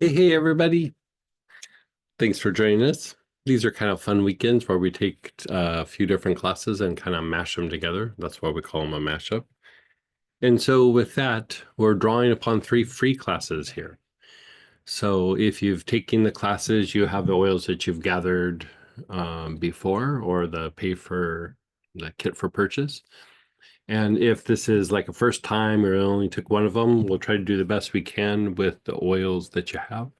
Hey, everybody. Thanks for joining us. These are kind of fun weekends where we take a few different classes and kind of mash them together. That's why we call them a mashup. And so with that, we're drawing upon 3 free classes here. So if you've taken the classes, you have the oils that you've gathered before or the kit for purchase. And if this is like a first time or only took one of them, we'll try to do the best we can with the oils that you have.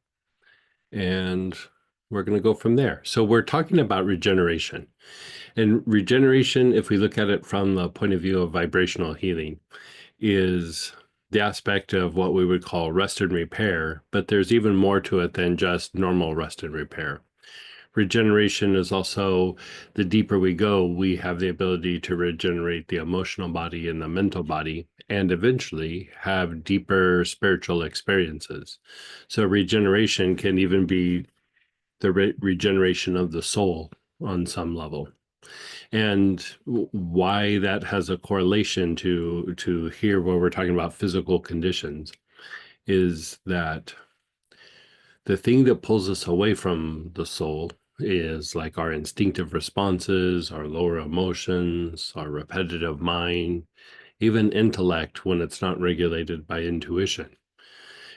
And we're going to go from there. So we're talking about regeneration. And regeneration, if we look at it from the point of view of vibrational healing, is the aspect of what we would call rest and repair, but there's even more to it than just normal rest and repair. Regeneration is also, the deeper we go, we have the ability to regenerate the emotional body and the mental body, and eventually have deeper spiritual experiences. So regeneration can even be the regeneration of the soul on some level. And why that has a correlation to here where we're talking about physical conditions is that the thing that pulls us away from the soul is like our instinctive responses, our lower emotions, our repetitive mind, even intellect when it's not regulated by intuition.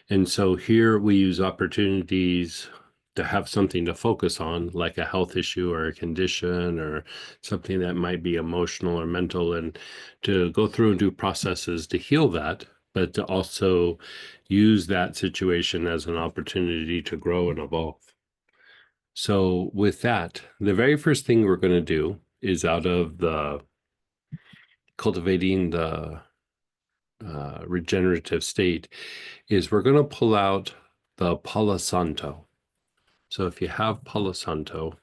And so here we use opportunities to have something to focus on, like a health issue or a condition or something that might be emotional or mental, and to go through and do processes to heal that, but to also use that situation as an opportunity to grow and evolve. So, with that, the very first thing we're going to do is out of the cultivating the regenerative state is we're going to pull out the Palo Santo. So if you have Palo Santo,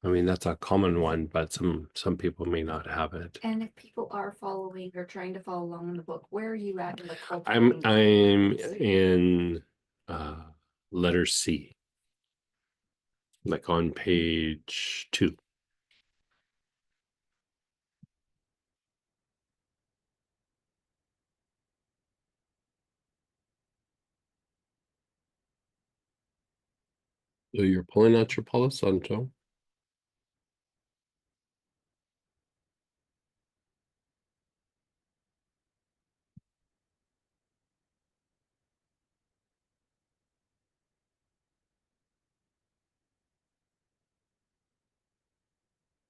I mean that's a common one, but some people may not have it. And if people are following or trying to follow along in the book, where are you at in the I'm in uh, letter C, like on page 2. So you're pulling out your Palo Santo.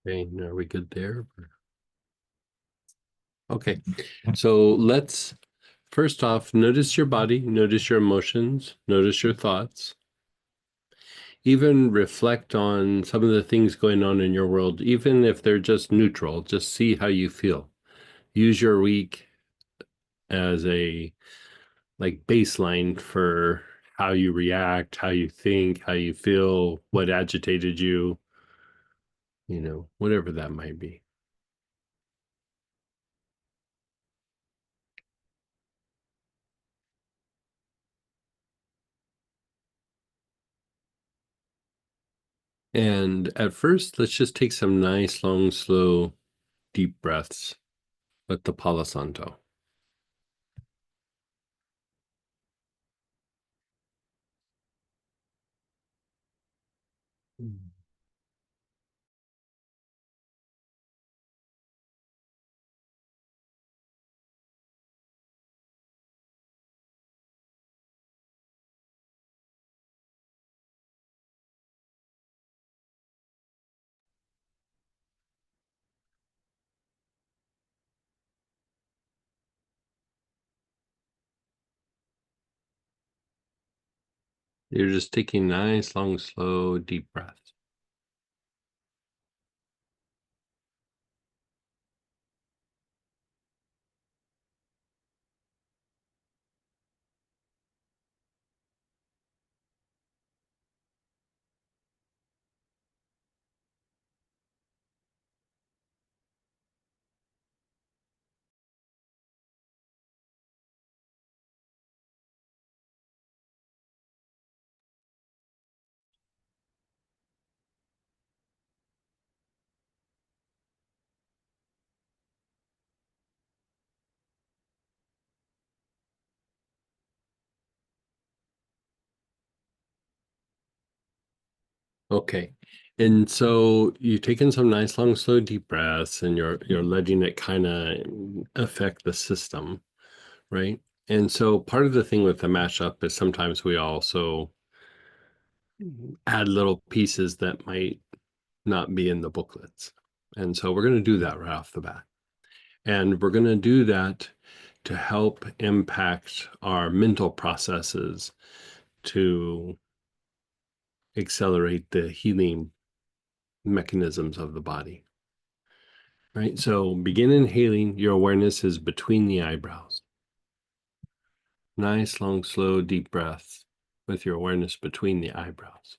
Okay, are we good there? Okay, so let's first off notice your body, notice your emotions, notice your thoughts. Even reflect on some of the things going on in your world, even if they're just neutral, just see how you feel. Use your week as a like baseline for how you react, how you think, how you feel, what agitated you, whatever that might be. And at first, let's just take some nice, long, slow, deep breaths with the Palo Santo. You're just taking nice, long, slow, deep breaths. Okay. And so you take in some nice long slow deep breaths and you're letting it kind of affect the system, right? And so part of the thing with the mashup is sometimes we also add little pieces that might not be in the booklets. And so we're going to do that right off the bat. And we're going to do that to help impact our mental processes to accelerate the healing mechanisms of the body. Right? So begin inhaling. Your awareness is between the eyebrows. Nice, long, slow, deep breath with your awareness between the eyebrows.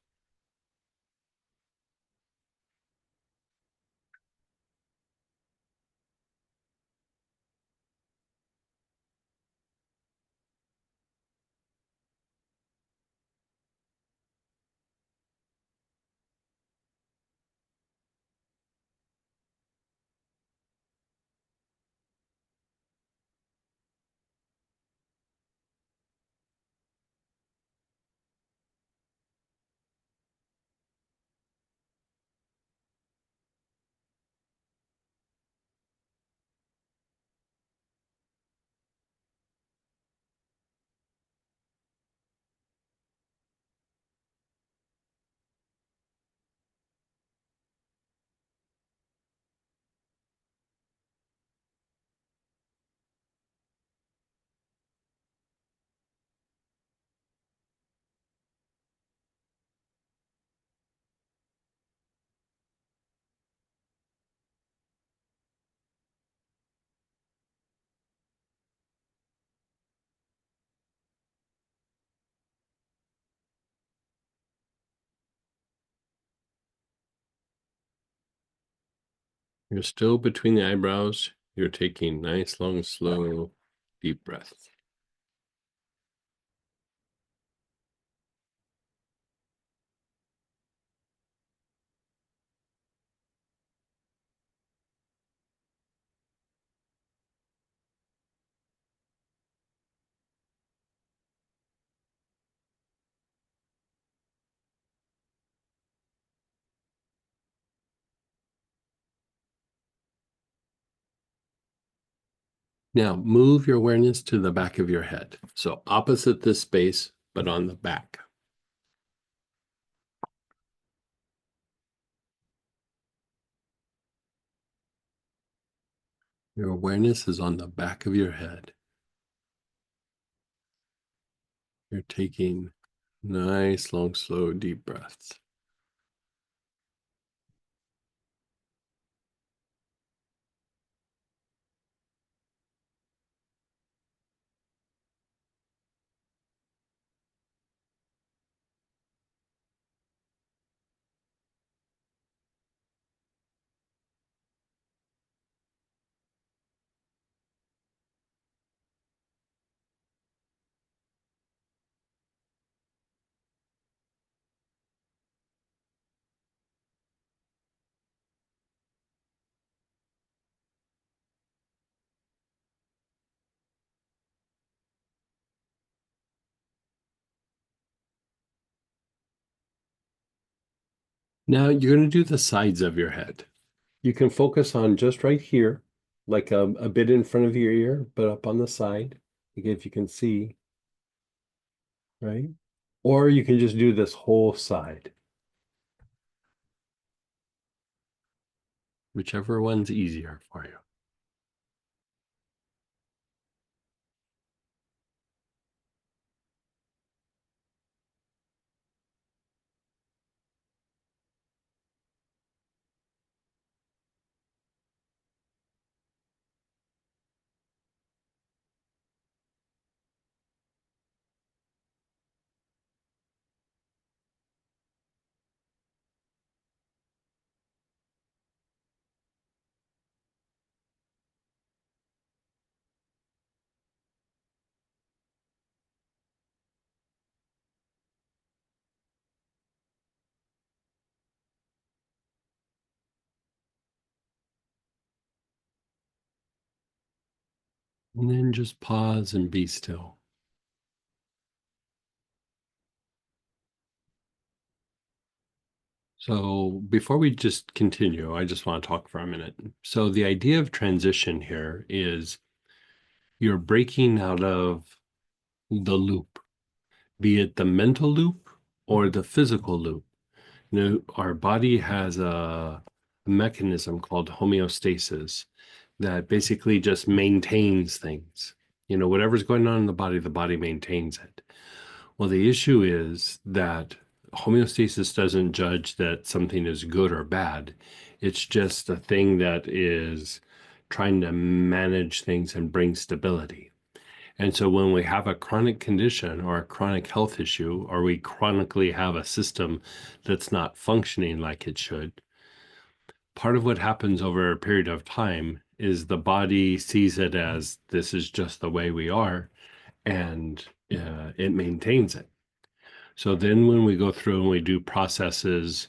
You're still between the eyebrows. You're taking nice, long, slow, deep breaths. Now move your awareness to the back of your head. So opposite this space, but on the back. Your awareness is on the back of your head. You're taking nice, long, slow, deep breaths. Now you're going to do the sides of your head. You can focus on just right here, like a bit in front of your ear, but up on the side, again, if you can see, right? Or you can just do this whole side, whichever one's easier for you. And then just pause and be still. So before we just continue, I just want to talk for a minute. So the idea of transition here is you're breaking out of the loop, be it the mental loop or the physical loop. Our body has a mechanism called homeostasis that basically just maintains things. Whatever's going on in the body maintains it. Well, the issue is that homeostasis doesn't judge that something is good or bad. It's just a thing that is trying to manage things and bring stability. And so when we have a chronic condition or a chronic health issue, or we chronically have a system that's not functioning like it should, part of what happens over a period of time is the body sees it as this is just the way we are, and it maintains it. So then when we go through and we do processes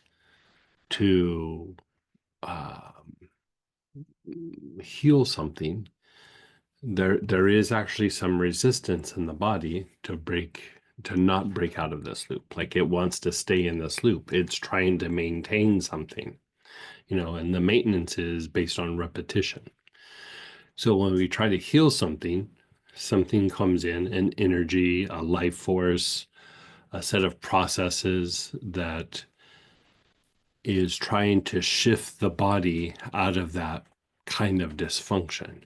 to uh, heal something, there is actually some resistance in the body to not break out of this loop. Like it wants to stay in this loop. It's trying to maintain something, and the maintenance is based on repetition. So when we try to heal something, something comes in, an energy, a life force, a set of processes that is trying to shift the body out of that kind of dysfunction.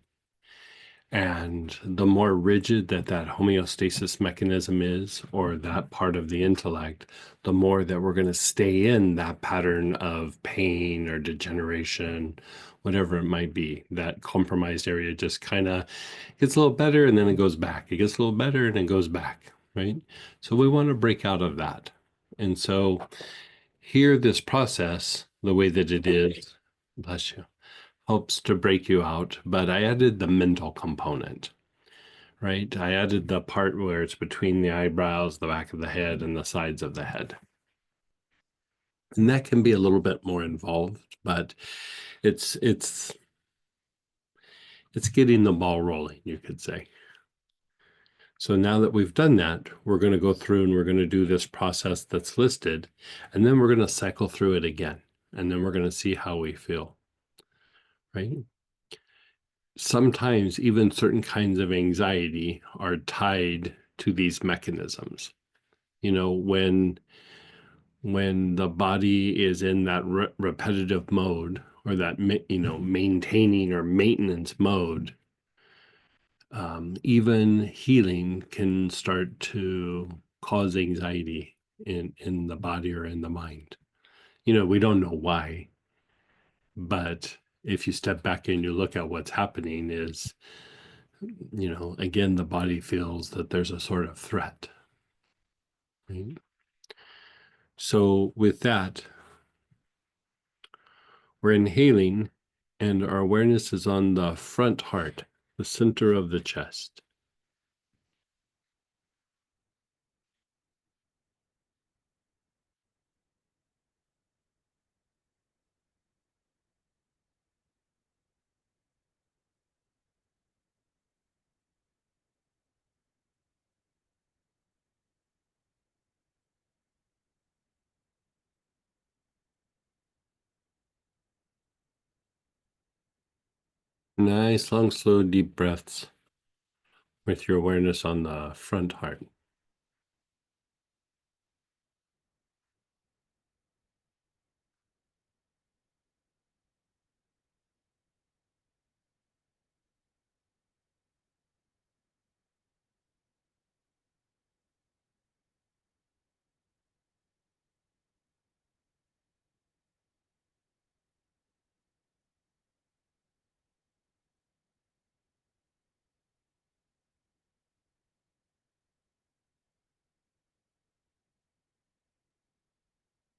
And the more rigid that homeostasis mechanism is, or that part of the intellect, the more that we're going to stay in that pattern of pain or degeneration, whatever it might be. That compromised area just kind of gets a little better and then it goes back. It gets a little better and it goes back, right? So we want to break out of that. And so here, this process, the way that it is, bless you, helps to break you out. But I added the mental component, right? I added the part where it's between the eyebrows, the back of the head, and the sides of the head. And that can be a little bit more involved, but it's it's it's getting the ball rolling, you could say. So now that we've done that, we're going to go through and we're going to do this process that's listed, and then we're going to cycle through it again, and then we're going to see how we feel, right? Sometimes even certain kinds of anxiety are tied to these mechanisms. When the body is in that repetitive mode, or that maintaining or maintenance mode, even healing can start to cause anxiety in the body or in the mind. We don't know why, but if you step back and you look at what's happening is, again, the body feels that there's a sort of threat, right? So with that, we're inhaling and our awareness is on the front heart, the center of the chest. Nice, long, slow, deep breaths with your awareness on the front heart.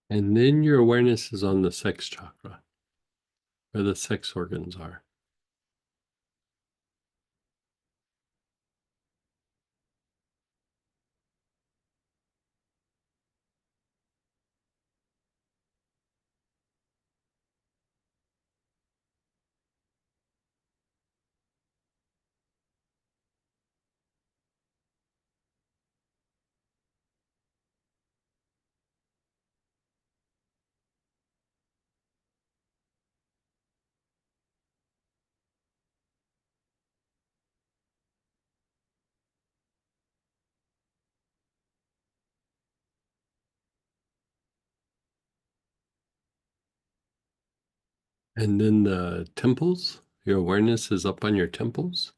And then your awareness is on the sex chakra, where the sex organs are. And then the temples, your awareness is up on your temples.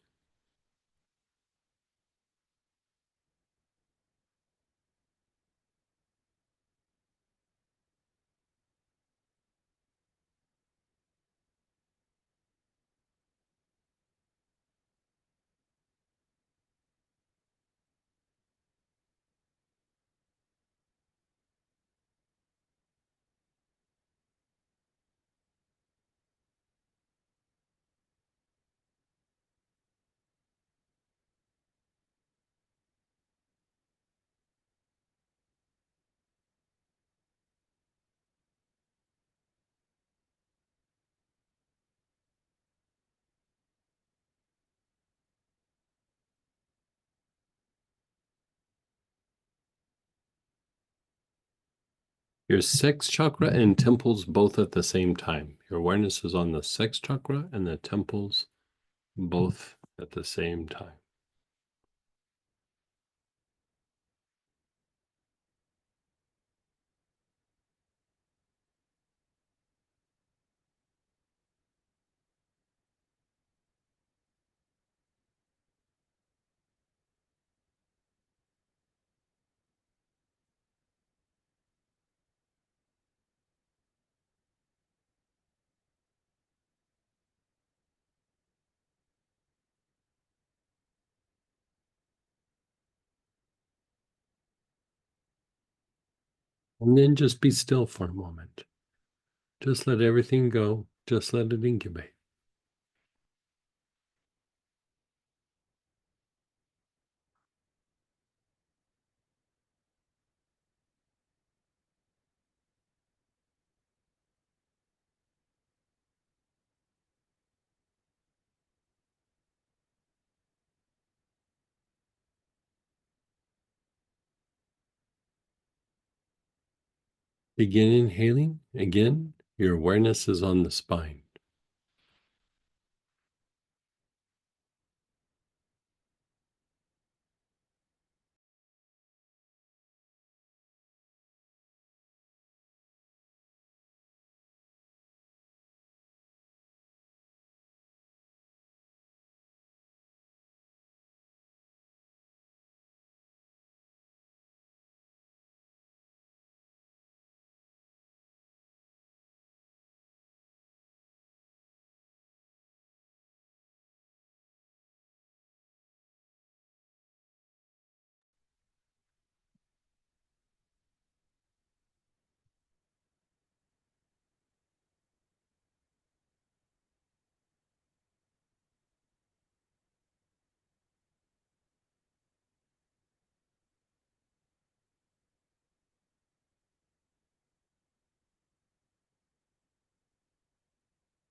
Your sixth chakra and temples both at the same time. Your awareness is on the sixth chakra and the temples both at the same time. And then just be still for a moment. Just let everything go. Just let it incubate. Begin inhaling. Again, your awareness is on the spine.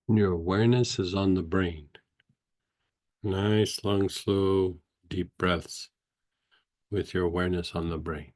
And your awareness is on the brain. Nice, long, slow, deep breaths with your awareness on the brain.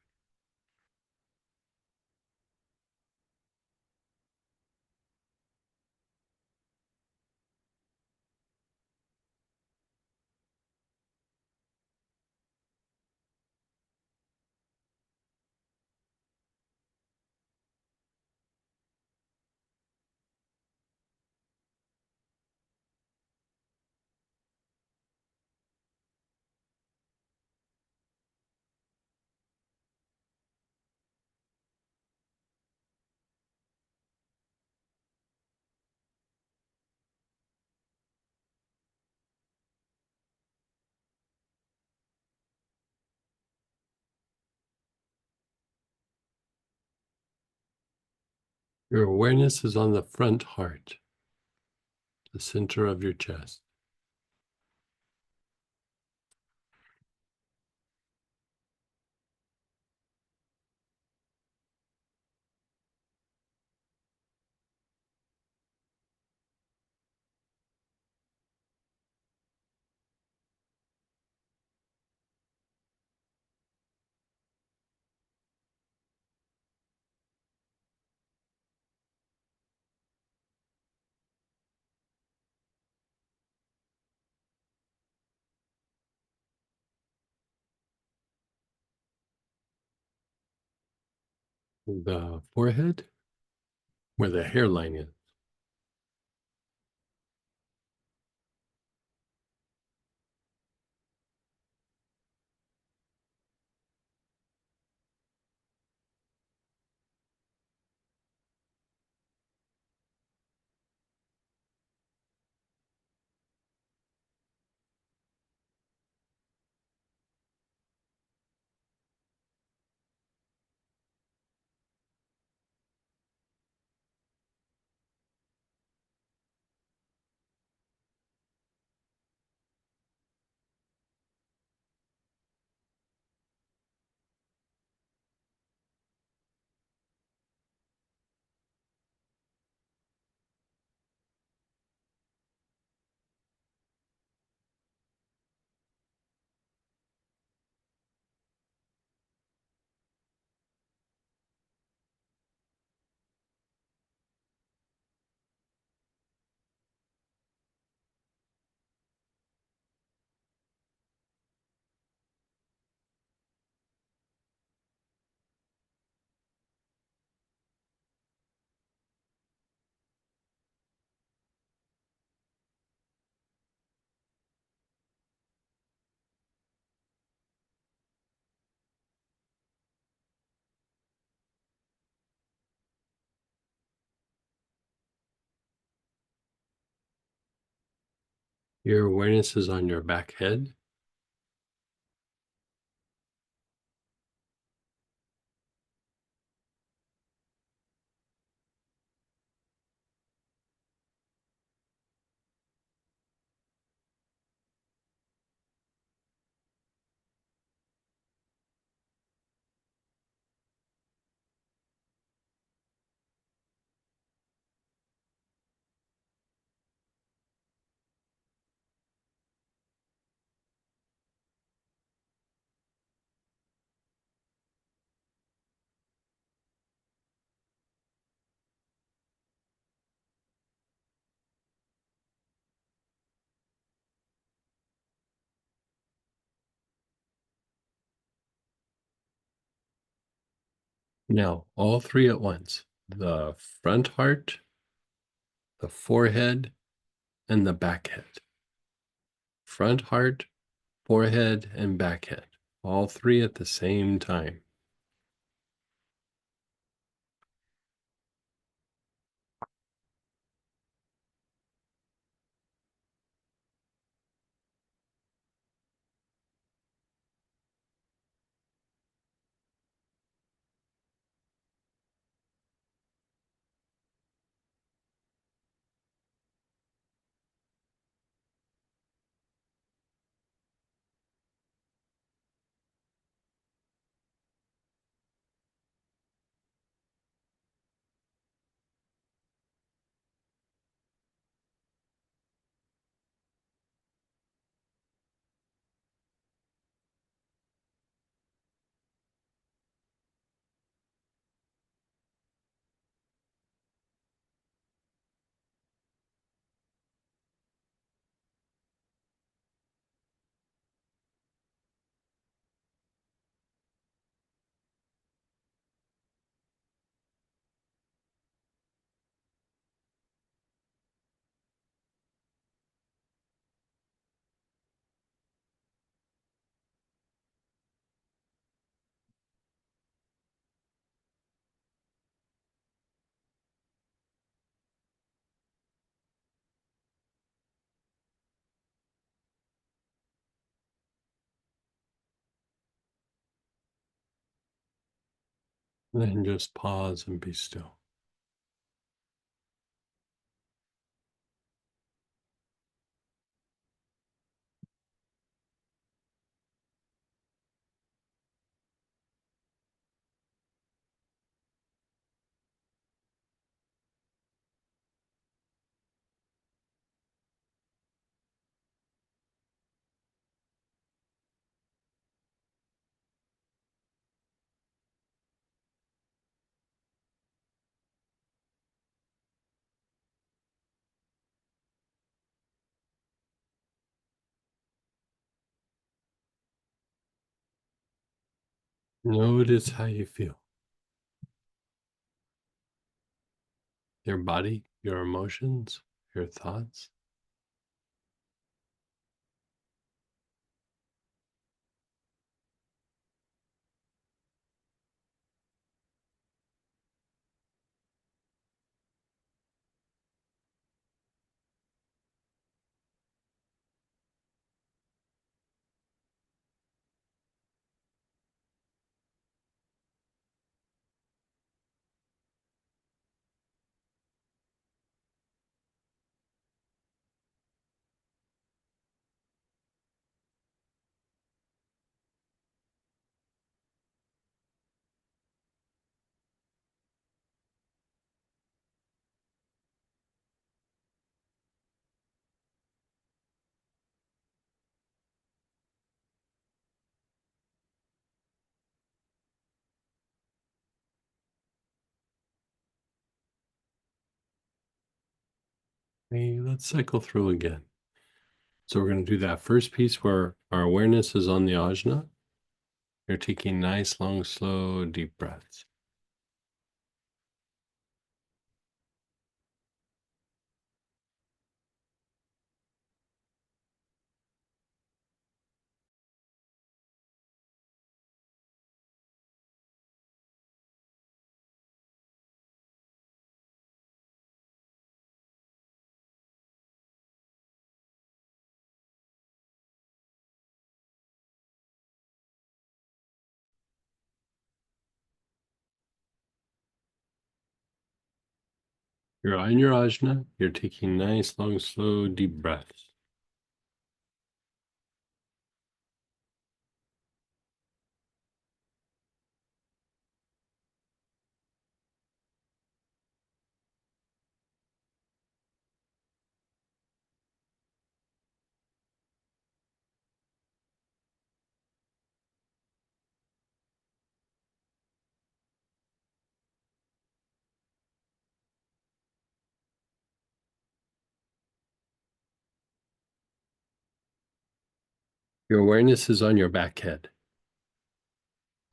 Your awareness is on the front heart, the center of your chest. The forehead, where the hairline is. Your awareness is on your back head. Now, all three at once. The front heart, the forehead, and the back head. Front heart, forehead, and back head. All three at the same time. Then just pause and be still. Notice how you feel. Your body, your emotions, your thoughts. Okay, let's cycle through again. So we're going to do that first piece where our awareness is on the ajna. You're taking nice, long, slow, deep breaths. You're on your ajna. You're taking nice, long, slow, deep breaths. Your awareness is on your back head.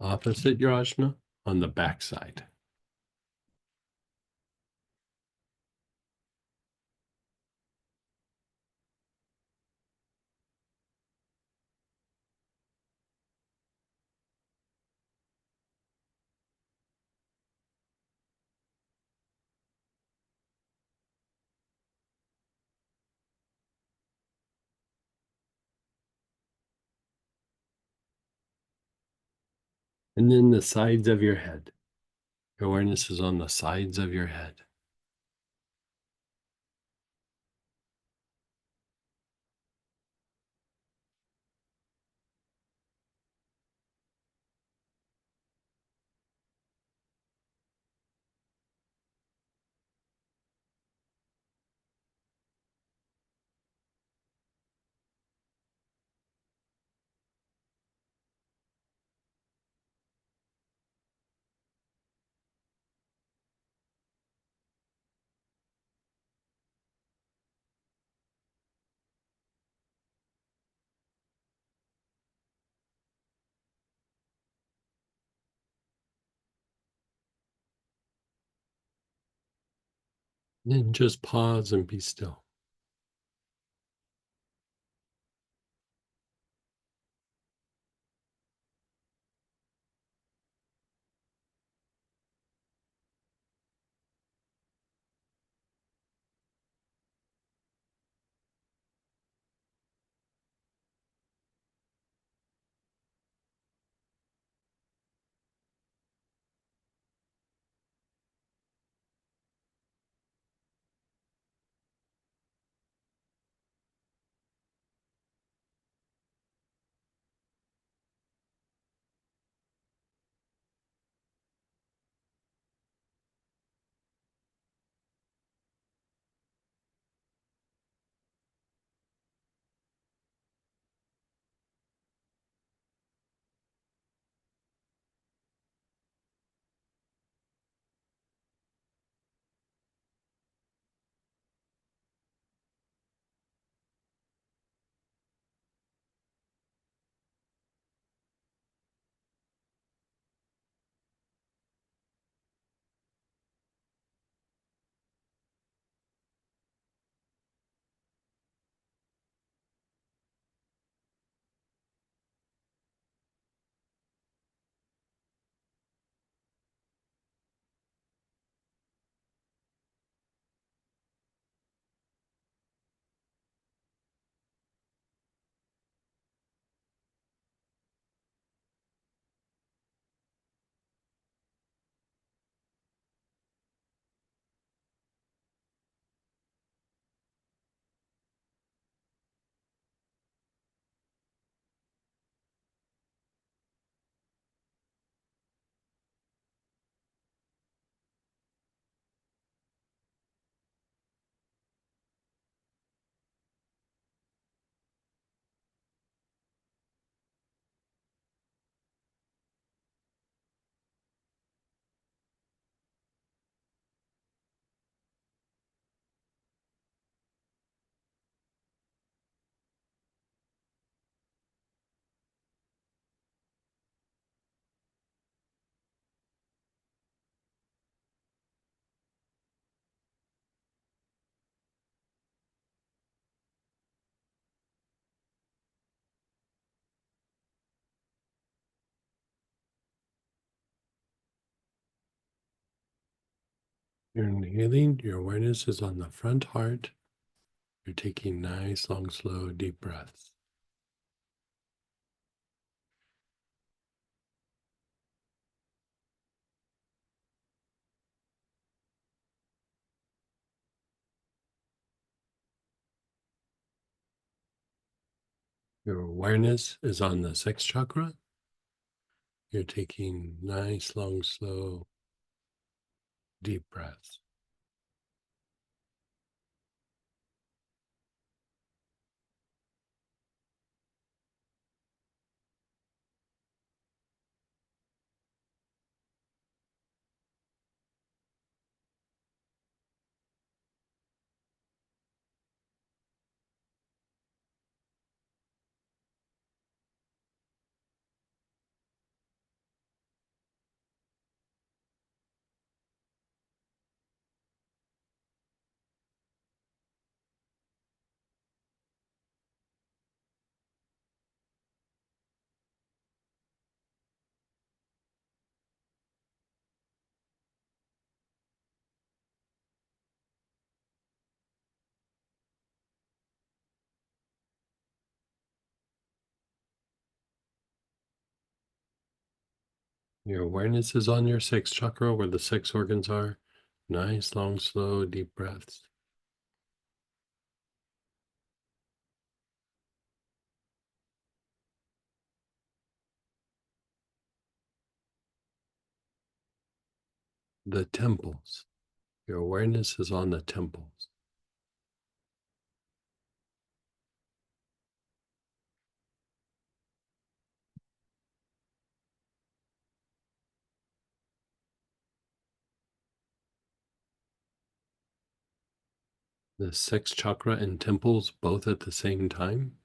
Opposite your ajna, on the back side. And then the sides of your head. Your awareness is on the sides of your head. Then just pause and be still. You're inhaling, your awareness is on the front heart. You're taking nice, long, slow, deep breaths. Your awareness is on the sixth chakra. You're taking nice, long, slow, deep breaths. Your awareness is on your sixth chakra where the six organs are. Nice, long, slow, deep breaths. The temples. Your awareness is on the temples. The sixth chakra and temples both at the same time.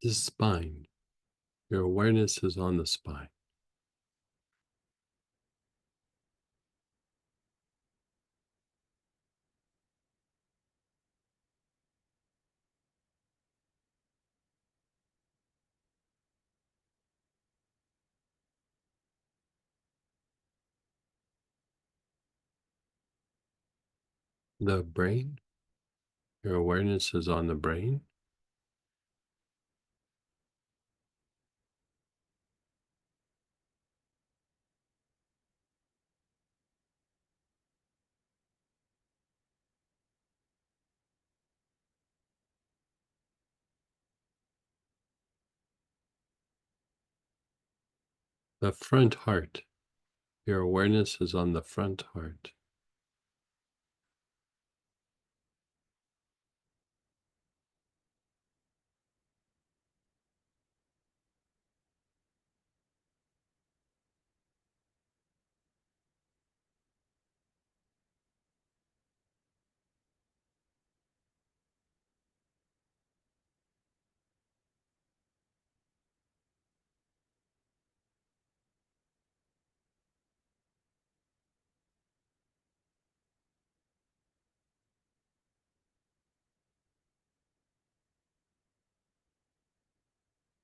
The spine. Your awareness is on the spine. The brain. Your awareness is on the brain. The front heart. Your awareness is on the front heart.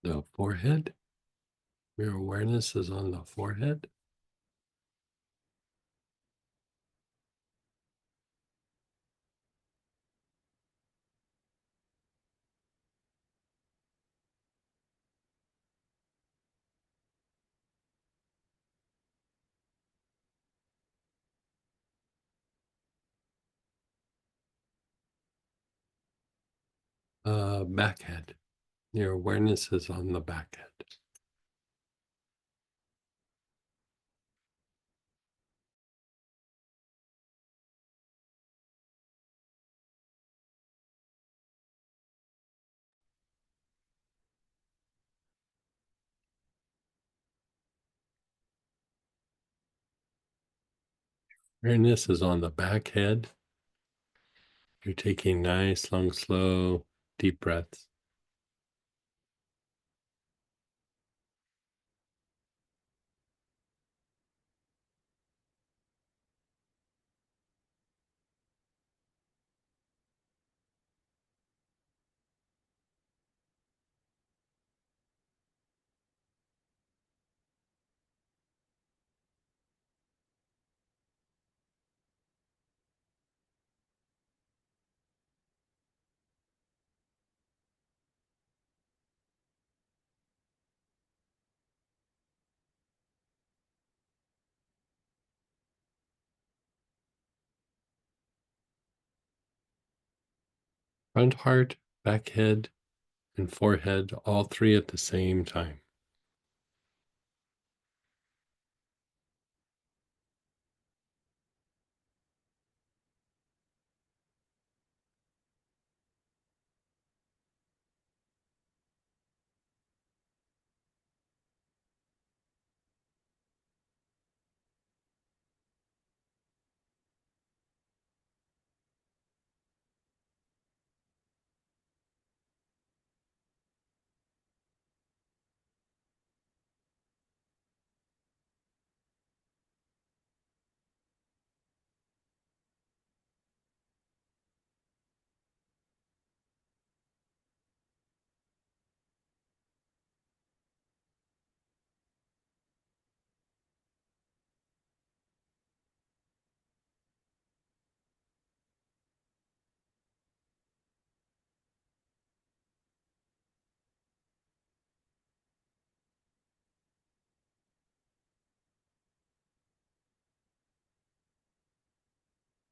The forehead. Your awareness is on the forehead. Back head. Your awareness is on the back head. Awareness is on the back head. You're taking nice, long, slow, deep breaths. Front heart, back head, and forehead, all three at the same time.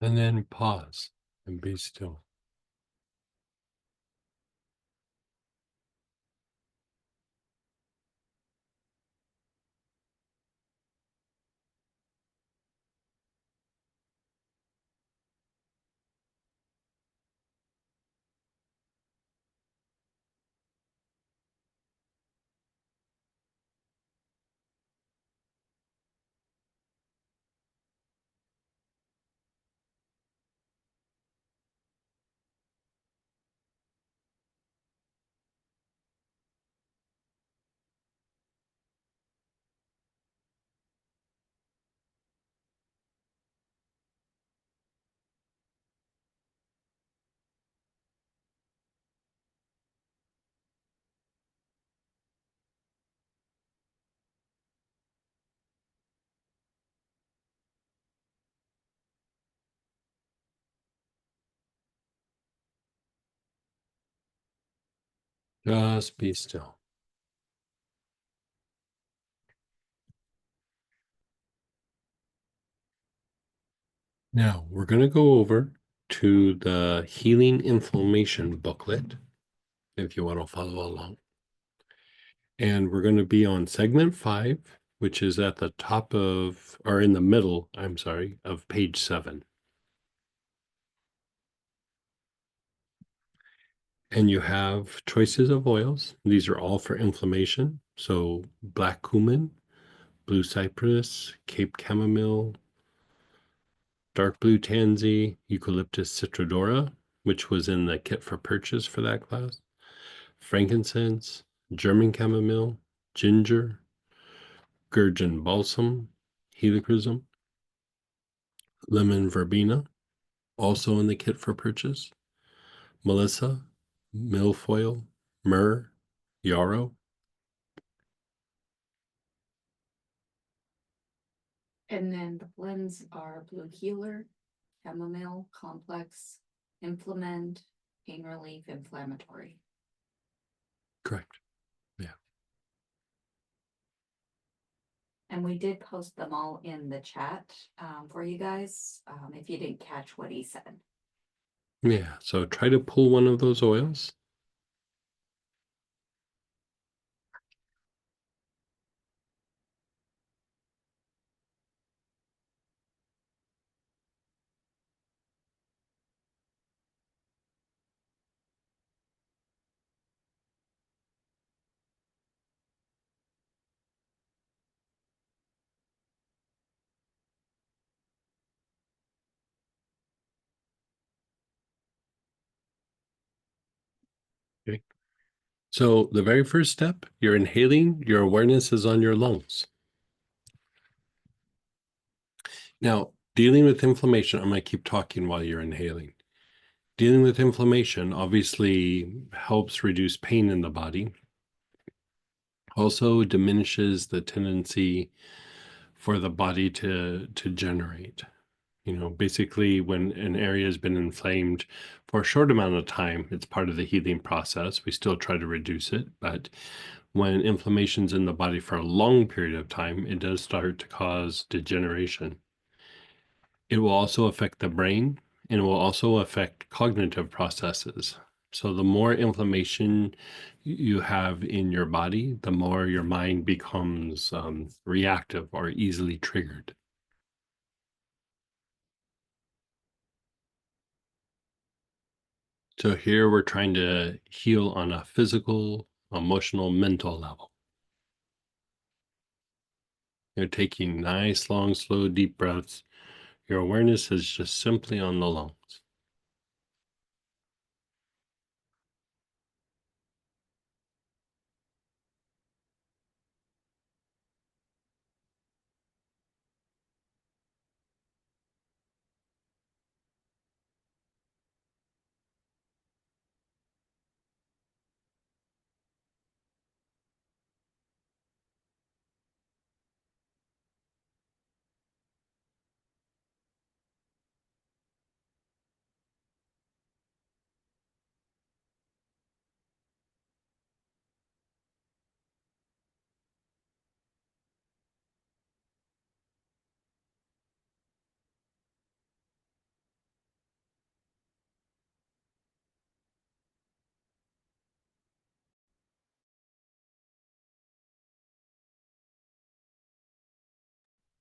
And then pause and be still. Just be still. Now we're going to go over to the Healing Inflammation booklet, if you want to follow along. And we're going to be on segment 5, which is at the top of, or in the middle, I'm sorry, of page 7. And you have choices of oils. These are all for inflammation. So black cumin, blue cypress, Cape chamomile, dark blue tansy, eucalyptus citrodora, which was in the kit for purchase for that class, frankincense, German chamomile, ginger, gurgeon balsam, helichrysum, lemon verbena, also in the kit for purchase, melissa, milfoil, myrrh, yarrow. And then the blends are blue healer, chamomile, complex, implement, pain relief, inflammatory. Correct. Yeah. And we did post them all in the chat for you guys, if you didn't catch what he said. Yeah. So try to pull one of those oils. Okay. So the very first step, you're inhaling, your awareness is on your lungs. Now, dealing with inflammation, I'm going to keep talking while you're inhaling. Dealing with inflammation obviously helps reduce pain in the body. Also diminishes the tendency for the body to generate. You know, basically when an area has been inflamed for a short amount of time, it's part of the healing process. We still try to reduce it, but when inflammation's in the body for a long period of time, it does start to cause degeneration. It will also affect the brain, and it will also affect cognitive processes. So the more inflammation you have in your body, the more your mind becomes reactive or easily triggered. So here we're trying to heal on a physical, emotional, mental level. You're taking nice, long, slow, deep breaths. Your awareness is just simply on the lungs.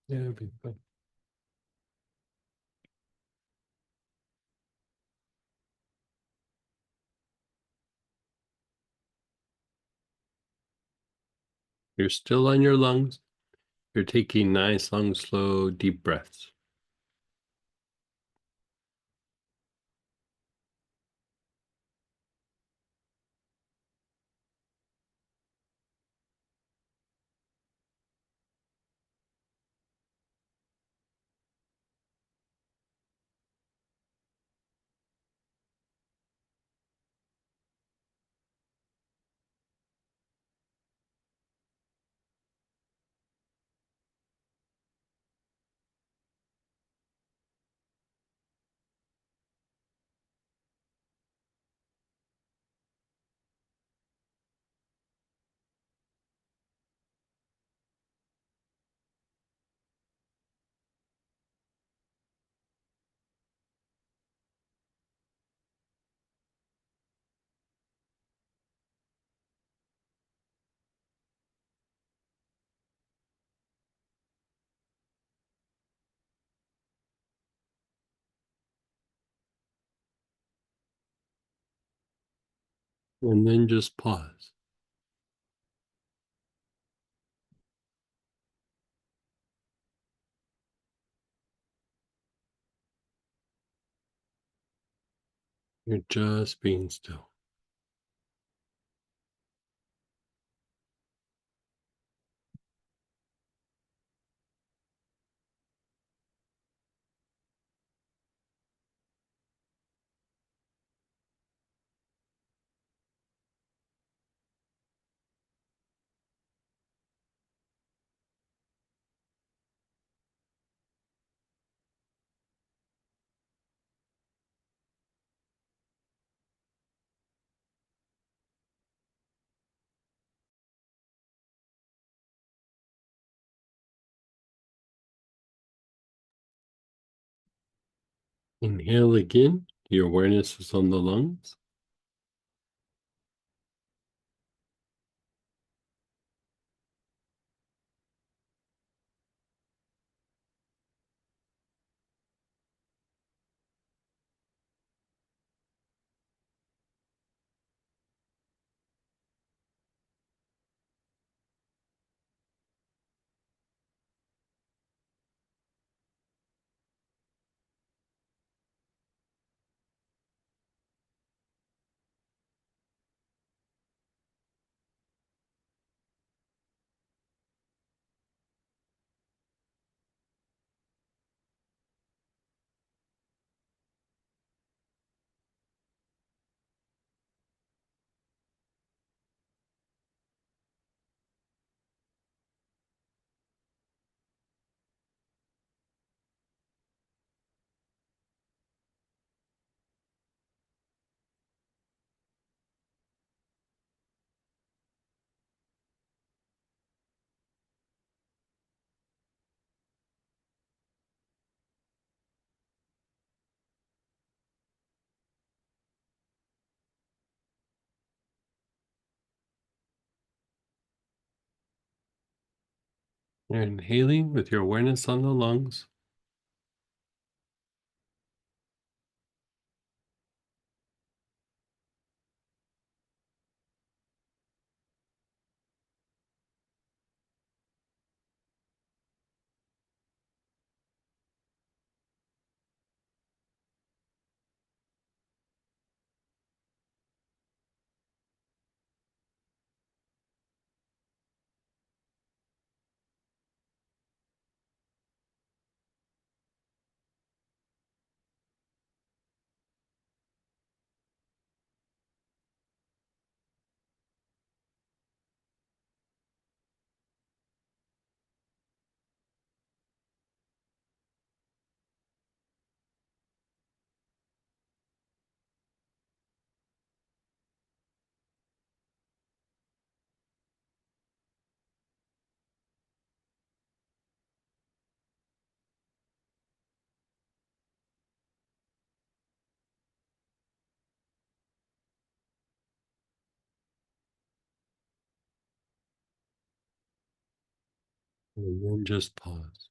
Yeah, it'll be fine. You're still on your lungs. You're taking nice, long, slow, deep breaths. And then just pause. You're just being still. Inhale again. Your awareness is on the lungs. You're inhaling with your awareness on the lungs. And then just pause.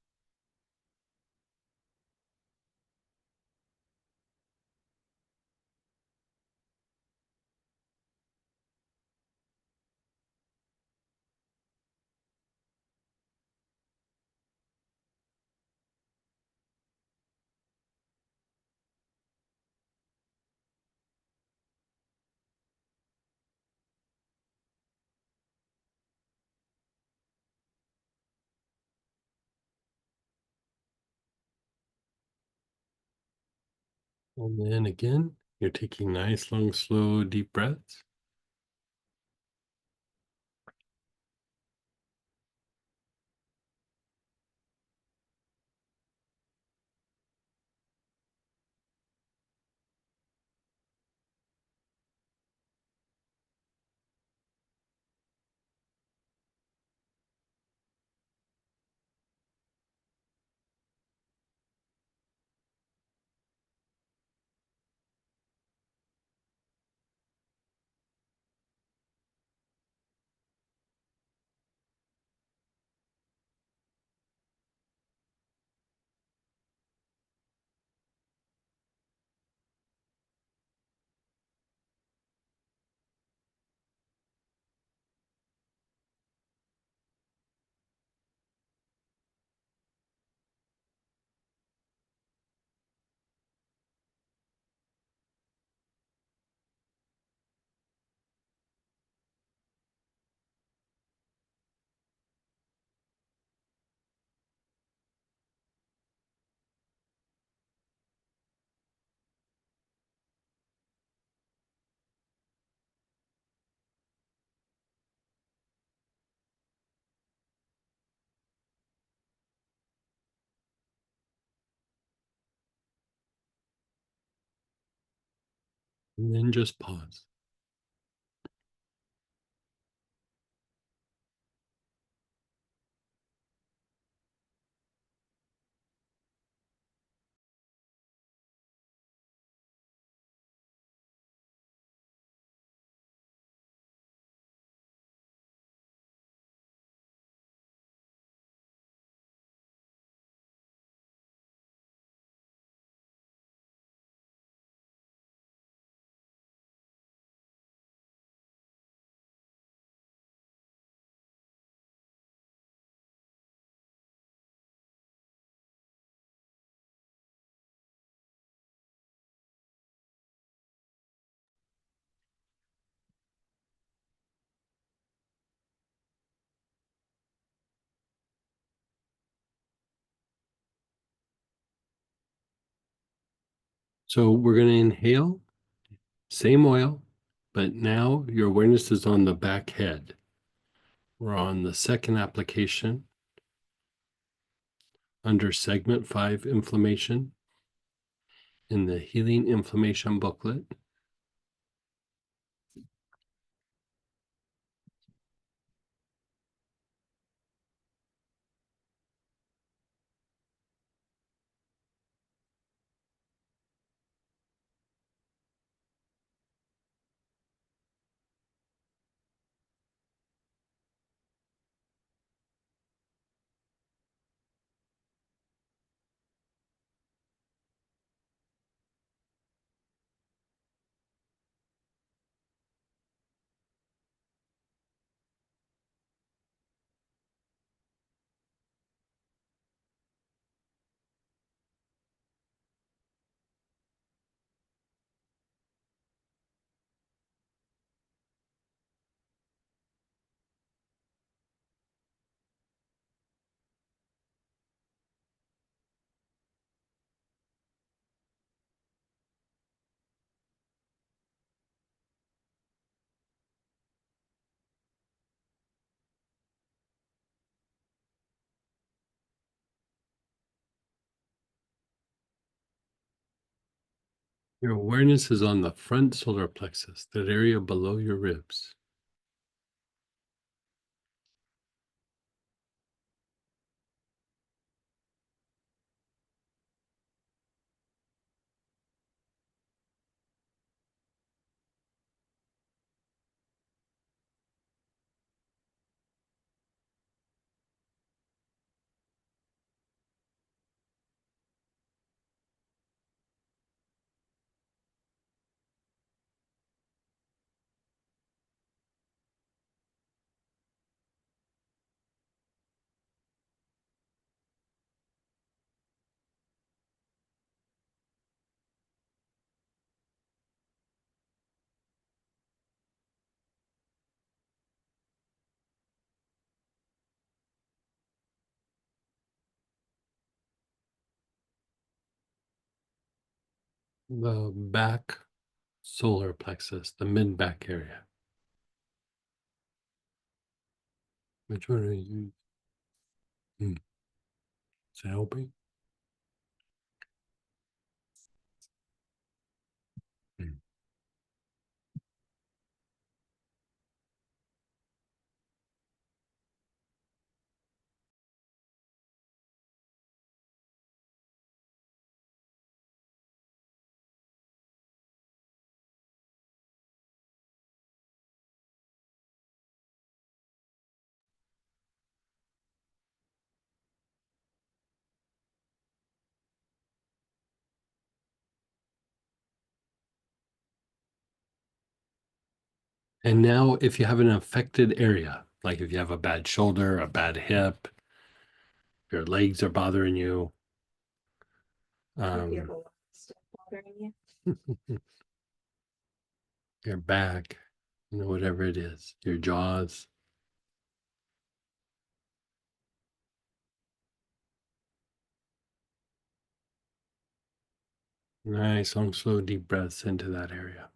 And then again, you're taking nice, long, slow, deep breaths. And then just pause. So we're going to inhale, same oil, but now your awareness is on the back head. We're on the second application under segment 5 inflammation in the healing inflammation booklet. Your awareness is on the front solar plexus, that area below your ribs. The back solar plexus, the mid back area. Which one are you? Is it helping? Hmm. And now, if you have an affected area, like if you have a bad shoulder, a bad hip, your legs are bothering you, If you um, have a lot of stuff bothering you. your back, whatever it is, your jaws. Nice, long, slow, deep breaths into that area.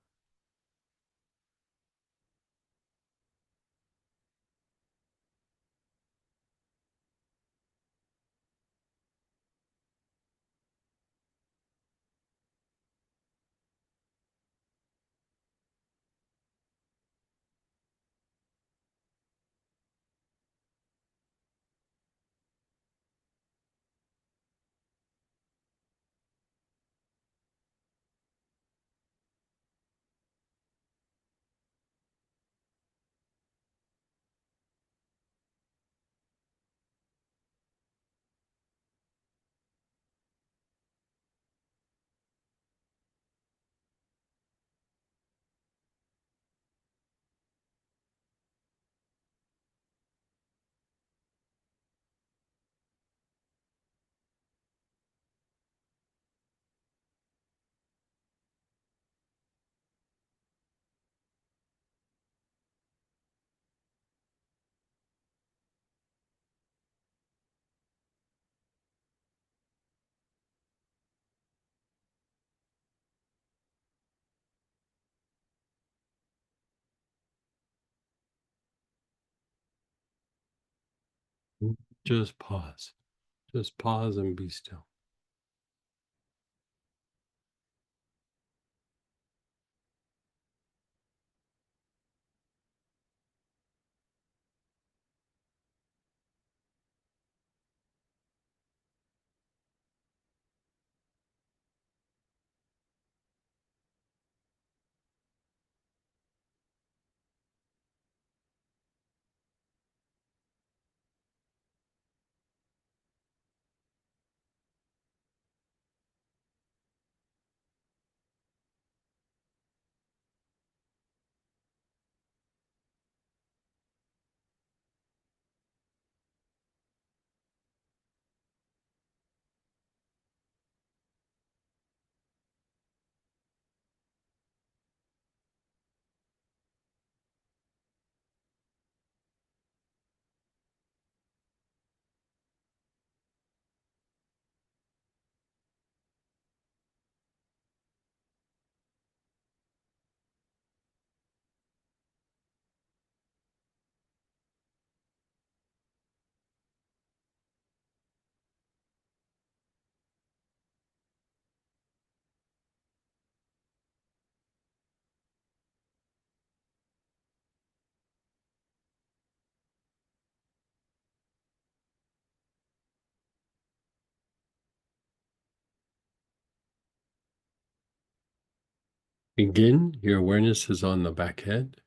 Just pause. Just pause and be still. Again, your awareness is on the back head.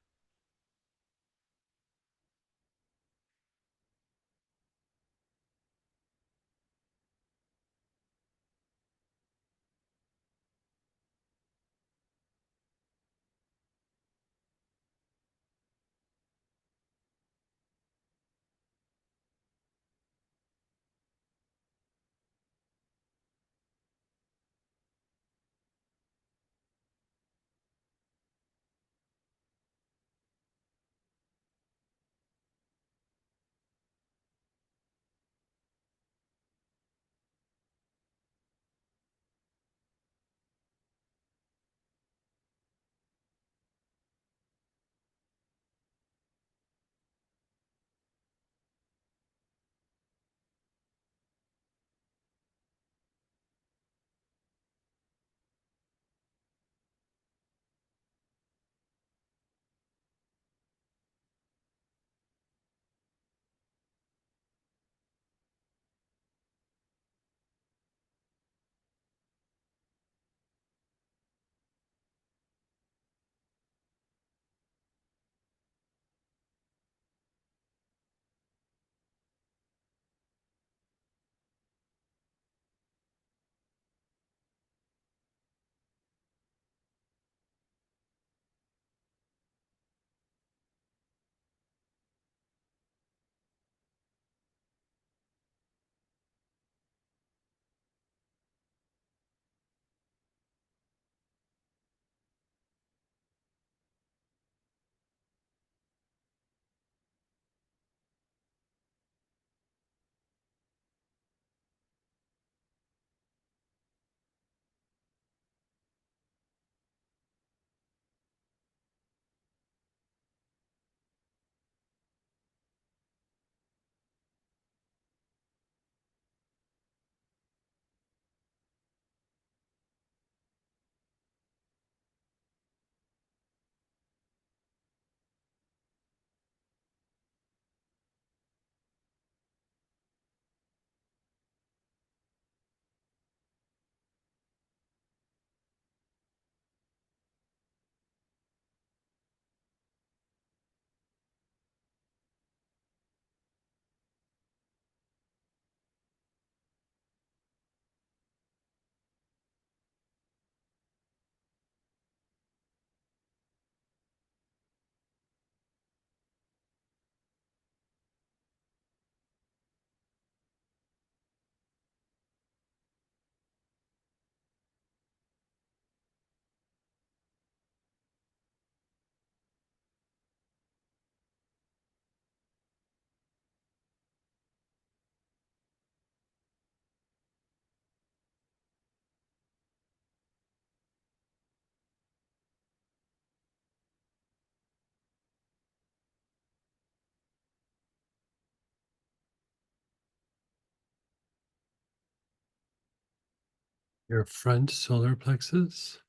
Your front solar plexus.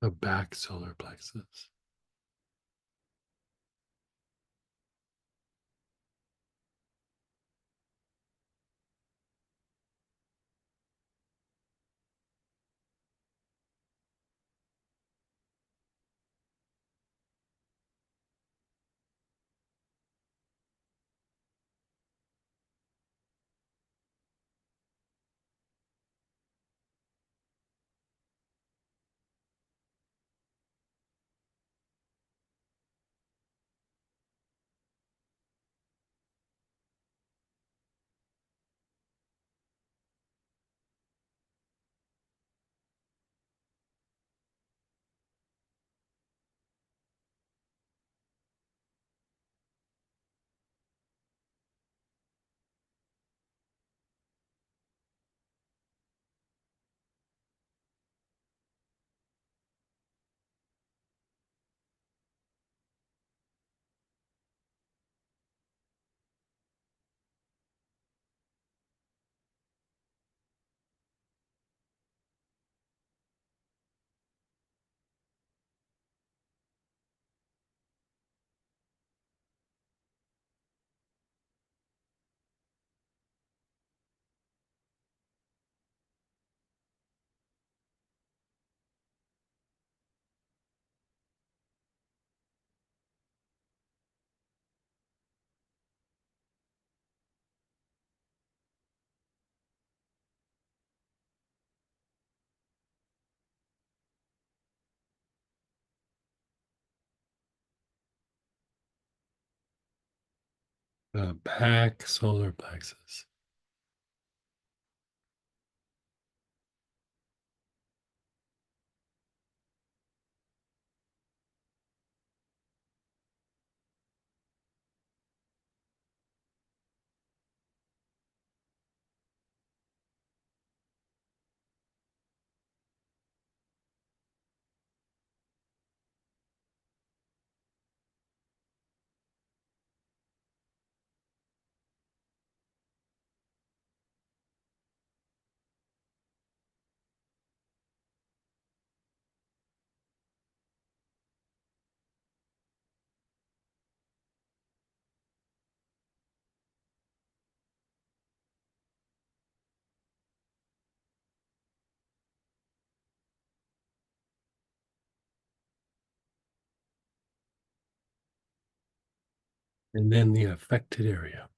The back solar plexus. The back solar plexus. And then the affected area.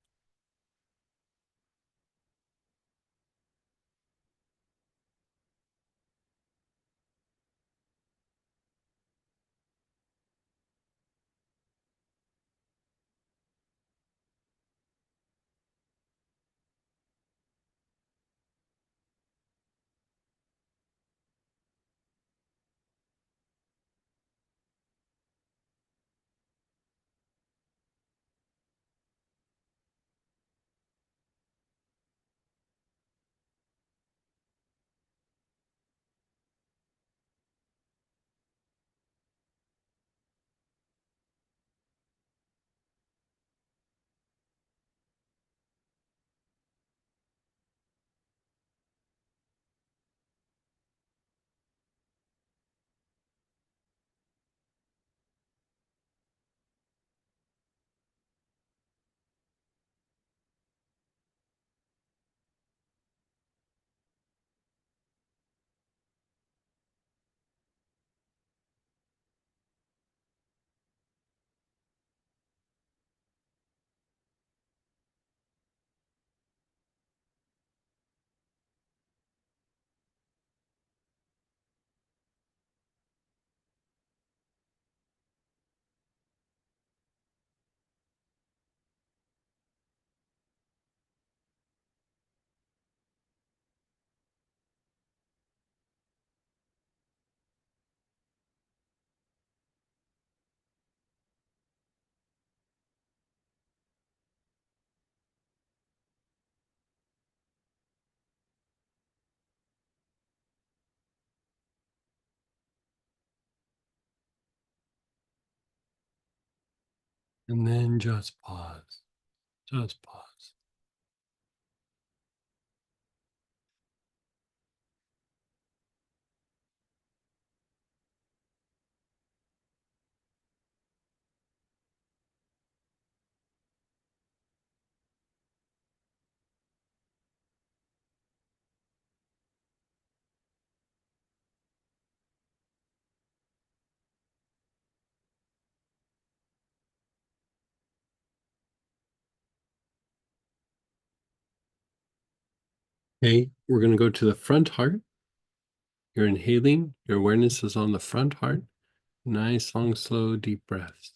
And then just pause. Just pause. Okay, we're going to go to the front heart. You're inhaling, your awareness is on the front heart. Nice, long, slow, deep breaths.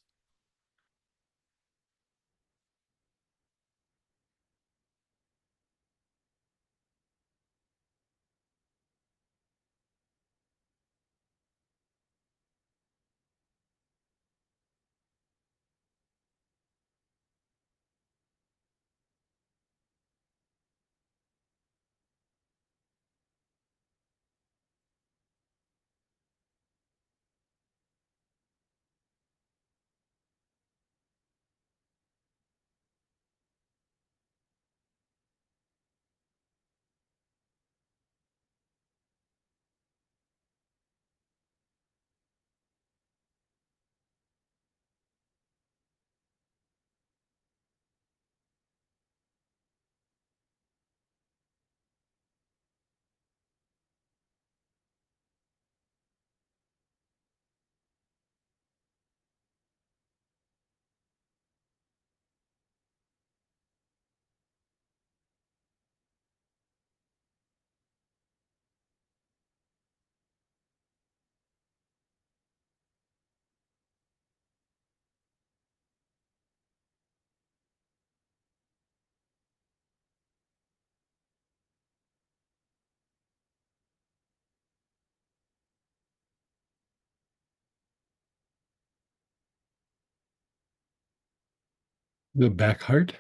The back heart.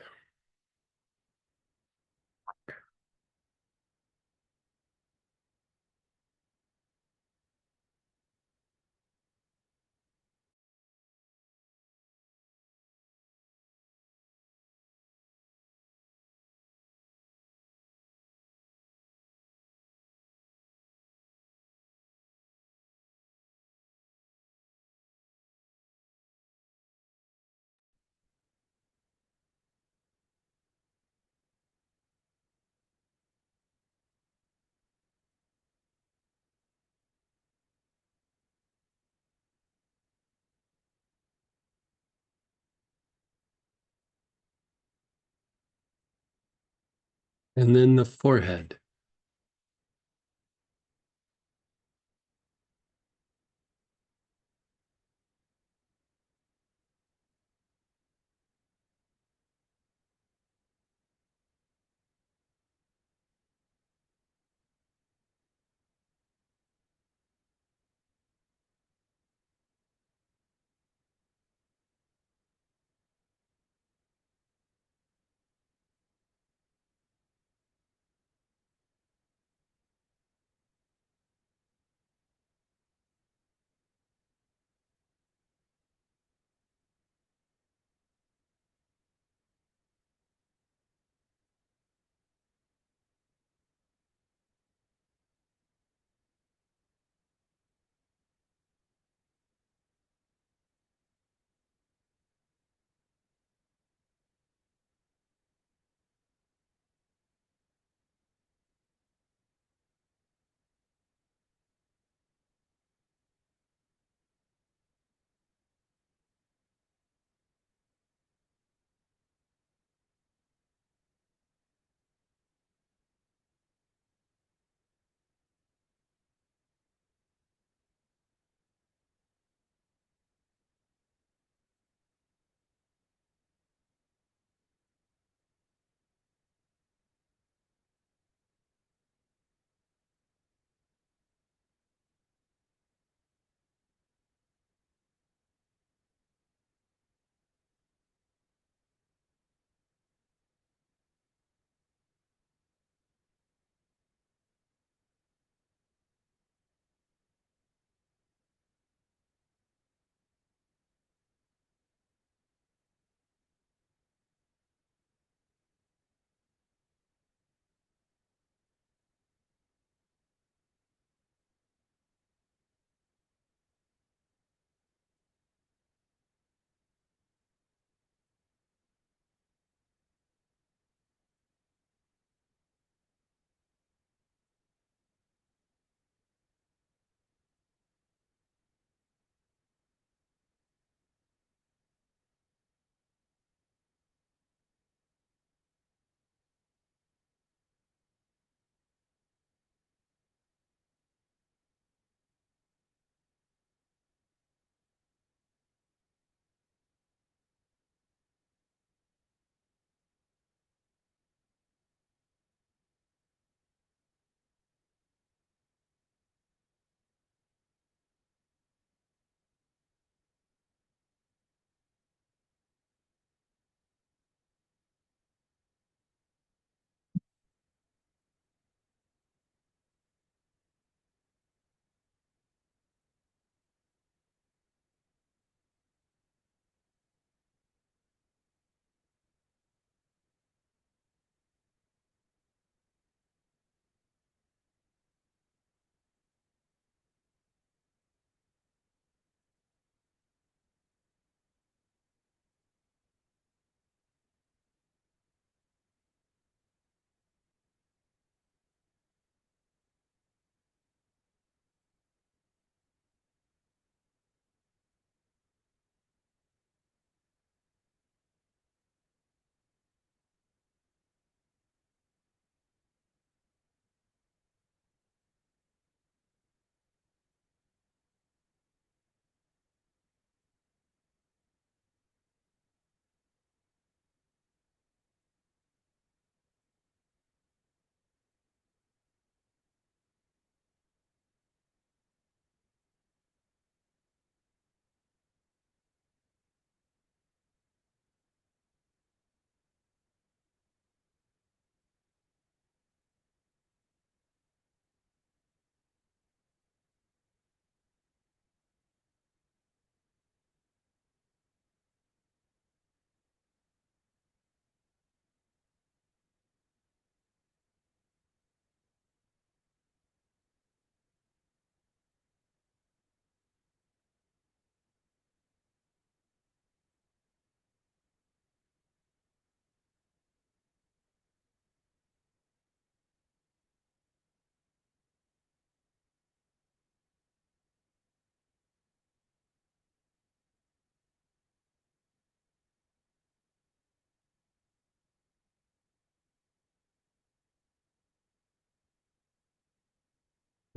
And then the forehead.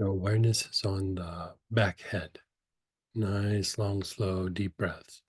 Your awareness is on the back head. Nice, long, slow, deep breaths.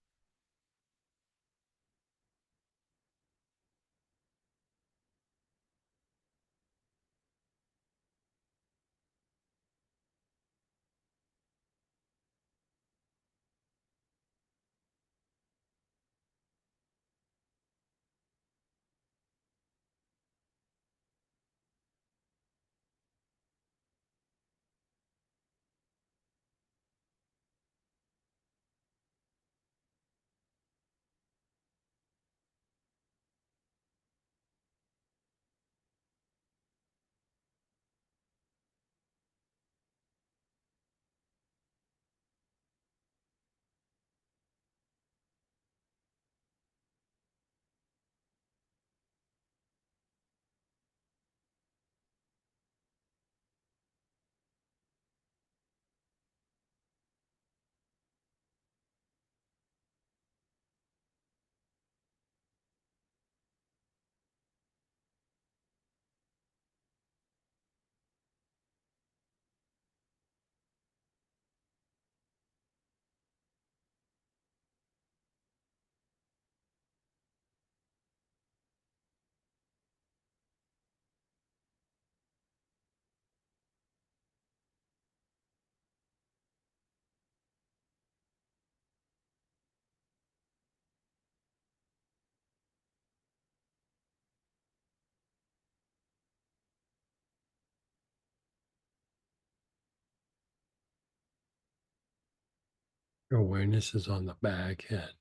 Your awareness is on the back head.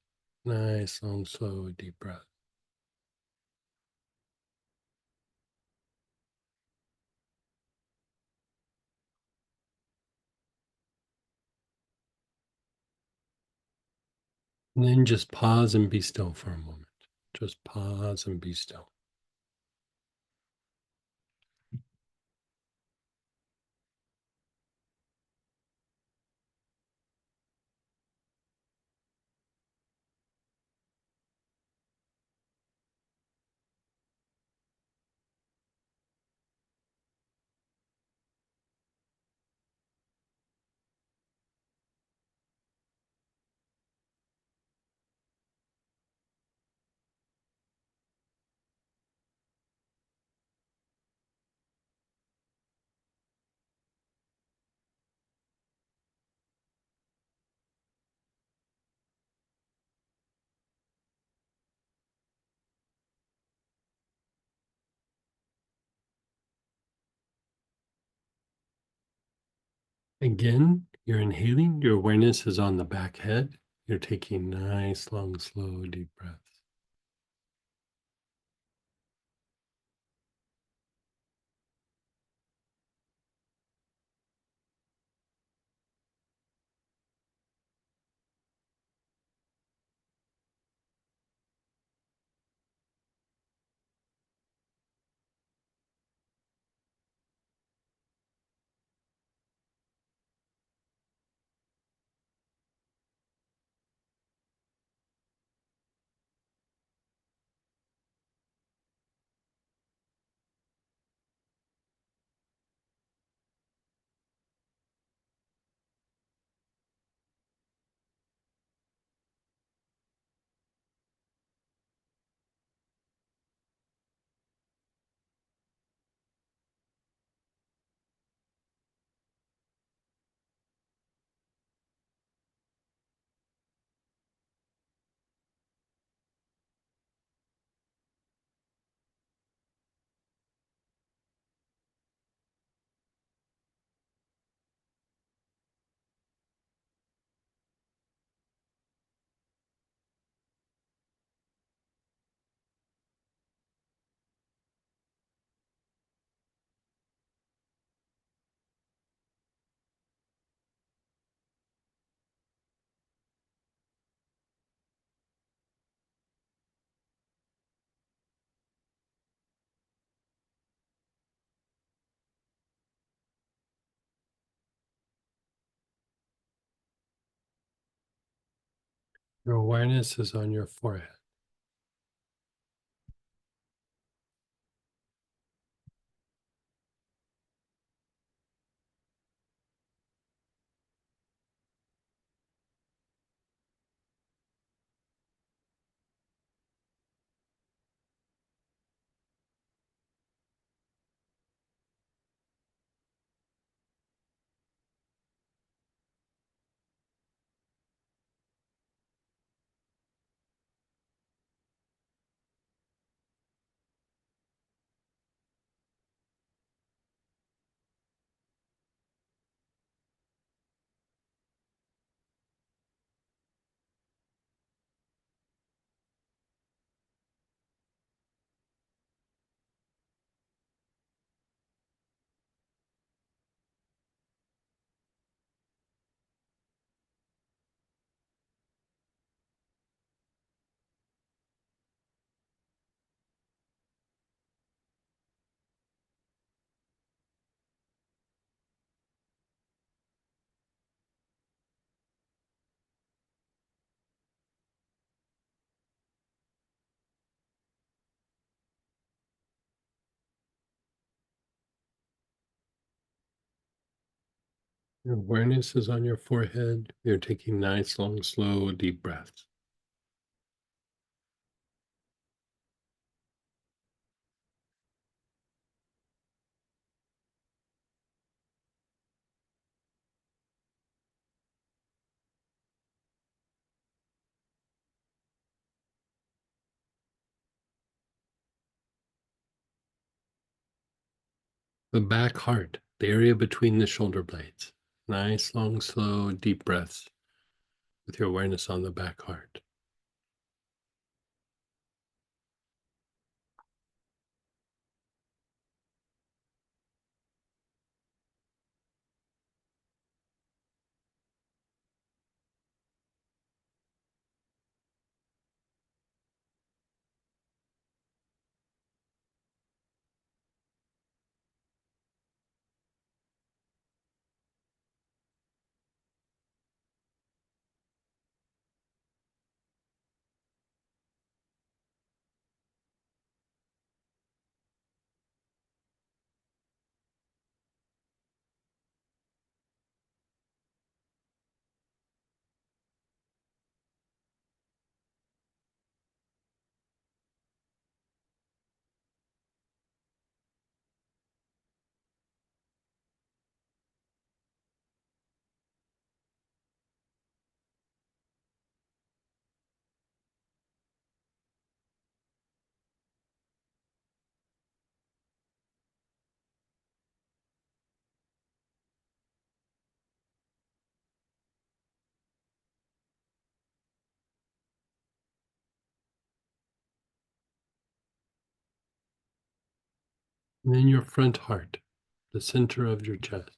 Nice, long, slow, deep breath. And then just pause and be still for a moment. Just pause and be still. Again, you're inhaling, your awareness is on the back head. You're taking nice, long, slow, deep breaths. Your awareness is on your forehead. Your awareness is on your forehead. You're taking nice, long, slow, deep breaths. The back heart, the area between the shoulder blades. Nice, long, slow, deep breaths with your awareness on the back heart. And then your front heart, the center of your chest.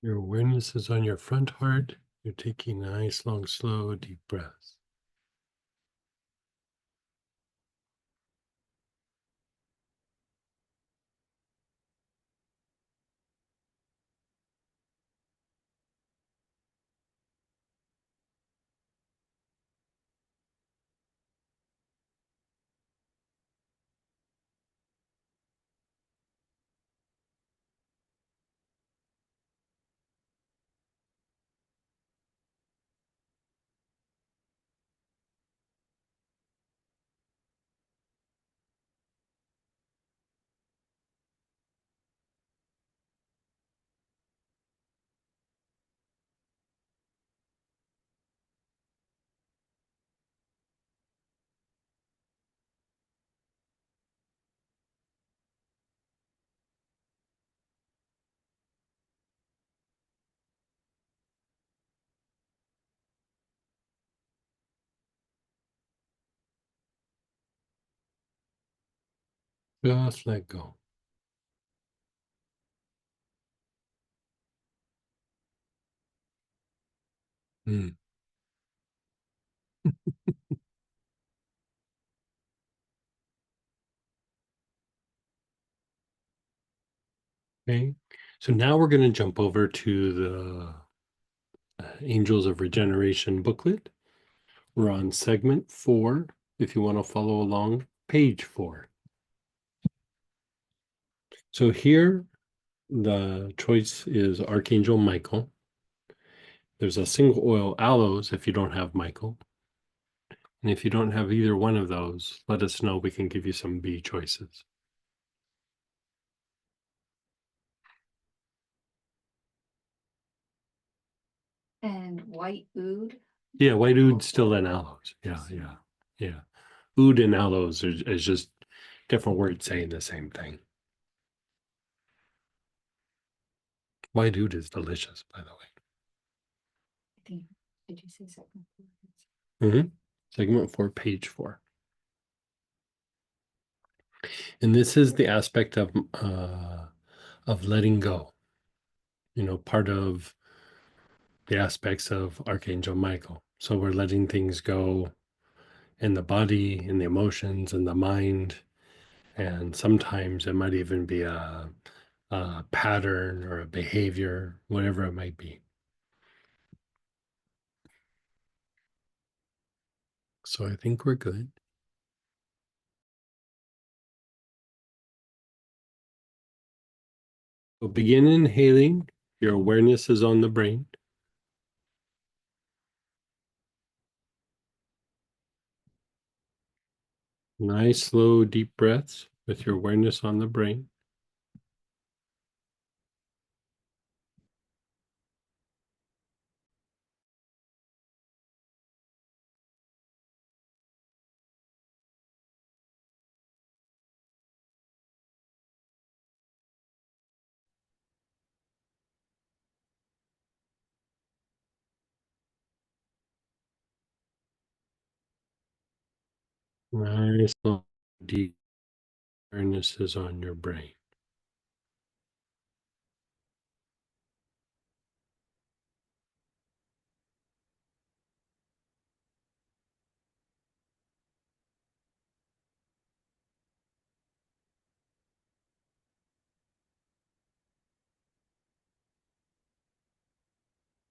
Your awareness is on your front heart. You're taking nice, long, slow, deep breaths. Just let go. Mm. Okay. So now we're going to jump over to the Angels of Regeneration booklet. We're on segment 4. If you want to follow along, page 4. So here, the choice is Archangel Michael. There's a single oil aloes if you don't have Michael. And if you don't have either one of those, let us know. We can give you some B choices. And white oud. Yeah, white oud's still in aloes. Yeah. Oud and aloes is just different words saying the same thing. White oud is delicious, by the way. I think, did you say second? Segment 4, page 4. And this is the aspect of letting go. You know, part of the aspects of Archangel Michael. So we're letting things go in the body, in the emotions, in the mind, and sometimes it might even be a pattern or a behavior, whatever it might be. So I think we're good. So begin inhaling. Your awareness is on the brain. Nice, slow, deep breaths with your awareness on the brain. Nice, slow, deep awareness is on your brain.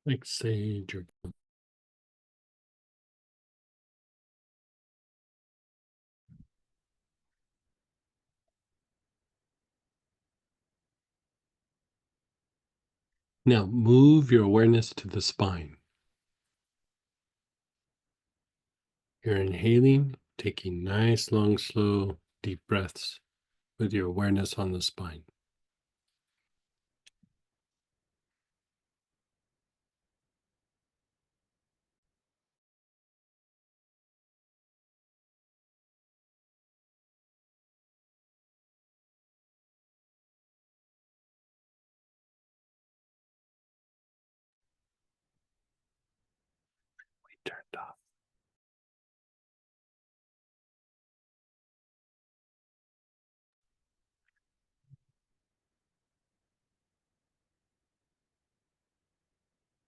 Like sage or now move your awareness to the spine. You're inhaling, taking nice, long, slow, deep breaths with your awareness on the spine. We turned off.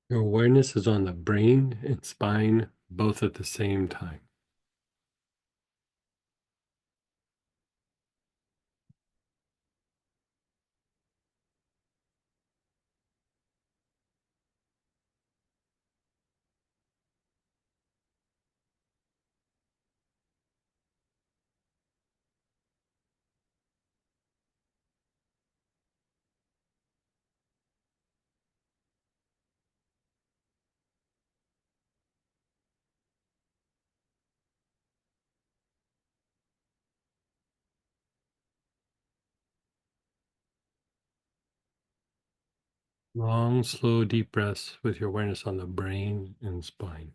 Your awareness is on the brain and spine both at the same time. Long, slow, deep breaths with your awareness on the brain and spine.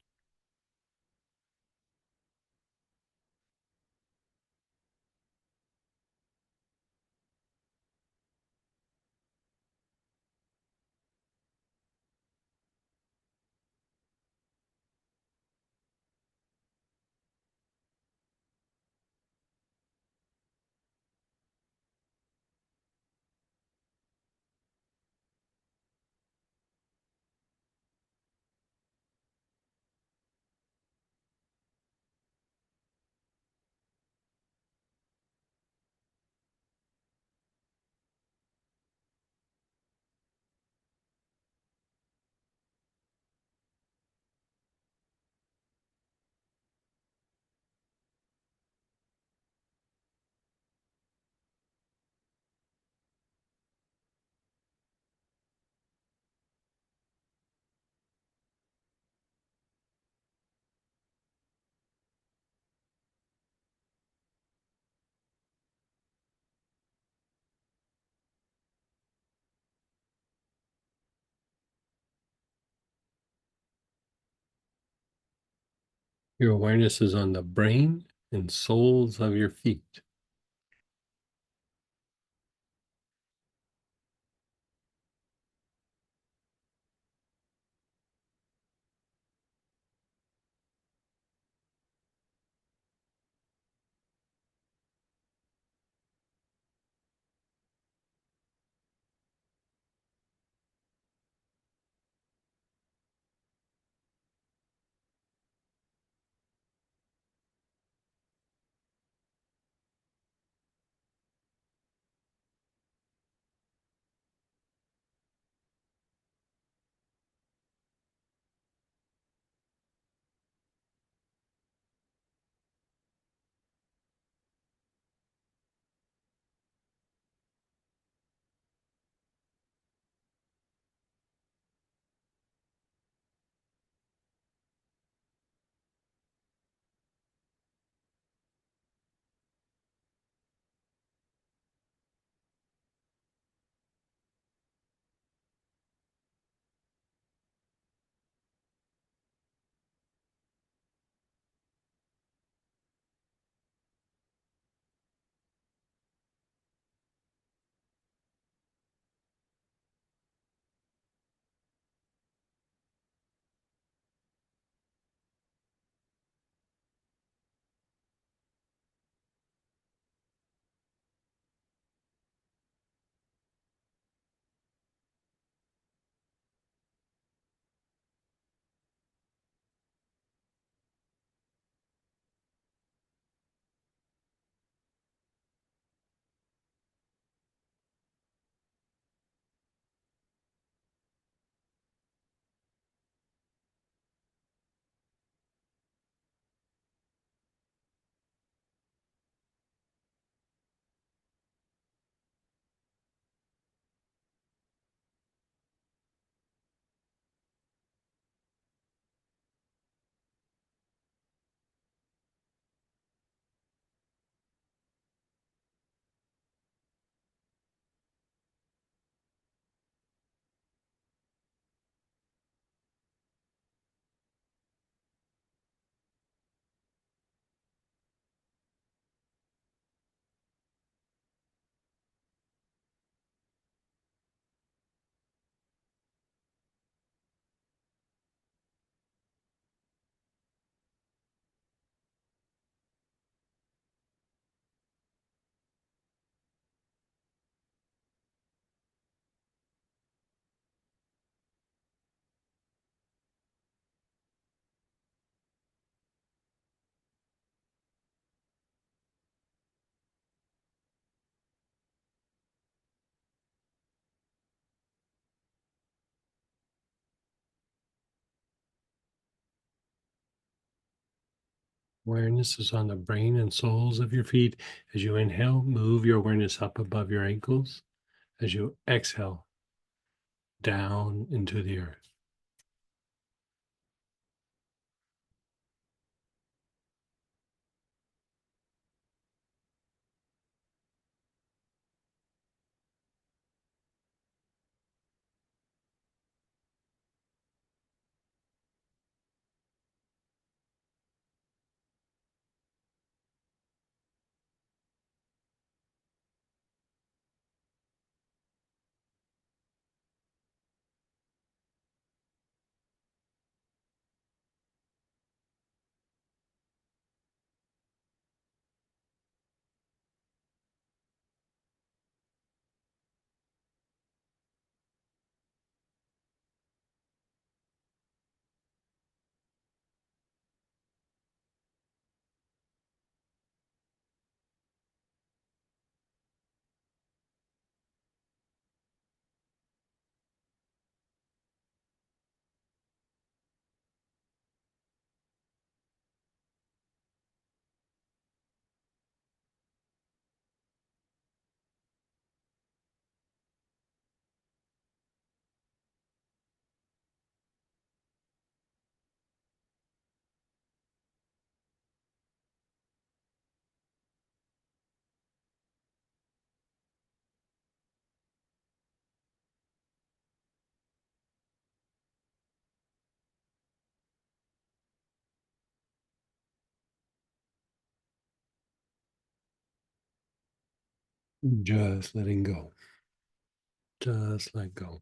Your awareness is on the brain and soles of your feet. Awareness is on the brain and soles of your feet. As you inhale, move your awareness up above your ankles. As you exhale, down into the earth. Just letting go. Just let go.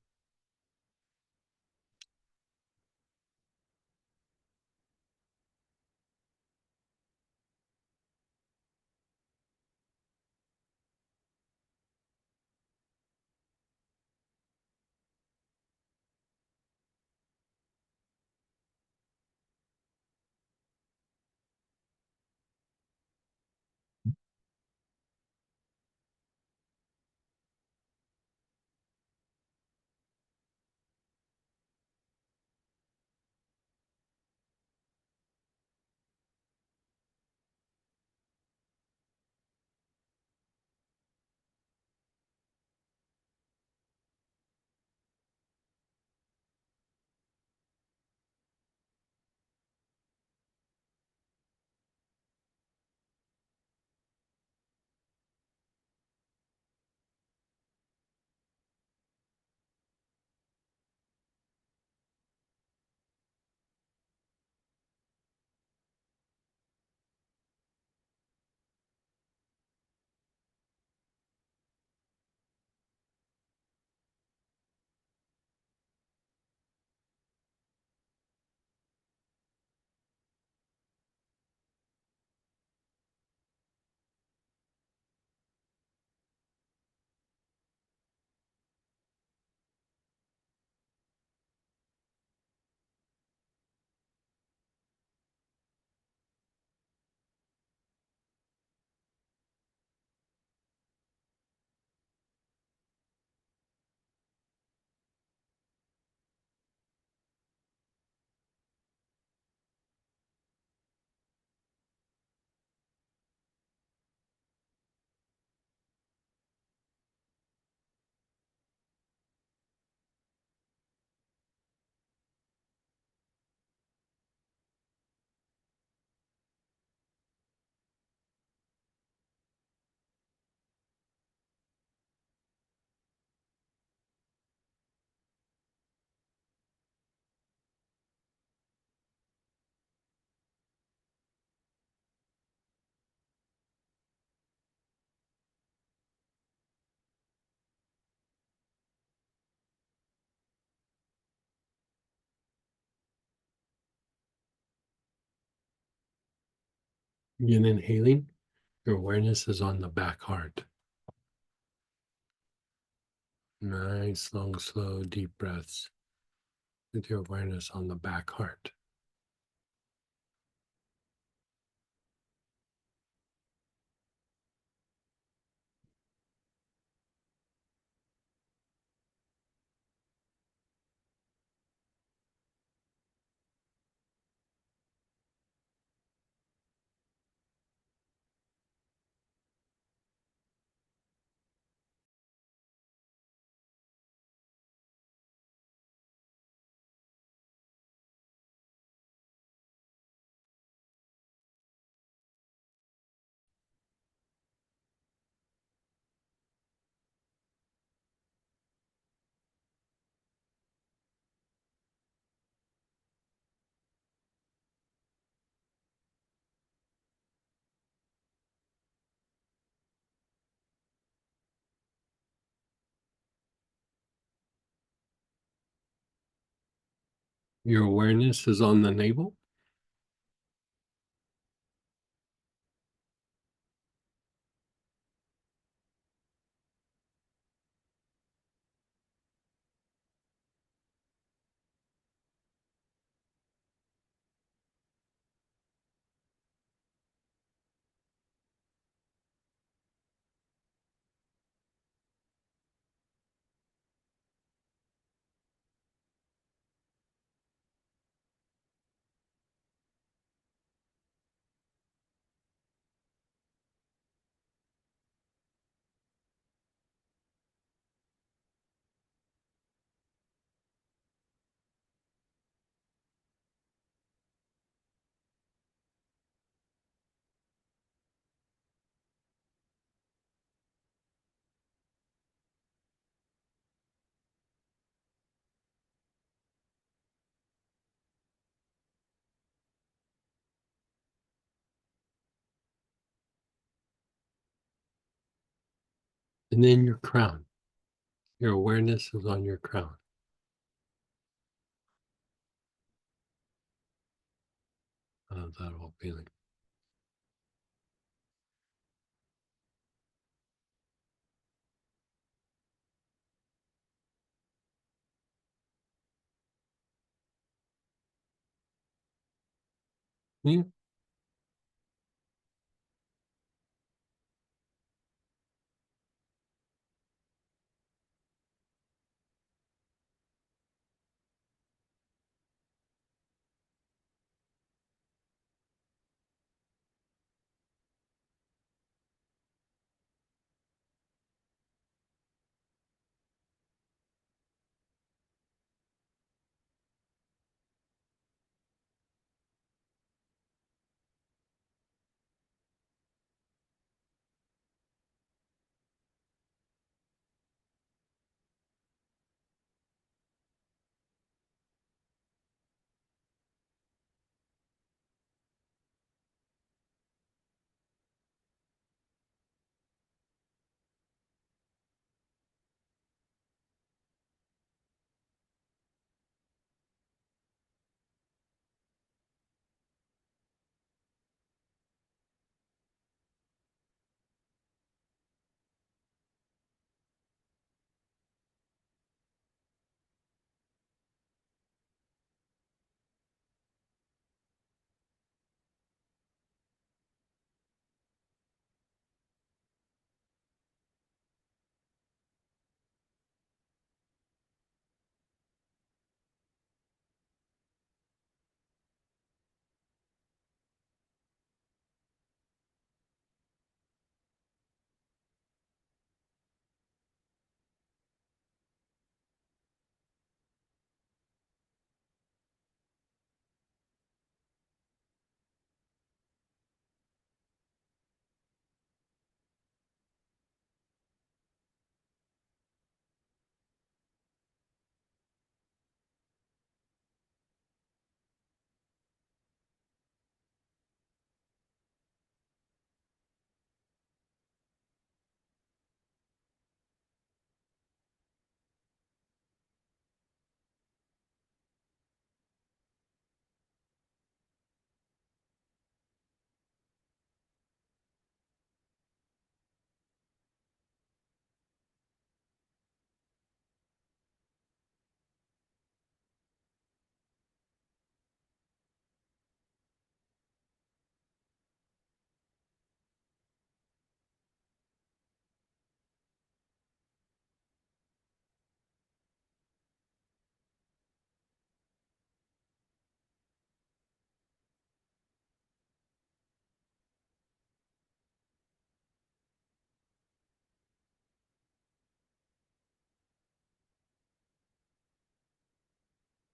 Again, inhaling, your awareness is on the back heart. Nice, long, slow, deep breaths with your awareness on the back heart. Your awareness is on the navel. And then your crown. Your awareness is on your crown. How's that all feeling? Yeah.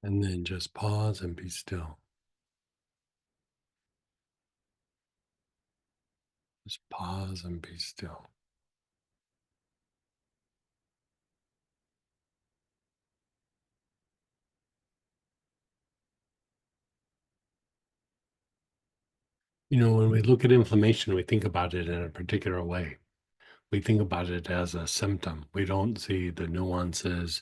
And then just pause and be still. Just pause and be still. When we look at inflammation, we think about it in a particular way. We think about it as a symptom. We don't see the nuances.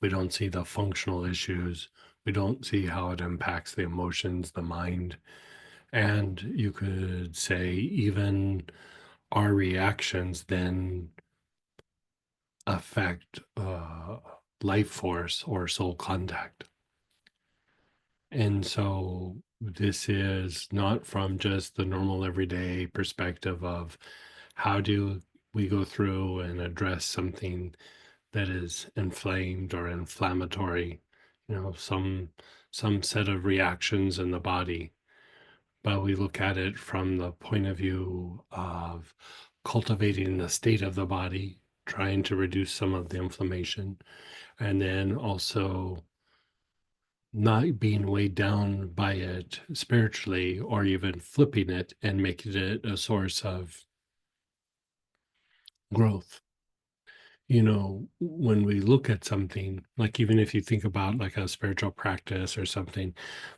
We don't see the functional issues. We don't see how it impacts the emotions, the mind. And you could say even our reactions then affect life force or soul contact. And so this is not from just the normal everyday perspective of how do we go through and address something that is inflamed or inflammatory, some set of reactions in the body, but we look at it from the point of view of cultivating the state of the body, trying to reduce some of the inflammation, and then also not being weighed down by it spiritually or even flipping it and making it a source of growth. When we look at something, like even if you think about like a spiritual practice or something,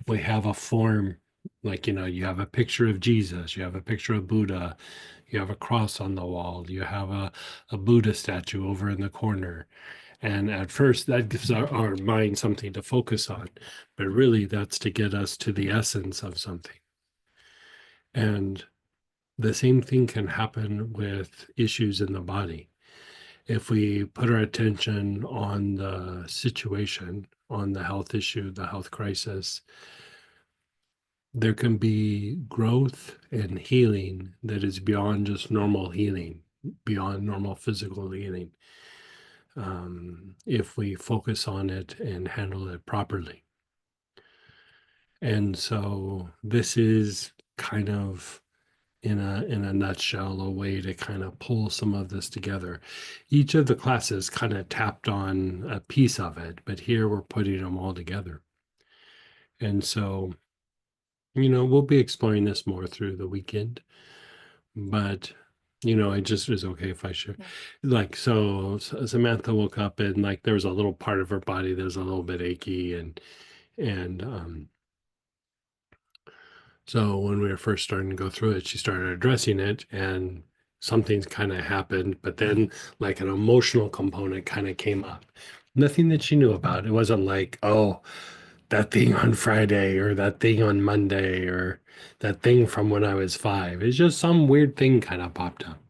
we have a form, like, you have a picture of Jesus, you have a picture of Buddha, You have a cross on the wall. You have a Buddha statue over in the corner. And at first, that gives our mind something to focus on. But really, that's to get us to the essence of something. And the same thing can happen with issues in the body. If we put our attention on the situation, on the health issue, the health crisis, there can be growth and healing that is beyond just normal healing, beyond normal physical healing, if we focus on it and handle it properly. And so this is kind of in a nutshell, a way to kind of pull some of this together. Each of the classes kind of tapped on a piece of it, but here we're putting them all together. And so, we'll be exploring this more through the weekend, but it just is okay if I share. Yeah. Like, so Samantha woke up and like there was a little part of her body that was a little bit achy, and so when we were first starting to go through it, she started addressing it and something's kind of happened, but then like an emotional component kind of came up. Nothing that she knew about. It wasn't like, oh, that thing on Friday or that thing on Monday or that thing from when I was 5. It's just some weird thing kind of popped up.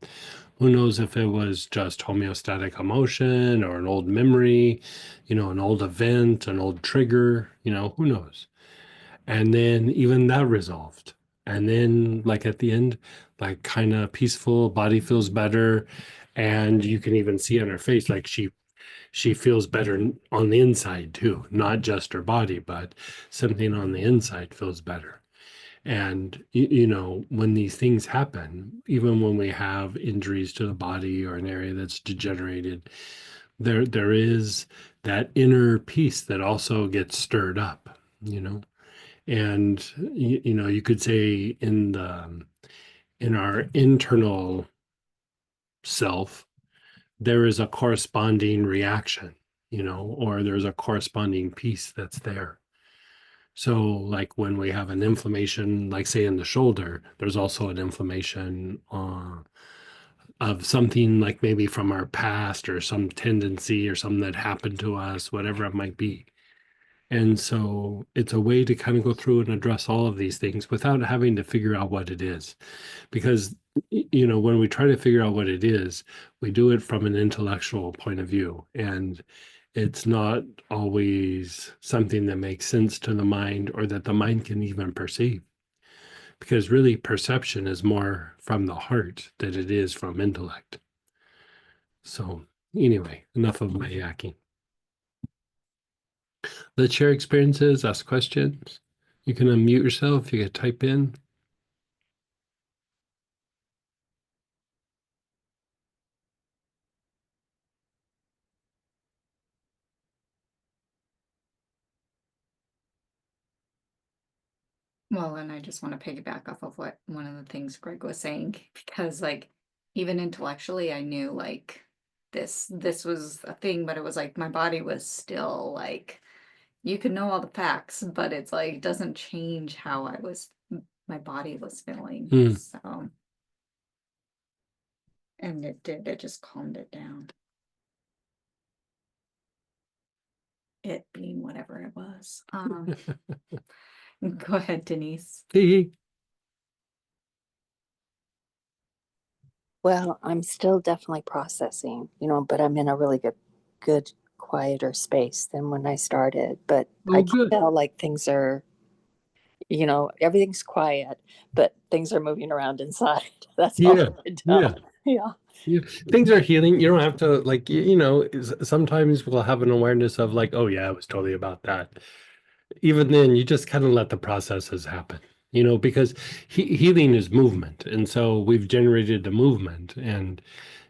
Who knows if it was just homeostatic emotion or an old memory, an old event, an old trigger, who knows? And then even that resolved. And then like at the end, like kind of peaceful, body feels better. And you can even see on her face, like she feels better on the inside too, not just her body, but something on the inside feels better. And when these things happen, even when we have injuries to the body or an area that's degenerated, there is that inner peace that also gets stirred up, and you could say in our internal self there is a corresponding reaction, or there's a corresponding peace that's there. So like when we have an inflammation, like say in the shoulder, there's also an inflammation of something like maybe from our past or some tendency or something that happened to us, whatever it might be. And so it's a way to kind of go through and address all of these things without having to figure out what it is. Because, when we try to figure out what it is, we do it from an intellectual point of view. And it's not always something that makes sense to the mind or that the mind can even perceive. Because really, perception is more from the heart than it is from intellect. So, anyway, enough of my yakking. Let's share experiences, ask questions. You can unmute yourself, you can type in. Well, and I just want to piggyback off of what one of the things Greg was saying, because like even intellectually I knew like this was a thing, but it was like my body was still like you could know all the facts, but it's like doesn't change how my body was feeling. Hmm. So and it just calmed it down. It being whatever it was. Go ahead, Denise. Well, I'm still definitely processing, but I'm in a really good, quieter space than when I started. But I Oh, can good. tell like things are, everything's quiet, but things are moving around inside. That's all Yeah. I can Yeah. tell. Yeah. Yeah. Things are healing. You don't have to like, sometimes we'll have an awareness of like, oh yeah, it was totally about that. Even then, you just kind of let the processes happen, because healing is movement. And so we've generated the movement and,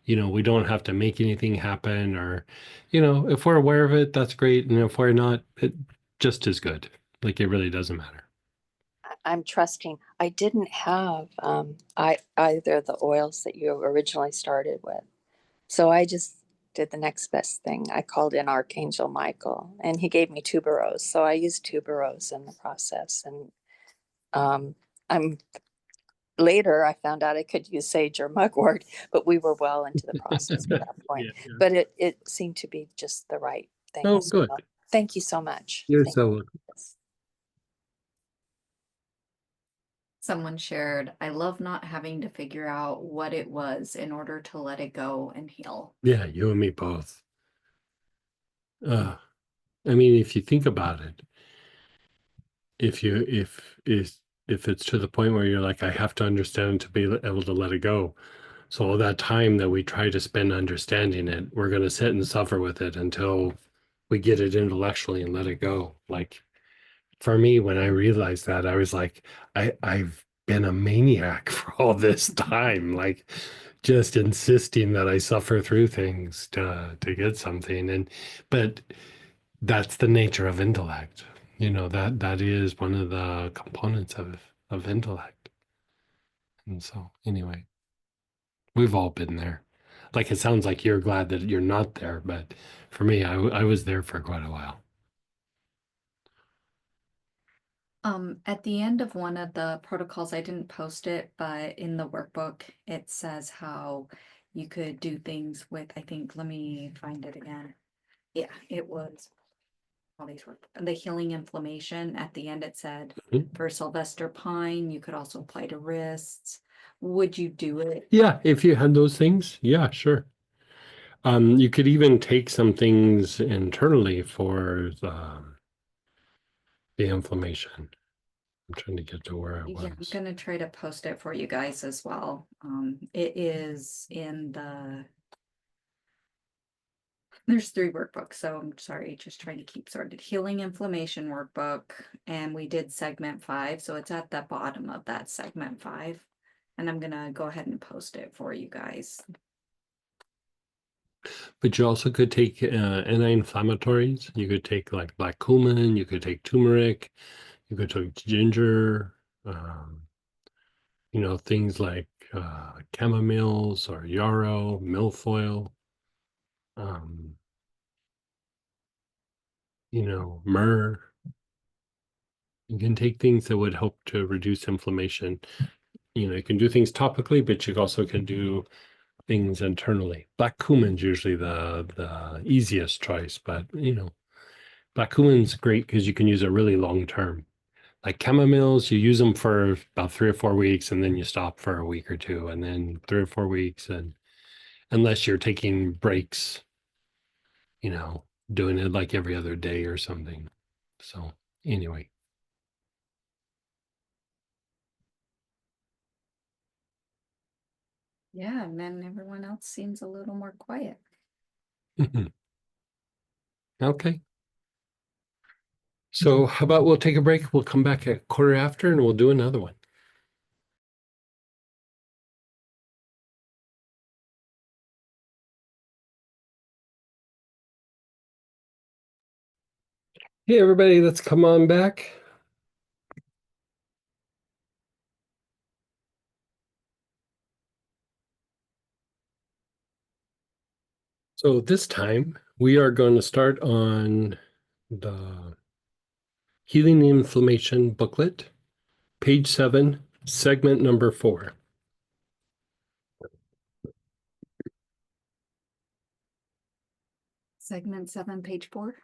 we don't have to make anything happen or, if we're aware of it, that's great. And if we're not, it just is good. Like it really doesn't matter. I'm trusting. I didn't have either the oils that you originally started with. So I just did the next best thing. I called in Archangel Michael and he gave me tuberose. So I used tuberose in the process. And I'm later I found out I could use sage or mugwort, but we were well into the process at that point. Yeah, yeah. But it seemed to be just the right thing Oh, as good. well. Thank you so much. You're Thank so welcome. you. Someone shared, I love not having to figure out what it was in order to let it go and heal. Yeah, you and me both. I mean, if you think about it, if it's to the point where you're like, I have to understand to be able to let it go. So all that time that we try to spend understanding it, we're going to sit and suffer with it until we get it intellectually and let it go. Like for me, when I realized that, I was like, I've been a maniac for all this time, like just insisting that I suffer through things to get something. But that's the nature of intellect. That is one of the components of intellect. And so anyway, we've all been there. Like it sounds like you're glad that you're not there, but for me, I was there for quite a while. At the end of one of the protocols, I didn't post it, but in the workbook, it says how you could do things with, I think, let me find it again. Yeah, it was all these work, the healing inflammation. At the end, it said Mhm. for Sylvester Pine, you could also apply to wrists. Would you do it? Yeah, if you had those things, yeah, sure. You could even take some things internally for the inflammation. I'm trying to get to where I Yeah, I'm was. gonna try to post it for you guys as well. It is in there's 3 workbooks, so I'm sorry, just trying to keep sorted. Healing inflammation workbook, and we did segment 5, so it's at the bottom of that segment 5. And I'm gonna go ahead and post it for you guys. But you also could take anti-inflammatories. You could take like black cumin, you could take turmeric, you could take ginger, um, things like chamomiles or yarrow, milfoil, um, myrrh. You can take things that would help to reduce inflammation. You can do things topically, but you also can do things internally. Black cumin's usually the easiest choice, but black cumin's great because you can use it really long term. Like chamomiles, you use them for about 3 or 4 weeks, and then you stop for a week or two, and then 3 or 4 weeks, and unless you're taking breaks, you know, doing it like every other day or something. So anyway. Yeah, and then everyone else seems a little more quiet. Okay. So how about we'll take a break? We'll come back at 1/4 after and we'll do another one. Hey, everybody, let's come on back. So this time we are going to start on the Healing the Inflammation booklet, page 7, segment number 4. Segment 7, page 4.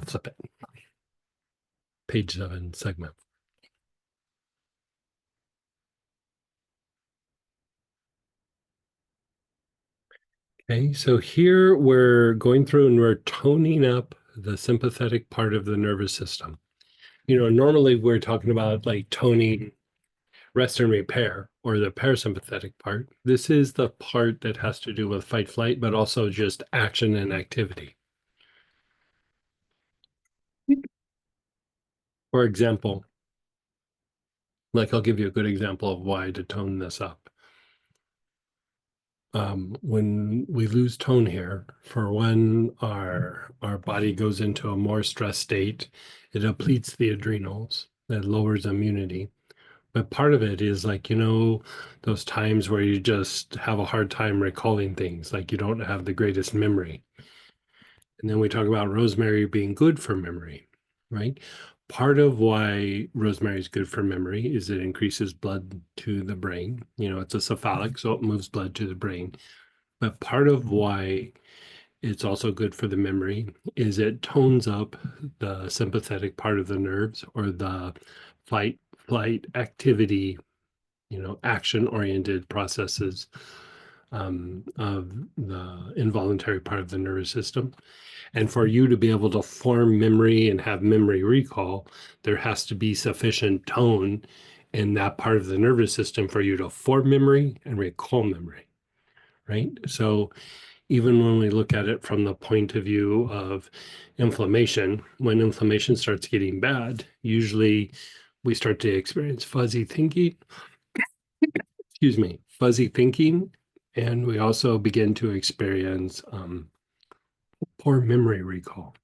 Flip it. Page 7, segment. Okay, so here we're going through and we're toning up the sympathetic part of the nervous system. Normally we're talking about like toning rest and repair or the parasympathetic part. This is the part that has to do with fight flight, but also just action and activity. For example, like I'll give you a good example of why to tone this up. When we lose tone here, for one, our body goes into a more stressed state. It depletes the adrenals, that lowers immunity. But part of it is like, those times where you just have a hard time recalling things, like you don't have the greatest memory. And then we talk about rosemary being good for memory. right? Part of why rosemary is good for memory is it increases blood to the brain. You know, it's a cephalic, so it moves blood to the brain. But part of why it's also good for the memory is it tones up the sympathetic part of the nerves, or the fight, flight, activity, you know, action oriented processes of the involuntary part of the nervous system. And for you to be able to form memory and have memory recall, there has to be sufficient tone in that part of the nervous system for you to form memory and recall memory, right? So even when we look at it from the point of view of inflammation, when inflammation starts getting bad, usually we start to experience fuzzy thinking, excuse me, fuzzy thinking, and we also begin to experience poor memory recall.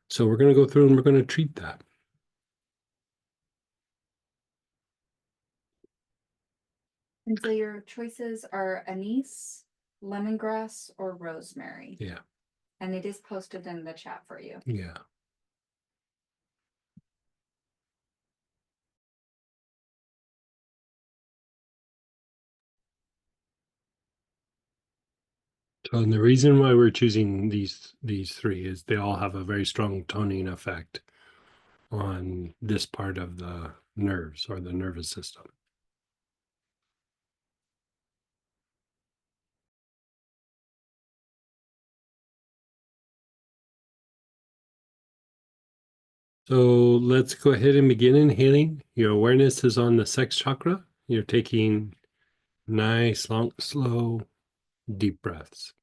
So we're going to go through and we're going to treat that. And so your choices are anise, lemongrass, or rosemary. Yeah, And it is posted in the chat for you. yeah. So, and the reason why we're choosing these three is they all have a very strong toning effect on this part of the nerves or the nervous system. So let's go ahead and begin inhaling. Your awareness is on the sex chakra. You're taking nice, long, slow, deep breaths.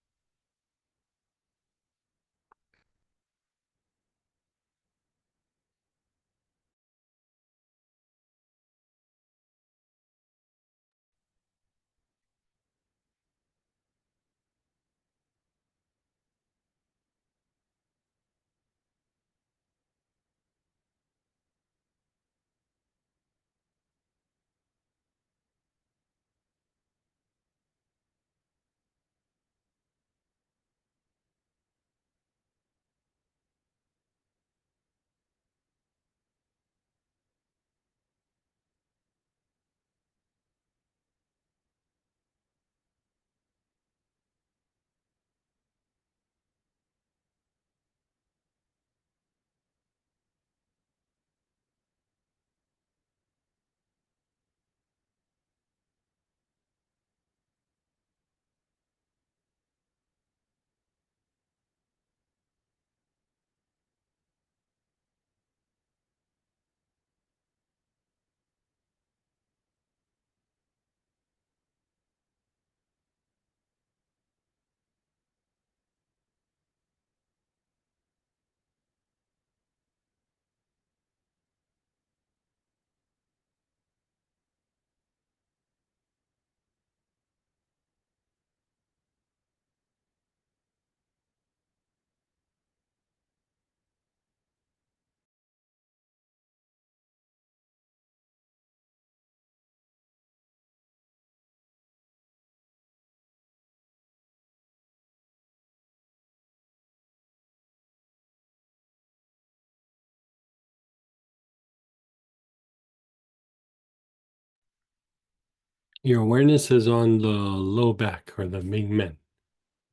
Your awareness is on the low back or the Ming-men,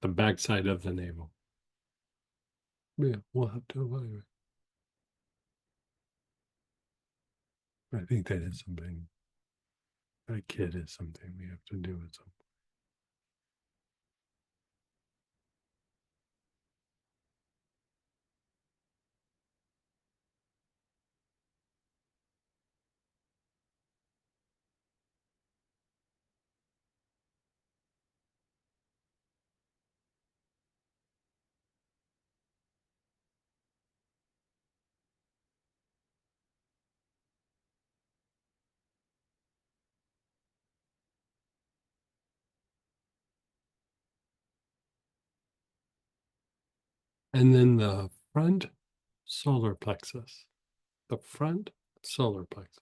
the backside of the navel. Yeah, we'll have to evaluate. I think that is something. That kid is something we have to do with some. And then the front solar plexus. The front solar plexus.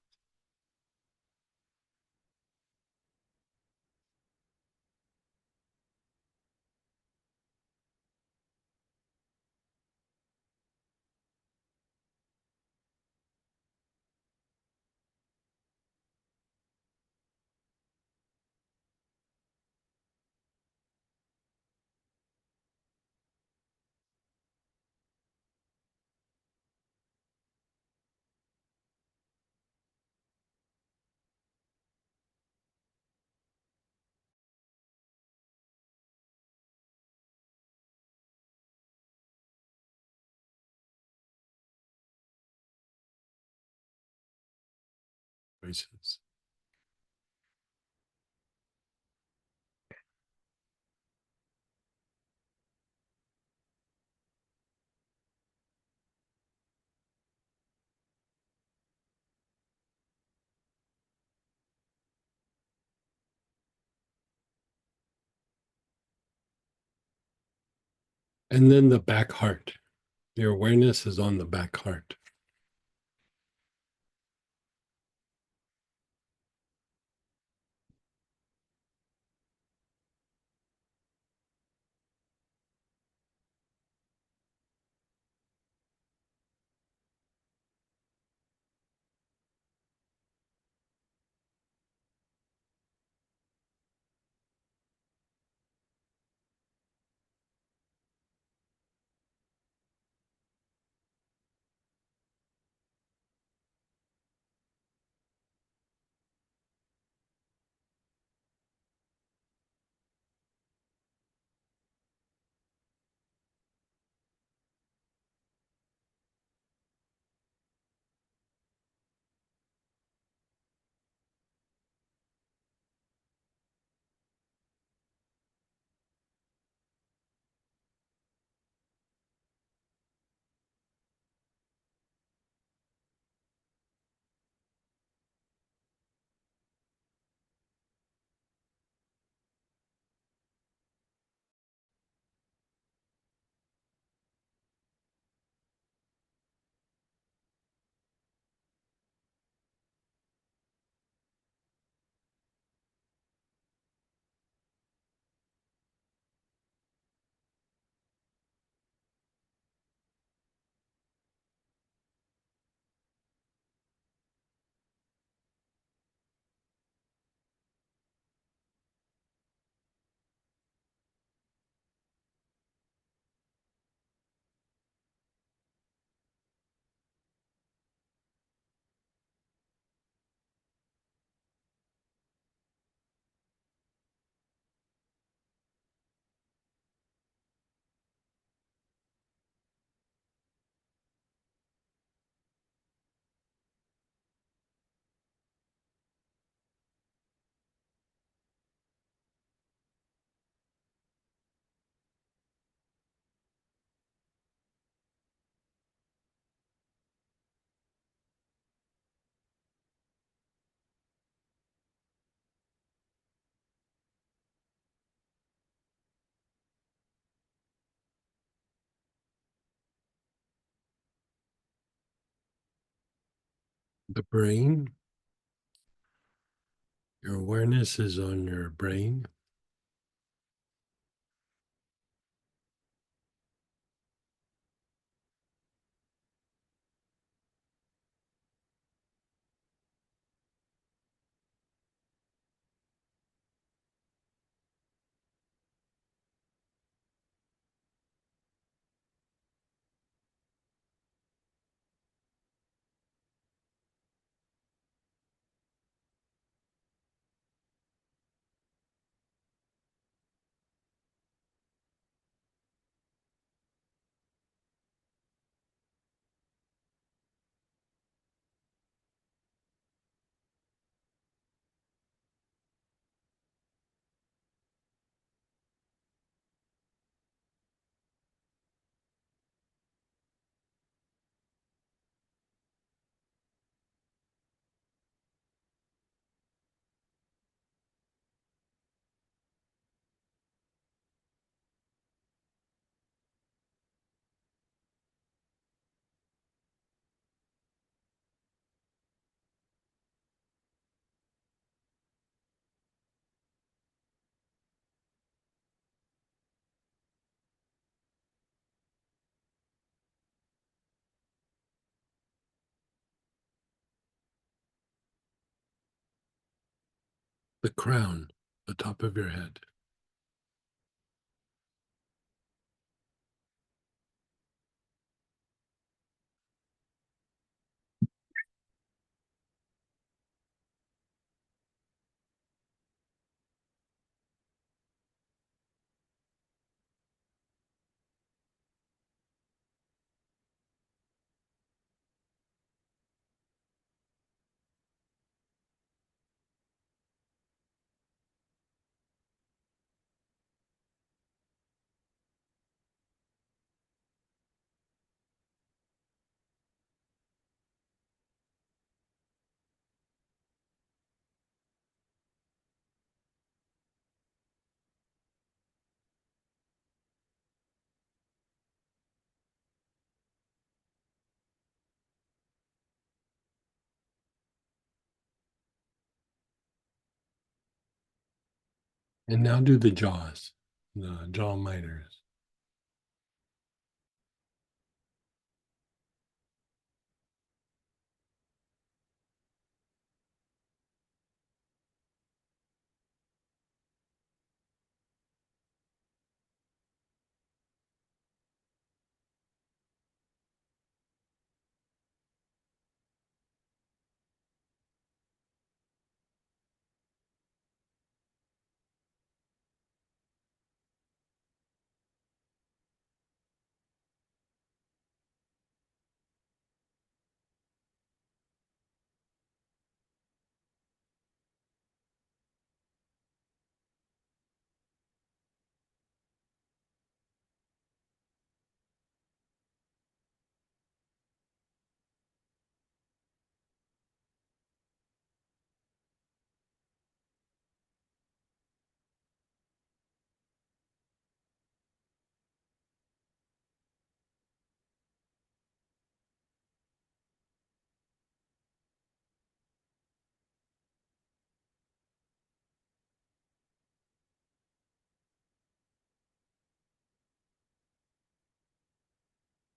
choices. And then the back heart. Your awareness is on the back heart. The brain. Your awareness is on your brain. The crown, the top of your head. And now do the jaws, the jaw miters.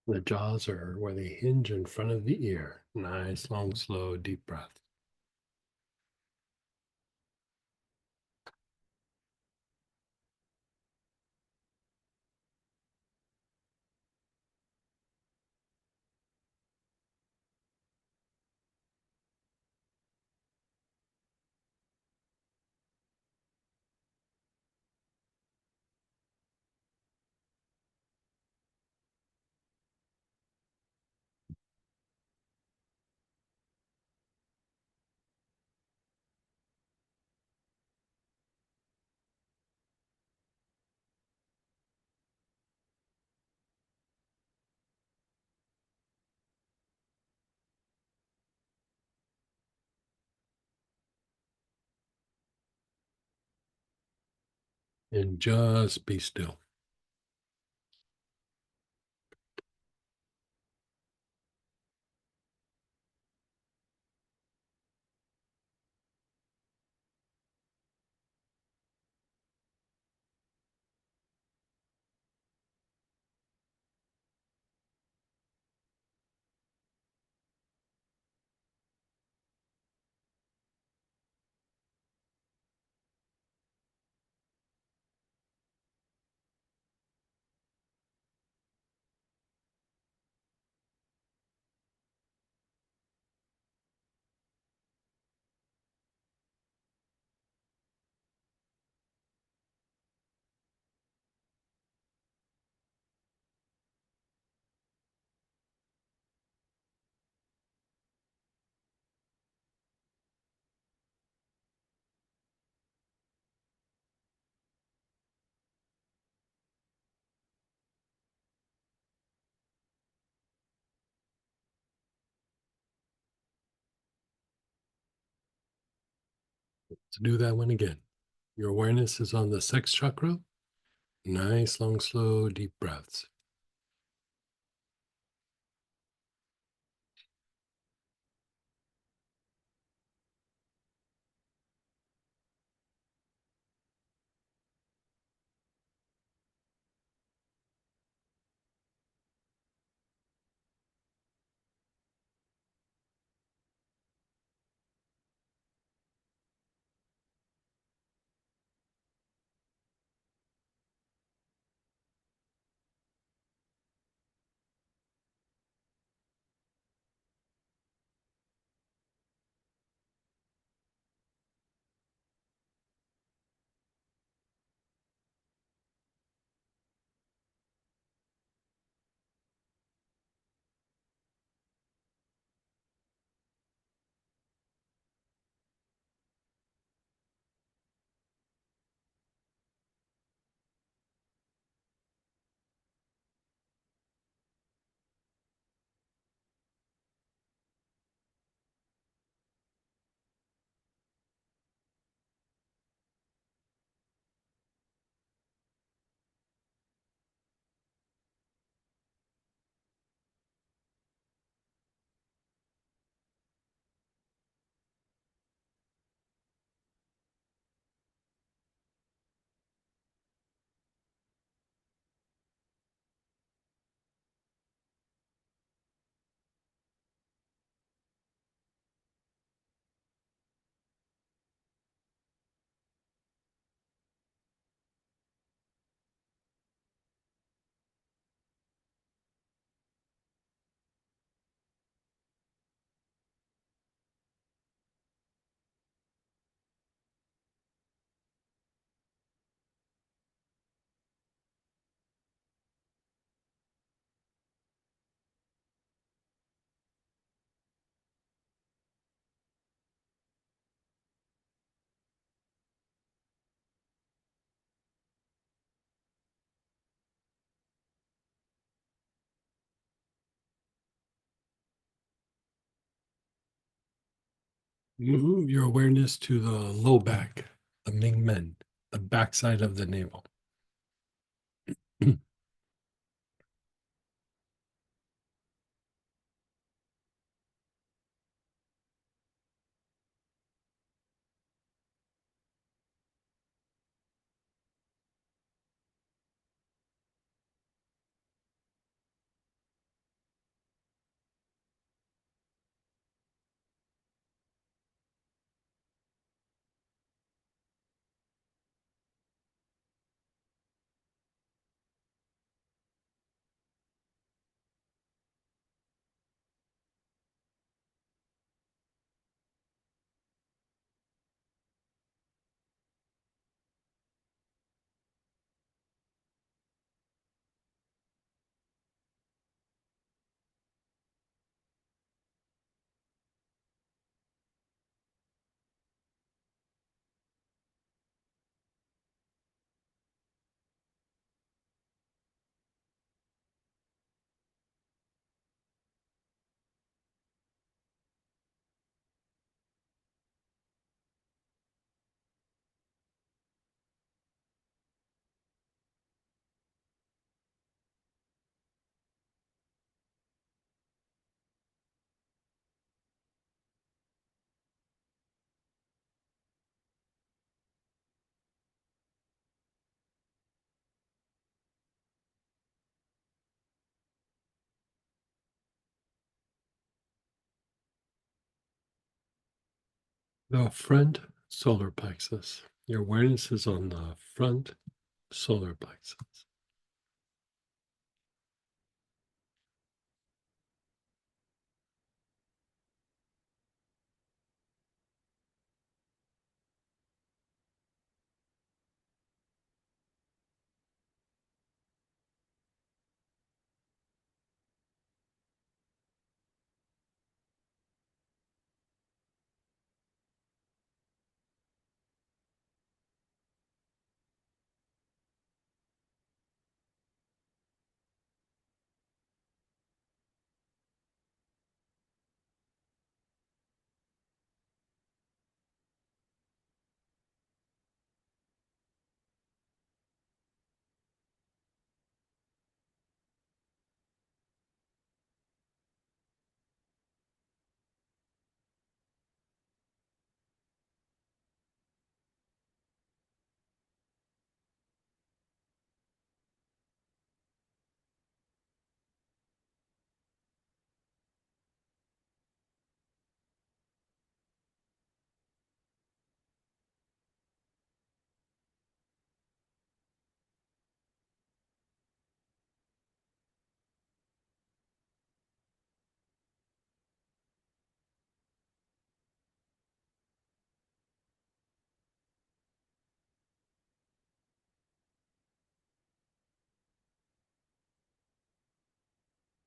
The jaws are where they hinge in front of the ear. Nice, long, slow, deep breath. And just be still. To do that one again. Your awareness is on the sex chakra. Nice, long, slow, deep breaths. Move your awareness to the low back, the Ming Men, the backside of the navel. The front solar plexus. Your awareness is on the front solar plexus.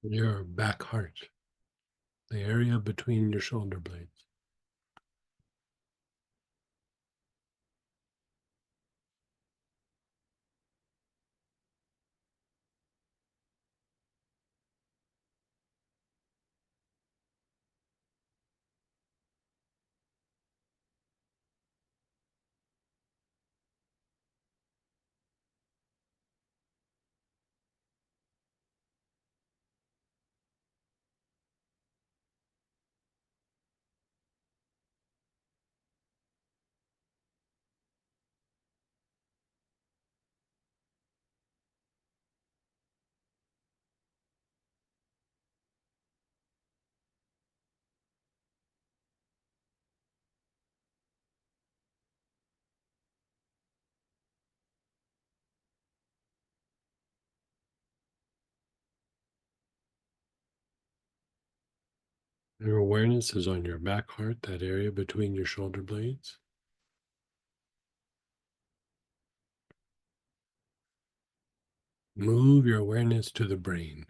Your back heart, the area between your shoulder blades. Your awareness is on your back heart, that area between your shoulder blades. Move your awareness to the brain.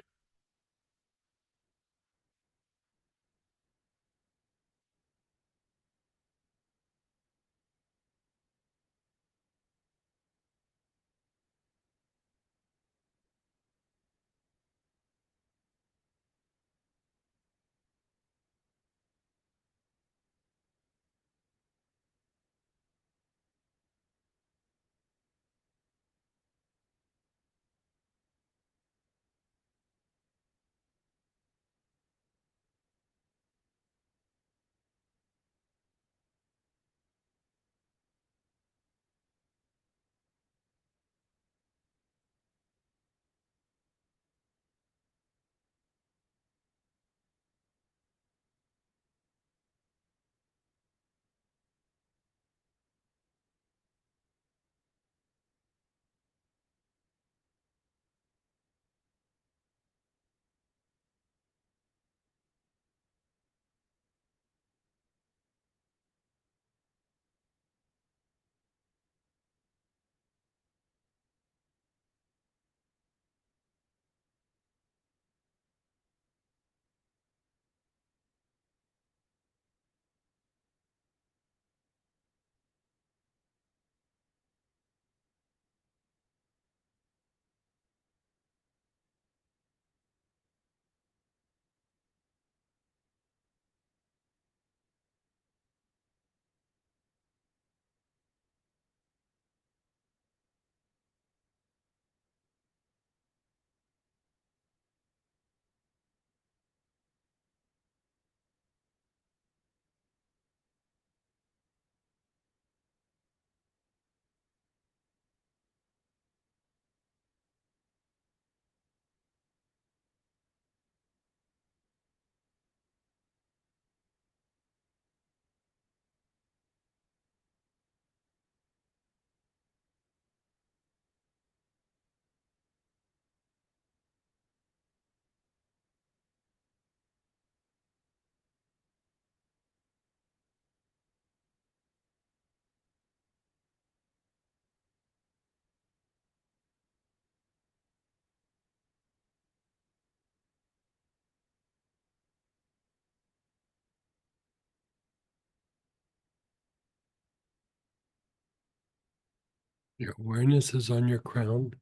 Your awareness is on your crown.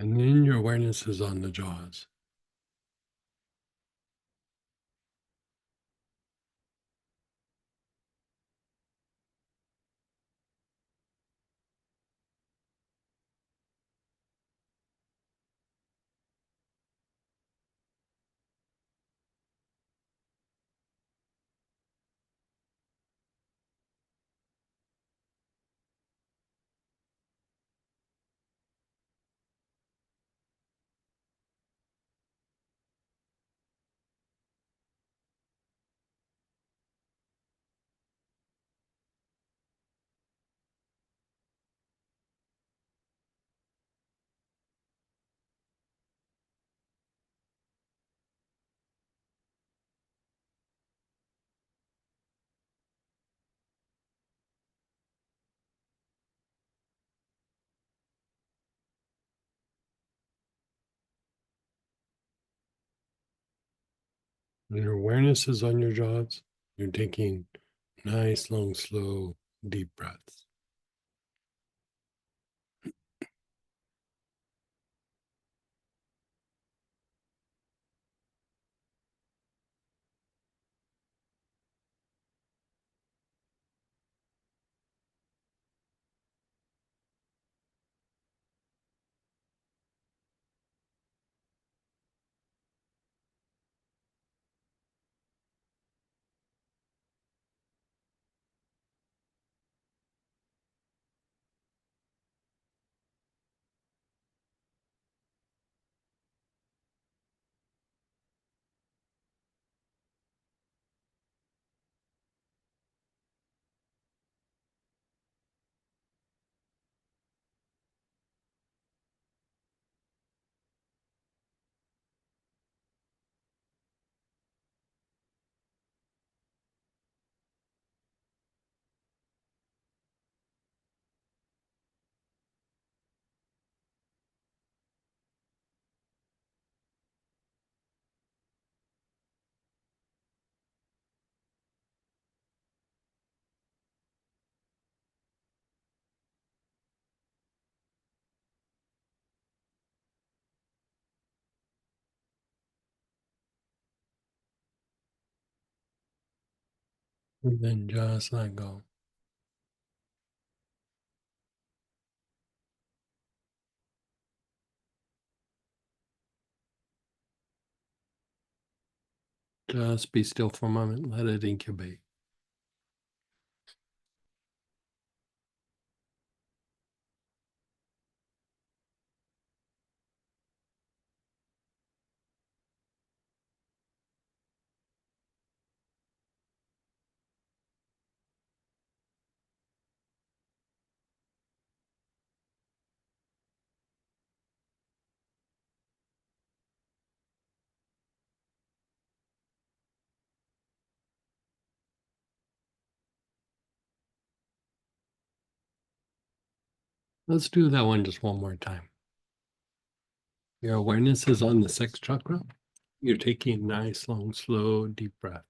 And then your awareness is on the jaws. When your awareness is on your jaws, you're taking nice, long, slow, deep breaths. And then just let go. Just be still for a moment. Let it incubate. Let's do that one just one more time. Your awareness is on the sixth chakra. You're taking nice, long, slow, deep breaths.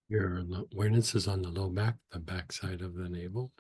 Your awareness is on the low back, the back side of the navel.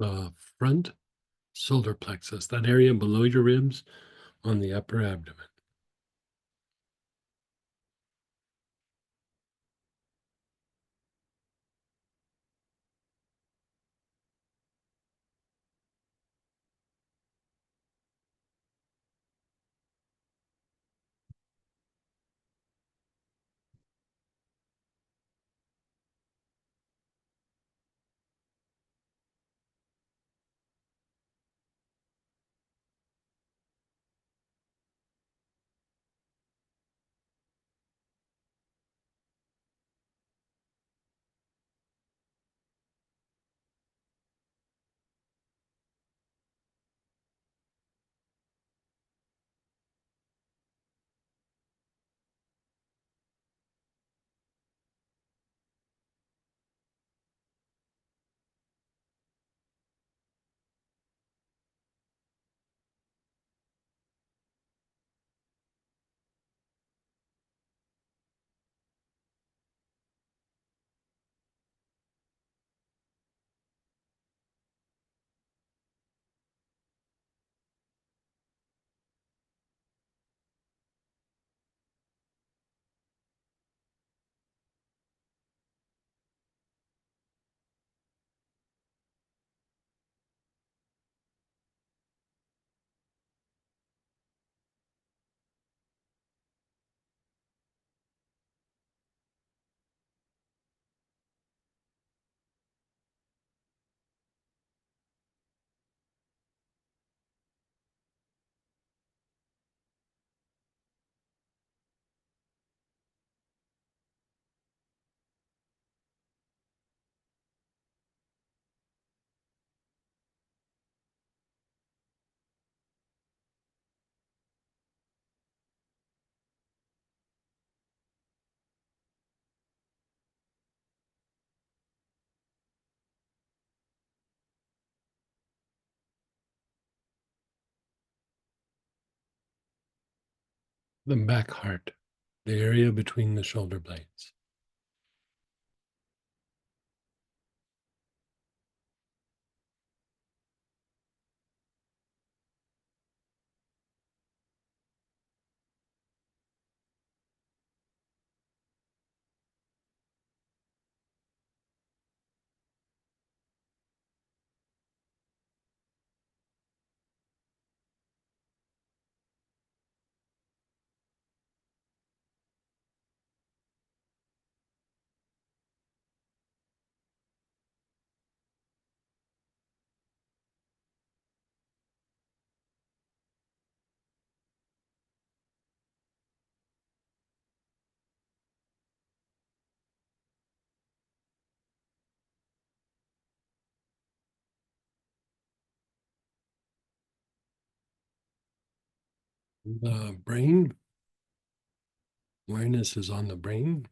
The front solar plexus, that area below your ribs on the upper abdomen. The back heart, the area between the shoulder blades. The brain, awareness is on the brain.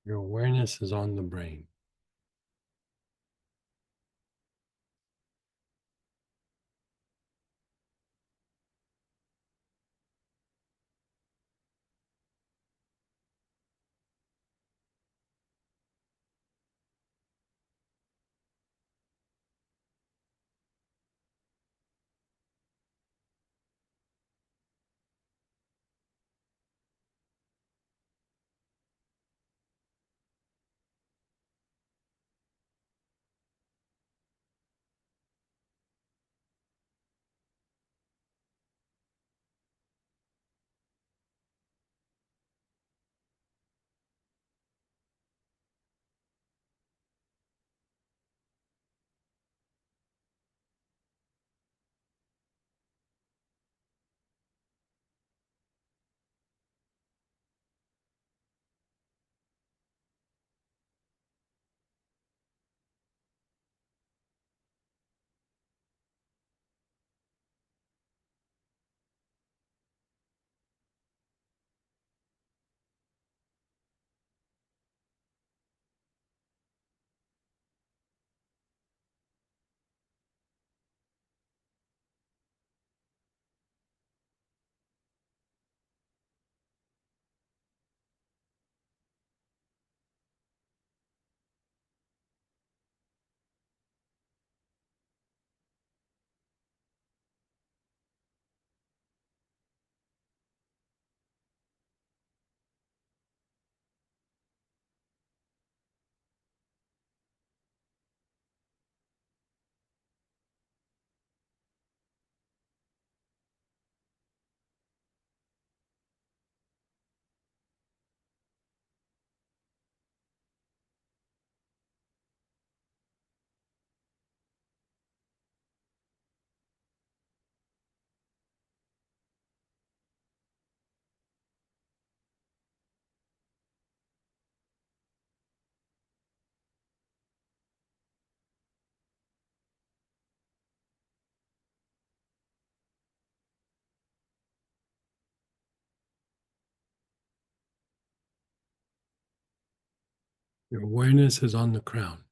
Your awareness is on the brain. Your awareness is on the crown.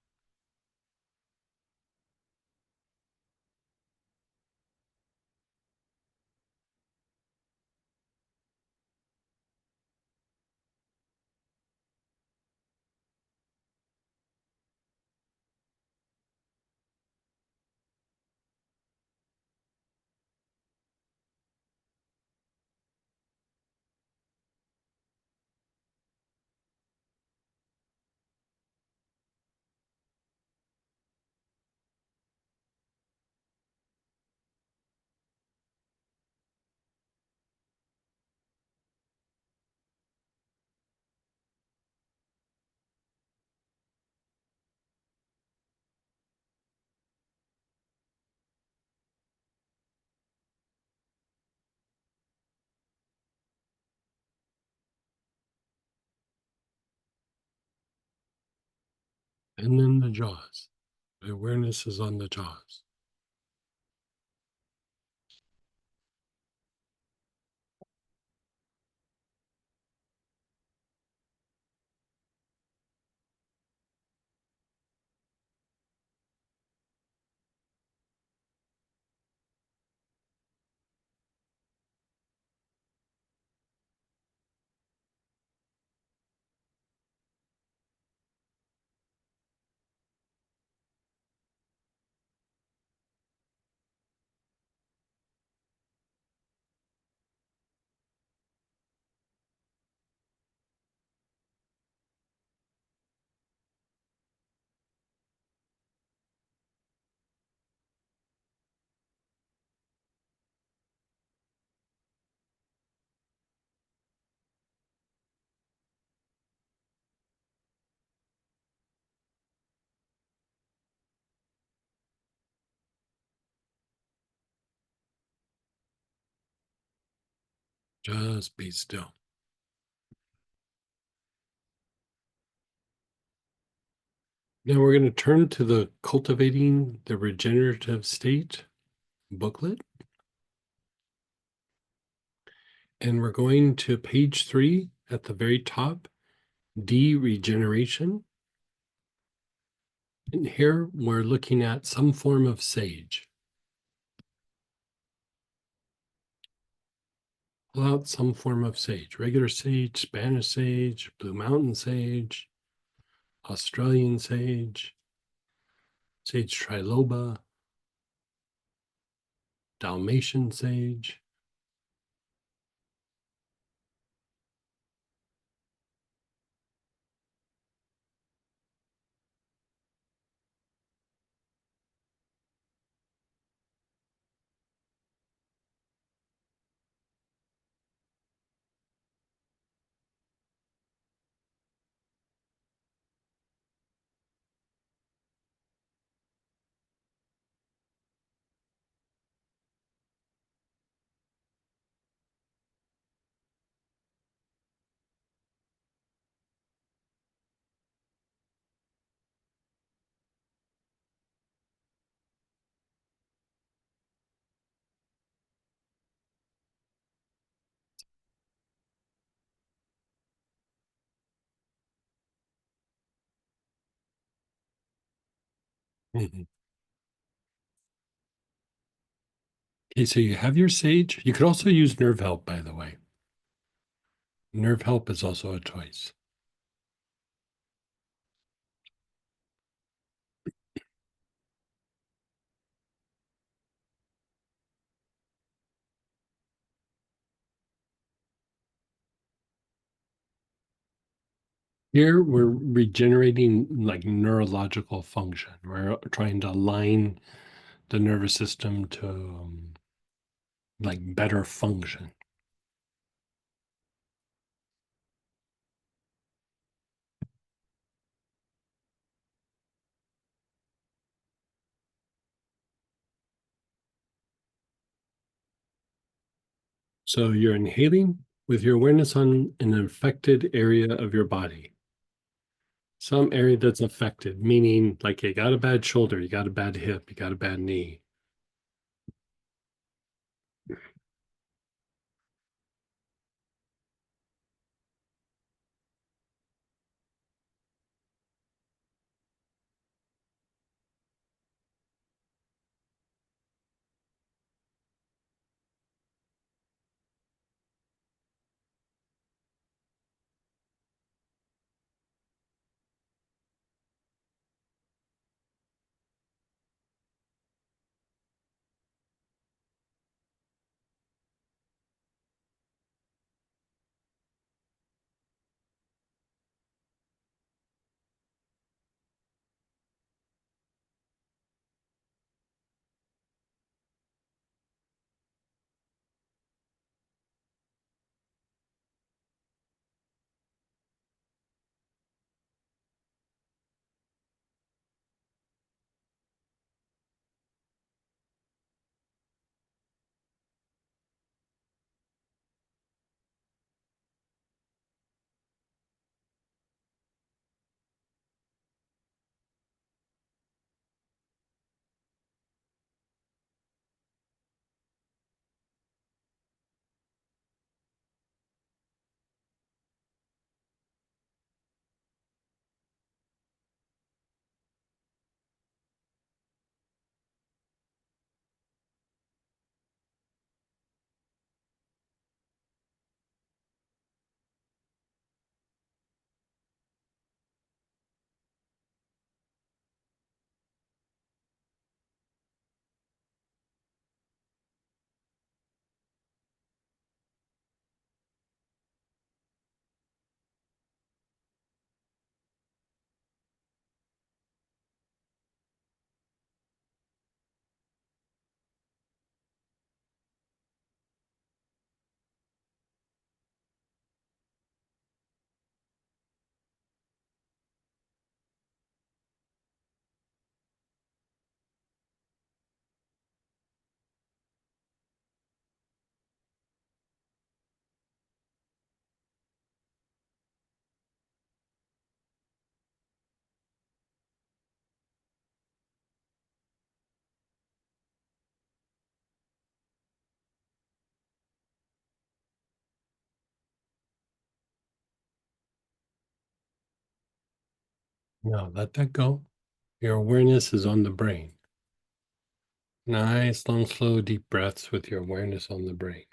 And then the jaws. The awareness is on the jaws. Just be still. Now we're going to turn to the Cultivating the Regenerative State booklet. And we're going to page 3 at the very top. D, regeneration. And here we're looking at some form of sage. Pull out some form of sage, regular sage, Spanish sage, Blue Mountain sage, Australian sage, sage triloba, Dalmatian sage. Mhm. Okay, so you have your sage. You could also use nerve help, by the way. Nerve help is also a choice. Here we're regenerating like neurological function. We're trying to align the nervous system to like better function. So you're inhaling with your awareness on an affected area of your body. Some area that's affected, meaning like you got a bad shoulder, you got a bad hip, you got a bad knee. Now let that go. Your awareness is on the brain. Nice, long, slow, deep breaths with your awareness on the brain.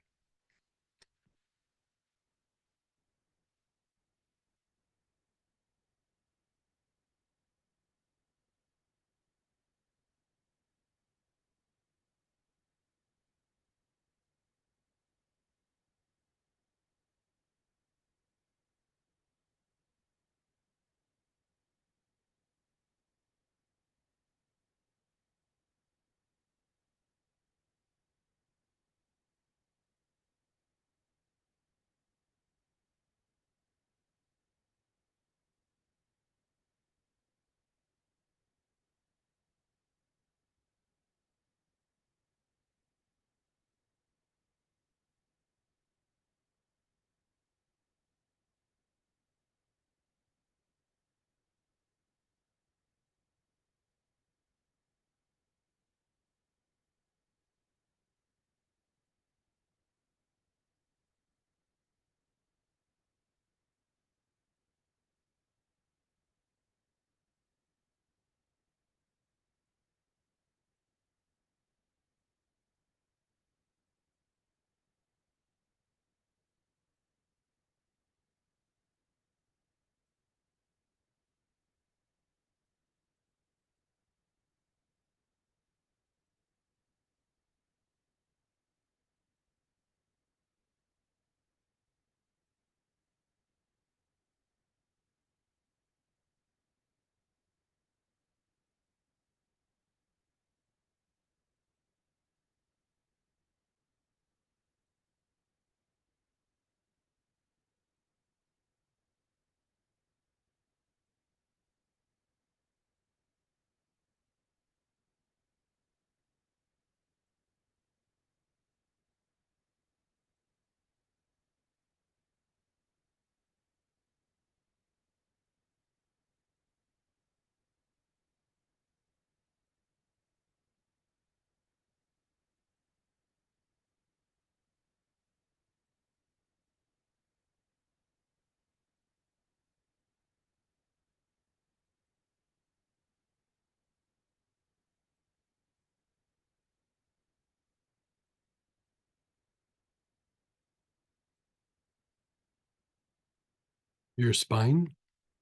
Your spine,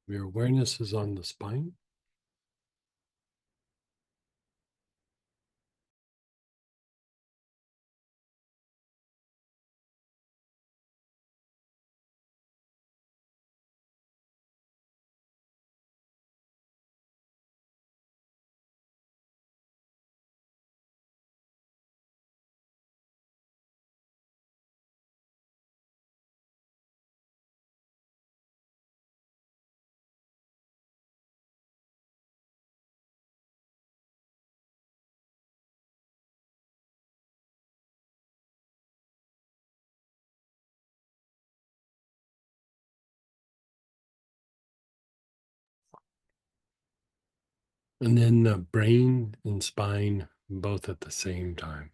your awareness is on the spine. And then the brain and spine both at the same time.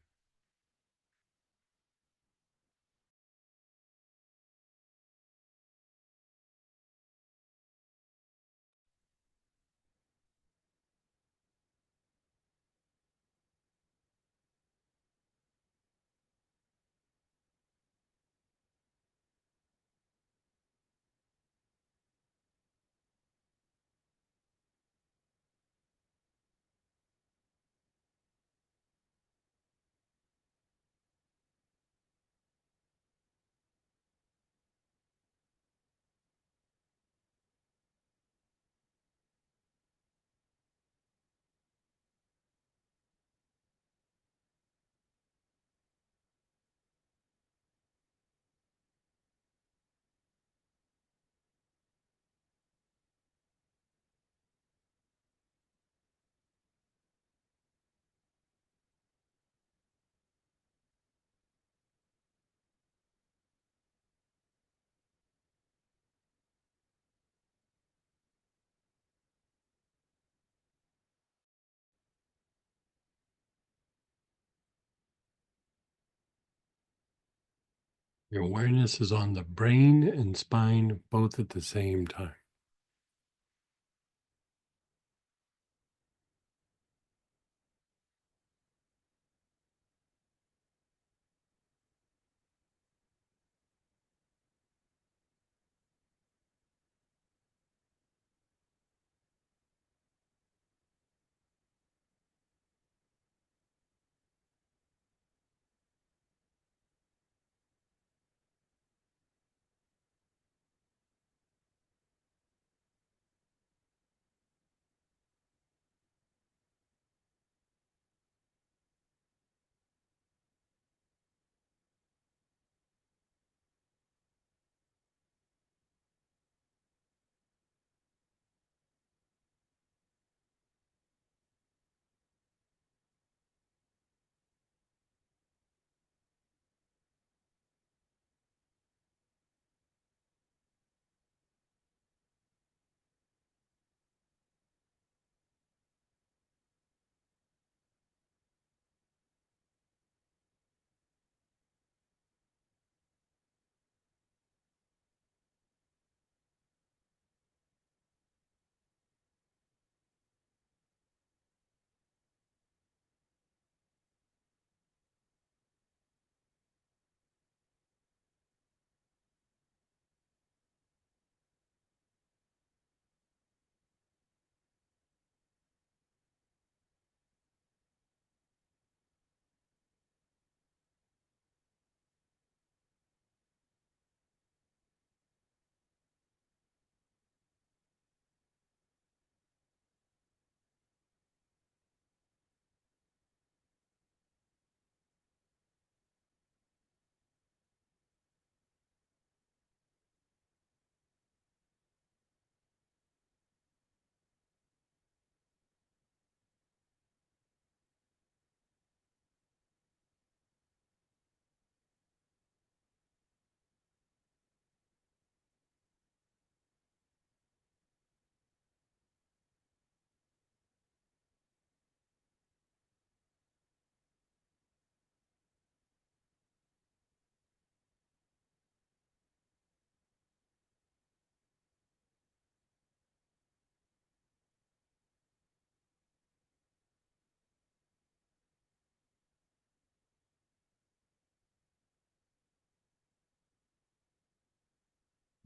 Your awareness is on the brain and spine both at the same time.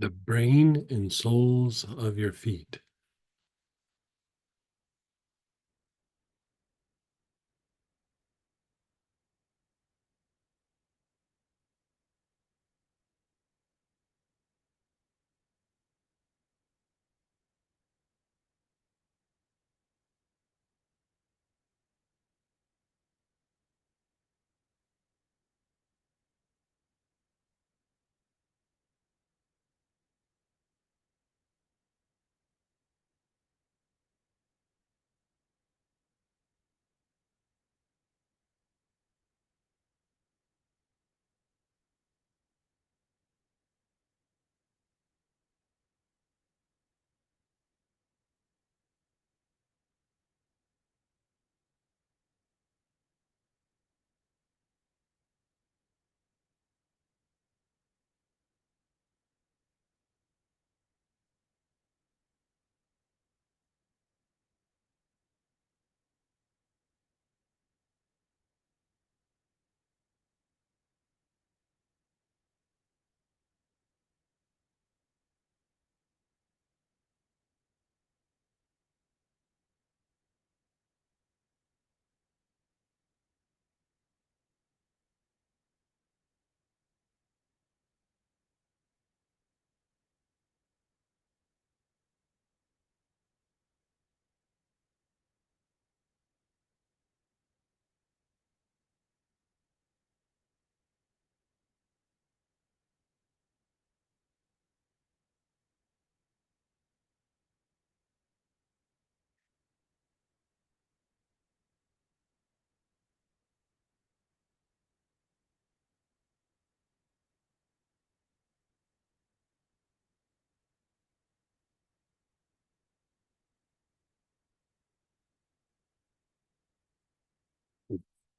The brain and soles of your feet.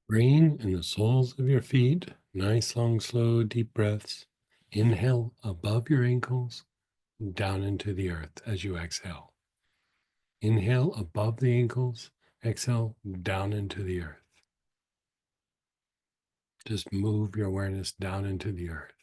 Brain and the soles of your feet. Nice, long, slow, deep breaths. Inhale above your ankles, down into the earth as you exhale. Inhale above the ankles, exhale down into the earth. Just move your awareness down into the earth.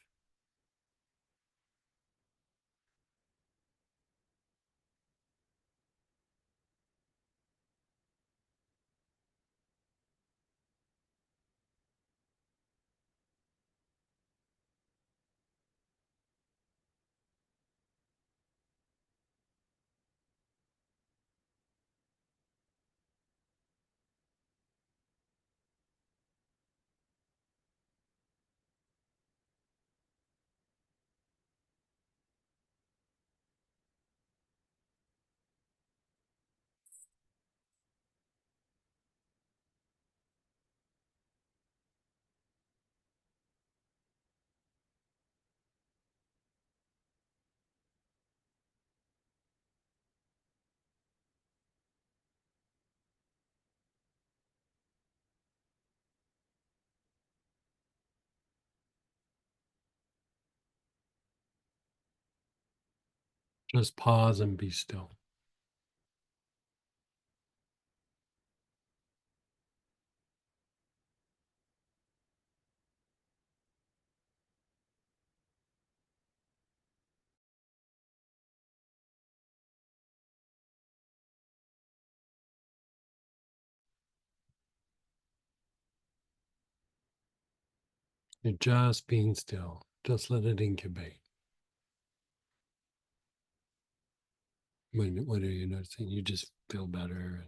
Just pause and be still. You're just being still. Just let it incubate. What are you noticing? You just feel better.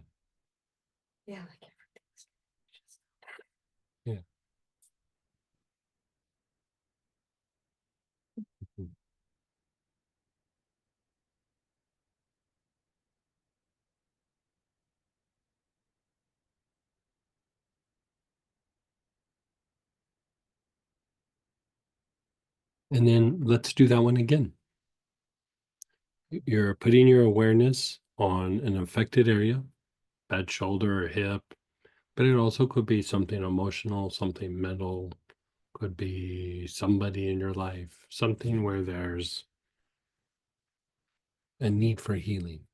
Yeah, like everything's just Yeah. And then let's do that one again. You're putting your awareness on an affected area, bad shoulder or hip, but it also could be something emotional, something mental, could be somebody in your life, something where there's a need for healing.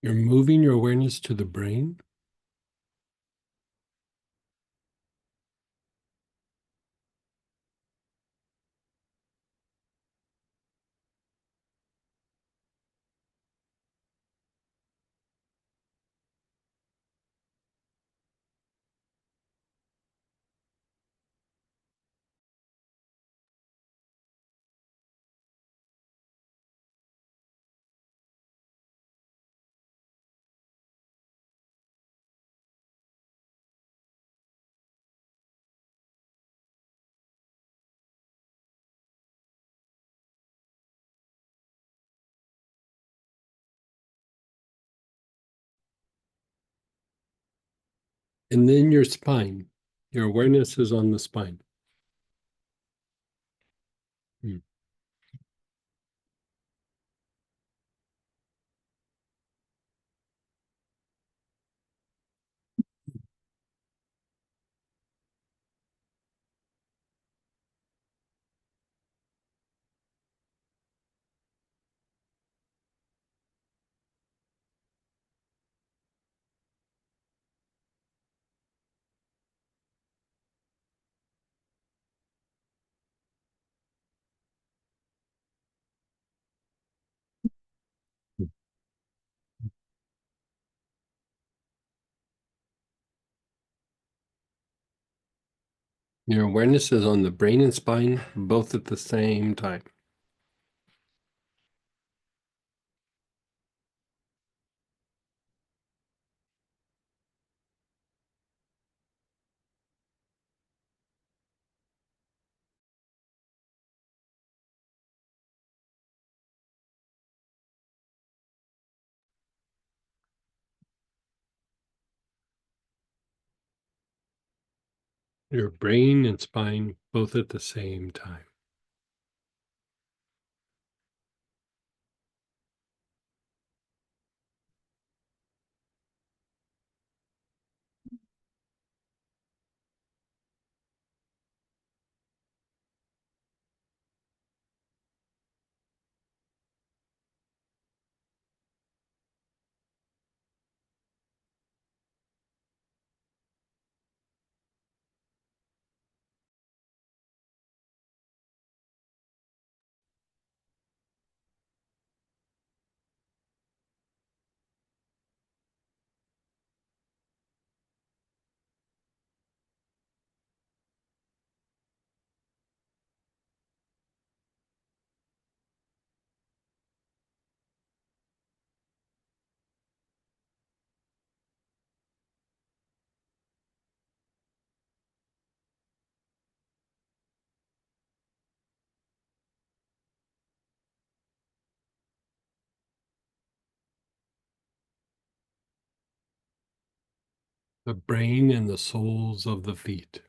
You're moving your awareness to the brain. And then your spine. Your awareness is on the spine. Hmm. Your awareness is on the brain and spine, both at the same time. Your brain and spine, both at the same time. The brain and the soles of the feet.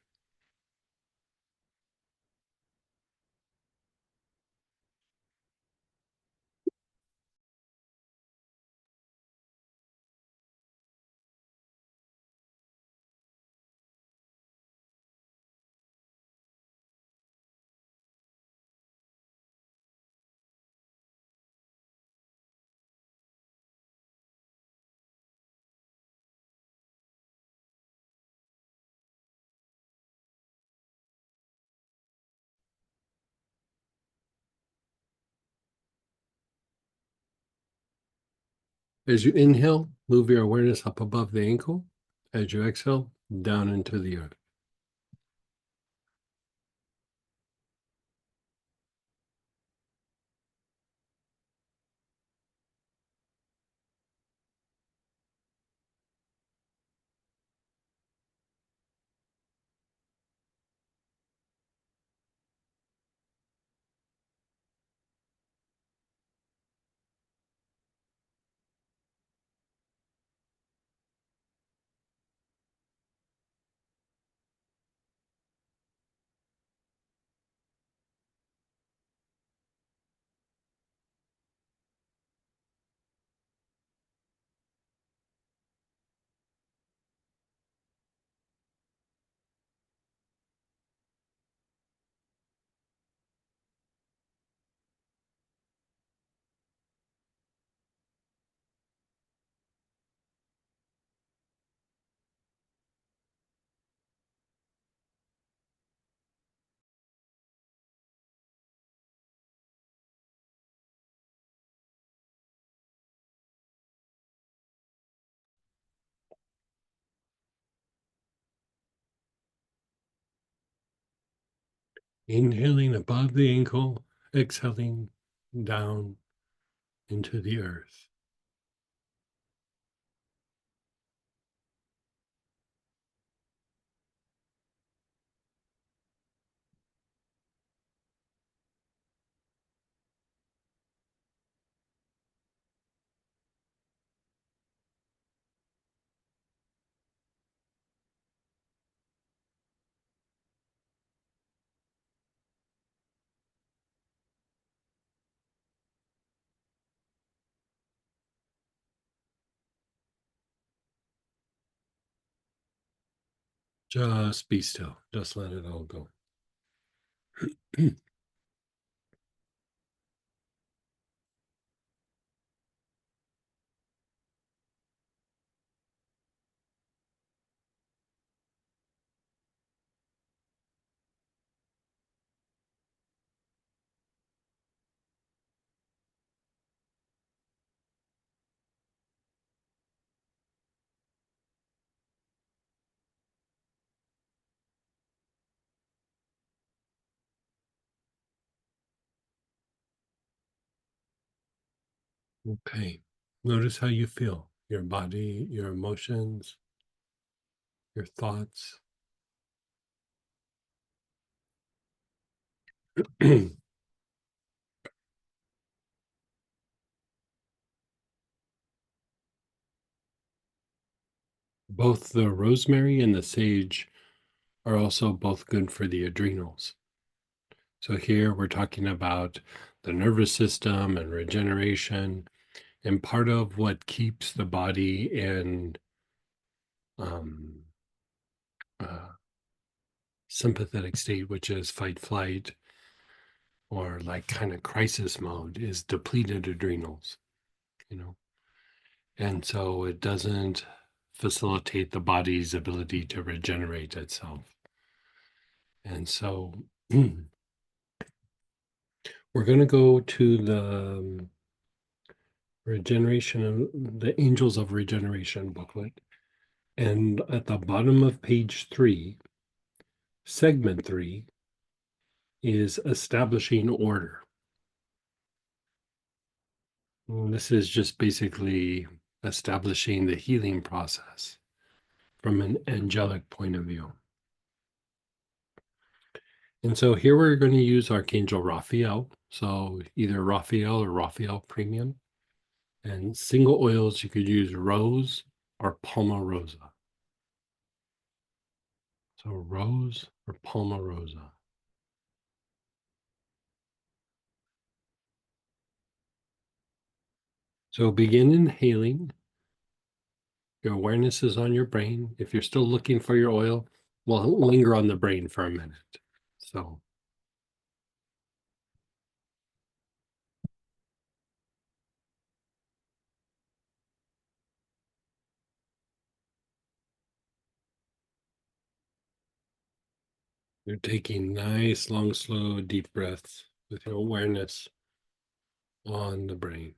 As you inhale, move your awareness up above the ankle. As you exhale, down into the earth. Inhaling above the ankle, exhaling down into the earth. Just be still. Just let it all go. Okay. Notice how you feel. Your body, your emotions, your thoughts. Both the rosemary and the sage are also both good for the adrenals. So here we're talking about the nervous system and regeneration, and part of what keeps the body in um, uh, sympathetic state, which is fight, flight, or like kind of crisis mode, is depleted adrenals, you know, and so it doesn't facilitate the body's ability to regenerate itself. And so we're going to go to the regeneration of the Angels of Regeneration booklet. And at the bottom of page 3, segment 3 is establishing order. And this is just basically establishing the healing process from an angelic point of view. And so here we're going to use Archangel Raphael. So either Raphael or Raphael Premium. And single oils, you could use rose or palmarosa. So rose or palmarosa. So begin inhaling. Your awareness is on your brain. If you're still looking for your oil, well, linger on the brain for a minute. So you're taking nice, long, slow, deep breaths with your awareness on the brain.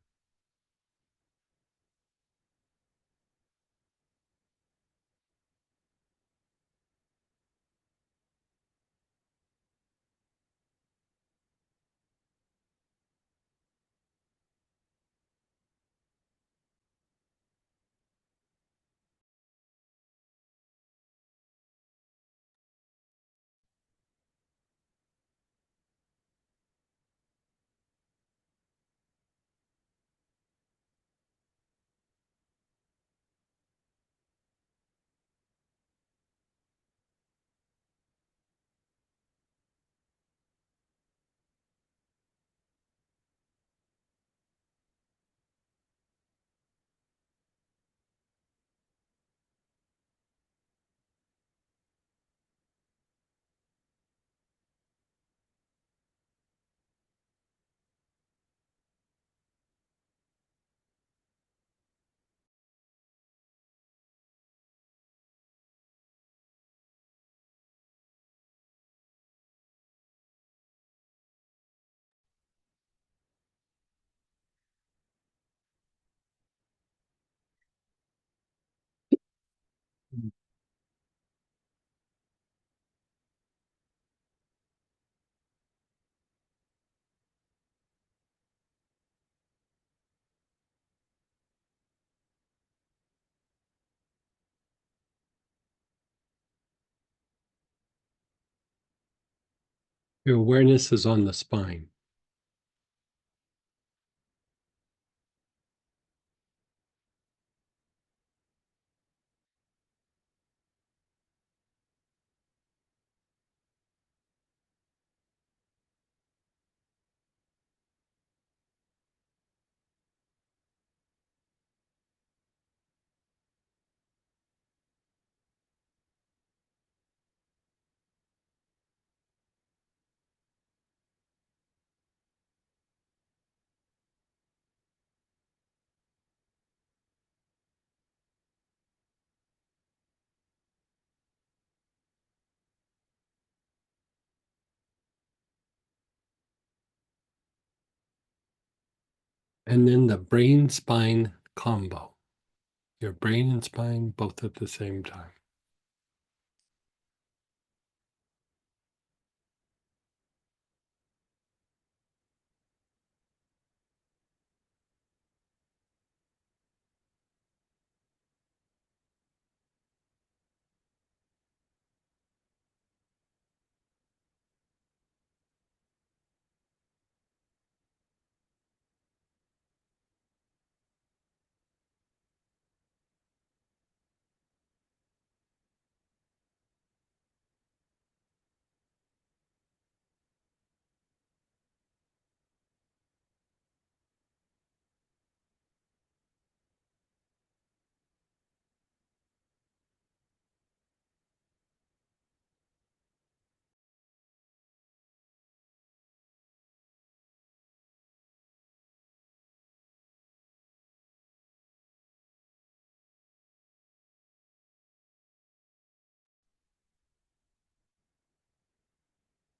Your awareness is on the spine. And then the brain spine combo. Your brain and spine both at the same time.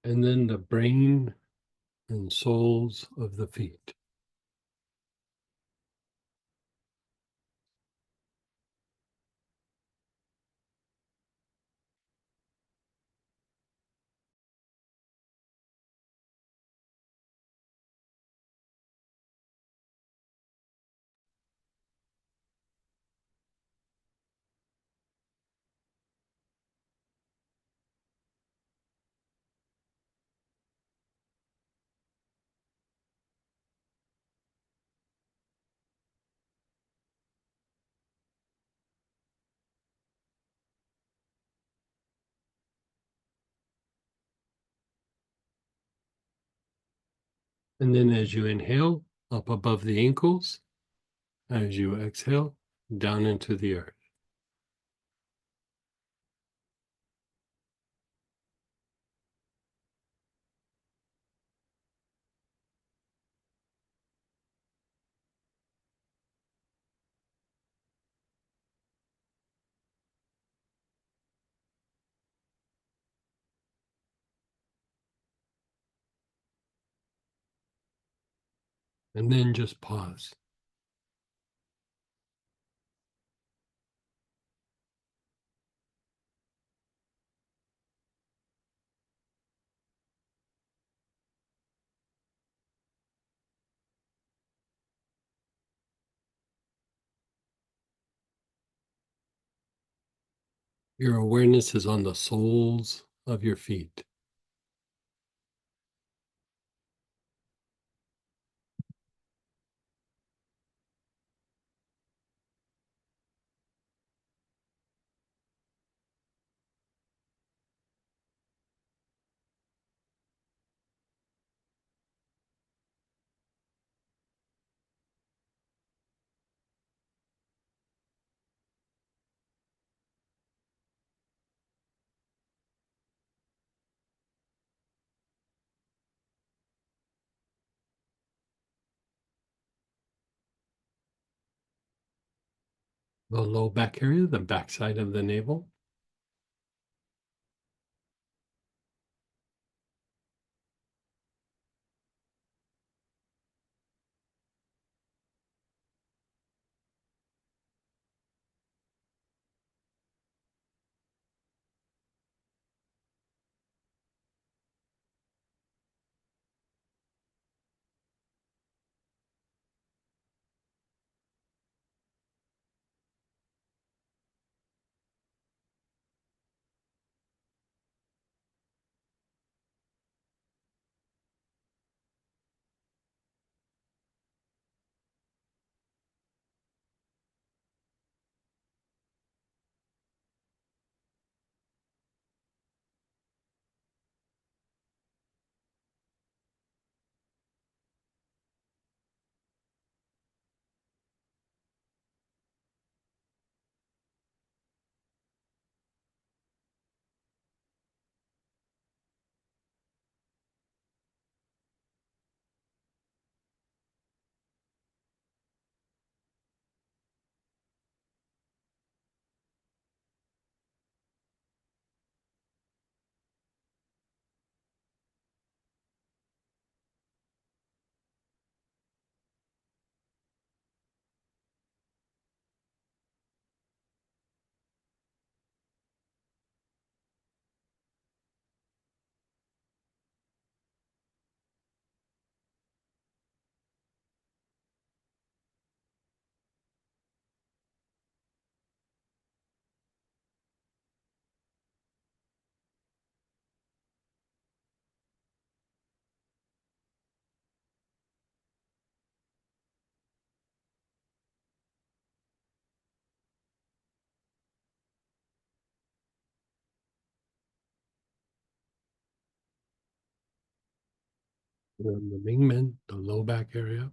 And then the brain and soles of the feet. And then as you inhale, up above the ankles, as you exhale, down into the earth. And then just pause. Your awareness is on the soles of your feet. The low back area, the backside of the navel. And the Mingmen, the low back area.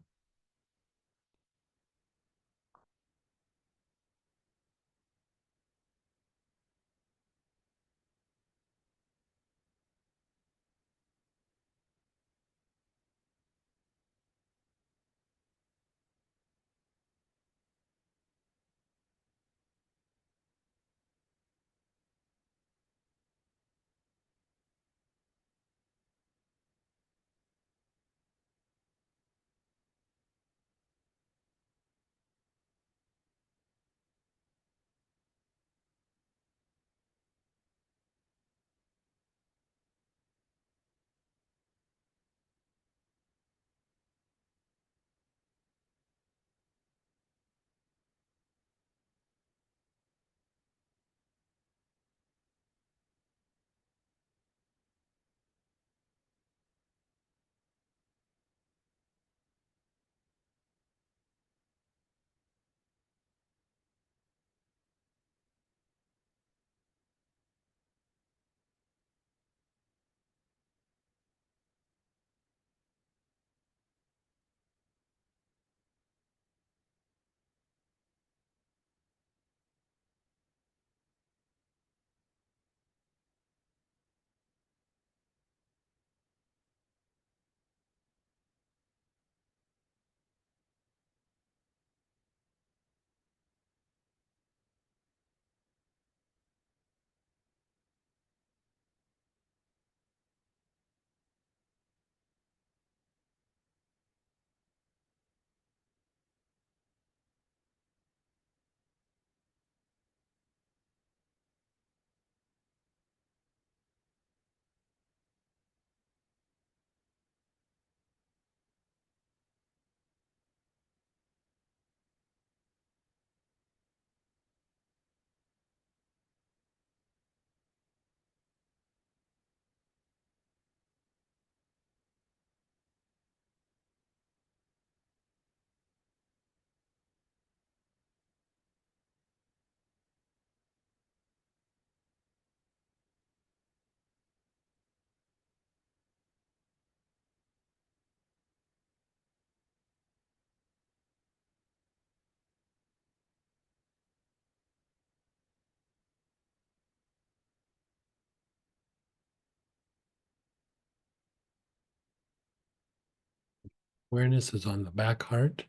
Awareness is on the back heart,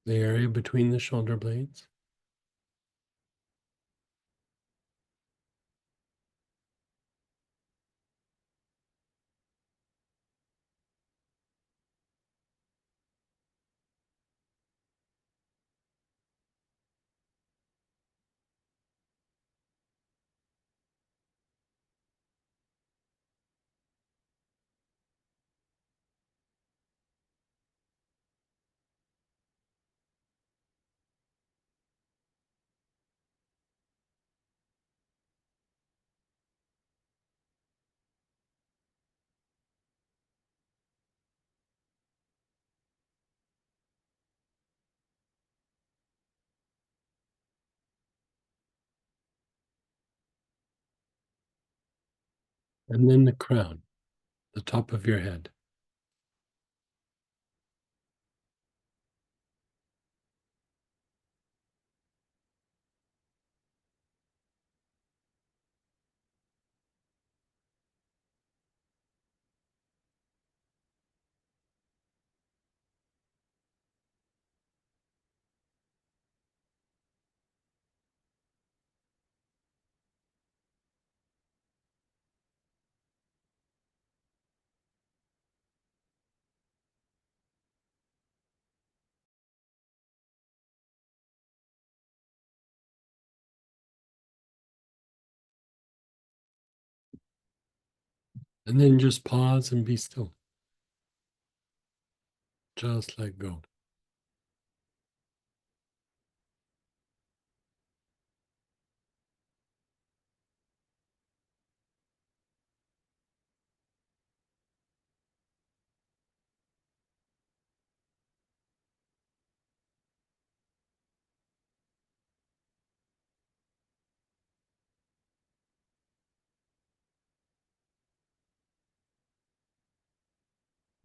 the area between the shoulder blades. And then the crown, the top of your head. And then just pause and be still. Just let go.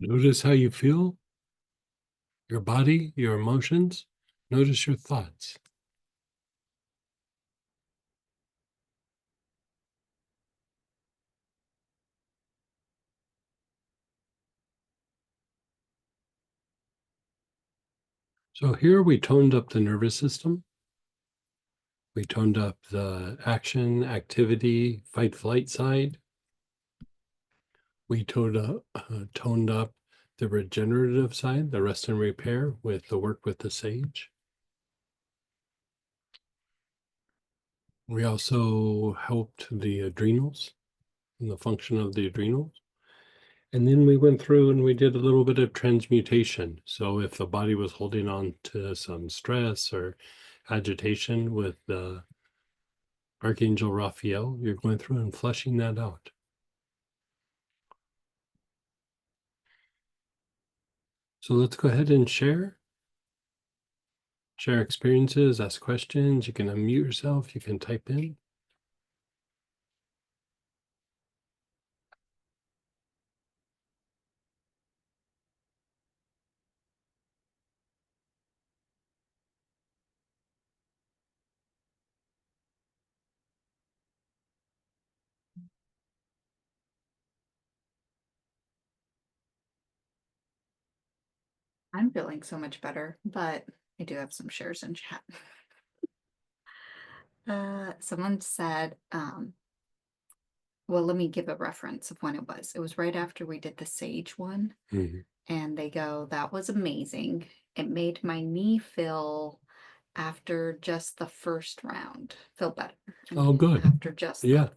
Notice how you feel, your body, your emotions. Notice your thoughts. So here we toned up the nervous system. We toned up the action, activity, fight, flight side. We toned up the regenerative side, the rest and repair with the work with the sage. We also helped the adrenals and the function of the adrenals. And then we went through and we did a little bit of transmutation. So if the body was holding on to some stress or agitation with the Archangel Raphael, you're going through and flushing that out. So let's go ahead and share experiences, ask questions. You can unmute yourself, you can type in. I'm feeling so much better, but I do have some shares in chat. Someone said, well, let me give a reference of when it was. It was right after we did the sage one. Mhm. And they go, that was amazing. It made my knee feel after just the first round, feel better. I Oh, mean, good. after just Yeah. the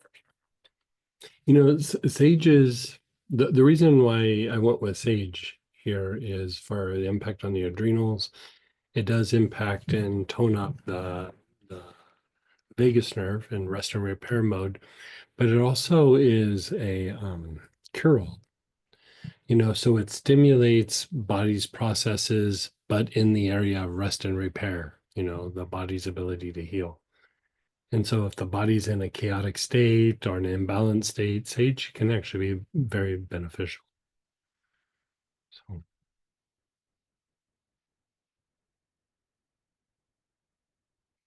You know, sage is the reason why I went with sage here is for the impact on the adrenals. It does impact and tone up the vagus nerve in rest and repair mode, but it also is a cure-all. You know, so it stimulates body's processes, but in the area of rest and repair, you know, the body's ability to heal. And so if the body's in a chaotic state or an imbalanced state, sage can actually be very beneficial. So,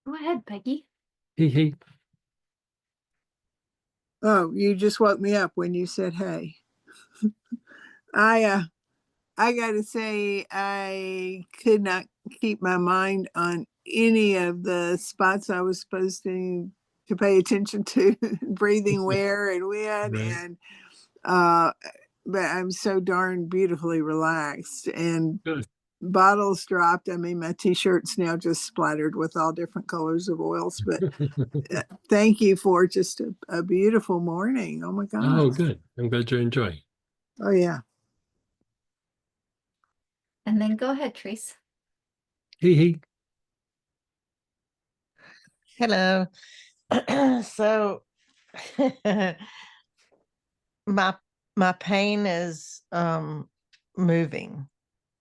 Go ahead, Peggy. hey. Oh, you just woke me up when you said hey. I gotta say I could not keep my mind on any of the spots I was supposed to pay attention to, breathing where and when, Right. and uh but I'm so darn beautifully relaxed and Good. bottles dropped. I mean, my t-shirt's now just splattered with all different colors of oils, but thank you for just a beautiful morning. Oh my Oh, gosh. good. I'm glad you enjoy. Oh yeah. And then go ahead, Trace. Hey. Hello. So my my pain is moving.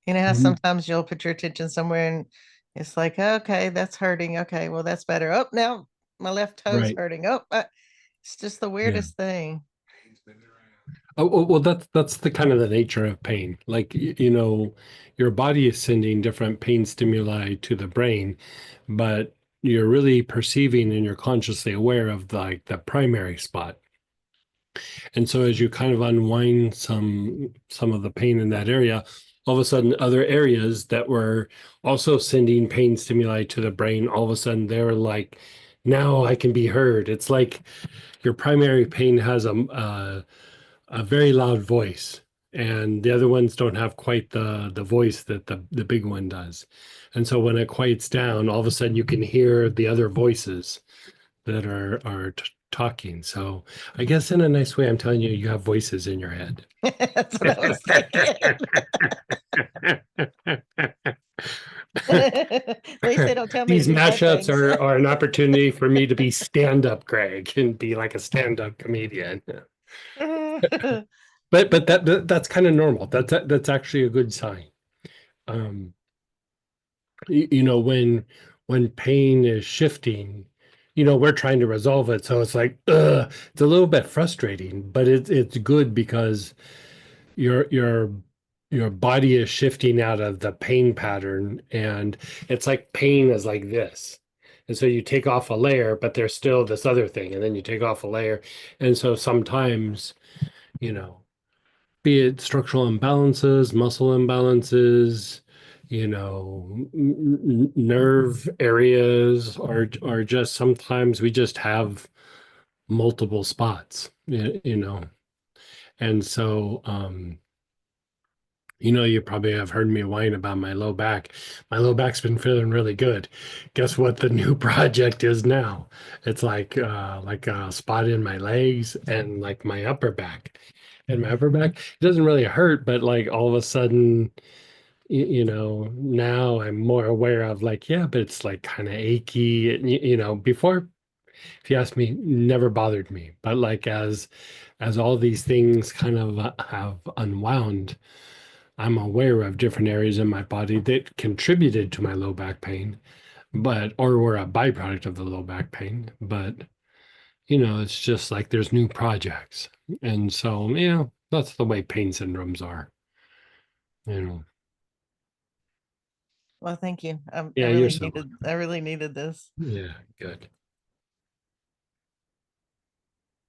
You know how Mhm. sometimes you'll put your attention somewhere and it's like, okay, that's hurting. Okay, well, that's better. Oh, now my left toe's Right. hurting. Oh, it's just the weirdest thing. Oh, well, that's the kind of the nature of pain. Like, you know, your body is sending different pain stimuli to the brain, but you're really perceiving and you're consciously aware of like the primary spot. And so as you kind of unwind some of the pain in that area, all of a sudden other areas that were also sending pain stimuli to the brain, all of a sudden they're like, now I can be heard. It's like your primary pain has a very loud voice, and the other ones don't have quite the voice that the big one does. And so when it quiets down, all of a sudden you can hear the other voices that are talking. So I guess in a nice way, I'm telling you, you have voices in your head. That's what I was thinking. At least they don't tell me to These do bad mashups things. are an opportunity for me to be stand-up Greg and be like a stand-up comedian. But that's kind of normal. That's actually a good sign. Um, you know, when pain is shifting, you know, we're trying to resolve it, so it's like it's a little bit frustrating, but it's good because you're your body is shifting out of the pain pattern, and it's like pain is like this. And so you take off a layer, but there's still this other thing, and then you take off a layer. And so sometimes, you know, be it structural imbalances, muscle imbalances, nerve areas, or just sometimes we just have multiple spots, And so, you probably have heard me whine about my low back. My low back's been feeling really good. Guess what the new project is now? It's like a spot in my legs and like my upper back. And my upper back, it doesn't really hurt, but like all of a sudden, now I'm more aware of like, yeah, but it's like kind of achy. And, before, if you ask me, never bothered me. But like as all these things kind of have unwound, I'm aware of different areas in my body that contributed to my low back pain, or were a byproduct of the low back pain. But, it's just like there's new projects. And so, that's the way pain syndromes are, you know. Well, thank you. Yeah, you're so welcome. I really needed this. Yeah, good.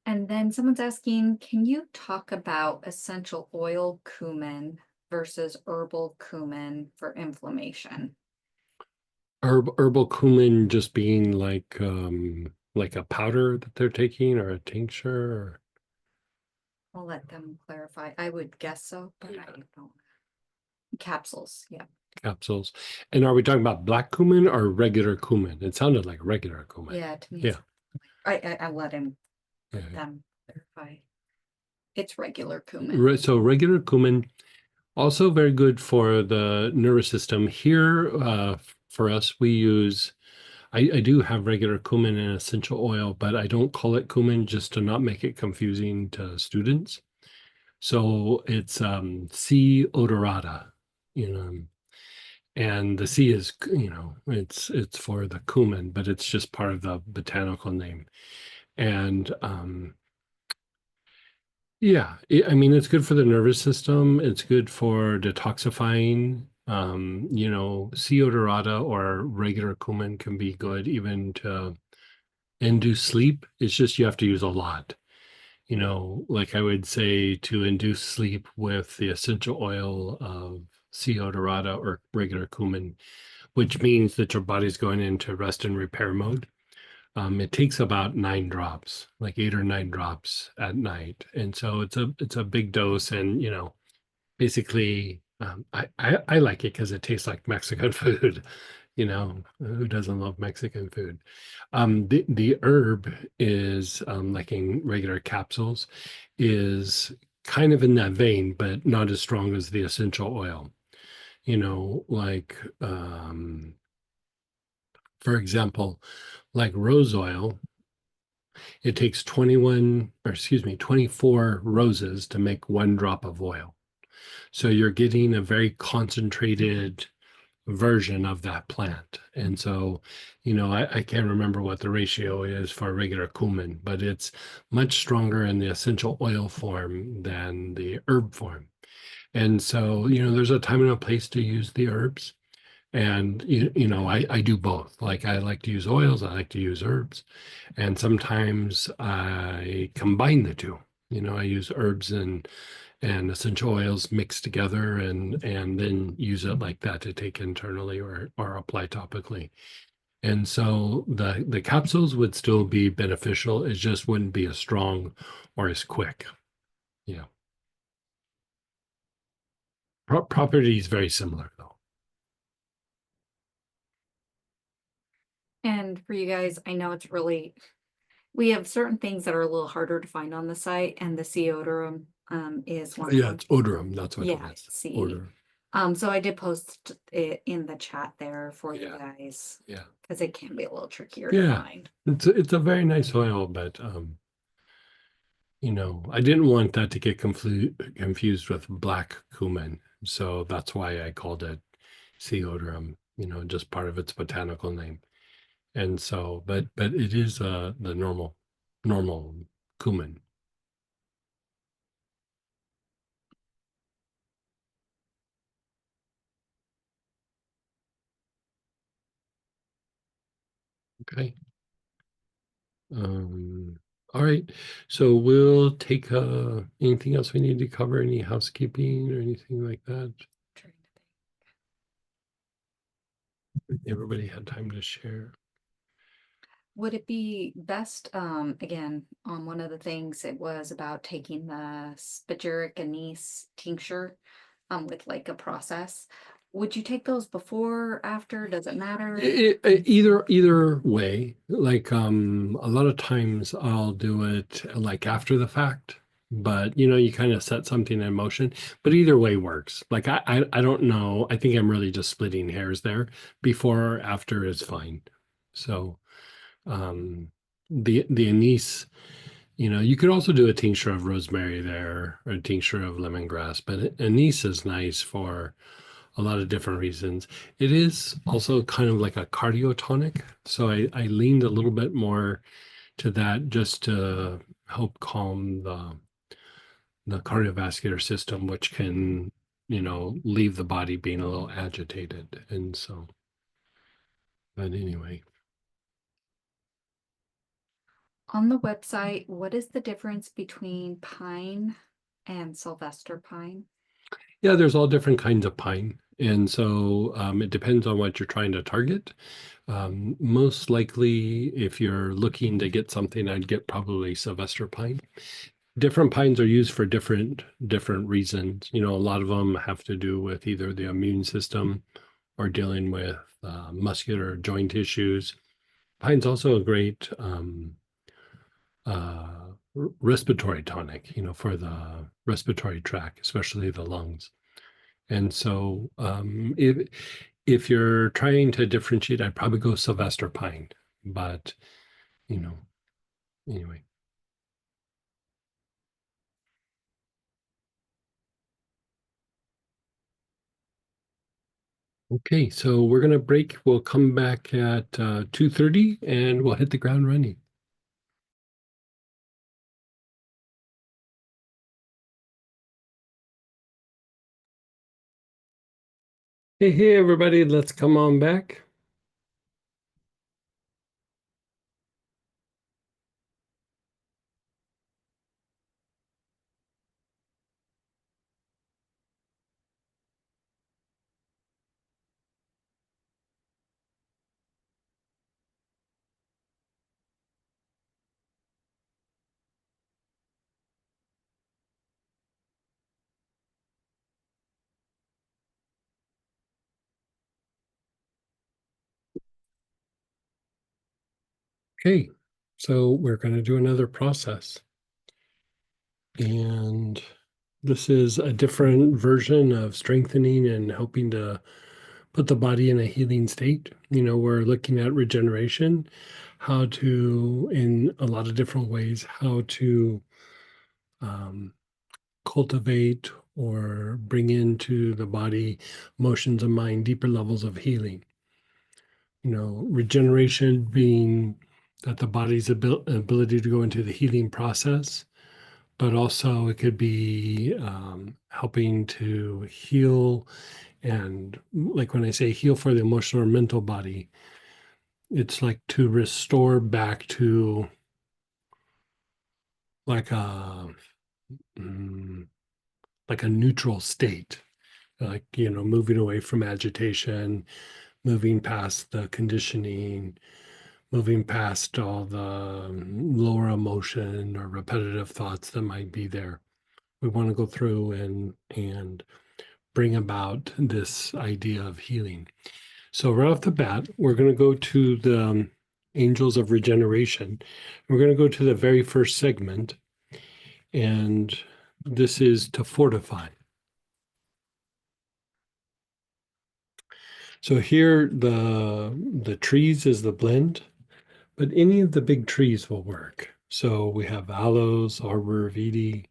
And then someone's asking, can you talk about essential oil cumin versus herbal cumin for inflammation? Herbal cumin just being like a powder that they're taking or a tincture or I'll let them clarify. I would guess so, but I don't know. Capsules, yeah. capsules. And are we talking about black cumin or regular cumin? It sounded like regular cumin. Yeah, to me. Yeah. I let him Yeah. them clarify. It's regular cumin. So regular cumin, also very good for the nervous system. Here, for us, we use, I do have regular cumin and essential oil, but I don't call it cumin just to not make it confusing to students. So it's C. odorata, and the C is, it's for the cumin, but it's just part of the botanical name. And yeah, I mean, it's good for the nervous system. It's good for detoxifying. C. odorata or regular cumin can be good even to induce sleep. It's just you have to use a lot. Like I would say to induce sleep with the essential oil of C. odorata or regular cumin, which means that your body's going into rest and repair mode. It takes about 9 drops, like 8 or 9 drops at night, and so it's a big dose. And basically, I like it because it tastes like Mexican food. Who doesn't love Mexican food? The herb is like in regular capsules, is kind of in that vein, but not as strong as the essential oil. Like for example, like rose oil, it takes 24 roses to make 1 drop of oil. So you're getting a very concentrated version of that plant. And so, I can't remember what the ratio is for regular cumin, but it's much stronger in the essential oil form than the herb form. And so, there's a time and a place to use the herbs. And, I do both. Like I like to use oils, I like to use herbs. And sometimes I combine the two. I use herbs and essential oils mixed together and then use it like that to take internally or apply topically. And so the capsules would still be beneficial. It just wouldn't be as strong or as quick. Yeah. Property is very similar though. And for you guys, I know it's really, we have certain things that are a little harder to find on the site, and the Ceodorum is one of Yeah, them. it's odorum. That's what Yeah, it is. C. Odorum. So I did post it in the chat there for you Yeah. guys, Yeah. because it can be a little trickier to Yeah. find. It's a very nice oil, but I didn't want that to get confused with black cumin. So that's why I called it Ceodorum, just part of its botanical name. And so, but it is the normal cumin. Okay. All right. So we'll take anything else we need to cover, any housekeeping or anything like that? Trying to think. Everybody had time to share. Would it be best, again, on one of the things, it was about taking the spagyric anise tincture, with like a process. Would you take those before, after? Does it matter? Either way, like a lot of times I'll do it like after the fact, but you kind of set something in motion. But either way works. Like I don't know. I think I'm really just splitting hairs there. Before or after is fine. So the anise, you could also do a tincture of rosemary there or a tincture of lemongrass, but anise is nice for a lot of different reasons. It is also kind of like a cardio tonic. So I leaned a little bit more to that just to help calm the cardiovascular system, which can, leave the body being a little agitated. And so, but anyway. On the website, what is the difference between pine and Sylvester pine? Yeah, there's all different kinds of pine. And so it depends on what you're trying to target. Most likely, if you're looking to get something, I'd get probably Sylvester pine. Different pines are used for different reasons. A lot of them have to do with either the immune system or dealing with muscular joint issues. Pine's also a great respiratory tonic, for the respiratory tract, especially the lungs. And so if you're trying to differentiate, I'd probably go Sylvester pine, but anyway. Okay, so we're gonna break. We'll come back at 2:30 and we'll hit the ground running. Hey, everybody, let's come on back. Okay, so we're going to do another process. And this is a different version of strengthening and helping to put the body in a healing state. We're looking at regeneration, how to, in a lot of different ways, how to cultivate or bring into the body, emotions, and mind deeper levels of healing. Regeneration being that the body's ability to go into the healing process, but also it could be helping to heal. And like when I say heal for the emotional or mental body, it's like to restore back to like a like a neutral state, like moving away from agitation, moving past the conditioning, moving past all the lower emotion or repetitive thoughts that might be there. We want to go through and bring about this idea of healing. So right off the bat, we're going to go to the Angels of Regeneration. We're going to go to the very first segment, and this is to fortify. So here the trees is the blend, but any of the big trees will work. So we have aloes, arbor vitae,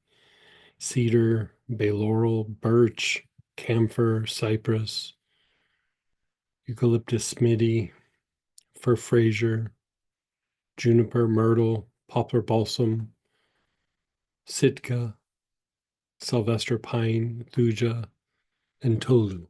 cedar, bay laurel, birch, camphor, cypress, eucalyptus smitty, fir fraser, juniper, myrtle, poplar balsam, sitka, Sylvester pine, thuja, and tolu.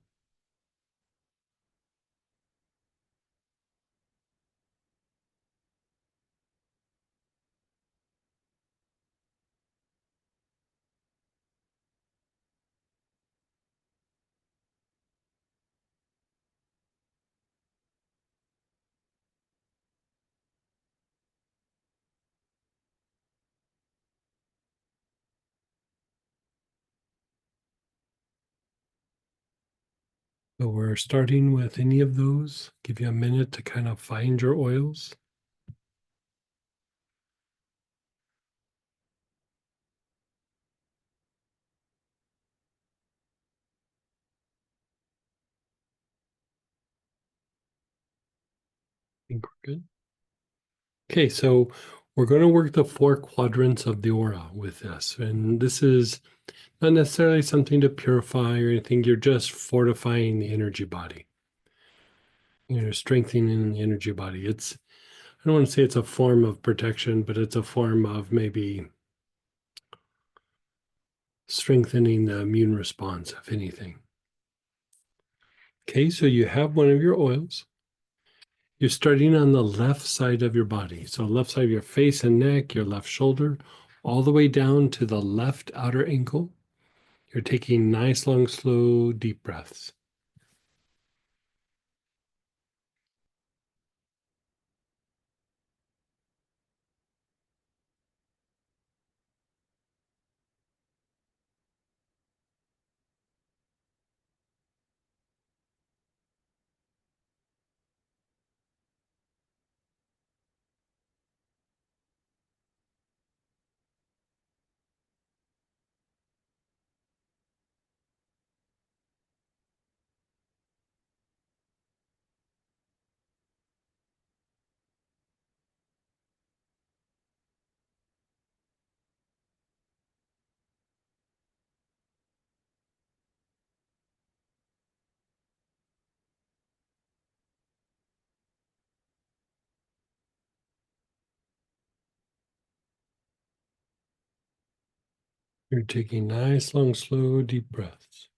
So we're starting with any of those. Give you a minute to kind of find your oils. I think we're good. Okay, so we're going to work the 4 quadrants of the aura with this. And this is not necessarily something to purify or anything. You're just fortifying the energy body. You're strengthening the energy body. I don't want to say it's a form of protection, but it's a form of maybe strengthening the immune response, if anything. Okay, so you have one of your oils. You're starting on the left side of your body. So left side of your face and neck, your left shoulder, all the way down to the left outer ankle. You're taking nice, long, slow, deep breaths. You're taking nice, long, slow, deep breaths.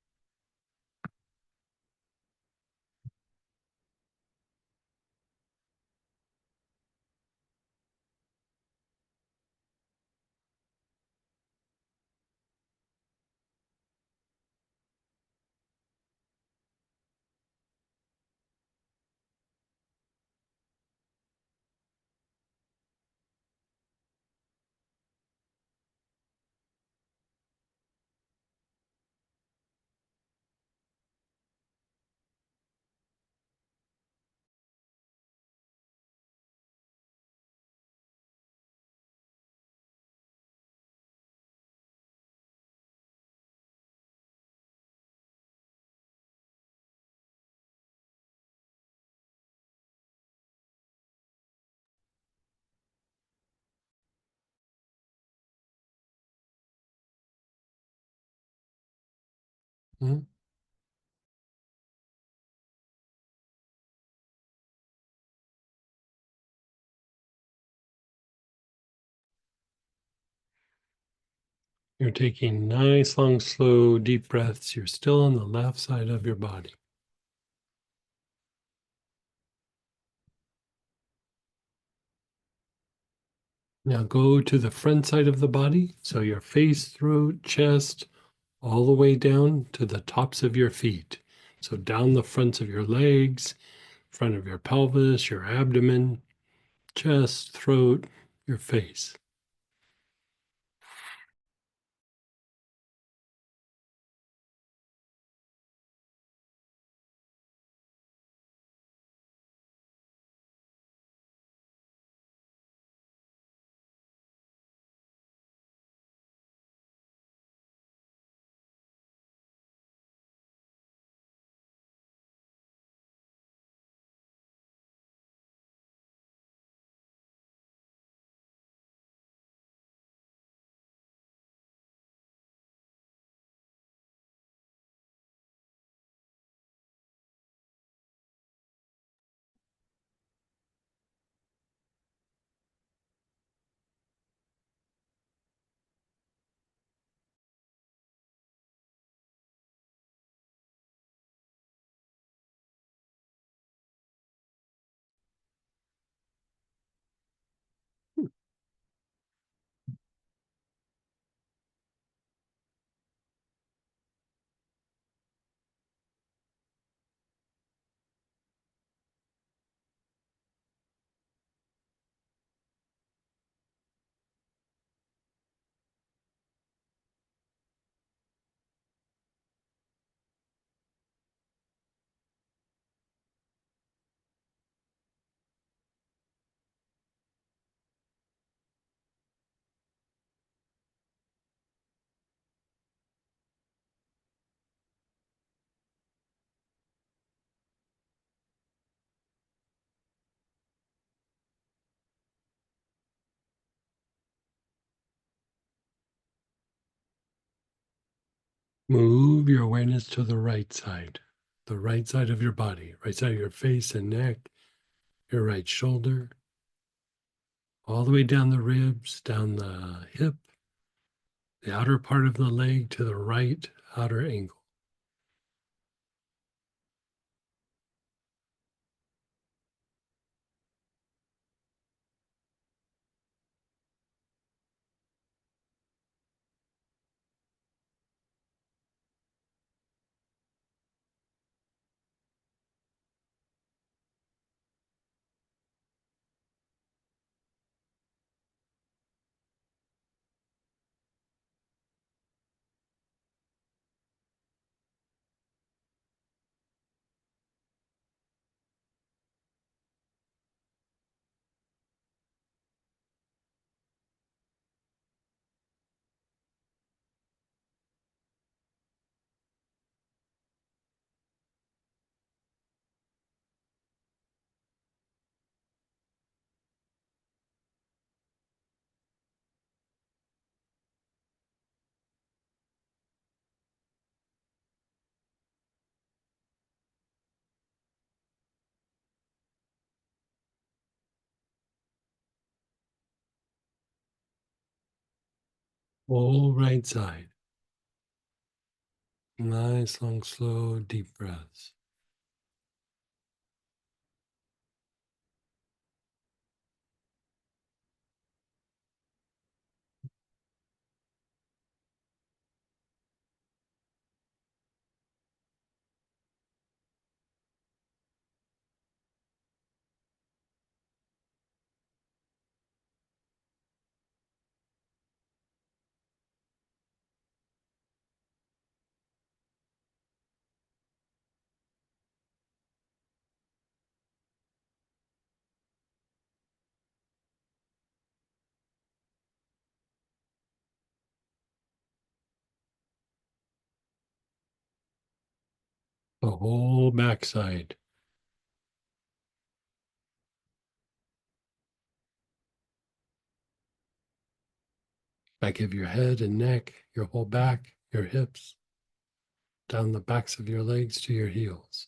Mhm. You're taking nice, long, slow, deep breaths. You're still on the left side of your body. Now go to the front side of the body. So your face, throat, chest, all the way down to the tops of your feet. So down the fronts of your legs, front of your pelvis, your abdomen, chest, throat, your face. Move your awareness to the right side of your body, right side of your face and neck, your right shoulder, all the way down the ribs, down the hip, the outer part of the leg to the right outer ankle. Whole right side. Nice, long, slow, deep breaths. The whole backside. Back of your head and neck, your whole back, your hips, down the backs of your legs to your heels.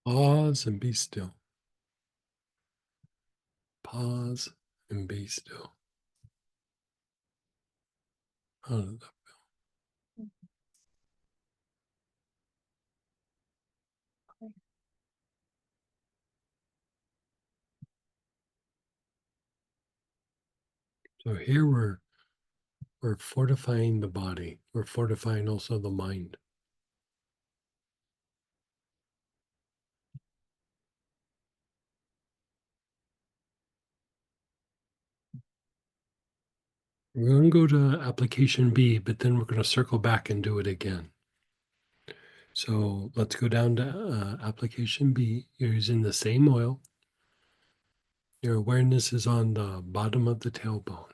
Pause and be still. Pause and be still. How did that feel? So here we're fortifying the body. We're fortifying also the mind. We're going to go to application B, but then we're going to circle back and do it again. So let's go down to application B. You're using the same oil. Your awareness is on the bottom of the tailbone.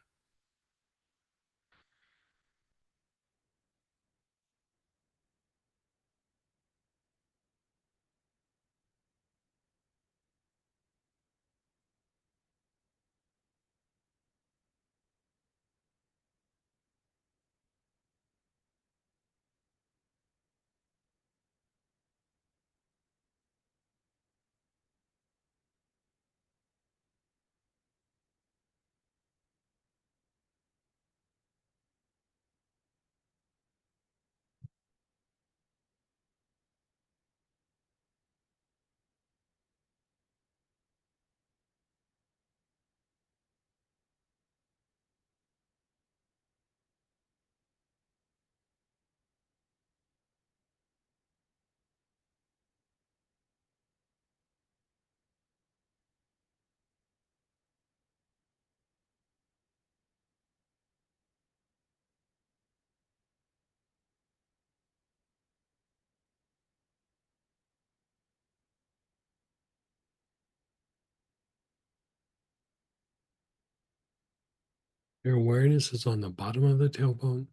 Your awareness is on the bottom of the tailbone.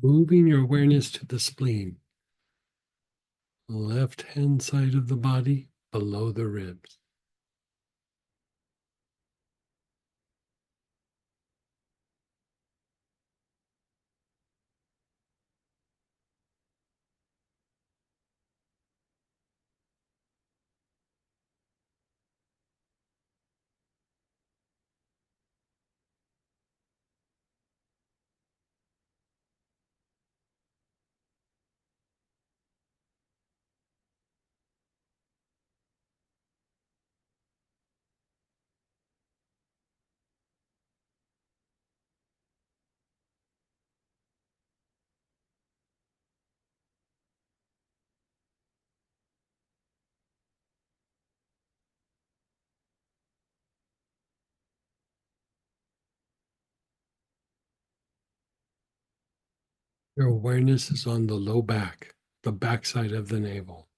Moving your awareness to the spleen, left hand side of the body below the ribs. Your awareness is on the low back, the backside of the navel.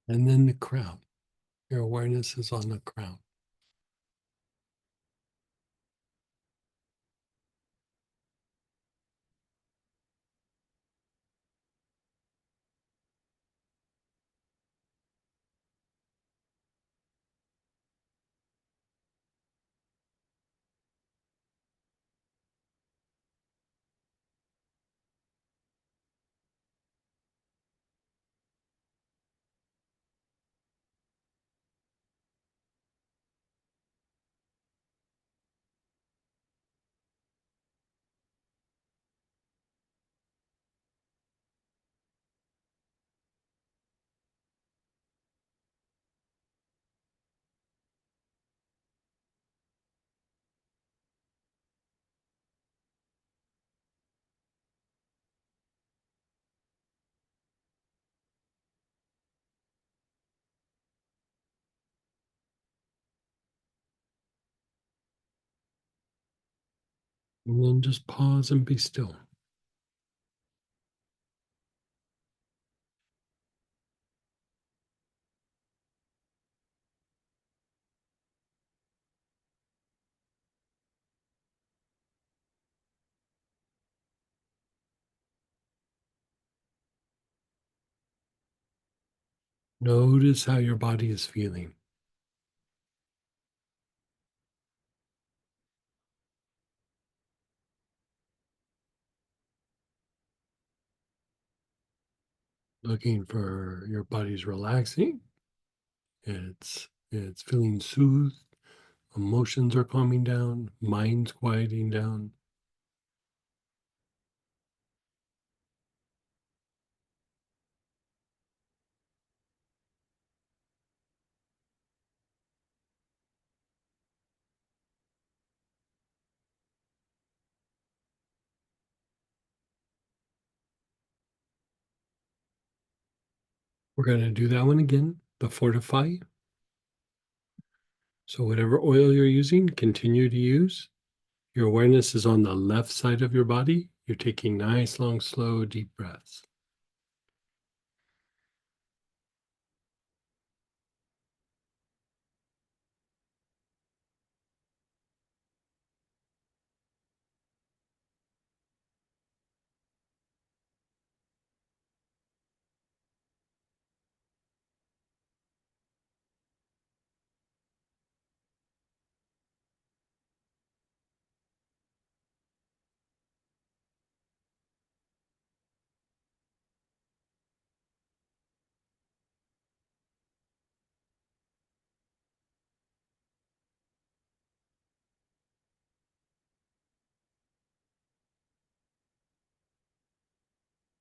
And then the crown. Your awareness is on the crown. And then just pause and be still. Notice how your body is feeling. Looking for your body's relaxing. It's feeling soothed. Emotions are calming down. Mind's quieting down. We're going to do that one again, the fortify. So whatever oil you're using, continue to use. Your awareness is on the left side of your body. You're taking nice, long, slow, deep breaths.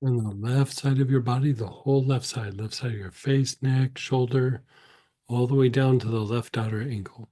On the left side of your body, the whole left side of your face, neck, shoulder, all the way down to the left outer ankle.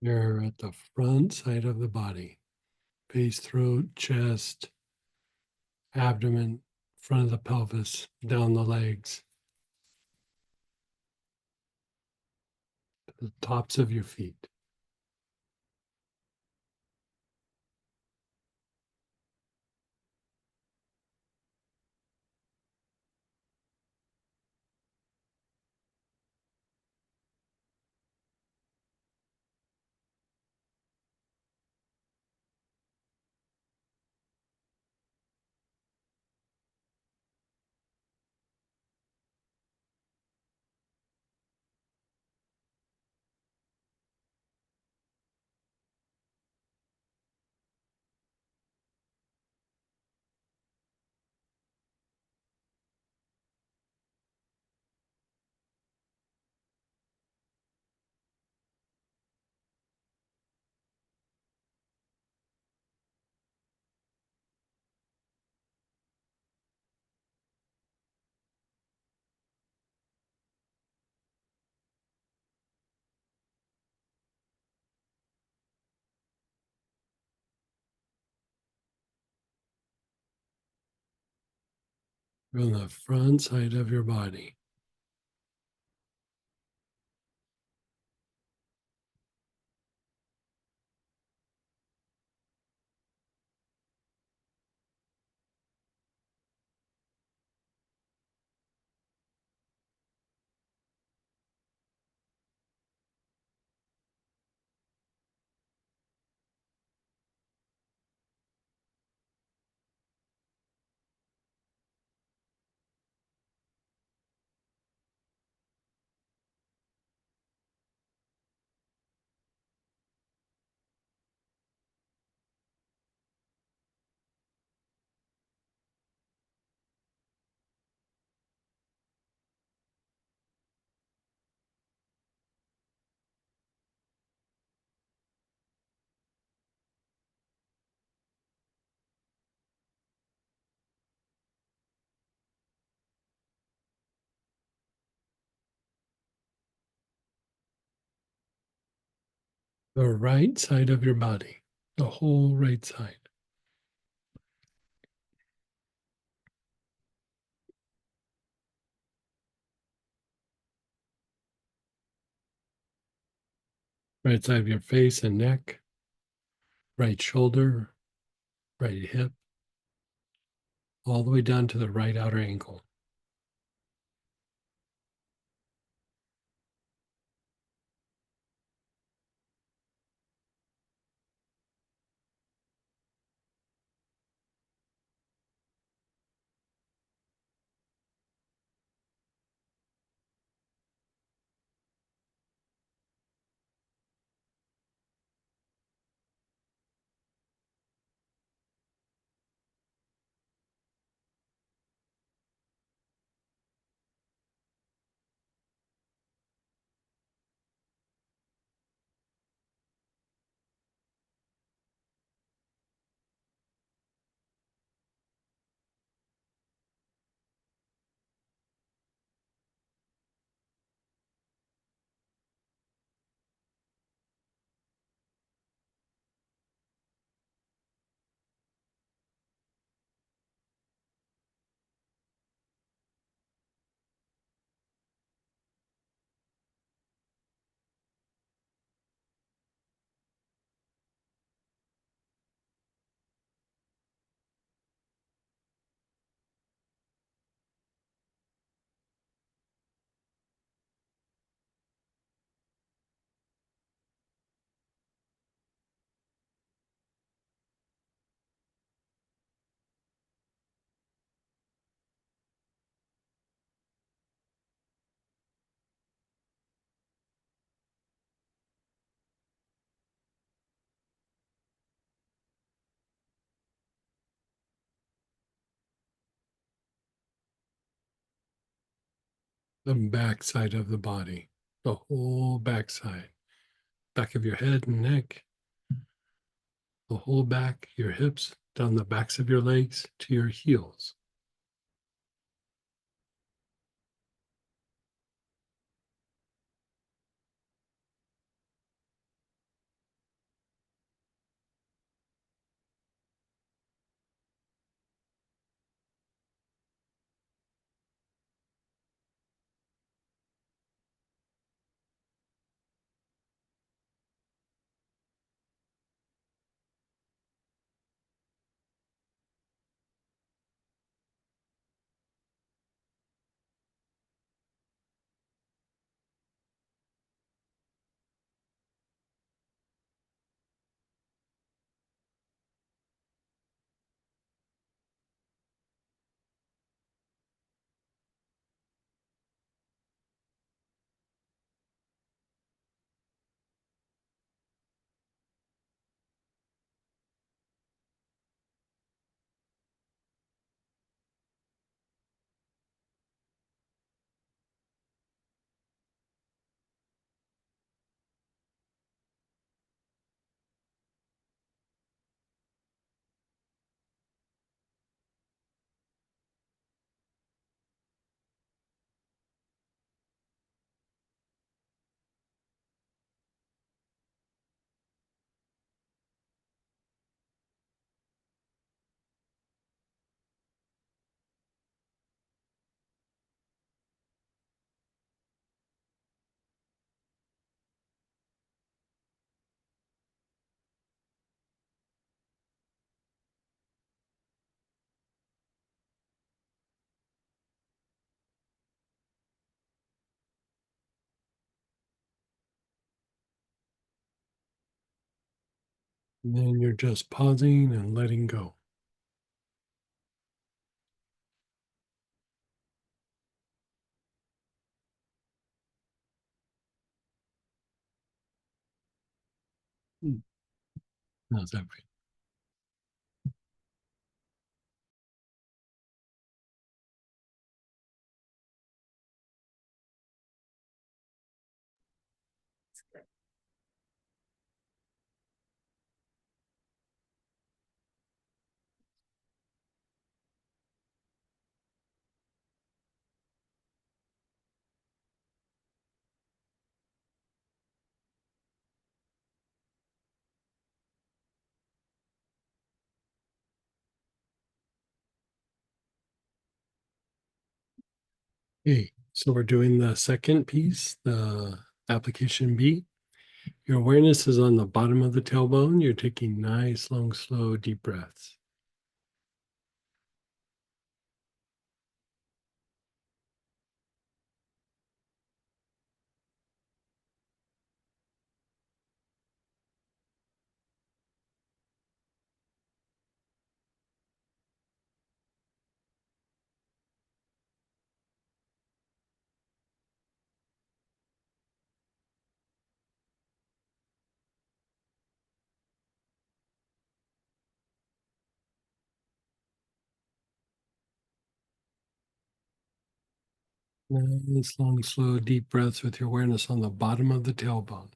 You're at the front side of the body, face, throat, chest, abdomen, front of the pelvis, down the legs, the tops of your feet. From the front side of your body. The right side of your body, the whole right side. Right side of your face and neck, right shoulder, right hip, all the way down to the right outer ankle. The back side of the body, the whole back side, back of your head and neck, the whole back, your hips, down the backs of your legs to your heels. And then you're just pausing and letting go. How's that feel? Okay, so we're doing the second piece, the application B. Your awareness is on the bottom of the tailbone. You're taking nice, long, slow, deep breaths. Nice, long, slow, deep breaths with your awareness on the bottom of the tailbone.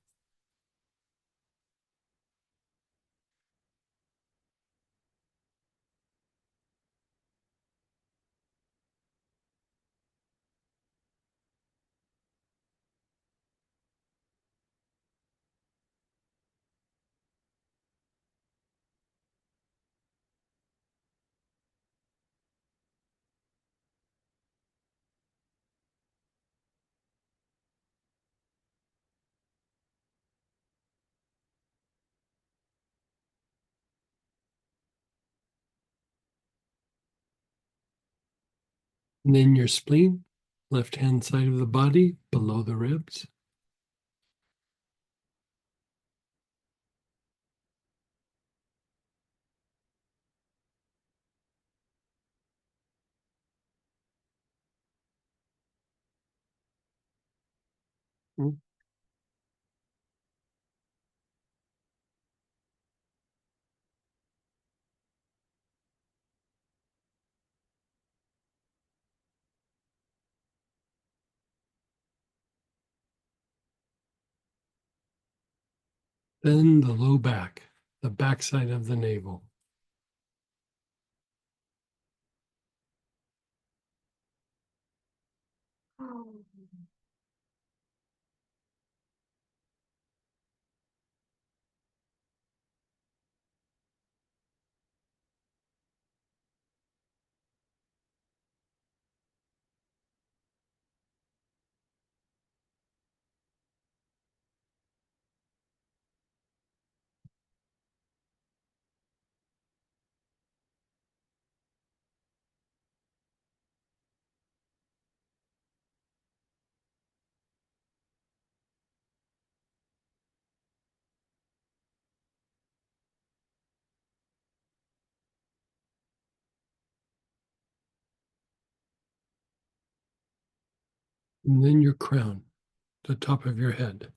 And then your spleen, left hand side of the body, below the ribs. Mm. Then the low back, the back side of the navel. And then your crown, the top of your head.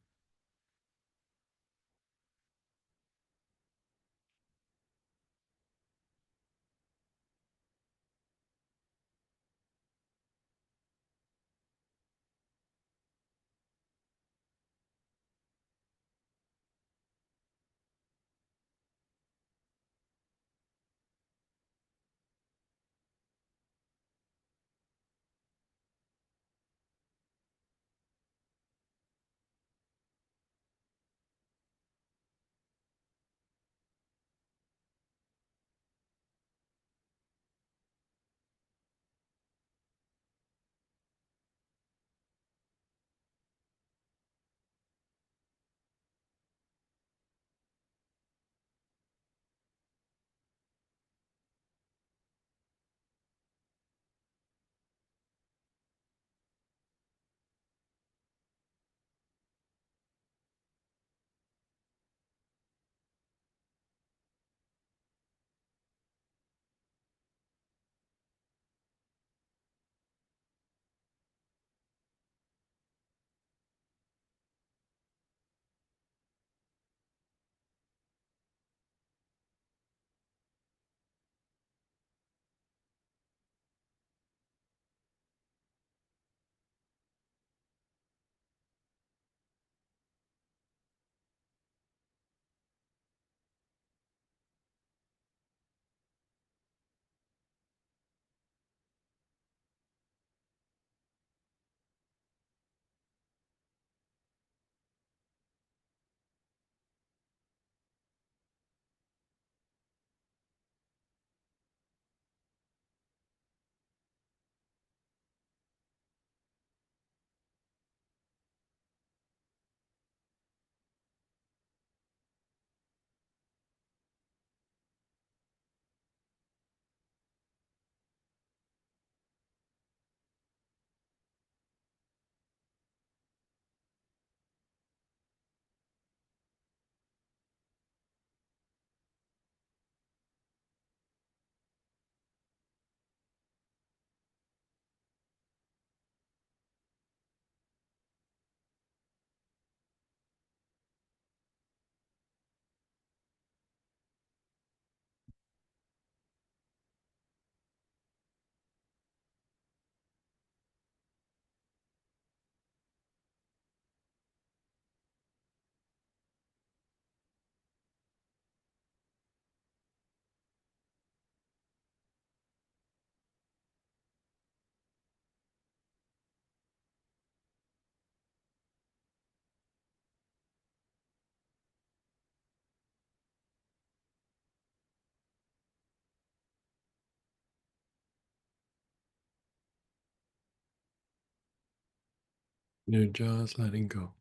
You're just letting go.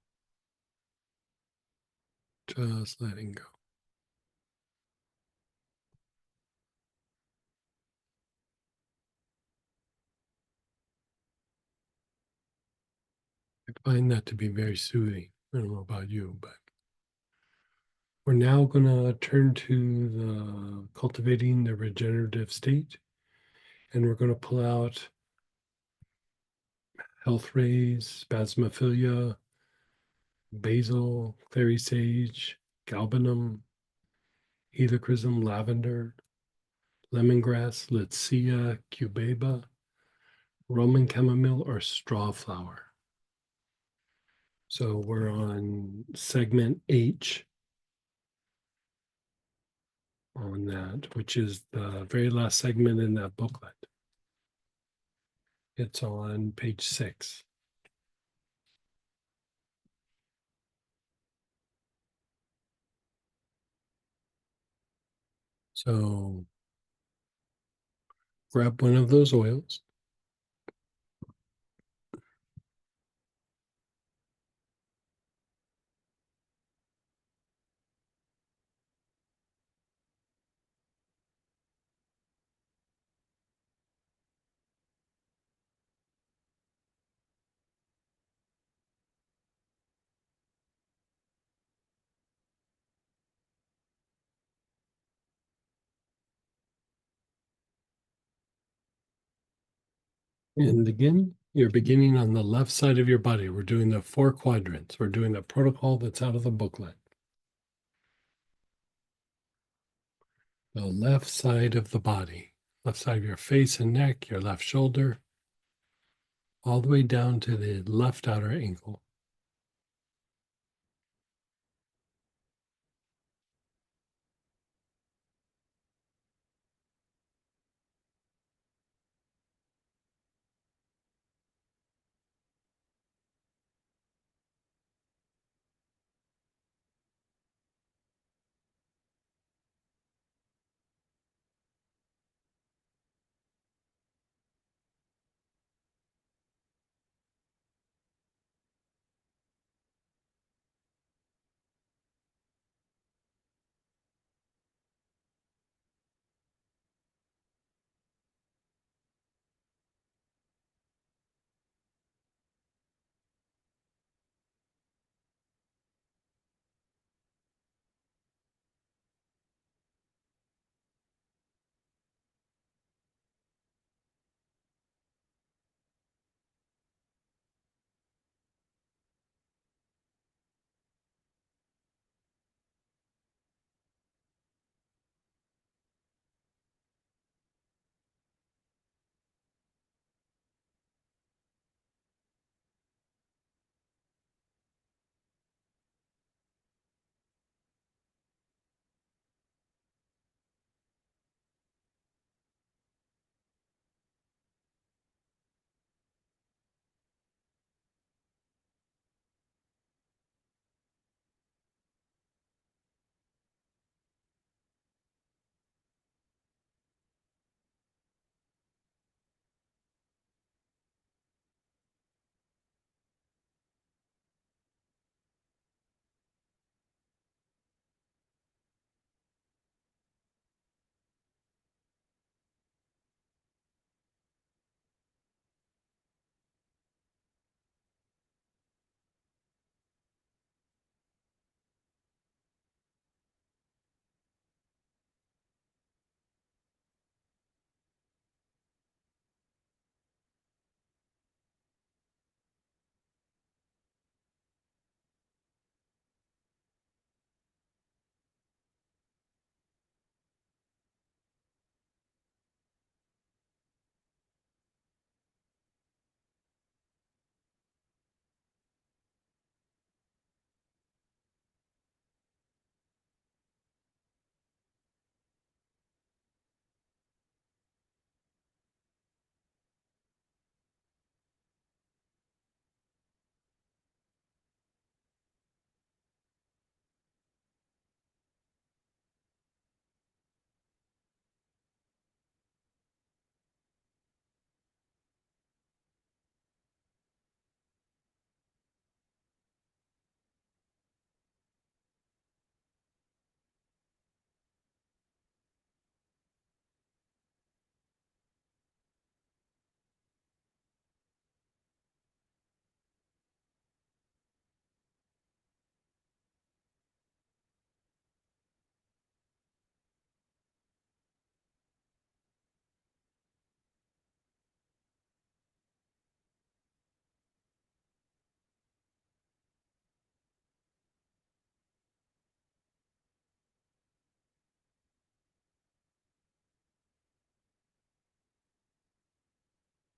Just letting go. I find that to be very soothing. I don't know about you, but we're now going to turn to the cultivating the regenerative state. And we're going to pull out health rays, spasmophilia, basil, clary sage, galbanum, helichrysum, lavender, lemongrass, litsea, cubeba, Roman chamomile, or straw flower. So we're on segment H on that, which is the very last segment in that booklet. It's on page 6. So grab one of those oils. And again, you're beginning on the left side of your body. We're doing the 4 quadrants. We're doing the protocol that's out of the booklet. The left side of the body, left side of your face and neck, your left shoulder, all the way down to the left outer ankle.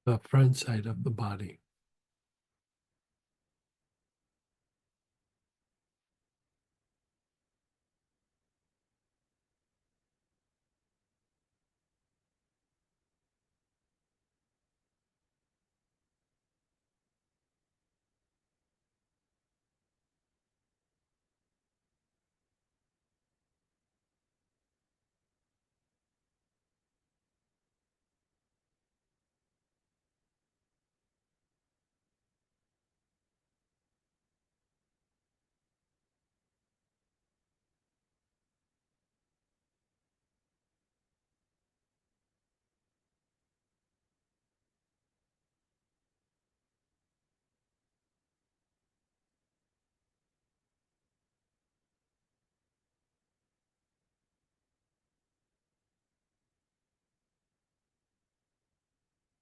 the front side of the body.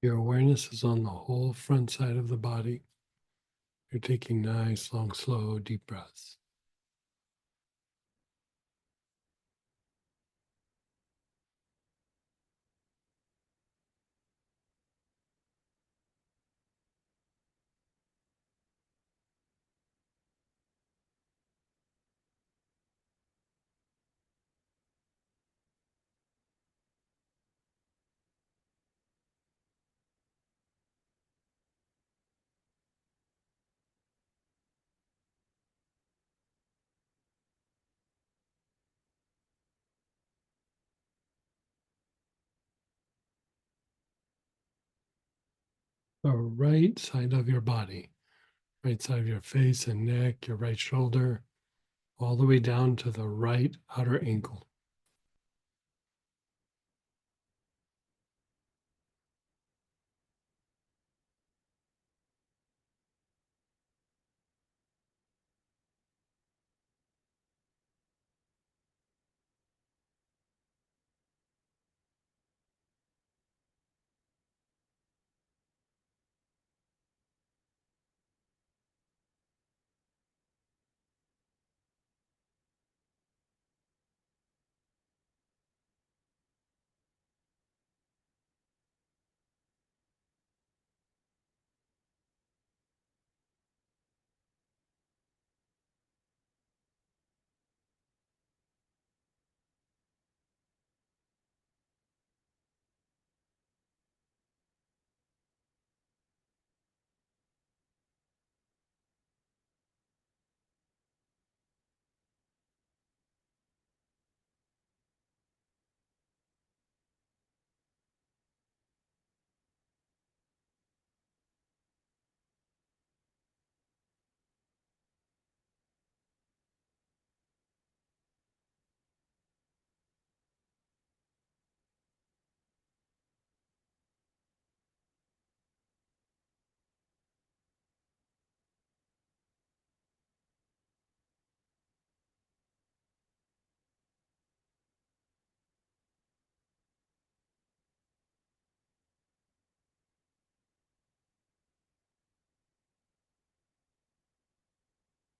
Your awareness is on the whole front side of the body. You're taking nice, long, slow, deep breaths. The right side of your body, right side of your face and neck, your right shoulder, all the way down to the right outer ankle.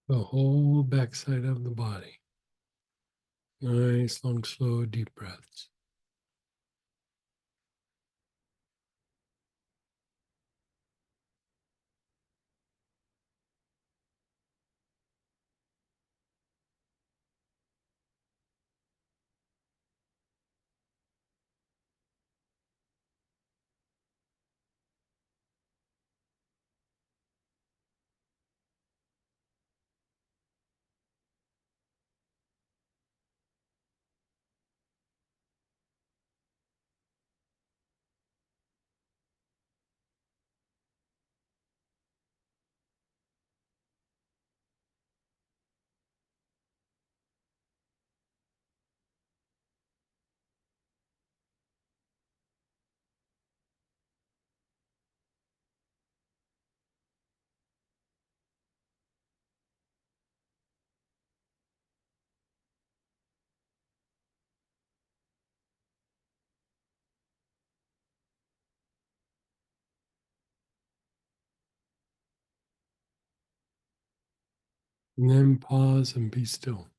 The whole backside of the body. Nice, long, slow, deep breaths. And then pause and be still.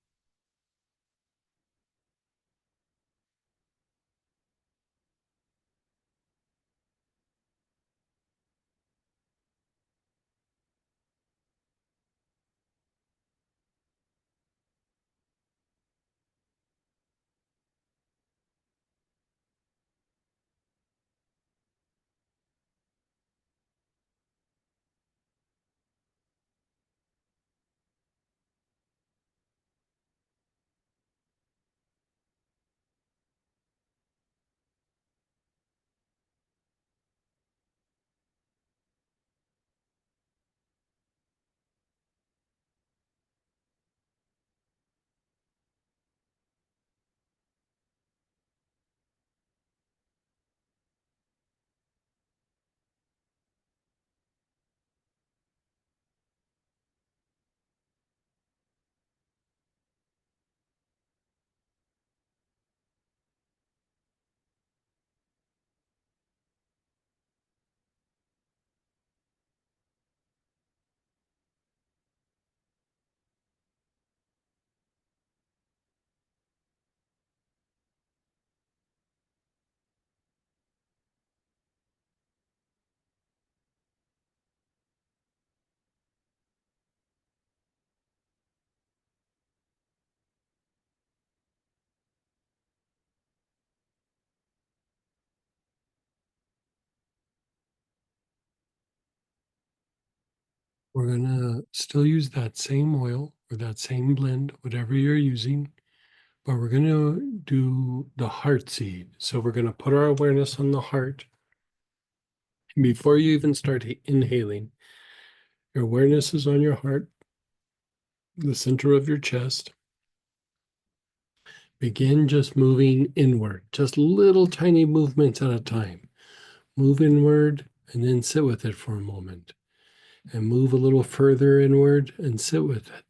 We're gonna still use that same oil or that same blend, whatever you're using, but we're gonna do the heart seed. So we're gonna put our awareness on the heart. Before you even start inhaling, your awareness is on your heart, the center of your chest. Begin just moving inward, just little tiny movements at a time. Move inward and then sit with it for a moment. And move a little further inward and sit with it.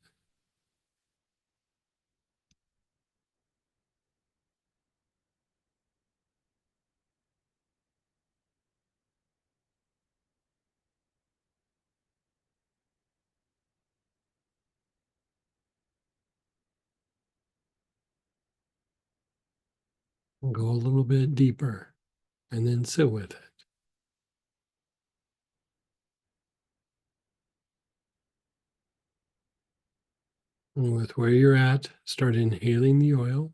And go a little bit deeper and then sit with it. And with where you're at, start inhaling the oil.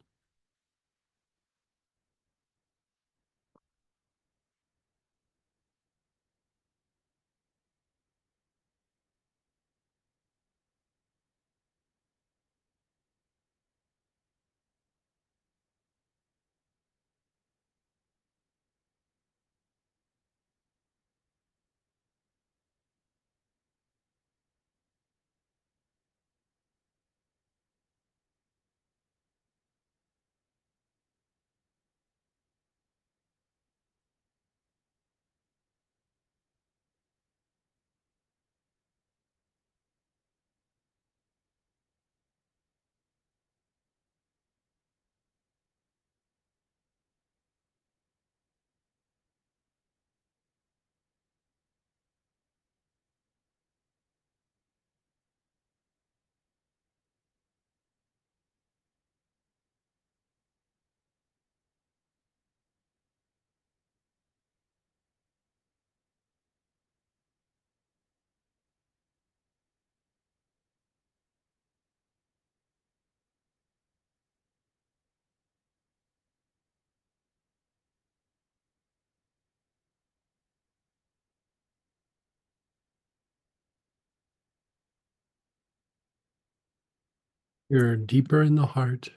You're deeper in the heart.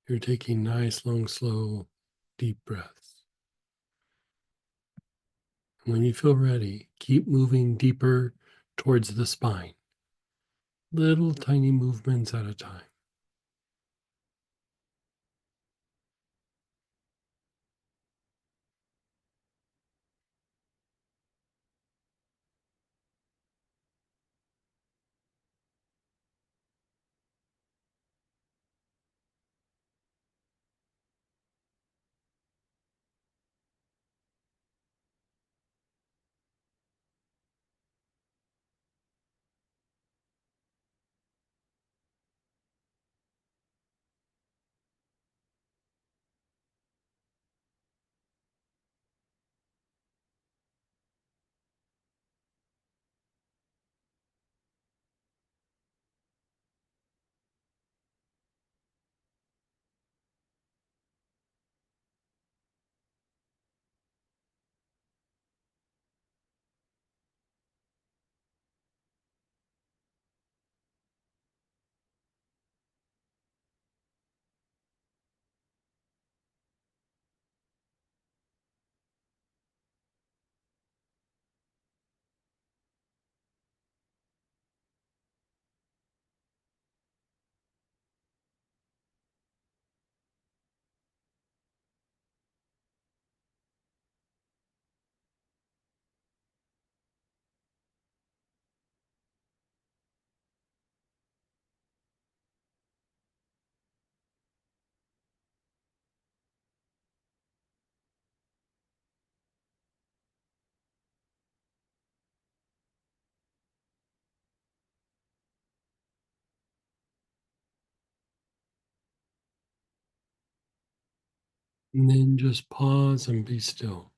You're taking nice, long, slow, deep breaths. When you feel ready, keep moving deeper towards the spine. Little tiny movements at a time. And then just pause and be still.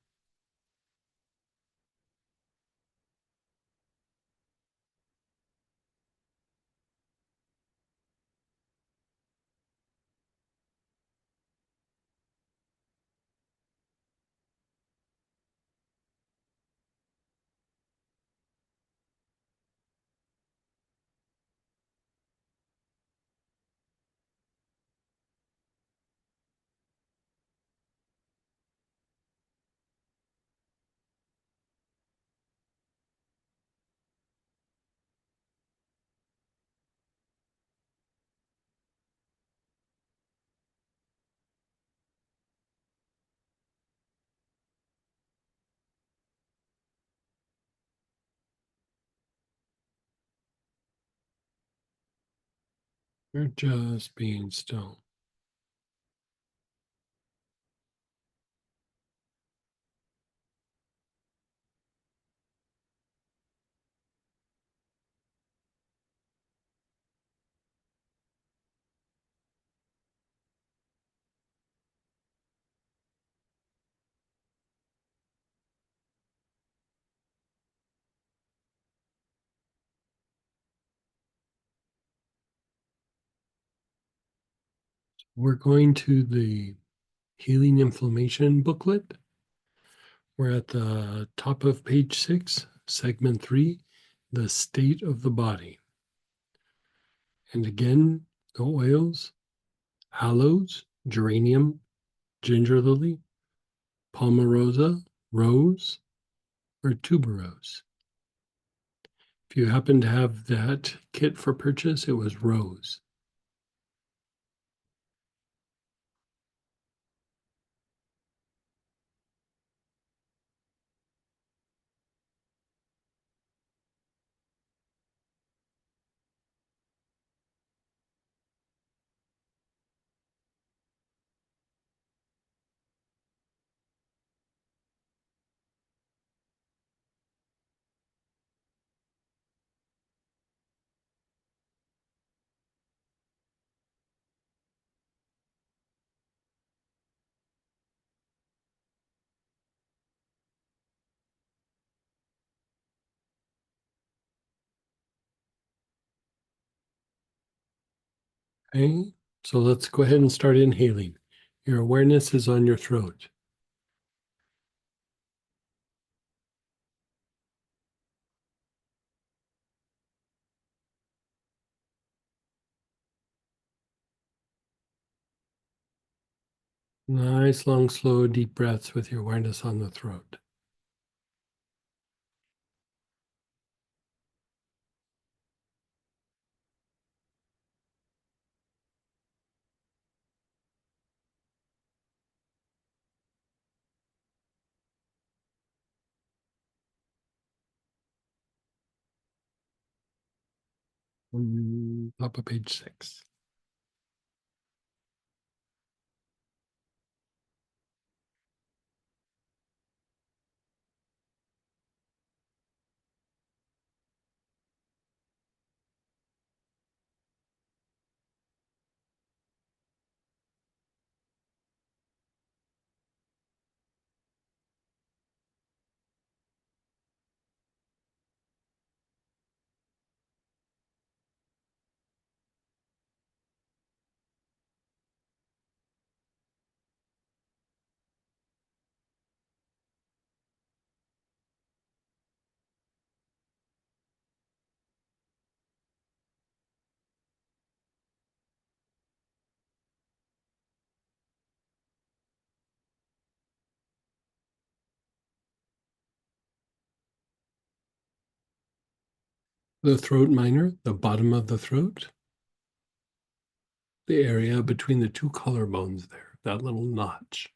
You're just being still. We're going to the Healing Inflammation booklet. We're at the top of page 6, segment 3, the state of the body. And again, the oils: aloes, geranium, ginger lily, palmarosa, rose, or tuberose. If you happen to have that kit for purchase, it was rose. Okay, so let's go ahead and start inhaling. Your awareness is on your throat. Nice, long, slow, deep breaths with your awareness on the throat. Top of page 6. The throat minor, the bottom of the throat, the area between the two collarbones there, that little notch.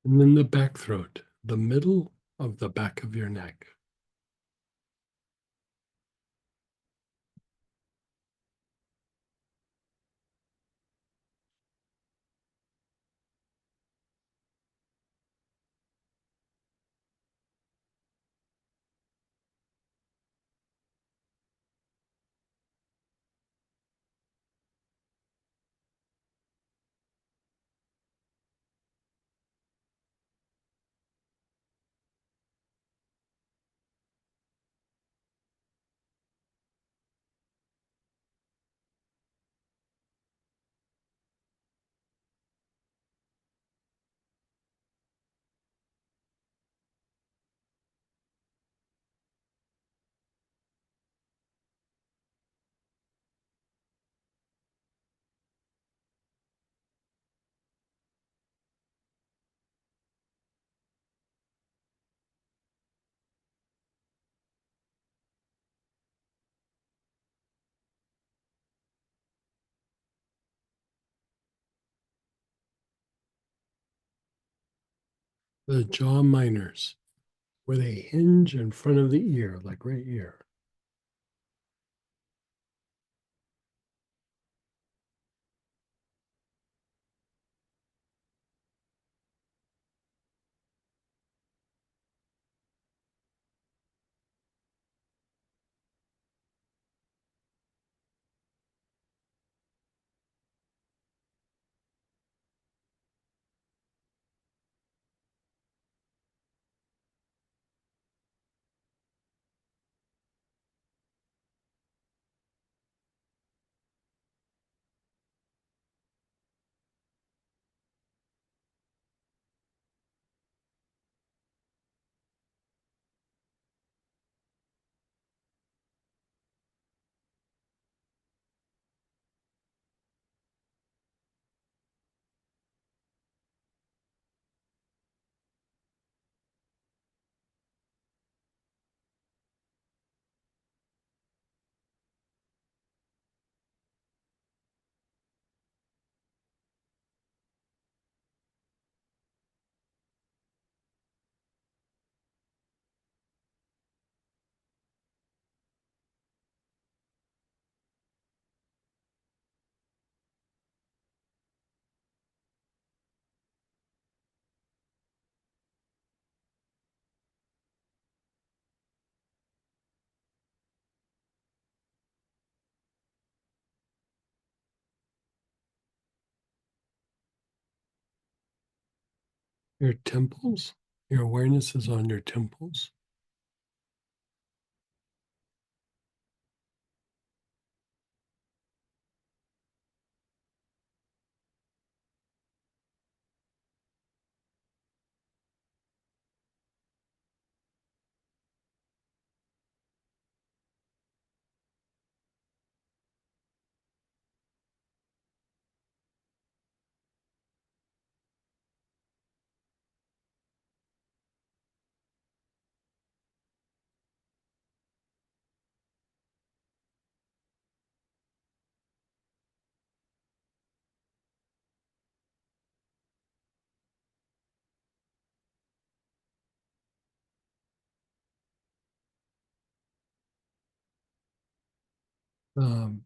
And then the back throat, the middle of the back of your neck. the jaw minors, where they hinge in front of the ear, like right here. Your temples, your awareness is on your temples.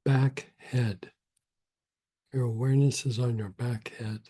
Back head. Your awareness is on your back head.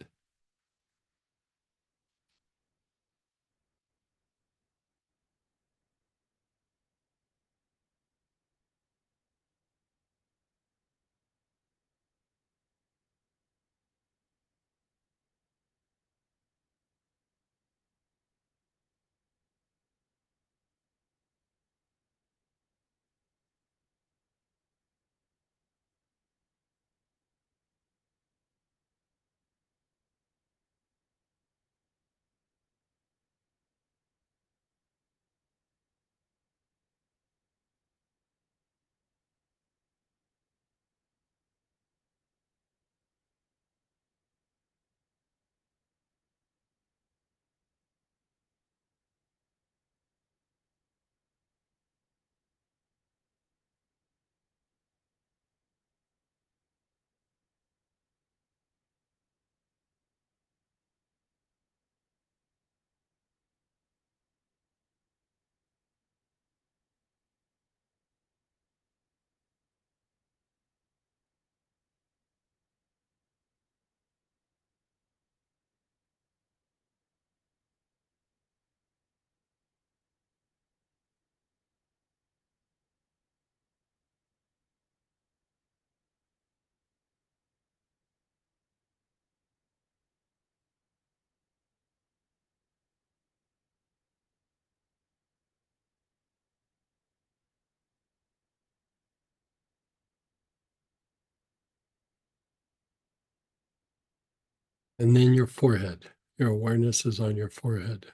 And then your forehead. Your awareness is on your forehead.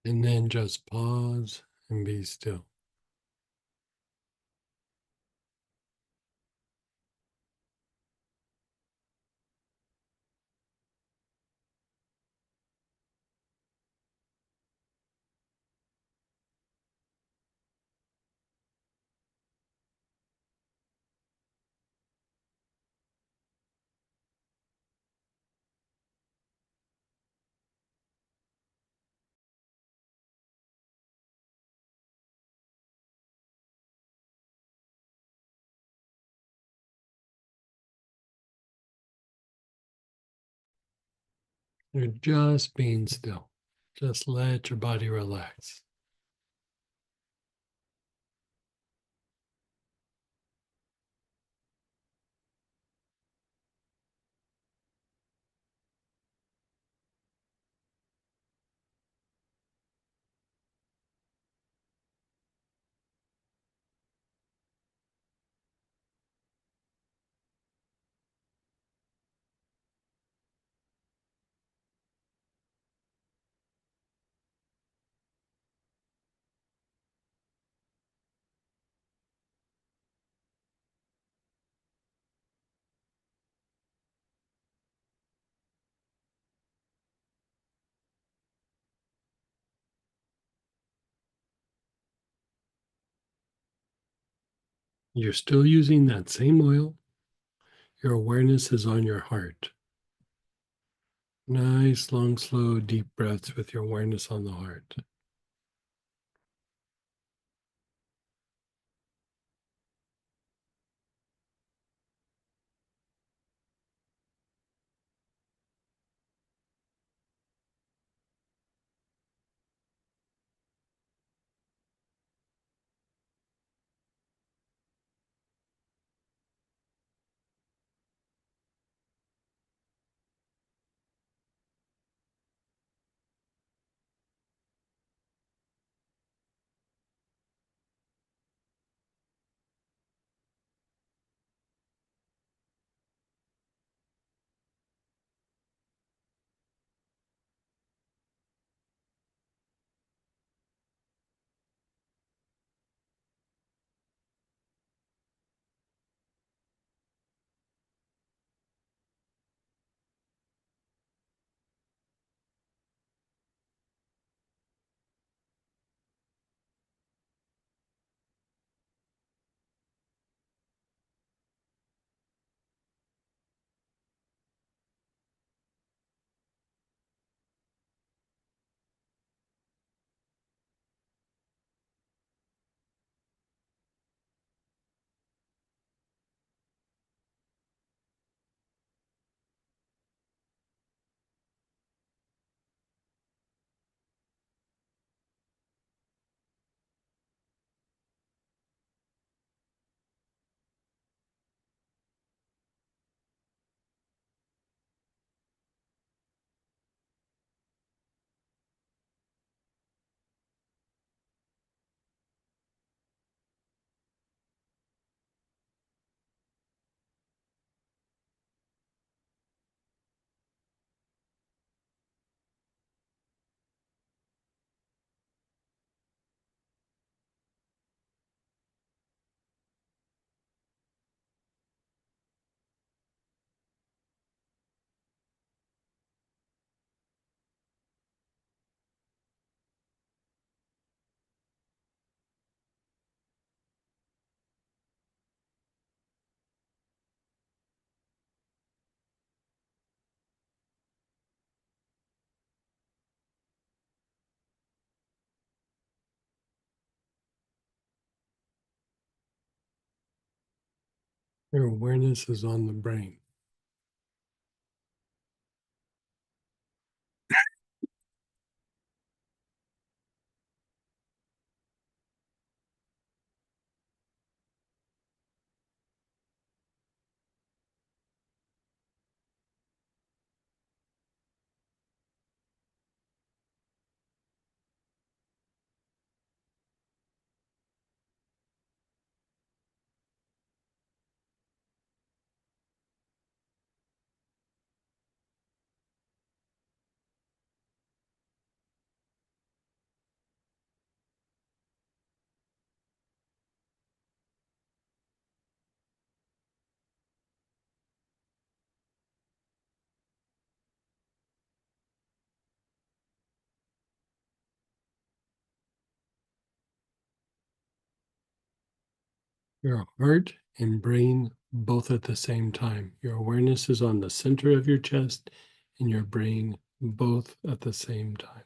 And then just pause and be still. You're just being still. Just let your body relax. You're still using that same oil. Your awareness is on your heart. Nice, long, slow, deep breaths with your awareness on the heart. Your awareness is on the brain. your heart and brain both at the same time. Your awareness is on the center of your chest and your brain both at the same time.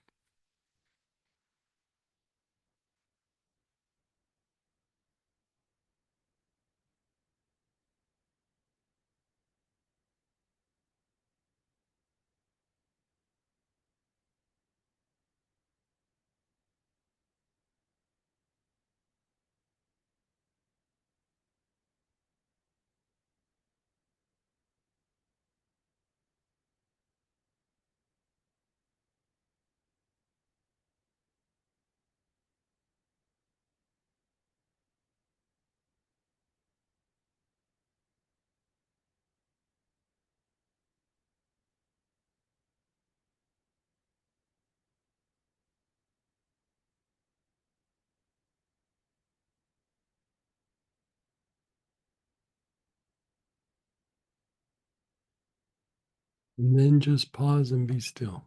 And then just pause and be still.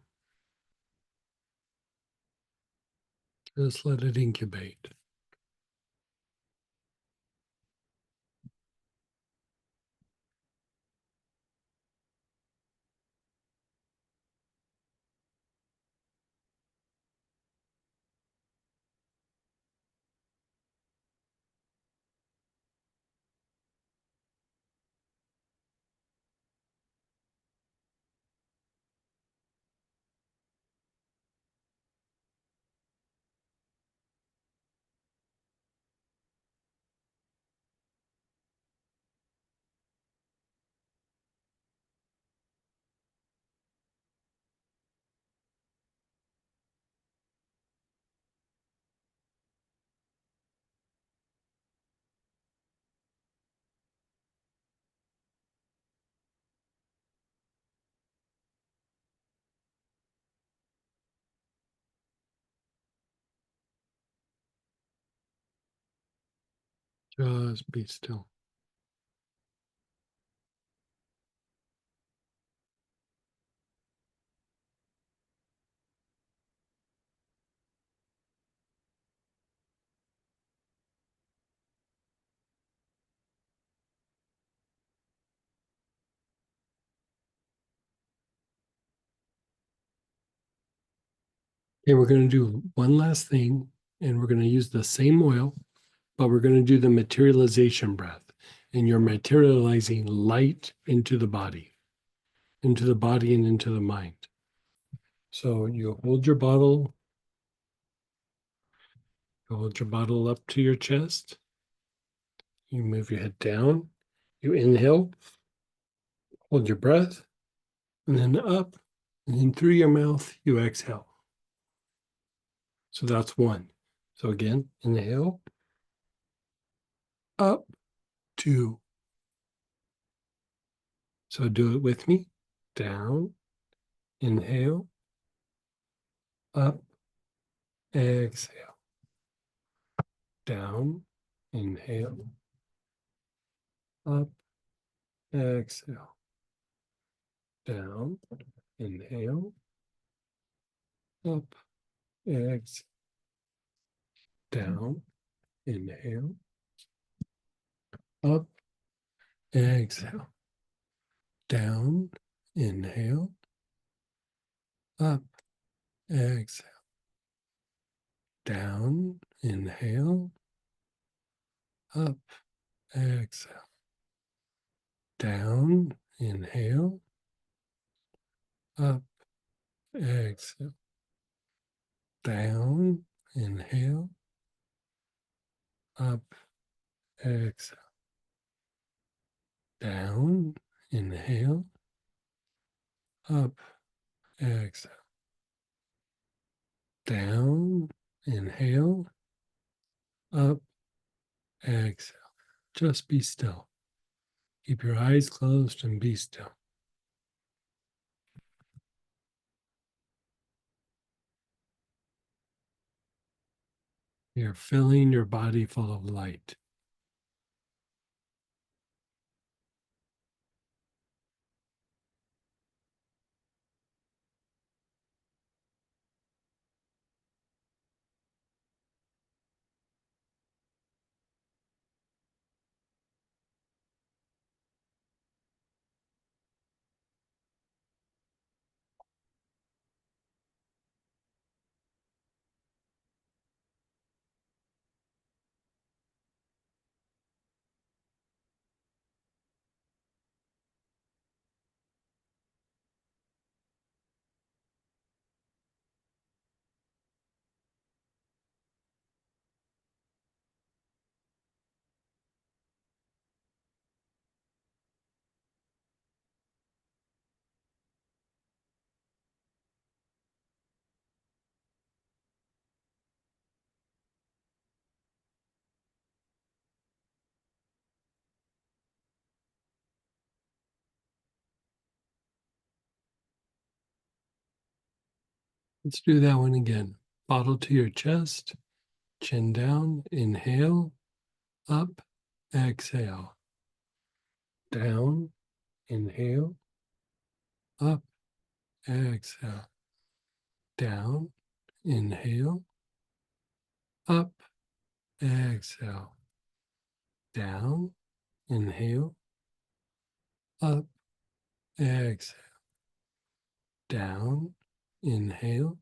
Just let it incubate. Just be still. Okay, we're going to do one last thing, and we're going to use the same oil, but we're going to do the materialization breath. And you're materializing light into the body and into the mind. So you hold your bottle up to your chest. You move your head down. You inhale, hold your breath, and then up, and then through your mouth, you exhale. So that's one. So again, inhale, up, two. So do it with me. Down, inhale, up, exhale. Down, inhale, up, exhale. Down, inhale, up, exhale. Down, inhale, up, exhale. Down, inhale, up, exhale. Down, inhale, up, exhale. Down, inhale, up, exhale. Down, inhale, up, exhale. Down, inhale, up, exhale. Down, inhale, up, exhale. Just be still. Keep your eyes closed and be still. You're filling your body full of light. Let's do that one again. Bottle to your chest, chin down, inhale, up, exhale, down, inhale, up, exhale, down, inhale, up, exhale, down, inhale, up, exhale, down, inhale,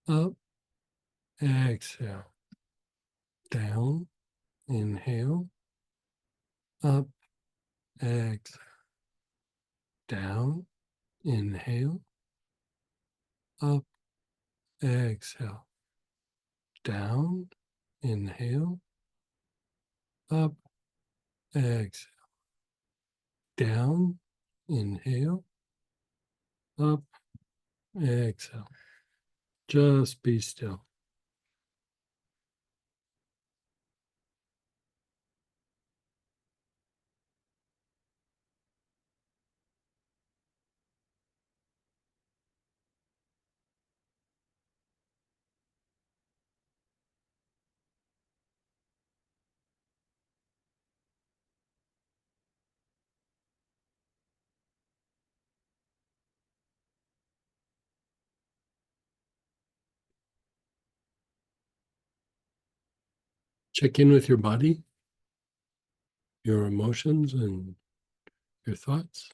up, exhale, down, inhale, up, exhale, down, inhale, up, exhale, down, inhale, up, exhale, down, inhale, up, exhale. Just be still. Check in with your body, your emotions, and your thoughts.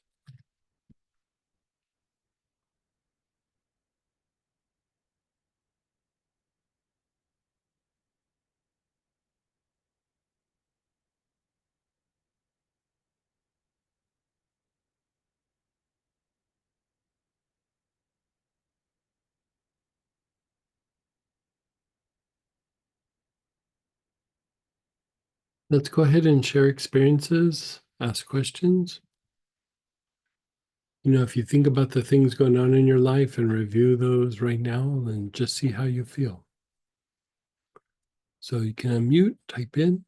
Let's go ahead and share experiences, ask questions. You know, if you think about the things going on in your life and review those right now, then just see how you feel. So you can unmute, type in.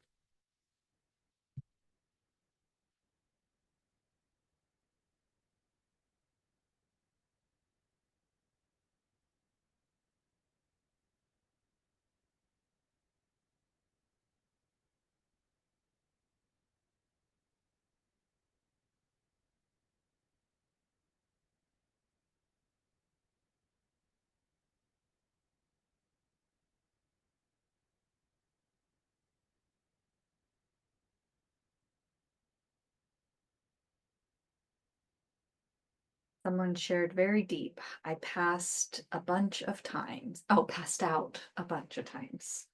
Someone shared very deep. I passed a bunch of times. Oh, passed out a bunch of times.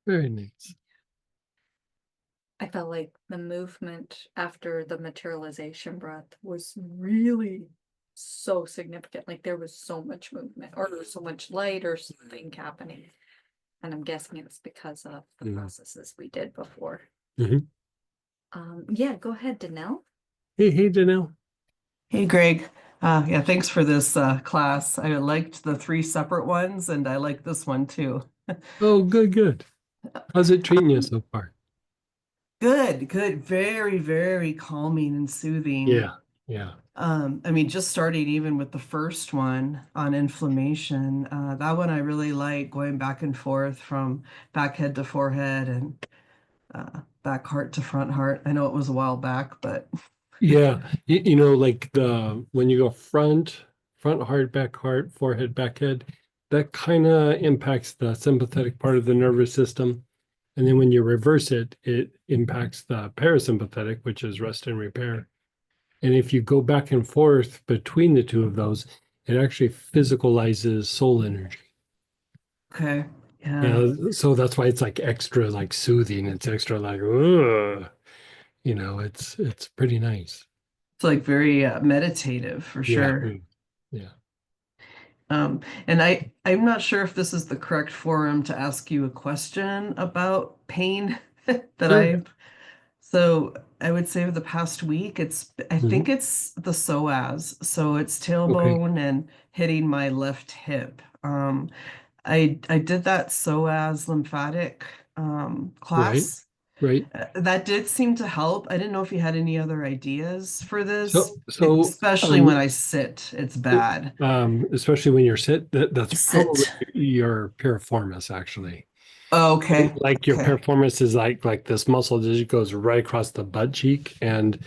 Very nice. I felt like the movement after the materialization breath was really so significant. Like there was so much movement or so much light or something happening. And I'm guessing it's because of the Mhm. processes we did before. Mhm. Yeah, go ahead, Danelle. Hey, Danelle. Hey, Greg. Yeah, thanks for this class. I liked the three separate ones, and I like this one too. Oh, good. How's it treating you so far? Good, good. Very, very calming and soothing. Yeah. I mean, just starting even with the first one on inflammation, that one I really like going back and forth from back head to forehead and back heart to front heart. I know it was a while back, but Yeah. You know, like when you go front heart, back heart, forehead, back head, that kind of impacts the sympathetic part of the nervous system. And then when you reverse it, it impacts the parasympathetic, which is rest and repair. And if you go back and forth between the two of those, it actually physicalizes soul energy. okay. You Yeah. know, so that's why it's like extra like soothing. It's extra like, ugh. You know, it's pretty nice. It's like very meditative for Yeah. sure. Yeah. And I'm not sure if this is the correct forum to ask you a question about pain that Sure. so I would say over the past week, I think Mhm. it's the psoas. So it's Okay. tailbone and hitting my left hip. I did that psoas lymphatic Right. class. right? That did seem to help. I didn't know if you had any other ideas for this, So especially when I sit, it's bad. especially when you're that's probably Sit. your piriformis actually. Okay. Like your Okay. piriformis is like this muscle that goes right across the butt cheek, and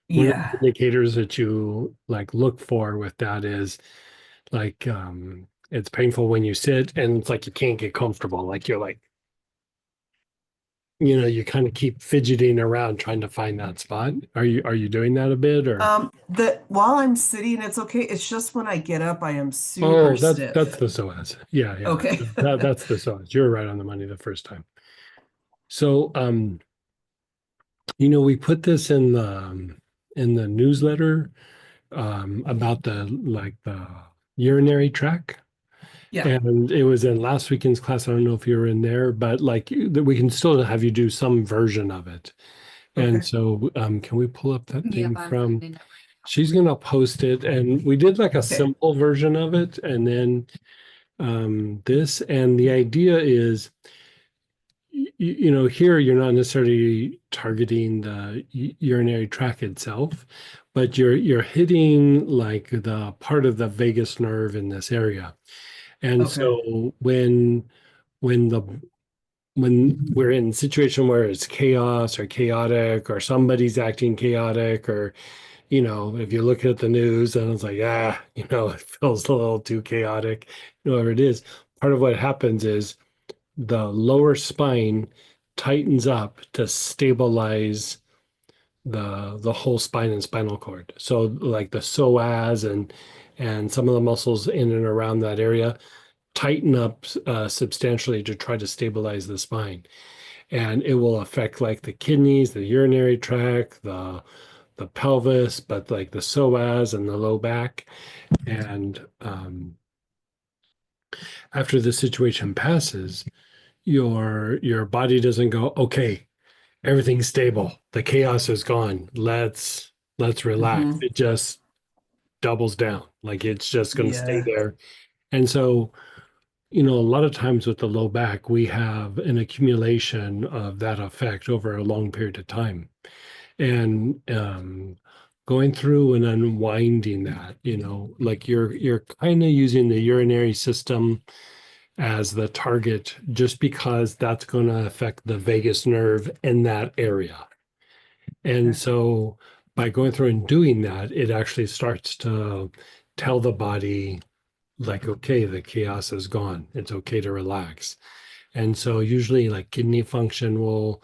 one of the Yeah. indicators that you like look for with that is like it's painful when you sit, and it's like you can't get comfortable. Like you're like, you kind of keep fidgeting around trying to find that spot. Are you doing that a bit or? The while I'm sitting, it's okay. It's just when I get up, I am super Oh, that's stiff. the psoas. Yeah, yeah. Okay. That's the psoas. You're right on the money the first time. So we put this in the newsletter about the urinary tract. Yeah. And it was in last weekend's class. I don't know if you were in there, but like we can still have you do some version of it. And Okay. so can we pull up that Yep, thing I'm from, finding it. she's gonna post it, and we did like a Okay. simple version of it, and then this, and the idea is here you're not necessarily targeting the urinary tract itself, but you're hitting like the part of the vagus nerve in this area. And Okay. so when the when we're in a situation where it's chaos or chaotic, or somebody's acting chaotic, or if you look at the news and it's like, it feels a little too chaotic, whatever it is, part of what happens is the lower spine tightens up to stabilize the whole spine and spinal cord. So like the psoas and some of the muscles in and around that area tighten up substantially to try to stabilize the spine. And it will affect like the kidneys, the urinary tract, the pelvis, but like the psoas and the low back. And after the situation passes, your body doesn't go, okay, everything's stable, the chaos is gone, let's relax. Hmm. It just doubles down, like it's just going to stay Yeah. there. And so a lot of times with the low back, we have an accumulation of that effect over a long period of time. And going through and unwinding that, like you're kind of using the urinary system as the target just because that's going to affect the vagus nerve in that area. And Okay. so by going through and doing that, it actually starts to tell the body, like, okay, the chaos is gone. It's okay to relax. And so usually like kidney function will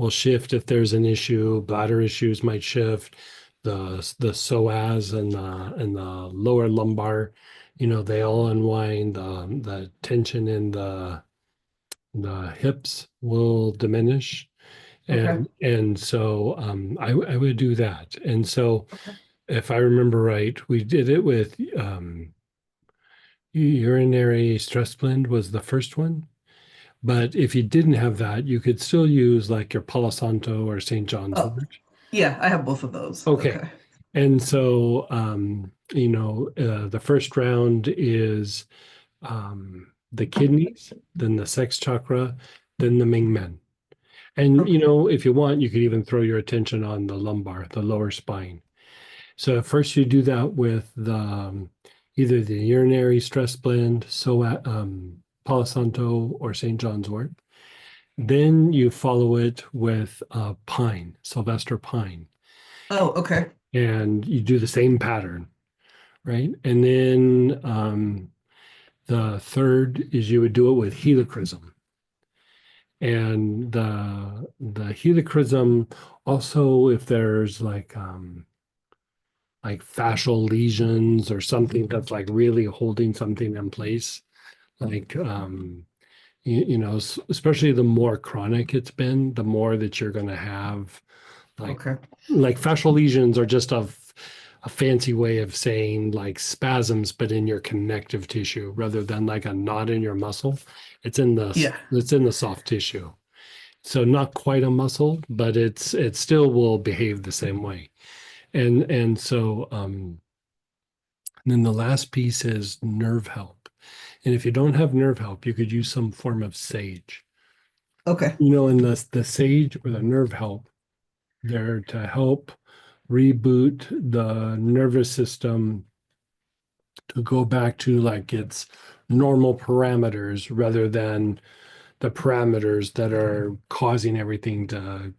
shift if there's an issue, bladder issues might shift, the psoas and the lower lumbar, they all unwind, the tension in the hips will diminish. Okay. And so I would do that. And so Okay. if I remember right, we did it with urinary stress blend was the first one. But if you didn't have that, you could still use like your Palo Santo or St. John's Oh, wort. yeah, I have both of those. Okay. Okay. And so, the first round is the kidneys, then the sex chakra, then the Ming Men. And, Okay. if you want, you could even throw your attention on the lumbar, the lower spine. So at first you do that with either the urinary stress blend, so Palo Santo or St. John's wort. Then you follow it with pine, Sylvester pine, Oh, okay. and you do the same pattern, right? And then the third is you would do it with helichrysum. And the helichrysum also, if there's like fascial lesions or something that's like really holding something in place, like especially the more chronic it's been, the more that you're going to have like Okay. fascial lesions are just a fancy way of saying like spasms, but in your connective tissue rather than like a knot in your muscle. Yeah. It's in the soft tissue. So not quite a muscle, but it still will behave the same way. And so then the last piece is nerve help. And if you don't have nerve help, you could use some form of sage. Okay. And the sage or the nerve help, they're to help reboot the nervous system to go back to like its normal parameters rather than the parameters that are causing everything to,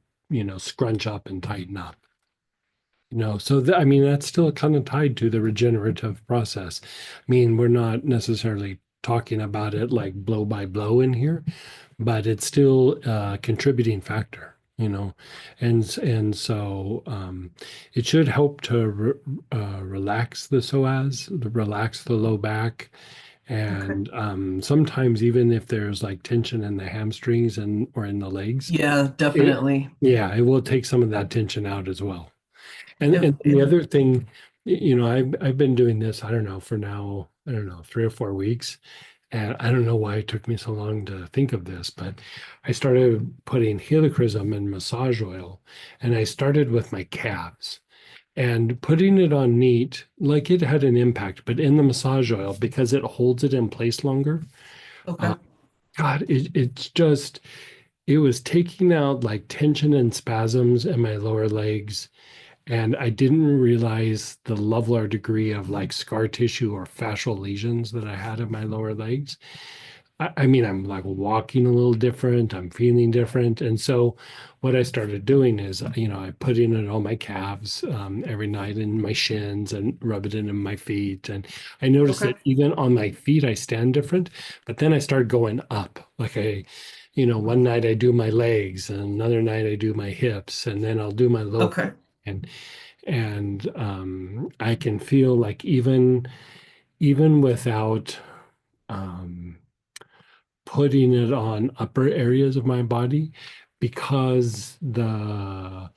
scrunch up and tighten up. So I mean, that's still kind of tied to the regenerative process. I mean, we're not necessarily talking about it like blow by blow in here, but it's still a contributing factor, and so it should help to relax the psoas, relax the low back, Okay. and sometimes even if there's like tension in the hamstrings and or in the legs, Yeah, it definitely. yeah, it will take some of that tension out as well. And the And other thing, I've been doing this, I don't know, for now, I don't know, 3 or 4 weeks. And I don't know why it took me so long to think of this, but I started putting helichrysum and massage oil, and I started with my calves and putting it on neat, like it had an impact, but in the massage oil, because it holds it in place longer, okay. uh, God, it was taking out like tension and spasms in my lower legs. And I didn't realize the level or degree of like scar tissue or fascial lesions that I had in my lower legs. I mean, I'm like walking a little different. I'm feeling different. And so what I started doing is, I put in it on my calves every night and my shins and rub it into my feet. And I noticed Okay. that even on my feet, I stand different. But then I started going up. Like one night I do my legs, and another night I do my hips, and then I'll do my low back. Okay. And I can feel like even without um, putting it on upper areas of my body, because the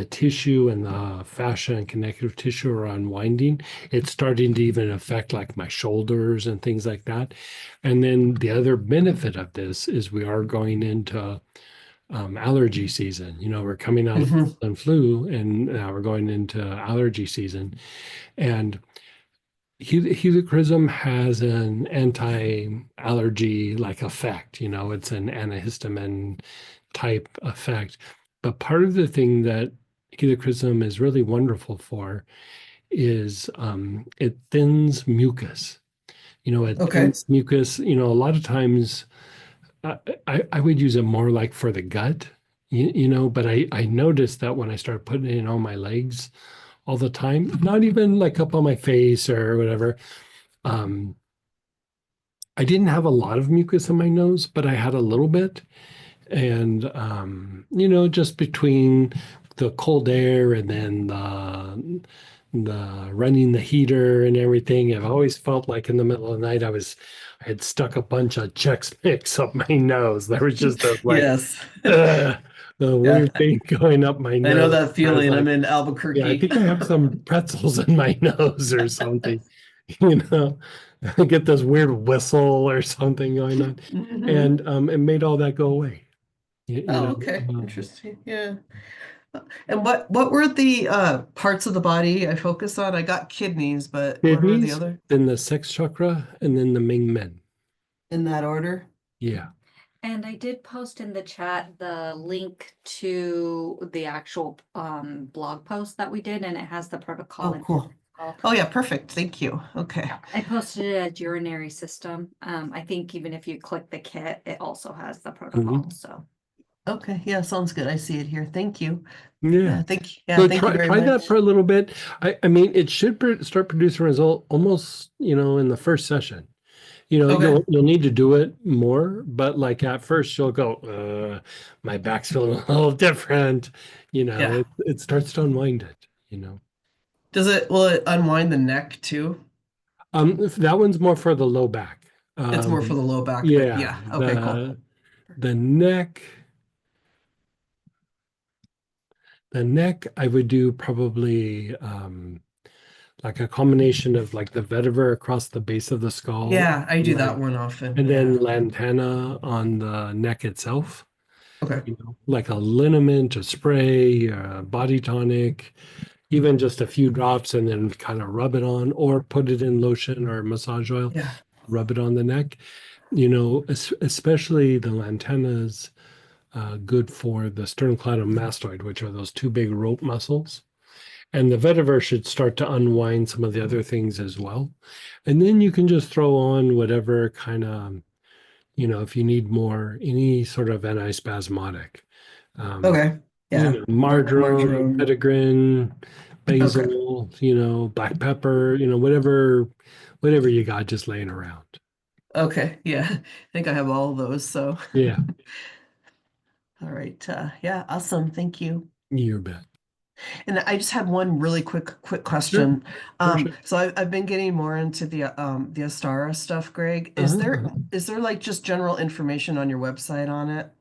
tissue and the fascia and connective tissue are unwinding, it's starting to even affect like my shoulders and things like that. And then the other benefit of this is we are going into allergy season. We're coming out of Hmm. and flu, and now we're going into allergy season. And helichrysum has an anti-allergy like effect. It's an antihistamine type effect. But part of the thing that helichrysum is really wonderful for is it thins mucus. It Okay. thins mucus. A lot of times I would use it more like for the gut, but I noticed that when I started putting it on my legs all the time, not even like up on my face or whatever, um, I didn't have a lot of mucus in my nose, but I had a little bit. And, just between the cold air and then the running the heater and everything, I've always felt like in the middle of the night I had stuck a bunch of Chex Mix up my nose. There was just a like Yes. uh, a Yeah. weird thing going up my I know nose. that I was feeling. I'm like, in yeah, I Albuquerque. think I have some pretzels in my nose or something. You know, I get this weird whistle or something going on, Hmm. and it made all that go away. You Oh, know, okay. Interesting. Yeah. And what were the parts of the body I focused on? I got kidneys, but what were the kidneys, other then the sex chakra, and then the Ming Men. in that order? Yeah. And I did post in the chat the link to the actual blog post that we did, and it has the protocol Oh, in cool. it. Oh, yeah, perfect. Thank you. Okay. Yeah, I posted it as urinary system. I think even if you click the kit, it also has the protocol. Mhm. So Okay. Yeah, sounds good. I see it here. Thank you. Yeah. Yeah, So thank you very try that much. for a little bit. I mean, it should start producing a result almost, in the first session. Okay. You'll need to do it more, but like at first you'll go, my back's feeling a little different. Yeah. It starts to unwind it. Will it unwind the neck too? That one's more for the low back. It's more for the low back, but Yeah, yeah. Okay, cool. the neck, I would do probably like a combination of like the vetiver across the base of the skull, Yeah, I do that like, one often. and then Yeah. lantana on the neck itself. Okay. Like a liniment, a spray, a body tonic, even just a few drops, and then kind of rub it on, or put it in lotion or massage oil, Yeah. rub it on the neck. Especially the lantanas. good for the sternocleidomastoid, which are those two big rope muscles. And the vetiver should start to unwind some of the other things as well. And then you can just throw on whatever kind of, if you need more, any sort of antispasmodic. Okay. Yeah. Marjoram, Marjoram. petitgrin, basil, black pepper, whatever you got just laying around. Okay. Yeah. I think I have all of those. So, Yeah, all right. Yeah. Awesome. Thank you. you bet. And I just had one really quick Sure. question. Sure. So I've been getting more into the Astara stuff, Greg. Is there like just general information on your website on it?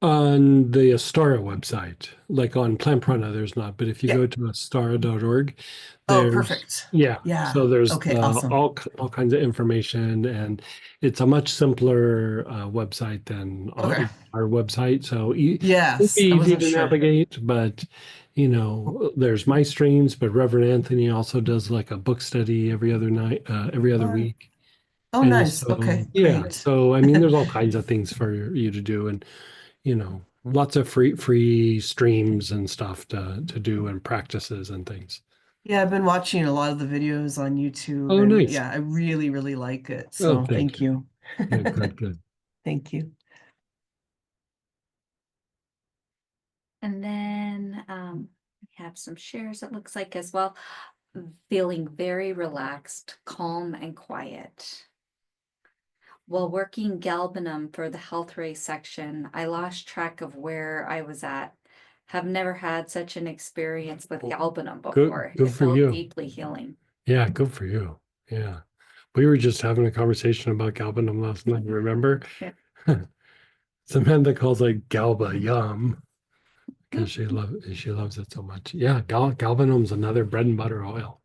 On the Astara website, like on Plant Prana, there's not, but if you Yeah. go to astara.org, Oh, there's, perfect. yeah, Yeah. so there's Okay, awesome. all kinds of information, and it's a much simpler website than Okay. our website. So it'd be Yes, I easy wasn't to sure. navigate, but there's my streams, but Reverend Anthony also does like a book study every other night, every other All right. week. Oh, And nice. so, Okay, yeah, great. so I mean, there's all kinds of things for you to do, and lots of free streams and stuff to do and practices and things. Yeah, I've been watching a lot of the videos on YouTube, Oh, and nice. yeah, I really, really like it. Oh, So thank thank you. Yeah, good. Thank you. And then we have some shares, it looks like as well. Feeling very relaxed, calm, and quiet. While working galbanum for the health ray section, I lost track of where I was at. Have never had such an experience with galbanum before. Good It for felt you. deeply healing. Yeah, good for you. Yeah. We were just having a conversation about galbanum last night, remember? Yeah. Samantha calls it galba yum because she loves it so much. Yeah, galbanum's another bread and butter oil.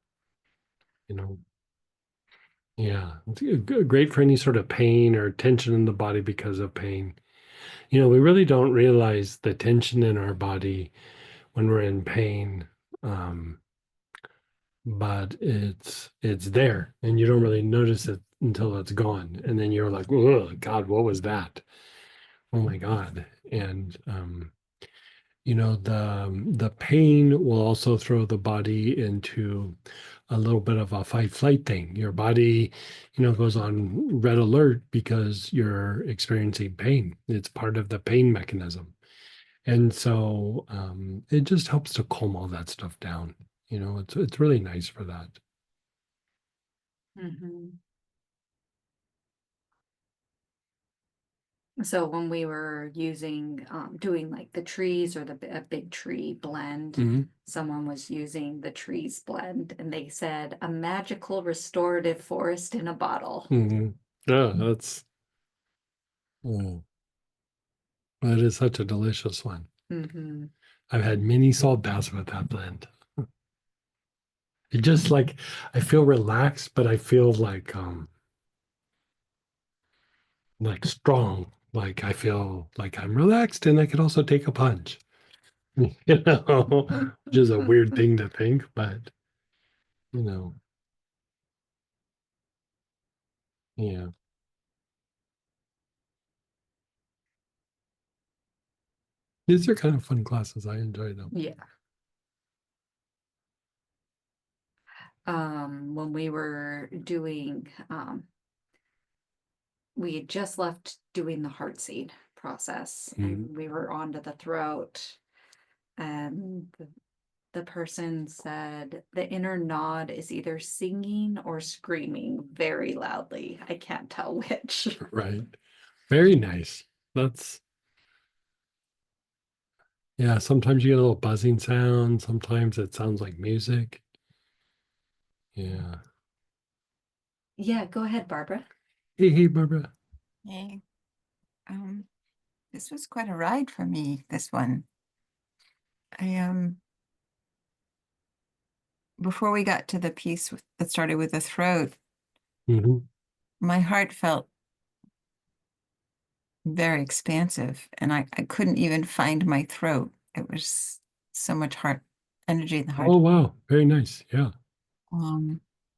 Yeah, it's great for any sort of pain or tension in the body because of pain. We really don't realize the tension in our body when we're in pain. But it's there and you don't really notice it until it's gone. And then you're like, oh God, what was that? Oh my God. And the pain will also throw the body into a little bit of a fight flight thing. Your body, goes on red alert because you're experiencing pain. It's part of the pain mechanism. And so it just helps to calm all that stuff down. It's really nice for that. Mhm. So when we were doing like the trees or a big tree blend, Mhm. someone was using the trees blend and they said a magical restorative forest in a bottle. Mhm. Yeah, oh, that is such a delicious one. Mm-hmm. I've had many salt baths with that blend. It just like I feel relaxed, but I feel like strong. Like I feel like I'm relaxed and I can also take a punch. Which is a weird thing to think, but you know, yeah. These are kind of fun classes. I enjoy them. Yeah. When we were doing, we had just left doing the heart seed process and we were on to the throat. And the person said the inner nod is either singing or screaming very loudly. I can't tell which. Right. Very nice. Yeah, sometimes you get a little buzzing sound. Sometimes it sounds like music. Yeah. Yeah, go ahead, Barbara. Hey, Barbara. Hey, this was quite a ride for me, this one. I before we got to the piece that started with the throat, Mhm. my heart felt very expansive and I couldn't even find my throat. It was so much heart energy in the heart. Oh, wow. Very nice. Yeah.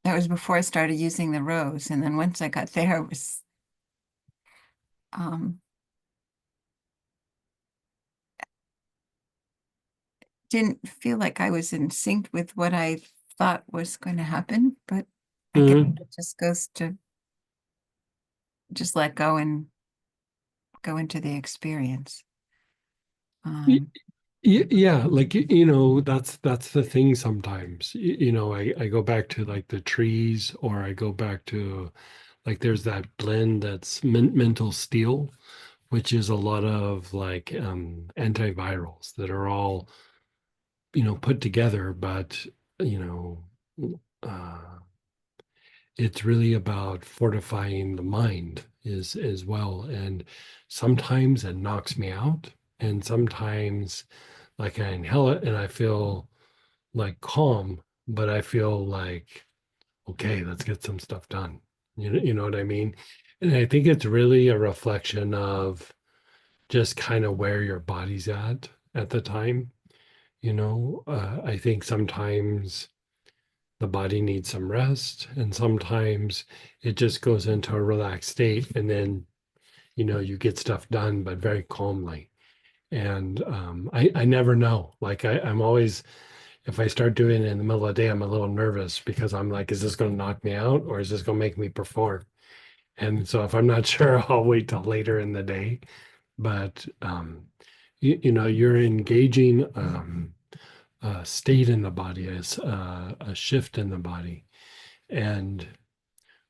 That was before I started using the rose. And then once I got there, it was didn't feel like I was in sync with what I thought was going to happen, but I guess it just goes to just let go and go into the experience. Yeah, like that's the thing sometimes. I go back to like the trees, or I go back to like there's that blend that's mental steel, which is a lot of like antivirals that are all put together, but you know uh it's really about fortifying the mind is as well. And sometimes it knocks me out, and sometimes like I inhale it and I feel like calm, but I feel like, okay, let's get some stuff done. You know what I mean? And I think it's really a reflection of just kind of where your body's at the time. I think sometimes the body needs some rest, and sometimes it just goes into a relaxed state, and then you get stuff done, but very calmly. And I never know. Like I'm always, if I start doing it in the middle of the day, I'm a little nervous because I'm like, is this going to knock me out, or is this going to make me perform? And so if I'm not sure, I'll wait till later in the day. But you're engaging a state in the body, as a shift in the body, and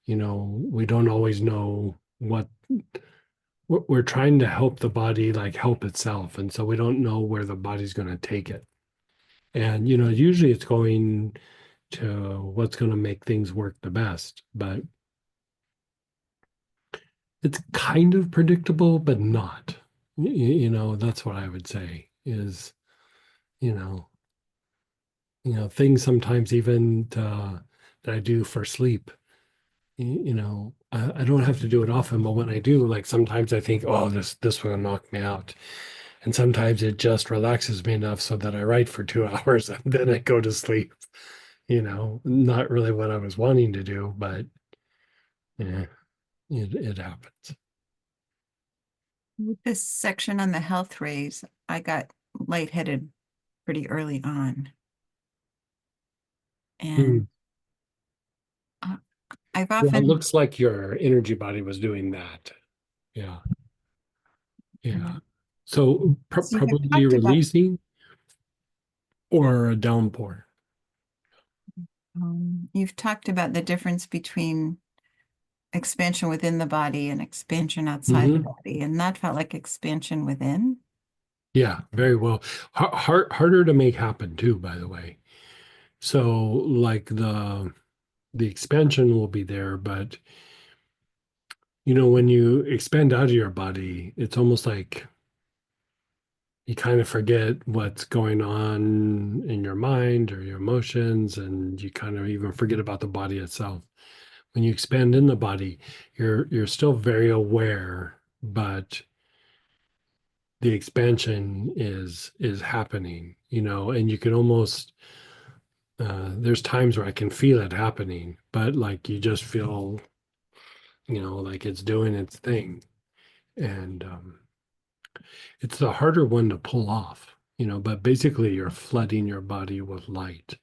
we don't always know what we're trying to help the body like help itself, and so we don't know where the body's going to take it. And usually it's going to what's going to make things work the best, but it's kind of predictable, but not. That's what I would say is, you know, things sometimes even that I do for sleep. I don't have to do it often, but when I do, like sometimes I think, oh, this will knock me out, and sometimes it just relaxes me enough so that I write for 2 hours and then I go to sleep. Not really what I was wanting to do, but yeah, it happens. With this section on the health rays, I got lightheaded pretty early on. And I've Well, it often, looks like your energy body was doing that. Yeah. Yeah. So so you've probably talked about, releasing or a downpour. you've talked about the difference between expansion within the body and expansion outside the body, and that felt like expansion within. Yeah, very well. Harder to make happen too, by the way. So like the expansion will be there, but when you expand out of your body, it's almost like you kind of forget what's going on in your mind or your emotions, and you kind of even forget about the body itself. When you expand in the body, you're still very aware, but the expansion is happening, and you can almost there's times where I can feel it happening, but like you just feel, like it's doing its thing. And it's the harder one to pull off, but basically you're flooding your body with light.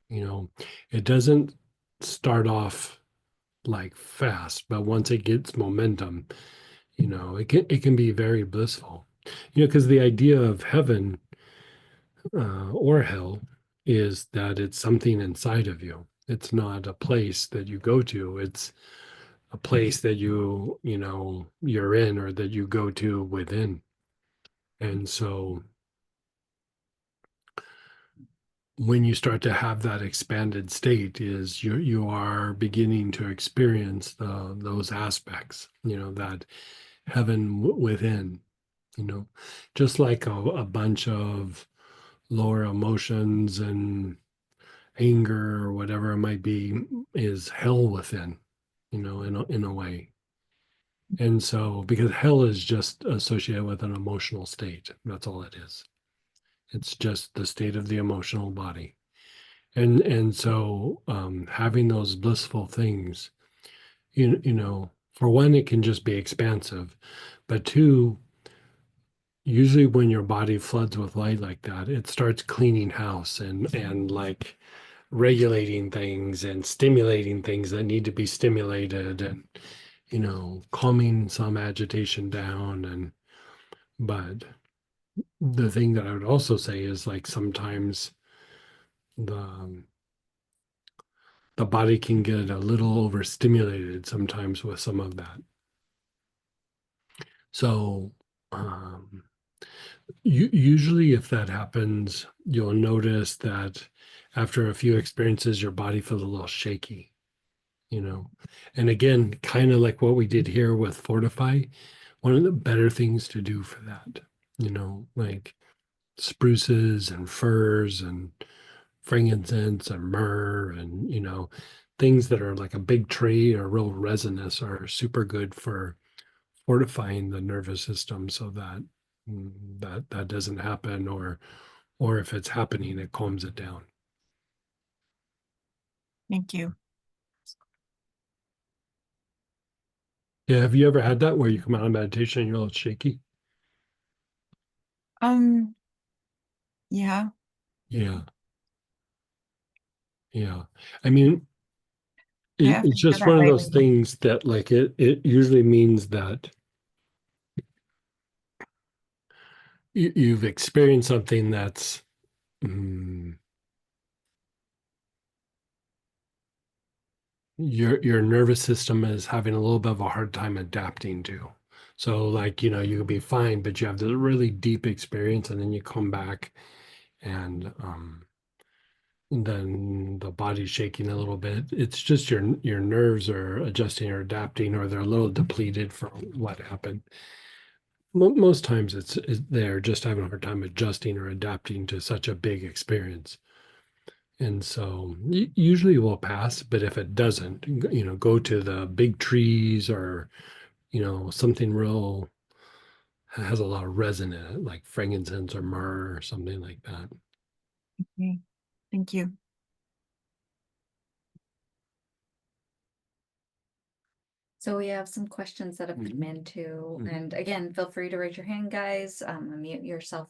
It doesn't start off like fast, but once it gets momentum, it can be very blissful. Because the idea of heaven or hell is that it's something inside of you. It's not a place that you go to. It's a place that you're in, or that you go to within. And so when you start to have that expanded state, is you are beginning to experience those aspects, that heaven within, just like a bunch of lower emotions and anger or whatever it might be is hell within, in a way. And so, because hell is just associated with an emotional state, that's all it is. It's just the state of the emotional body. And so, having those blissful things, for one, it can just be expansive, but two, usually when your body floods with light like that, it starts cleaning house and like regulating things and stimulating things that need to be stimulated, and calming some agitation down. And but the thing that I would also say is, like, sometimes the body can get a little overstimulated sometimes with some of that. So um usually if that happens, you'll notice that after a few experiences, your body feels a little shaky, you know. And again, kind of like what we did here with Fortify, one of the better things to do for that, like spruces and firs and frankincense and myrrh, and things that are like a big tree or real resinous are super good for fortifying the nervous system, so that that doesn't happen, or if it's happening, it calms it down. Thank you. Yeah, have you ever had that where you come out of meditation and you're a little shaky? Um, yeah, Yeah, yeah. I mean, I have it's been for just that one of those lately. things that, like, it usually means that you've experienced something that's your nervous system is having a little bit of a hard time adapting to. So, like, you could be fine, but you have this really deep experience, and then you come back, and then the body's shaking a little bit. It's just your nerves are adjusting or adapting, or they're a little depleted from what happened. Most times they're just having a hard time adjusting or adapting to such a big experience. And so usually it will pass, but if it doesn't, go to the big trees, or, something real has a lot of resin in it, like frankincense or myrrh or something like that. Okay, thank you. So we have some questions that have come in too, and again, feel free to raise your hand, guys, unmute yourself.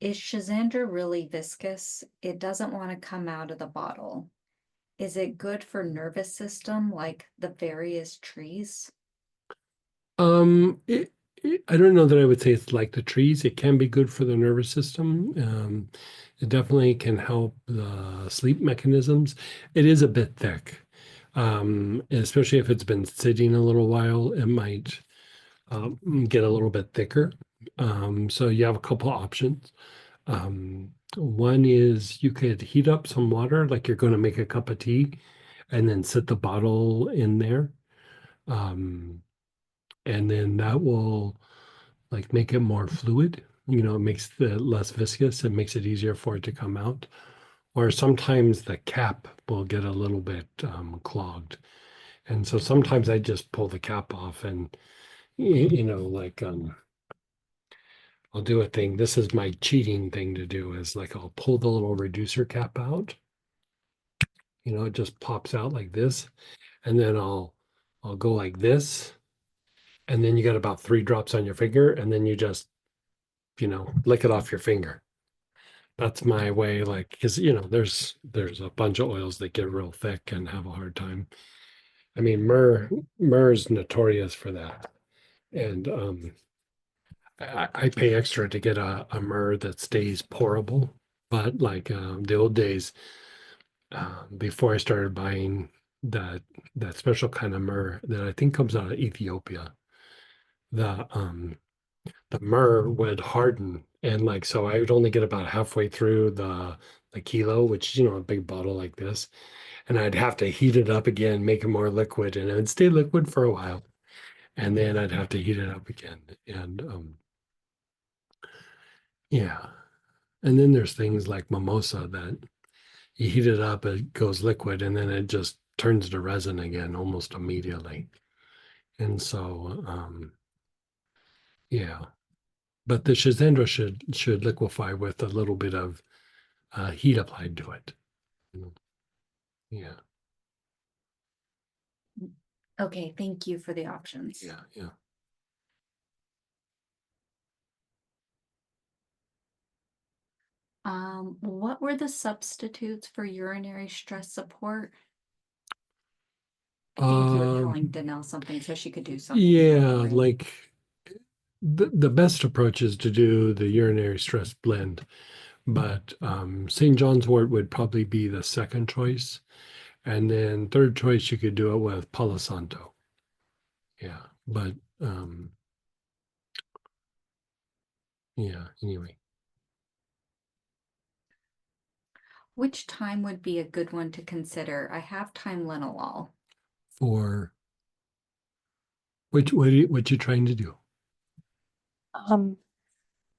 Is Shazandra really viscous? It doesn't want to come out of the bottle. Is it good for nervous system like the various trees? I don't know that I would say it's like the trees. It can be good for the nervous system. It definitely can help the sleep mechanisms. It is a bit thick, especially if it's been sitting a little while. It might get a little bit thicker. So you have a couple options. One is you could heat up some water, like you're going to make a cup of tea, and then sit the bottle in there. And then that will, like, make it more fluid. It makes it less viscous. It makes it easier for it to come out. Or sometimes the cap will get a little bit clogged. And so sometimes I just pull the cap off, and, like, I'll do a thing. This is my cheating thing to do, is like I'll pull the little reducer cap out. It just pops out like this. And then I'll go like this. And then you got about 3 drops on your finger, and then you just, lick it off your finger. That's my way, like, because there's a bunch of oils that get real thick and have a hard time. I mean, myrrh is notorious for that. And I pay extra to get a myrrh that stays pourable. But, like, the old days, before I started buying that special kind of myrrh that I think comes out of Ethiopia, the myrrh would harden, and, like, so I would only get about halfway through the kilo, which, a big bottle like this, and I'd have to heat it up again, make it more liquid, and it would stay liquid for a while, and then I'd have to heat it up again. And yeah. And then there's things like mimosa that you heat it up, it goes liquid, and then it just turns to resin again almost immediately. And so yeah. But the Shazendra should liquefy with a little bit of heat applied to it. Yeah, Okay, thank you for the options. yeah, yeah. What were the substitutes for urinary stress support? I think you were telling Danelle something so she could do something. Yeah, right? like the best approach is to do the urinary stress blend, but St. John's wort would probably be the second choice. And then third choice, you could do it with Palo Santo. Yeah, but yeah, anyway. Which time would be a good one to consider? I have Tylenol. For what you trying to do?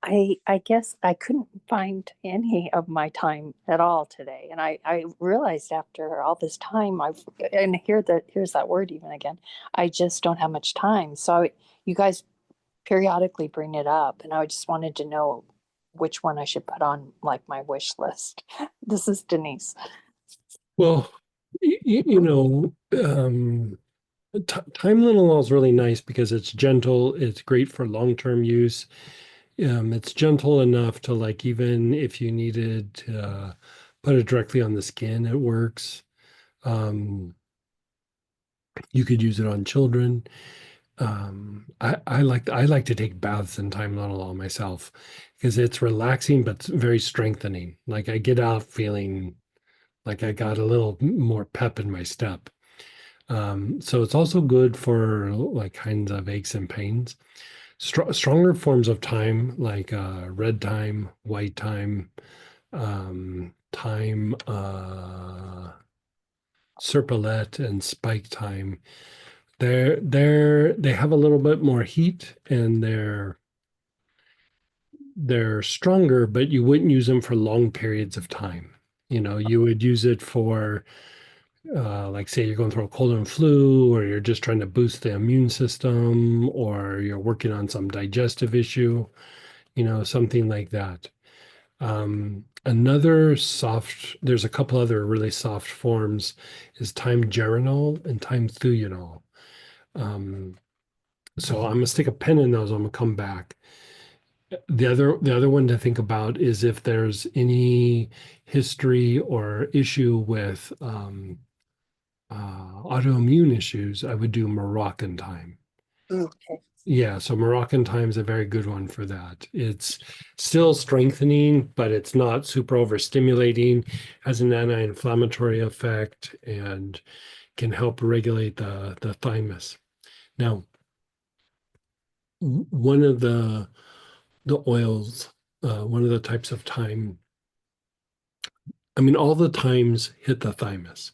I guess I couldn't find any of my time at all today. And I realized after all this time and here's that word even again. I just don't have much time. So you guys periodically bring it up, and I just wanted to know which one I should put on like my wish list. This is Denise. Well, you know, Tylenol is really nice because it's gentle. It's great for long-term use. It's gentle enough to, like, even if you needed to put it directly on the skin, it works. You could use it on children. I like to take baths in Tylenol myself because it's relaxing but it's very strengthening. Like I get out feeling like I got a little more pep in my step. So it's also good for like kinds of aches and pains. Stronger forms of thyme, like red thyme, white thyme, thyme, serpulette, and spike thyme. They have a little bit more heat and they're stronger, but you wouldn't use them for long periods of time. You know, you would use it for like say you're going through a cold and flu, or you're just trying to boost the immune system, or you're working on some digestive issue, you know, something like that. There's a couple other really soft forms is time geranol and time thuyonol. So I'm gonna stick a pin in those. I'm gonna come back. The other one to think about is if there's any history or issue with autoimmune issues, I would do Moroccan thyme. Okay. Yeah, so Moroccan thyme is a very good one for that. It's still strengthening, but it's not super overstimulating, has an anti-inflammatory effect, and can help regulate the thymus. Now, one of the oils, one of the types of thyme, I mean, all the thymes hit the thymus,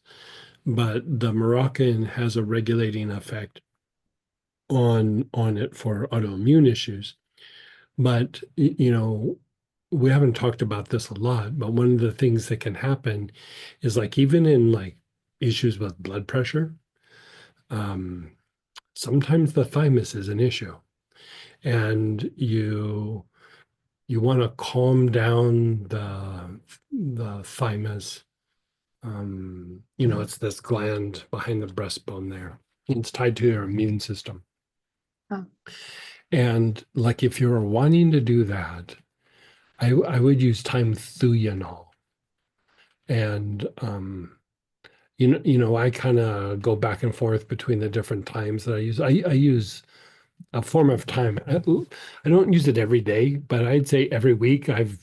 but the Moroccan has a regulating effect on it for autoimmune issues. But you know, we haven't talked about this a lot, but one of the things that can happen is like even in like issues with blood pressure, sometimes the thymus is an issue, and you want to calm down the thymus. You know, it's this gland behind the breastbone there. It's tied to your immune system. Oh. And like if you're wanting to do that, I would use time thuyonol. And you know, I kind of go back and forth between the different times that I use. I use a form of time. I don't use it every day, but I'd say every week I've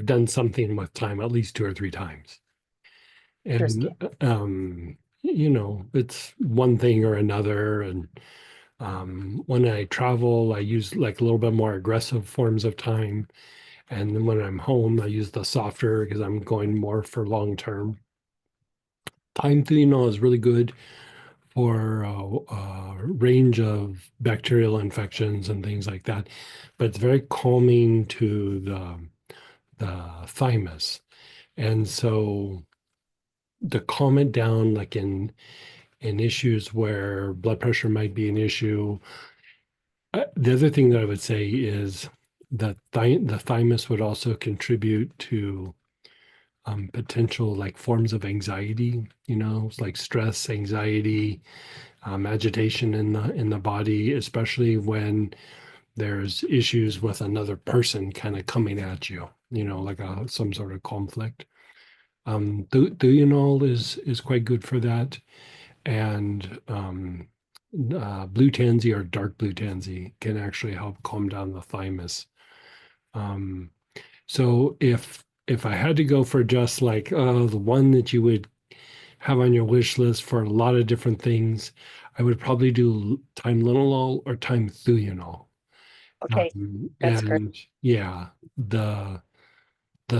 done something with time at least 2 or 3 times. And you know, it's one thing or another. And when I travel, I use like a little bit more aggressive forms of time. And then when I'm home, I use the softer because I'm going more for long term. Time thenol is really good for a range of bacterial infections and things like that, but it's very calming to the thymus. And so to calm it down, like in issues where blood pressure might be an issue. The other thing that I would say is that the thymus would also contribute to potential like forms of anxiety, you know, like stress, anxiety, agitation in the body, especially when there's issues with another person kind of coming at you. like some sort of conflict. Thuyunol is quite good for that. And blue tansy or dark blue tansy can actually help calm down the thymus. Um, so if I had to go for just like the one that you would have on your wish list for a lot of different things, I would probably do time linalool or time thuyunol. Okay, that's great. And yeah, the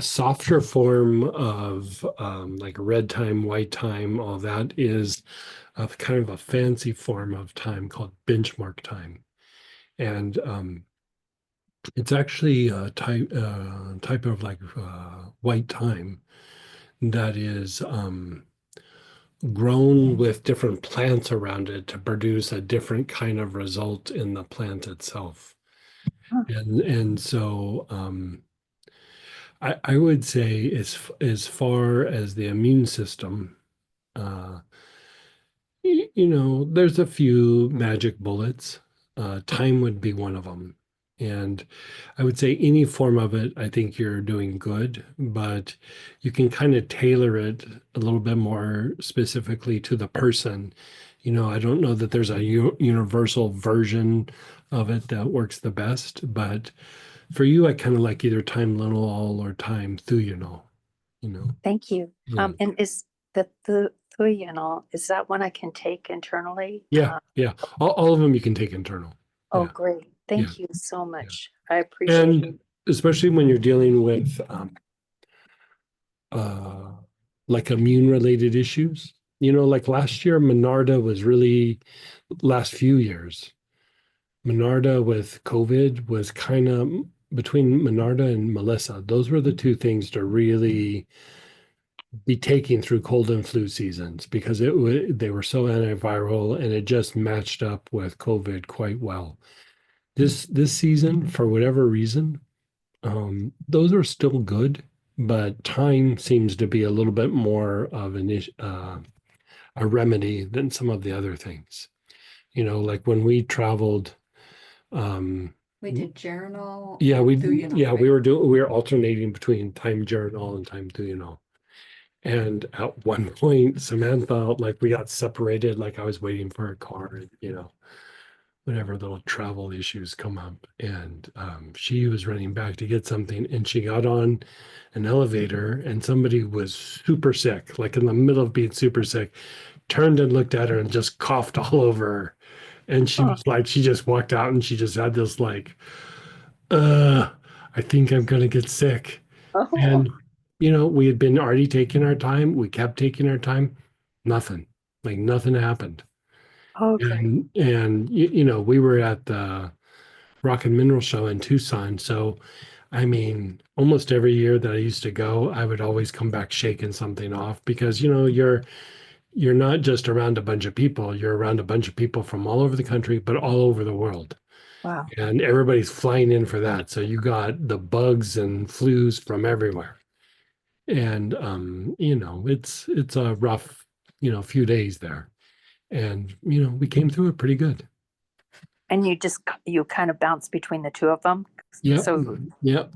softer form of like red time, white time, all that is of kind of a fancy form of time called benchmark time. And it's actually a type of like white time that is grown with different plants around it to produce a different kind of result in the plant itself. Huh. And so I would say as far as the immune system, uh, there's a few magic bullets. Time would be one of them. And I would say any form of it, I think you're doing good, but you can kind of tailor it a little bit more specifically to the person. I don't know that there's a universal version of it that works the best, but for you, I kind of like either time linalool or time thuyunol, you know. Thank you. Yeah. And is the Thuyunol, is that one I can take internally? Yeah, yeah. All of them you can take internal. Oh, Yeah, great. yeah, Thank you so much. I appreciate and it. especially when you're dealing with uh like immune related issues. Like last year, Minarda was really last few years. Minarda with COVID was kind of between Minarda and Melissa. Those were the two things to really be taking through cold and flu seasons because they were so antiviral and it just matched up with COVID quite well. This season, for whatever reason, those are still good, but time seems to be a little bit more of a remedy than some of the other things. Like when we traveled, um, We did journal. yeah, we Thuyunol, yeah right? we were alternating between time journal and time thuyunol. And at one point, Samantha, like we got separated, like I was waiting for a car, and, whenever little travel issues come up. And she was running back to get something, and she got on an elevator, and somebody was super sick, like in the middle of being super sick, turned and looked at her and just coughed all over her. And she Oh, was like, she just walked out and she just had this like, uh, I think I'm gonna get sick. oh, And we had been already taking our time. We kept taking our time. Nothing. Like nothing happened. okay. And we were at the Rock and Mineral Show in Tucson. So I mean, almost every year that I used to go, I would always come back shaking something off because you're not just around a bunch of people, you're around a bunch of people from all over the country, but all over the world. Wow. And everybody's flying in for that. So you got the bugs and flus from everywhere. And it's a rough, few days there. And we came through it pretty good. And you kind of bounce between the two of them. Yep. So Yep.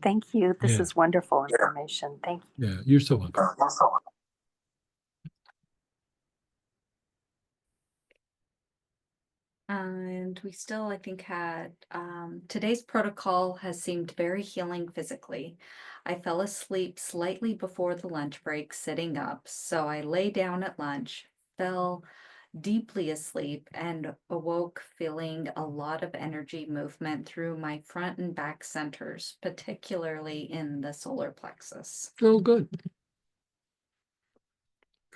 thank you. This Yeah. is wonderful information. Thank you. Yeah. You're so welcome. And we still, I think, had today's protocol has seemed very healing physically. I fell asleep slightly before the lunch break, sitting up. So I lay down at lunch, fell deeply asleep, and awoke feeling a lot of energy movement through my front and back centers, particularly in the solar plexus. Oh, good.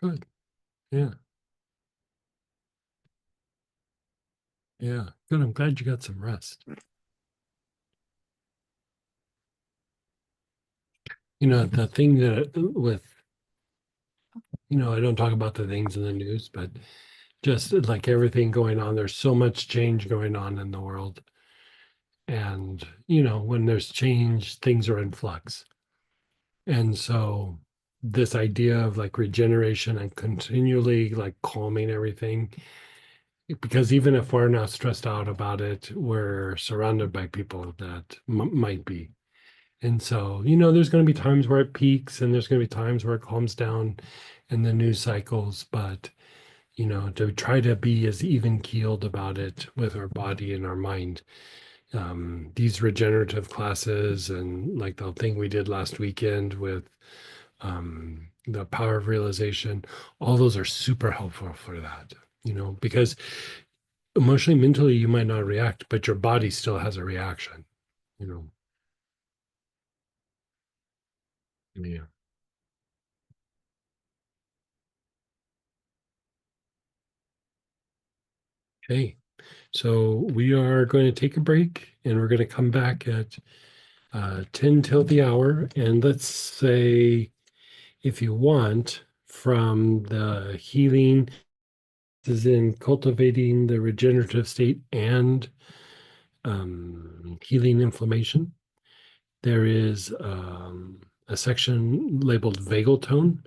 Good. Yeah. Yeah. Good. I'm glad you got some rest. The thing that with, I don't talk about the things in the news, but just like everything going on, there's so much change going on in the world. And, when there's change, things are in flux. And so this idea of like regeneration and continually like calming everything, because even if we're not stressed out about it, we're surrounded by people that might be. And so, you know, there's going to be times where it peaks and there's going to be times where it calms down in the news cycles. But, you know, to try to be as even keeled about it with our body and our mind. These regenerative classes and like the thing we did last weekend with the power of realization, all those are super helpful for that, you know, because emotionally, mentally, you might not react, but your body still has a reaction, you know. Yeah. Okay. So we are going to take a break and we're going to come back at 10 till the hour. And let's say, if you want, from the healing, this is in cultivating the regenerative state and healing inflammation. There is a section labeled vagal tone.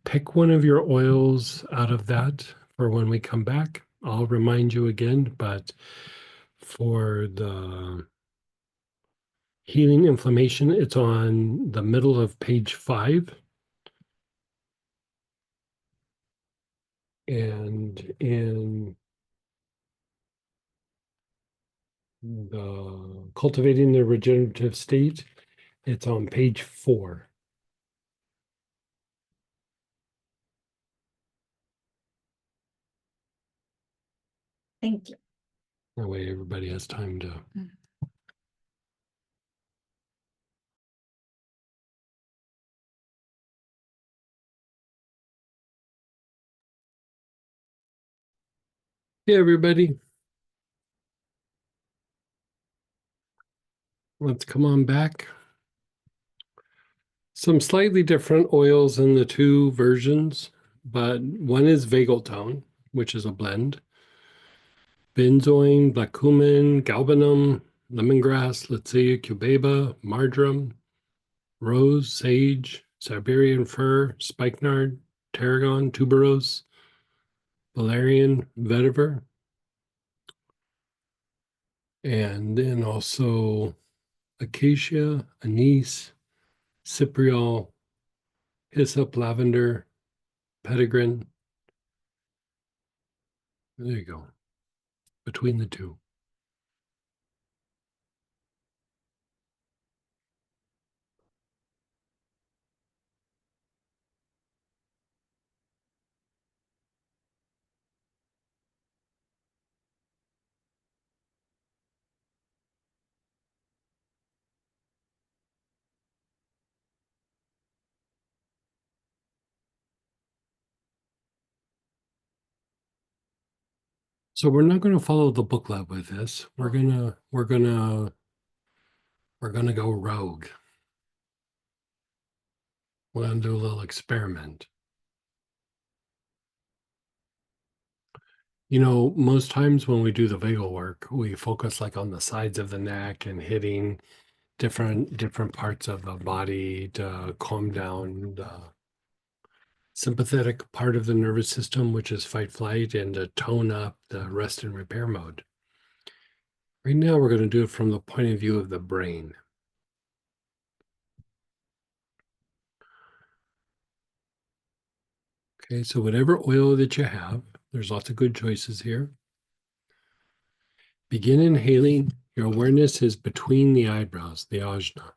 Pick one of your oils out of that for when we come back. I'll remind you again, but for the healing inflammation, it's on the middle of page 5. And in the cultivating the regenerative state, it's on page 4. Thank you. That way everybody has time to. Hey, everybody. Let's come on back. Some slightly different oils in the two versions, but one is vagal tone, which is a blend. Benzoin, black cumin, galbanum, lemongrass, Litsea cubeba, marjoram, rose, sage, Siberian fir, spikenard, tarragon, tuberose, valerian, vetiver, and then also acacia, anise, cypriol, hyssop, lavender, petitgrain. There you go. Between the two. So we're not going to follow the booklet with this. We're gonna go rogue. We're gonna do a little experiment. You know, most times when we do the vagal work, we focus like on the sides of the neck and hitting different parts of the body to calm down the sympathetic part of the nervous system, which is fight flight, and to tone up the rest and repair mode. Right now, we're going to do it from the point of view of the brain. Okay, so whatever oil that you have, there's lots of good choices here. Begin inhaling. Your awareness is between the eyebrows, the ajna.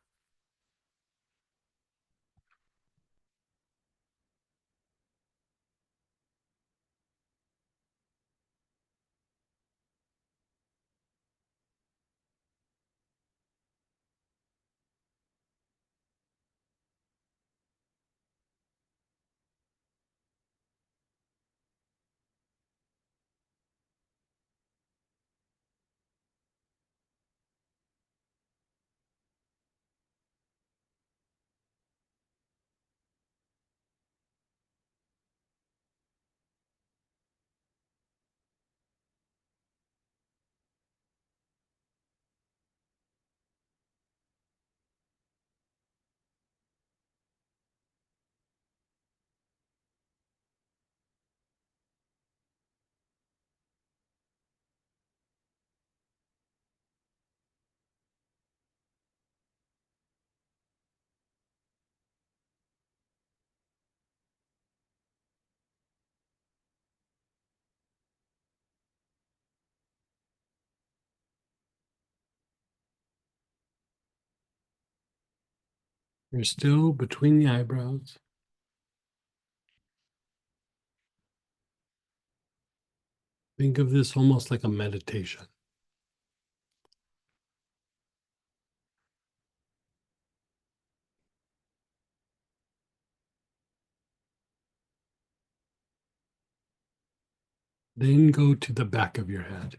You're still between the eyebrows. Think of this almost like a meditation. Then go to the back of your head.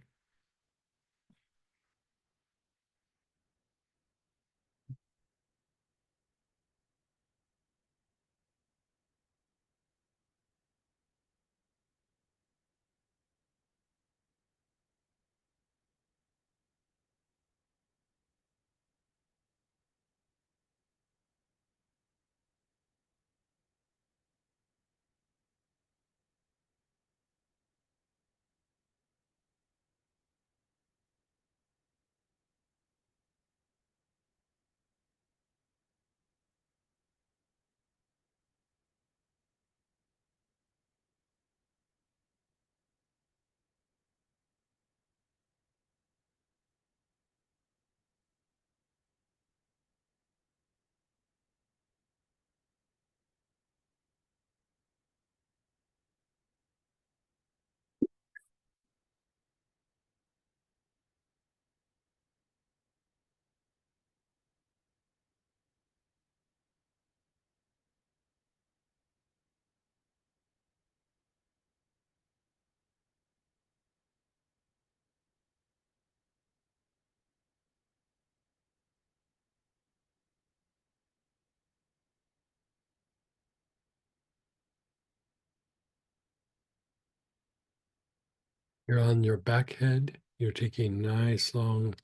You're on your back head. You're taking nice, long,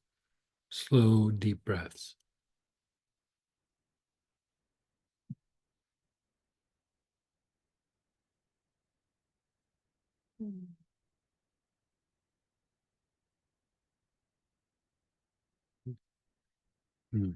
slow, deep breaths. Hmm.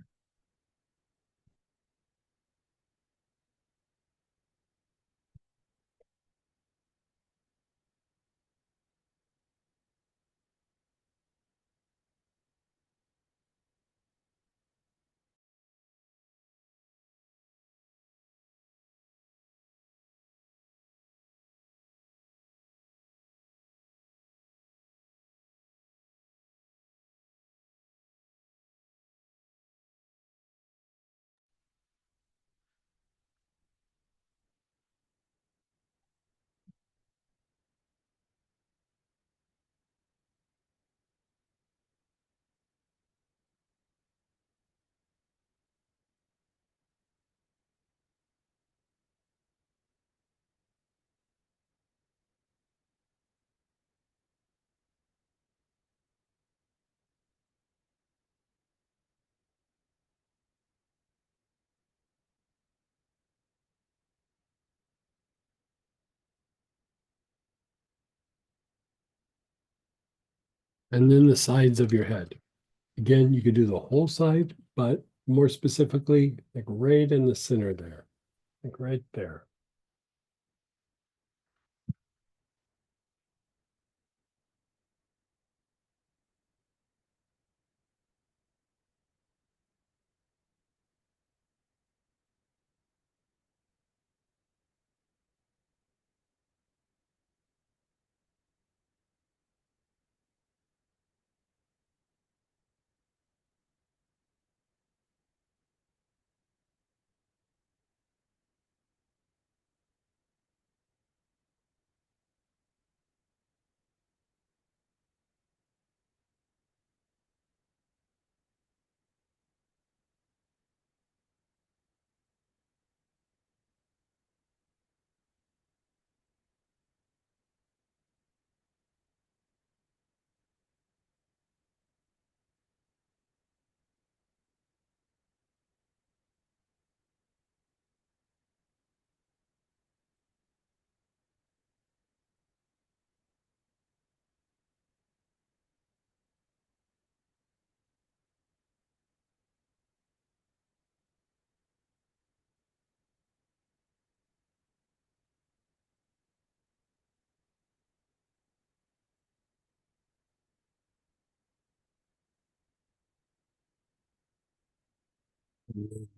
And then the sides of your head. Again, you could do the whole side, but more specifically, like right in the center there, like right there.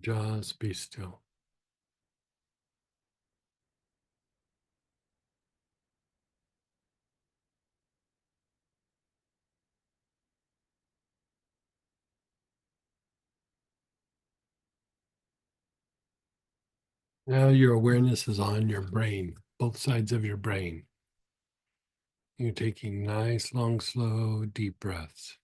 Just be still. Now your awareness is on your brain, both sides of your brain. You're taking nice, long, slow, deep breaths.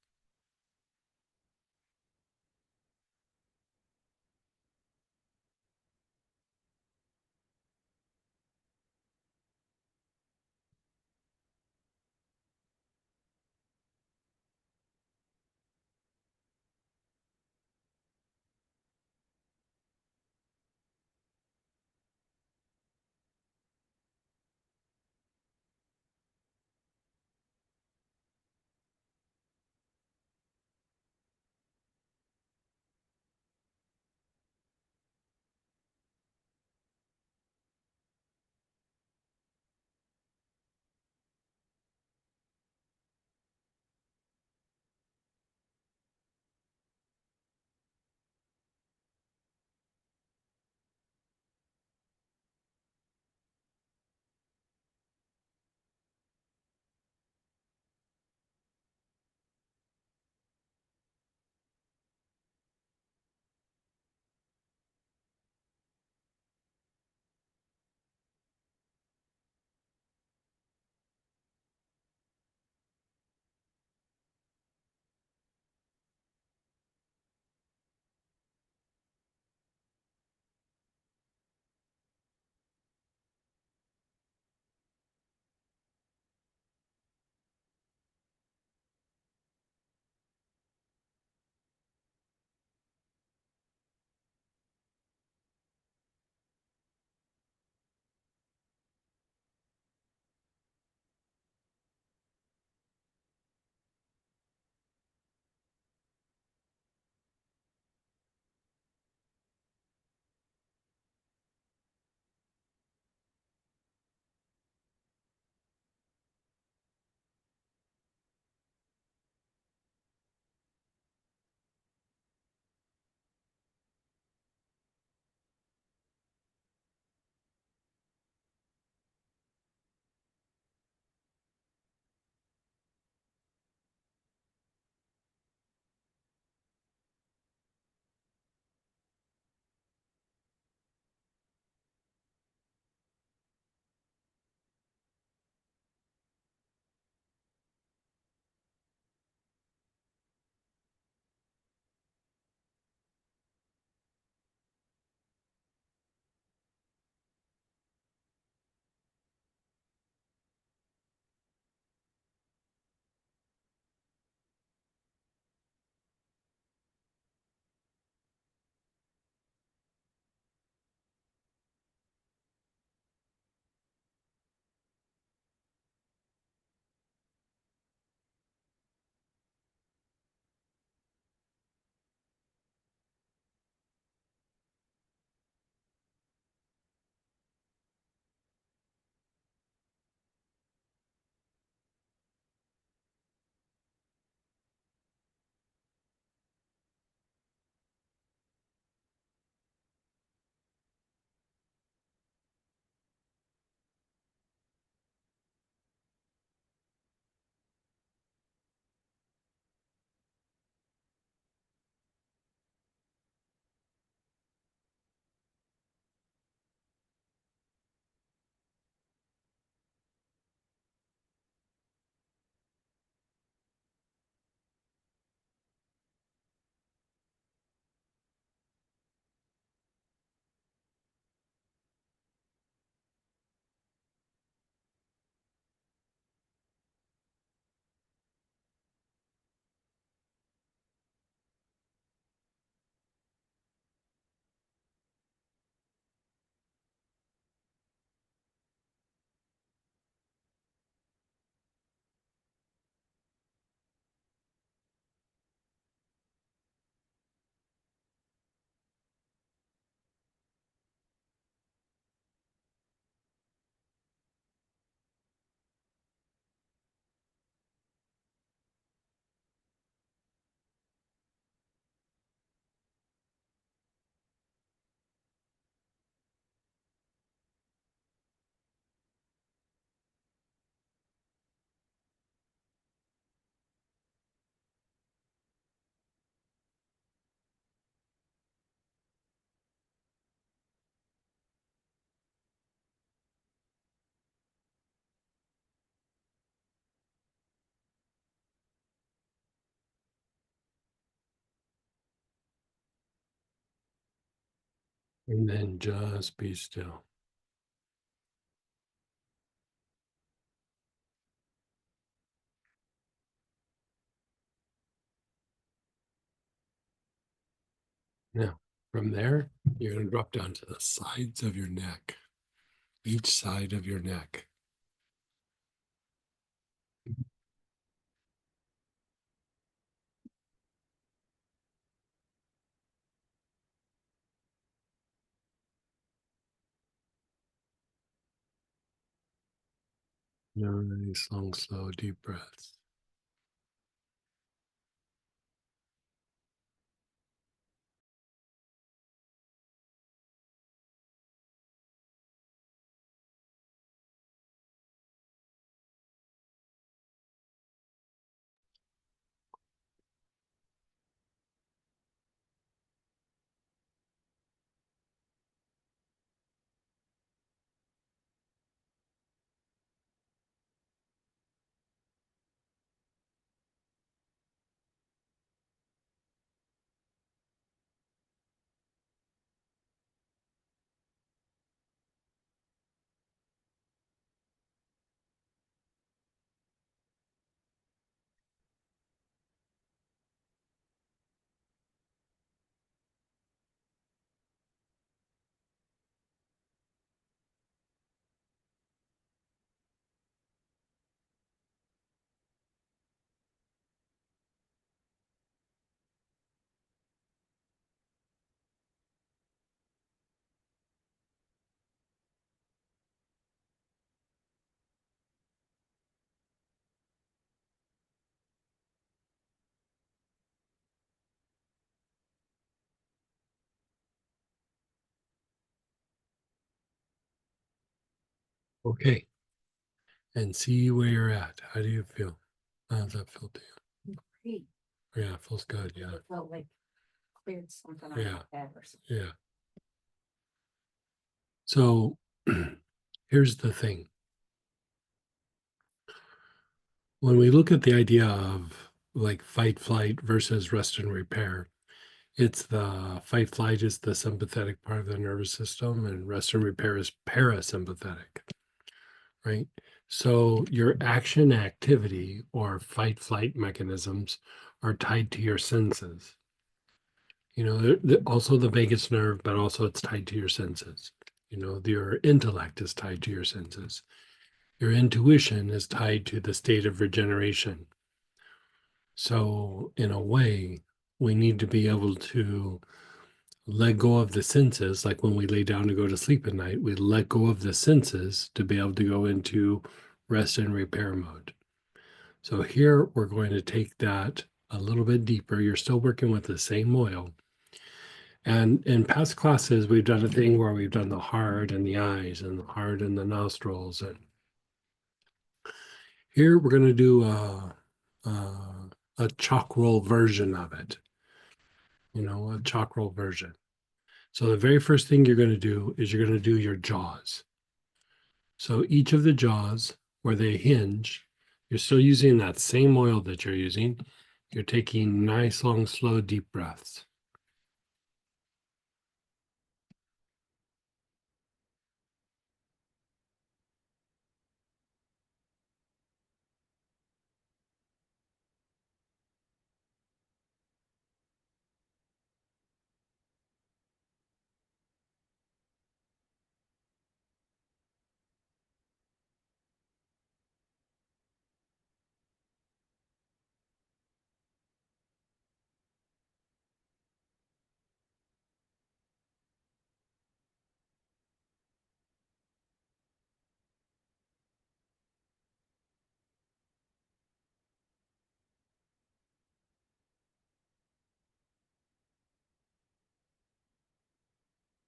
And then just be still. Now, from there, you're going to drop down to the sides of your neck, each side of your neck. Nice, long, slow, deep breaths. Okay. And see where you're at. How do you feel? How does that feel to Great. you? Yeah, it feels good. Yeah. Felt like cleared something out Yeah. of my head or something. Yeah. So here's the thing. When we look at the idea of like fight, flight versus rest and repair, it's the fight, flight is the sympathetic part of the nervous system, and rest and repair is parasympathetic, right? So your action activity or fight, flight mechanisms are tied to your senses. You know, also the vagus nerve, but also it's tied to your senses. You know, your intellect is tied to your senses. Your intuition is tied to the state of regeneration. So, in a way, we need to be able to let go of the senses. Like when we lay down to go to sleep at night, we let go of the senses to be able to go into rest and repair mode. So, here we're going to take that a little bit deeper. You're still working with the same oil. And in past classes, we've done a thing where we've done the heart and the eyes and the heart and the nostrils. And here we're going to do a chakral version of it, you know, a chakral version. So the very first thing you're going to do is you're going to do your jaws. So each of the jaws where they hinge, you're still using that same oil that you're using. You're taking nice, long, slow, deep breaths.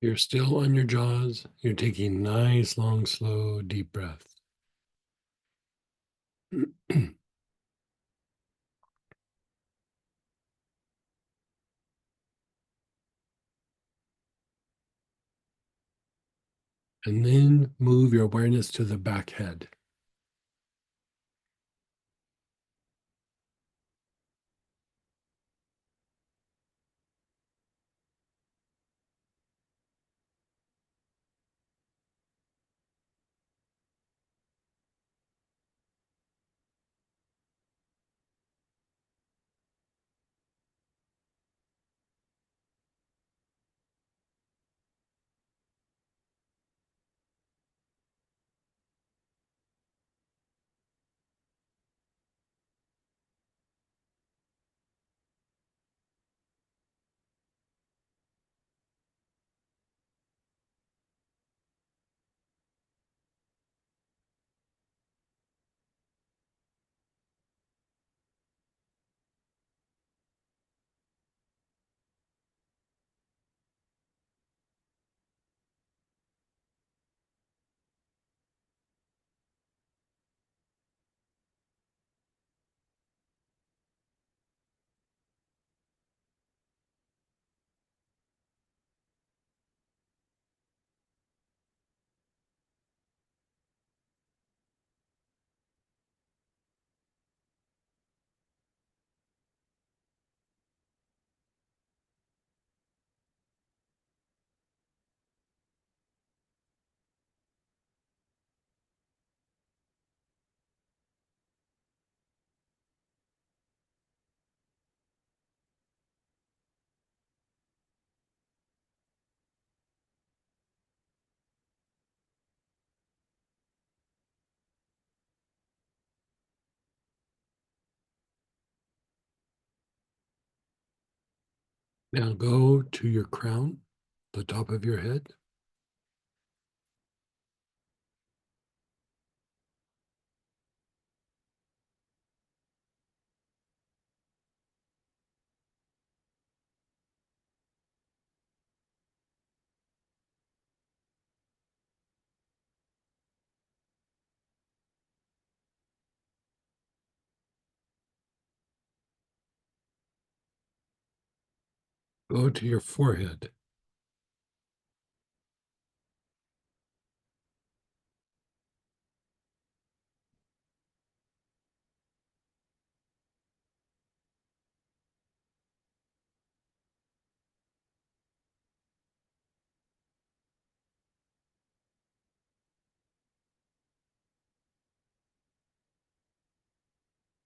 You're still on your jaws. You're taking nice, long, slow, deep breaths. And then move your awareness to the back head. Now go to your crown, the top of your head. Go to your forehead.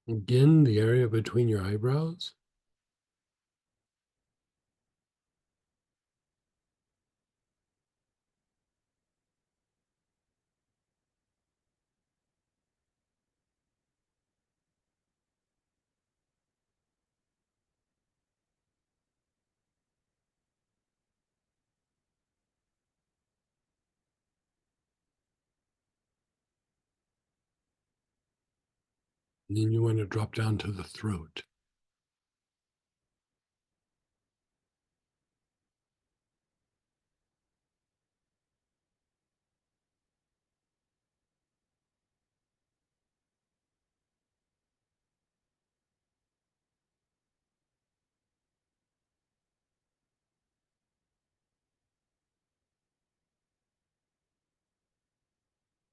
Again, the area between your eyebrows. And then you want to drop down to the throat.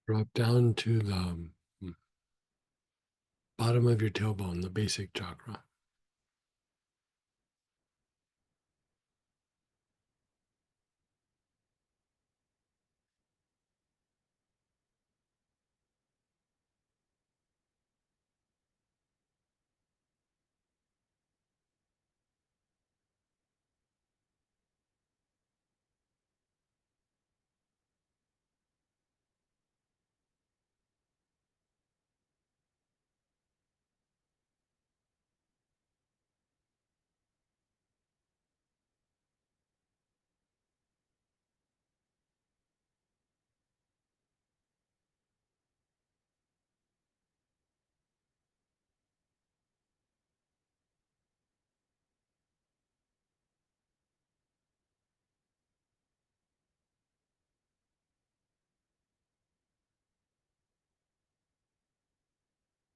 Drop down to the bottom of your tailbone, the basic chakra.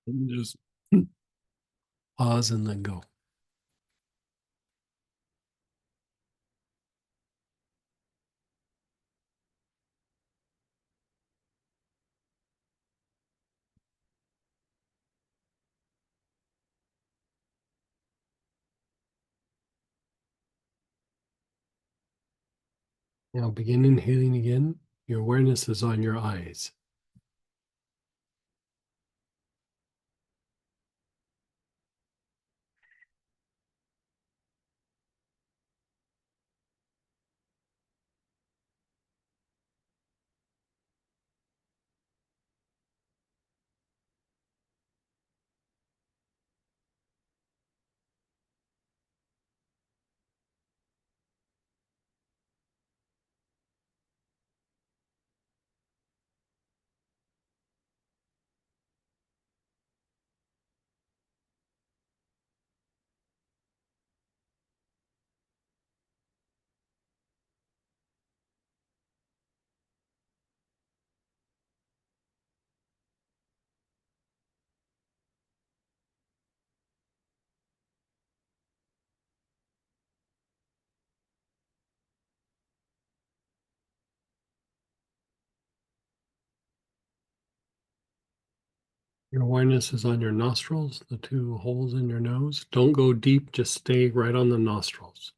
And just pause and then go. Now begin inhaling again. Your awareness is on your eyes. Your awareness is on your nostrils, the two holes in your nose. Don't go deep, just stay right on the nostrils.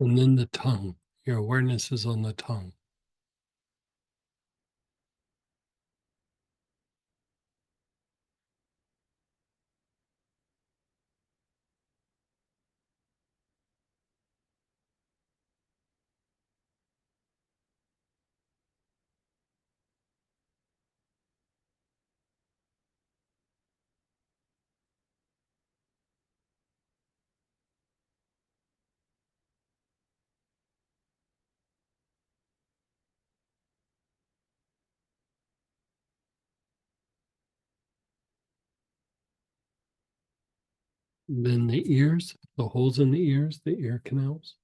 And then the tongue. Your awareness is on the tongue. Then the ears, the holes in the ears, the ear canals.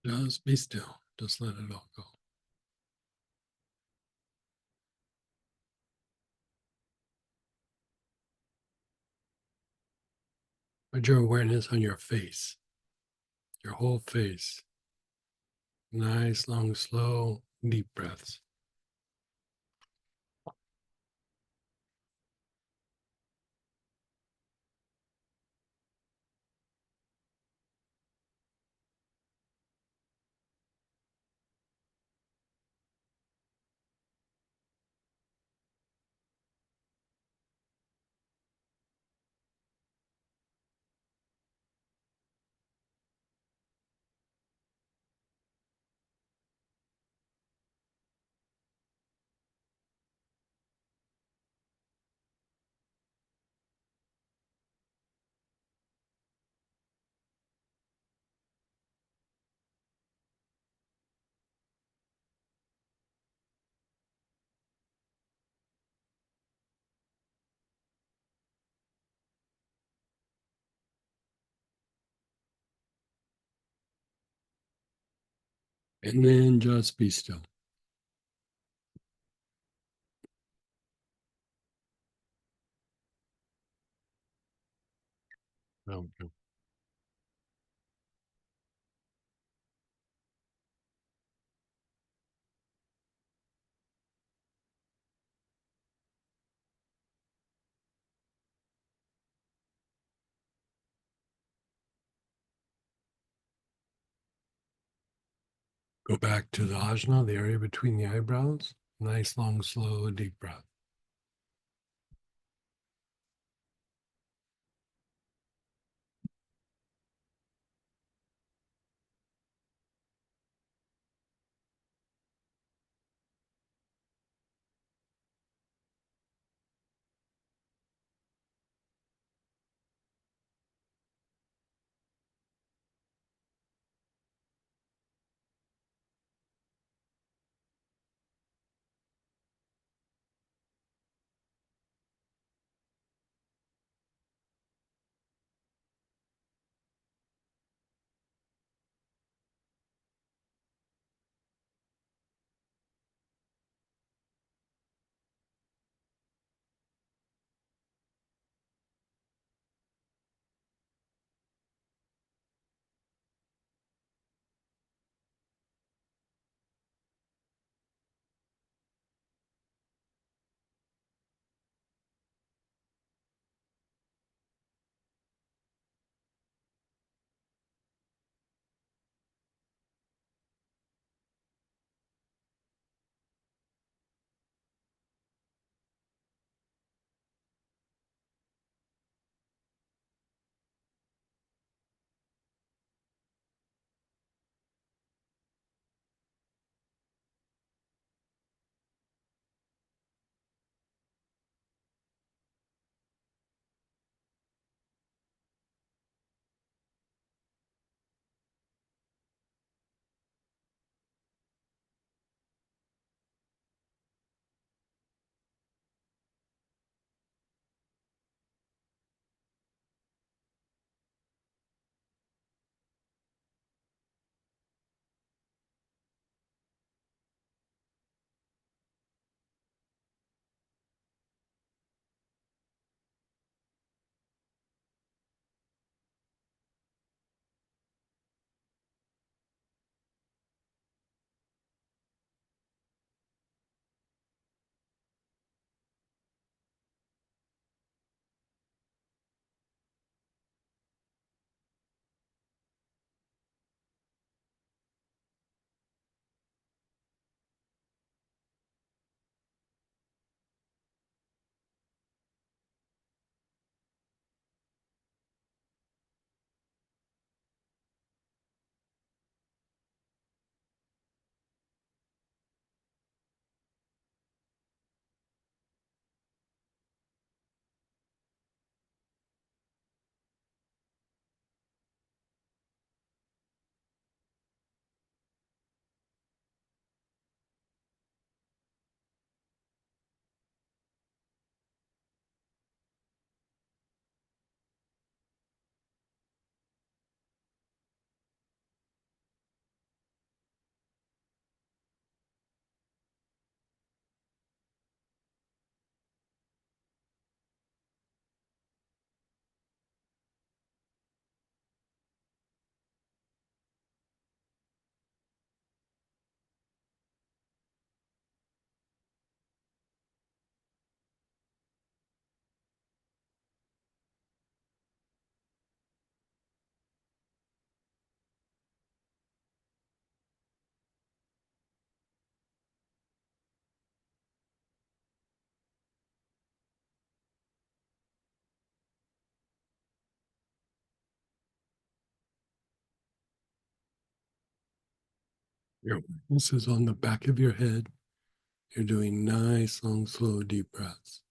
Just be still. Just let it all go. Put your awareness on your face, your whole face. Nice, long, slow, deep breaths. And then just be still. Okay. Go back to the ajna, the area between the eyebrows. Nice, long, slow, deep breath. Your awareness is on the back of your head. You're doing nice, long, slow, deep breaths.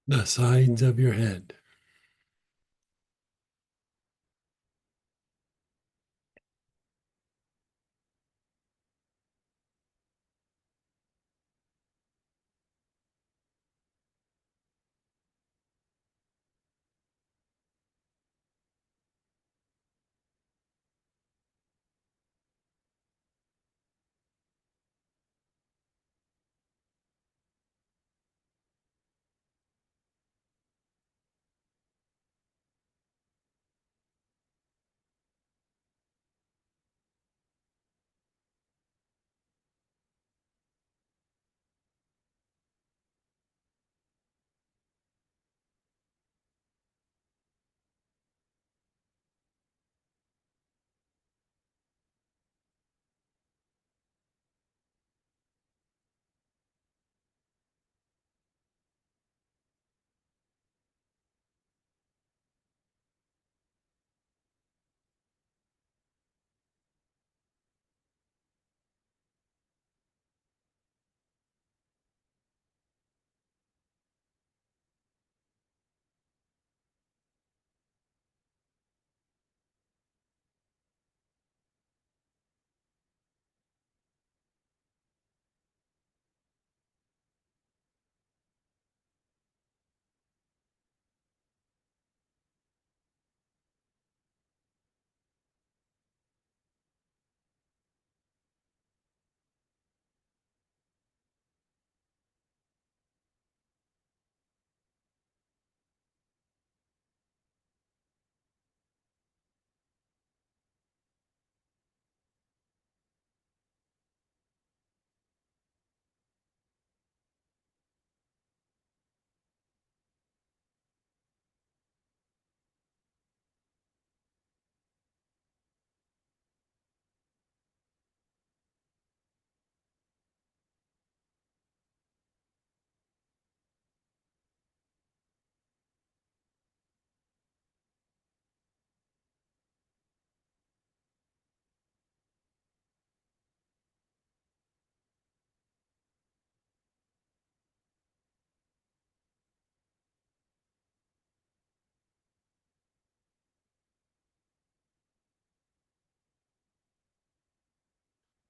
The sides of your head.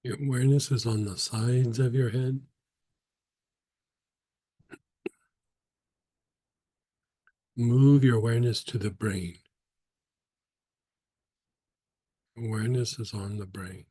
Your awareness is on the sides of your head. Move your awareness to the brain. Awareness is on the brain.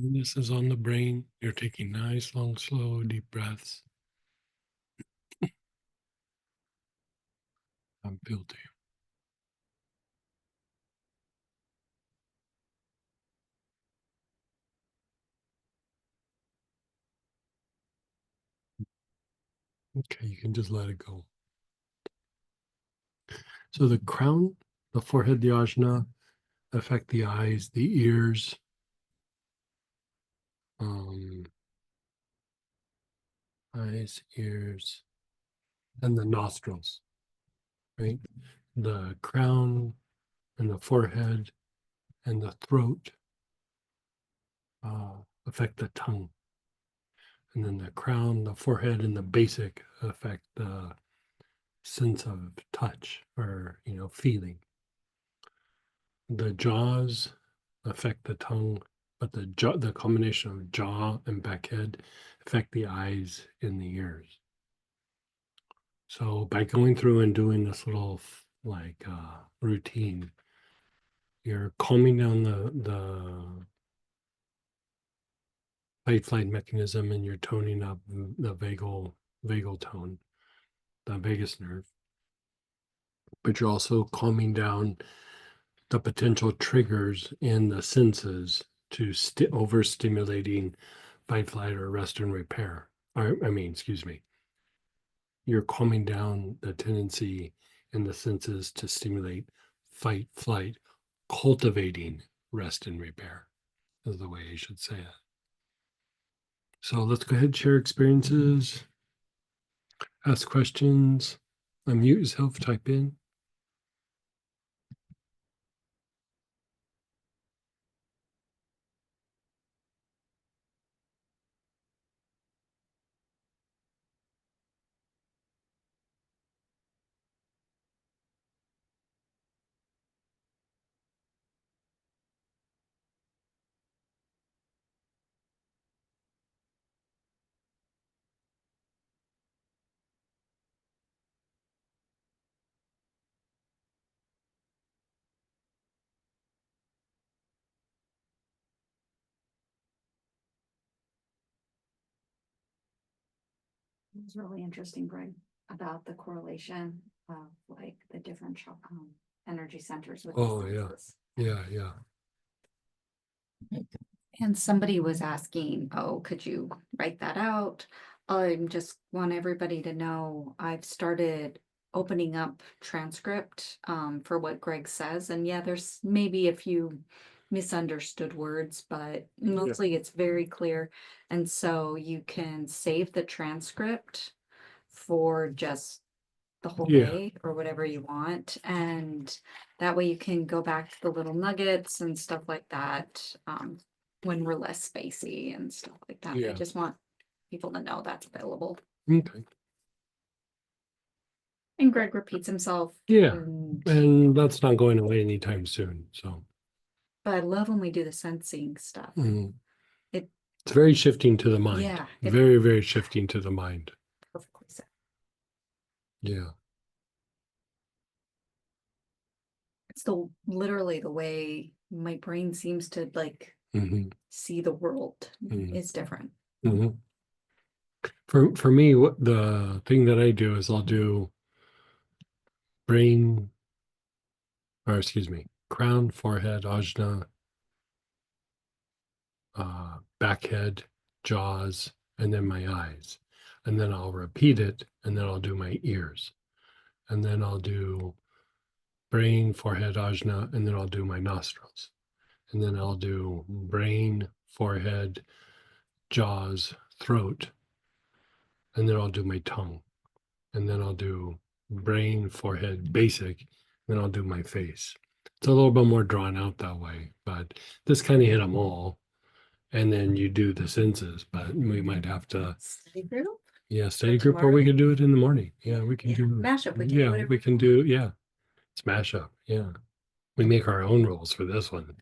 Awareness is on the brain. You're taking nice, long, slow, deep breaths. I'm feel to you. Okay, you can just let it go. So the crown, the forehead, the ajna affect the eyes, the ears, eyes, ears, and the nostrils, right? The crown and the forehead and the throat affect the tongue. And then the crown, the forehead, and the basic affect the sense of touch or, feeling. The jaws affect the tongue, but the combination of jaw and back head affect the eyes and the ears. So by going through and doing this little routine, you're calming down the fight flight mechanism and you're toning up the vagal tone, the vagus nerve. But you're also calming down the potential triggers in the senses to overstimulating fight, flight, or rest and repair. Excuse me. You're calming down the tendency in the senses to stimulate fight, flight, cultivating rest and repair, is the way I should say it. So let's go ahead and share experiences, ask questions, unmute yourself, type in. It was really interesting, Greg, about the correlation of like the different energy centers with the Oh, yeah. senses. Yeah, yeah. And somebody was asking, oh, could you write that out? I just want everybody to know I've started opening up transcript for what Greg says. And yeah, there's maybe a few misunderstood words, but mostly it's very clear. And so you can save the transcript for just the whole Yeah. day or whatever you want. And that way you can go back to the little nuggets and stuff like that. When we're less spacey and stuff like that. I Yeah. just want people to know that's available. Okay. And Greg repeats himself. Yeah. And, And that's not going away anytime soon. So but I love when we do the sensing stuff. mm. It- It's very shifting to the mind. Yeah, it- Very, very shifting to the mind. Perfectly said. Yeah. It's literally the way my brain seems to like hmm see the world Mhm. is different. hmm For me, what the thing that I do is I'll do brain, or excuse me, crown, forehead, ajna, back head, jaws, and then my eyes. And then I'll repeat it, and then I'll do my ears. And then I'll do brain, forehead, ajna, and then I'll do my nostrils. And then I'll do brain, forehead, jaws, throat, and then I'll do my tongue. And then I'll do brain, forehead, basic, then I'll do my face. It's a little bit more drawn out that way, but this kind of hit them all. And then you do the senses, but we might have to, Study group? study group, or we tomorrow? could do it in the morning. Yeah, we can Yeah, do mashup, we can do Yeah, whatever we we can do, smash up. Yeah. We make our own rules for this one.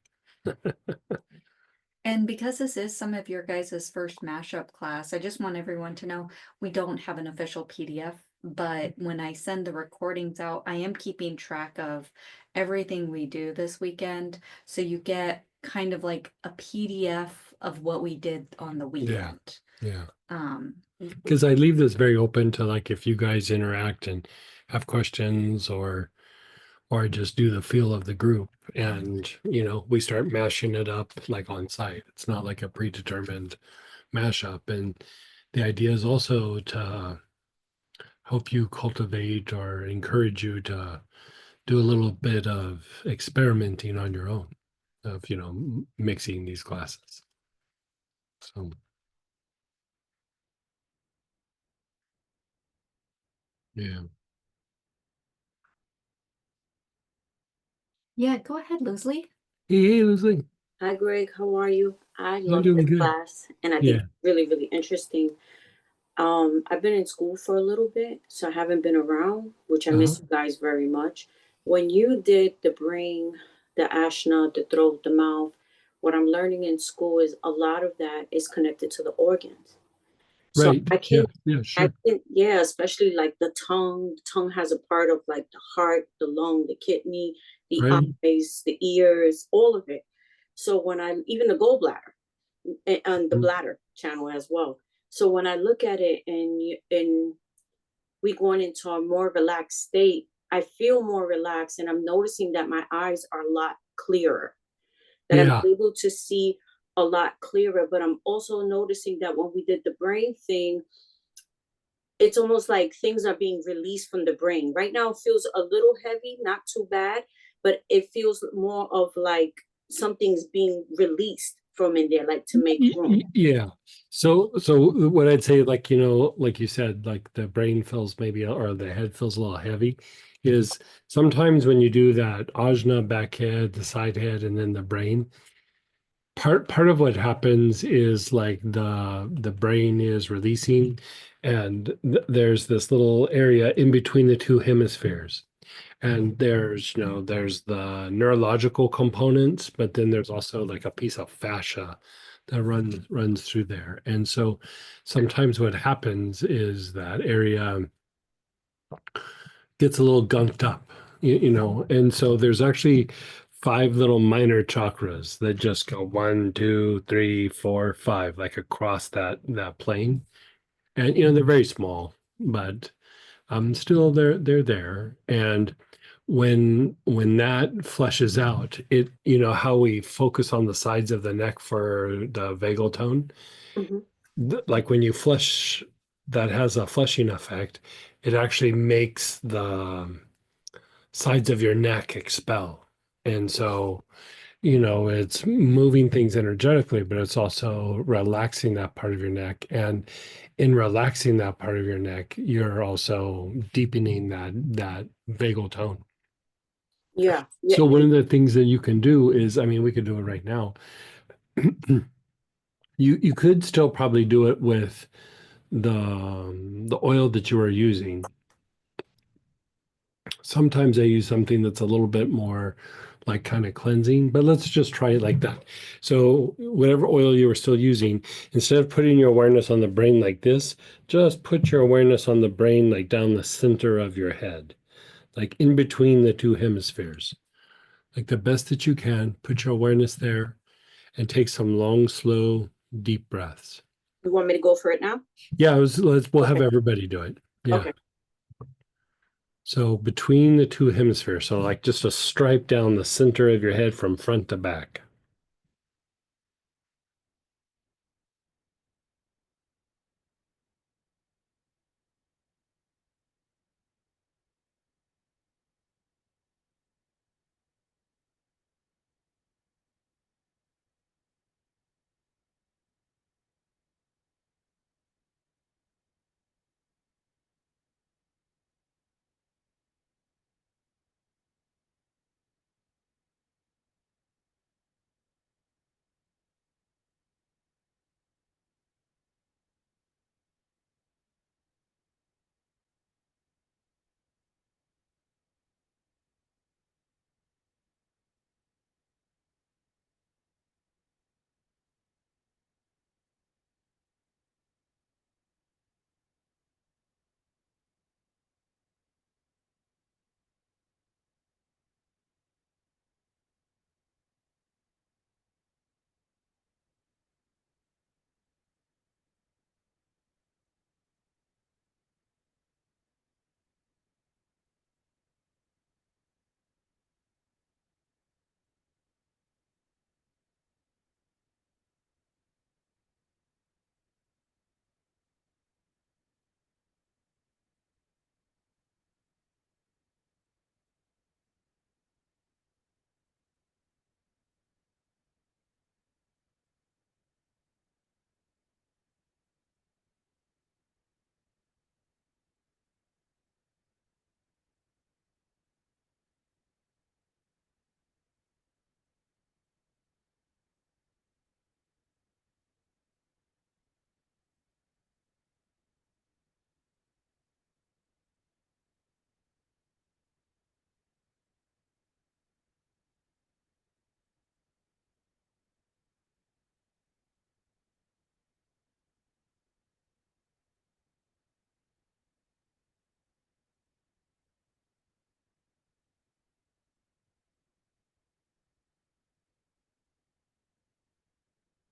And because this is some of your guys' first mashup class, I just want everyone to know we don't have an official PDF, but when I send the recordings out, I am keeping track of everything we do this weekend. So you get kind of like a PDF of what we did on the weekend. Yeah. Um, Because I leave this very open to, like, if you guys interact and have questions, or just do the feel of the group, and we start mashing it up like on site. It's not like a predetermined mashup. And the idea is also to help you cultivate or encourage you to do a little bit of experimenting on your own, of mixing these classes. So yeah. yeah, go ahead, Leslie. Hey, Leslie. Hi, Greg. How are you? I I'm love doing this good. class, and I think Yeah. it's really, really interesting. I've been in school for a little bit, so I haven't been around, which I miss you guys very much. When you did the brain, the ashna, the throat, the mouth, what I'm learning in school is a lot of that is connected to the organs. So Right. Yeah, sure. yeah, especially like the tongue. The tongue has a part of like the heart, the lung, the kidney, the Right. eyes, the ears, all of it. So when even the gallbladder and the Mm. bladder channel as well. So when I look at it and we going into a more relaxed state, I feel more relaxed, and I'm noticing that my eyes are a lot clearer, that I'm Yeah. able to see a lot clearer. But I'm also noticing that when we did the brain thing, it's almost like things are being released from the brain. Right now, it feels a little heavy, not too bad, but it feels more of like something's being released from in there, like to make room. Yeah. So what I'd say, like, like you said, like the brain feels maybe, or the head feels a little heavy, is sometimes when you do that ajna, back head, the side head, and then the brain, part of what happens is like the brain is releasing, and there's this little area in between the two hemispheres. And there's the neurological components, but then there's also like a piece of fascia that runs through there. And so sometimes what happens is that area gets a little gunked up, and so there's actually 5 little minor chakras that just go 1, 2, 3, 4, 5, like across that plane. And they're very small, but still they're there. And when that fleshes out, it, you know, how we focus on the sides of the neck for the vagal tone, Mhm. like when you flush, that has a flushing effect. It actually makes the sides of your neck expel. And so, you know, it's moving things energetically, but it's also relaxing that part of your neck. And in relaxing that part of your neck, you're also deepening that vagal tone. Yeah. Yeah. So one of the things that you can do is, I mean, we could do it right now. You could still probably do it with the oil that you are using. Sometimes I use something that's a little bit more like kind of cleansing, but let's just try it like that. So whatever oil you are still using, instead of putting your awareness on the brain like this, just put your awareness on the brain like down the center of your head, like in between the two hemispheres. Like the best that you can, put your awareness there and take some long, slow, deep breaths. You want me to go for it now? Yeah, we'll have Okay. everybody do it. Yeah. Okay. So between the two hemispheres, so like just a stripe down the center of your head from front to back.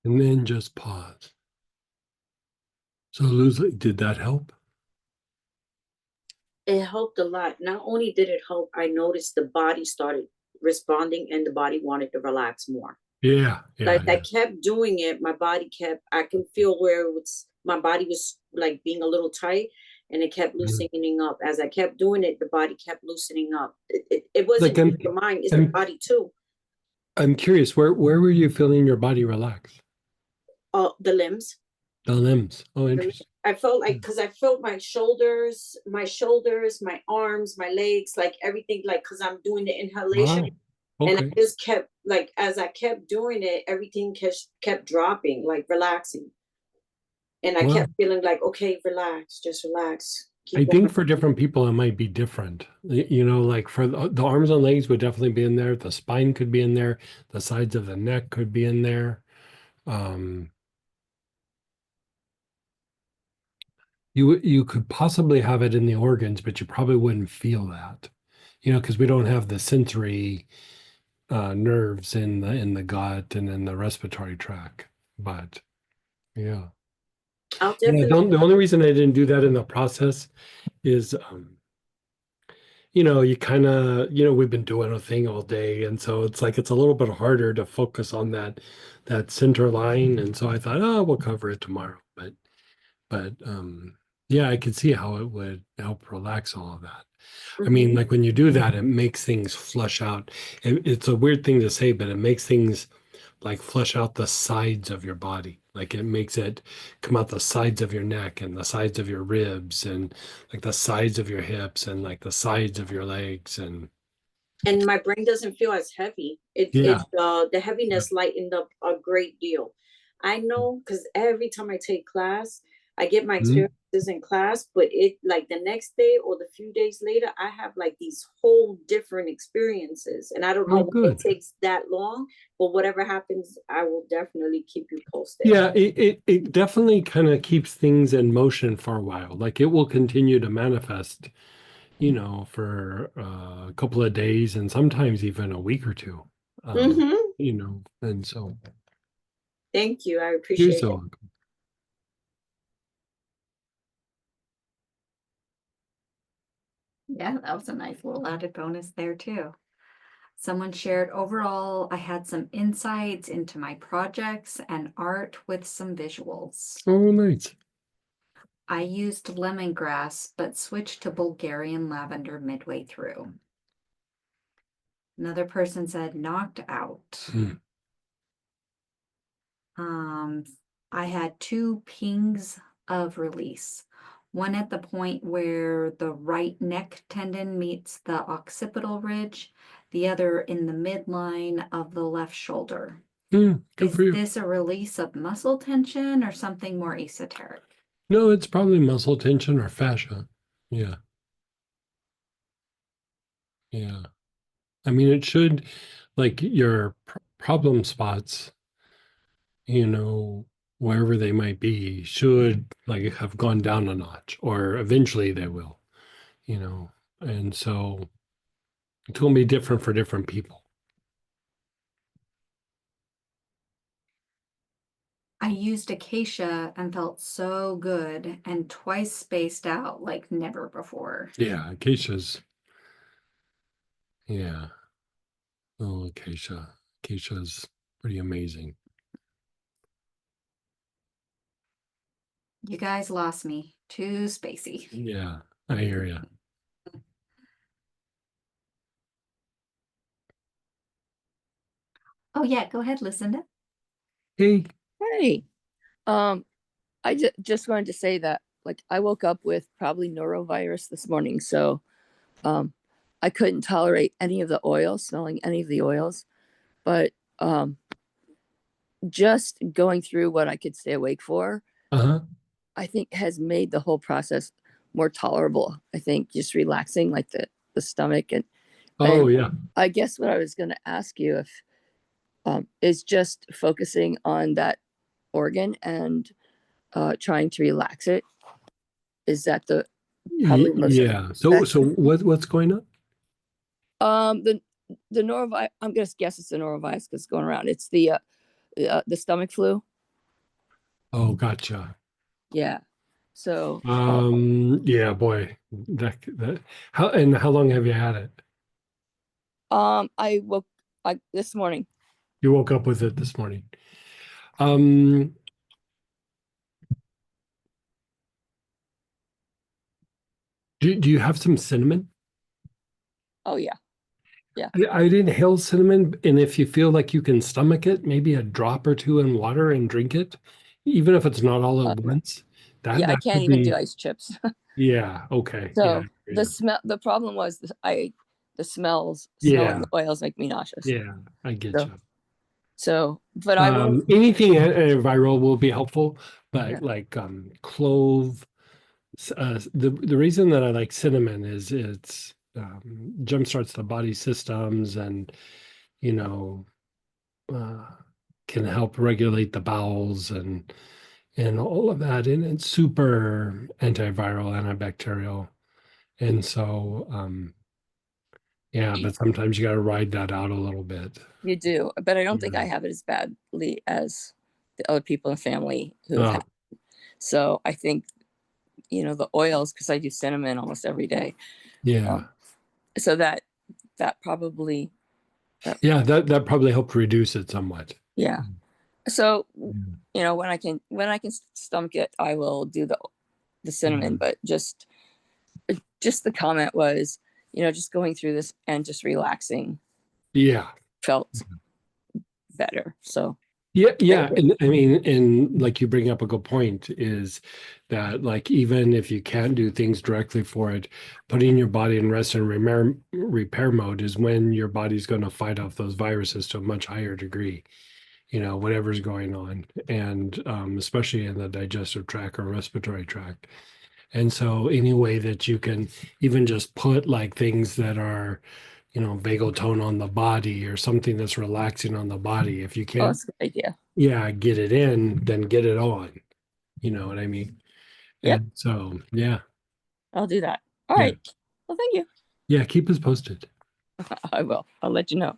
And then just pause. So Luzli, did that help? It helped a lot. Not only did it help, I noticed the body started responding and the body wanted to relax more. Yeah, yeah, Like yeah. I kept doing it, my body kept, I can feel where it was, my body was like being a little tight and it kept Mhm. loosening up. As I kept doing it, the body kept loosening up. It wasn't Like just the mind, it's the I'm body too. I'm curious, where were you feeling your body relax? The limbs. The limbs. Oh, interesting. I felt like, because I felt my shoulders, my arms, my legs, like everything, like because I'm doing the inhalation. Wow. And I Okay. just kept like, as I kept doing it, everything kept dropping, like relaxing. And I Well, kept feeling like, okay, relax, just relax. I Keep think going. for different people it might be different. You know, like for the arms and legs would definitely be in there. The spine could be in there. The sides of the neck could be in there. Um, you could possibly have it in the organs, but you probably wouldn't feel that. You know, because we don't have the sensory nerves in the gut and in the respiratory tract. But yeah. I'll And I definitely, don't, the only reason I didn't do that in the process is you kind of, we've been doing a thing all day. And so it's like, it's a little bit harder to focus on that center line. And so I thought, oh, we'll cover it tomorrow. But yeah, I could see how it would help relax all of that. I mean, like when you do that, it makes things flush out. It's a weird thing to say, but it makes things like flush out the sides of your body. Like it makes it come out the sides of your neck and the sides of your ribs and like the sides of your hips and like the sides of your legs. And my brain doesn't feel as heavy. Yeah. It's the heaviness lightened up a great deal. I know because every time I take class, I get my Mhm. experiences in class, but it like the next day or the few days later, I have like these whole different experiences. And I don't Oh, know why it good. takes that long, but whatever happens, I will definitely keep you posted. Yeah, it definitely kind of keeps things in motion for a while. Like it will continue to manifest, for a couple of days and sometimes even a week or two. Mm-hmm. And so Thank you. I you're appreciate so it. welcome. Yeah, that was a nice little added bonus there too. Someone shared, overall, I had some insights into my projects and art with some visuals. Oh, nice. I used lemongrass, but switched to Bulgarian lavender midway through. Another person said, knocked out. Mm. I had 2 pings of release. One at the point where the right neck tendon meets the occipital ridge, the other in the midline of the left shoulder. Good Is for you. this a release of muscle tension or something more esoteric? No, it's probably muscle tension or fascia. Yeah. Yeah. I mean, it should, like your problem spots, you know, wherever they might be, should like have gone down a notch, or eventually they will, you know. And so it's going to be different for different people. I used acacia and felt so good and twice spaced out like never before. Yeah. Acacia's, yeah. Oh, acacia. Acacia's pretty amazing. You guys lost me. Too spacey. Yeah. I hear you. Oh yeah, go ahead, Lucinda. Hey. Hey, I just wanted to say that like I woke up with probably norovirus this morning, so I couldn't tolerate any of the oils, smelling any of the oils, but just going through what I could stay awake for, Uh-huh. I think has made the whole process more tolerable. I think just relaxing like the stomach Oh, and yeah. I guess what I was going to ask you if is just focusing on that organ and trying to relax it. Is that the probably most Yeah. So what's going on? the norovirus? I'm gonna guess it's the norovirus that's going around. It's the stomach flu. Oh, gotcha. Yeah. So Yeah, boy. That how long have you had it? I woke this morning. You woke up with it this morning. Um, do you have some cinnamon? Oh yeah. Yeah. I'd inhale cinnamon, and if you feel like you can stomach it, maybe a drop or two in water and drink it, even if it's not all at once. Yeah, I That can't could even do be, ice chips. yeah, okay. Yeah. So the smell, the problem was the smelling Yeah. the oils make me nauseous. Yeah, I get So, you. but I will. Anything viral will be helpful, but Yeah. like clove. The reason that I like cinnamon is it's jumpstarts the body systems and you know uh, can help regulate the bowels and all of that, and it's super antiviral, antibacterial, and so yeah, but sometimes you got to ride that out a little bit. You do, but I don't think Yeah. I have it as badly as the other people in the family who have Oh, had. So I think, the oils, because I do cinnamon almost every day. yeah. So that probably, Yeah, that probably helped reduce it somewhat. yeah. So, Yeah. you know, when I can stomach it, I will do the cinnamon, Mhm. but just the comment was, you know, just going through this and just relaxing Yeah. felt better. So Yeah, yeah. And I mean, and like you bring up a good point is that like even if you can't do things directly for it, putting your body in rest and repair mode is when your body's going to fight off those viruses to a much higher degree, you know, whatever's going on. And especially in the digestive tract or respiratory tract. And so any way that you can even just put like things that are, you know, vagal tone on the body or something that's relaxing on the body. If you oh, can't, that's a good idea. yeah, get it in, then get it on. You know what I mean? Yep. And so, yeah, I'll do that. All yeah, right. Well, thank you. yeah, keep us posted. I will. I'll let you know.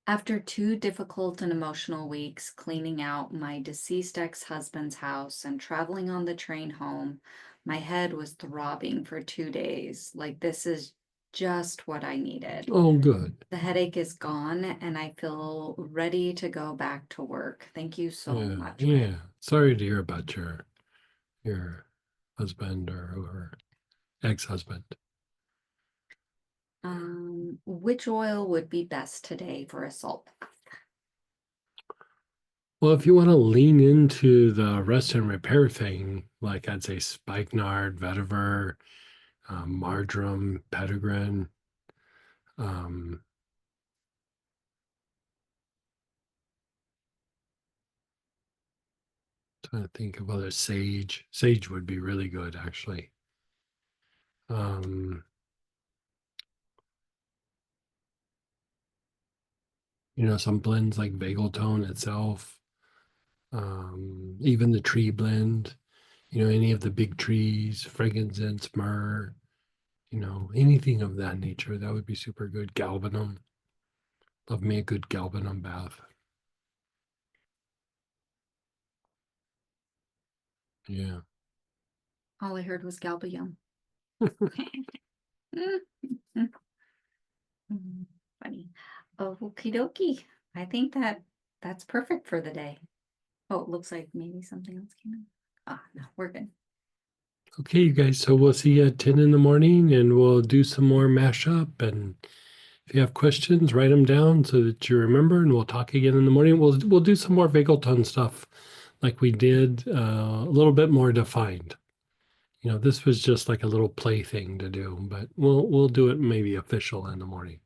After 2 difficult and emotional weeks cleaning out my deceased ex-husband's house and traveling on the train home, my head was throbbing for 2 days. Like, this is just what I needed. Oh, good. The headache is gone and I feel ready to go back to work. Thank you so Yeah, much. yeah. Sorry to hear about your husband or ex-husband. Which oil would be best today for a salt bath? Well, if you want to lean into the rest and repair thing, like I'd say spikenard, vetiver, marjoram, petitgrain, um, trying to think of other sage. Sage would be really good, actually. Um, you know, some blends like Bagel Tone itself, even the tree blend, you know, any of the big trees, frankincense, myrrh, you know, anything of that nature, that would be super good. Galbanum. Love me a good galbanum bath. Yeah. All I heard was galbayum. Funny. Okie dokie. I think that's perfect for the day. Oh, it looks like maybe something else came in. Ah, no, we're good. Okay, you guys. So we'll see you at 10 in the morning and we'll do some more mashup. And if you have questions, write them down so that you remember, and we'll talk again in the morning. We'll do some more Vagelton stuff like we did, a little bit more defined. You know, this was just like a little play thing to do, but we'll do it maybe official in the morning.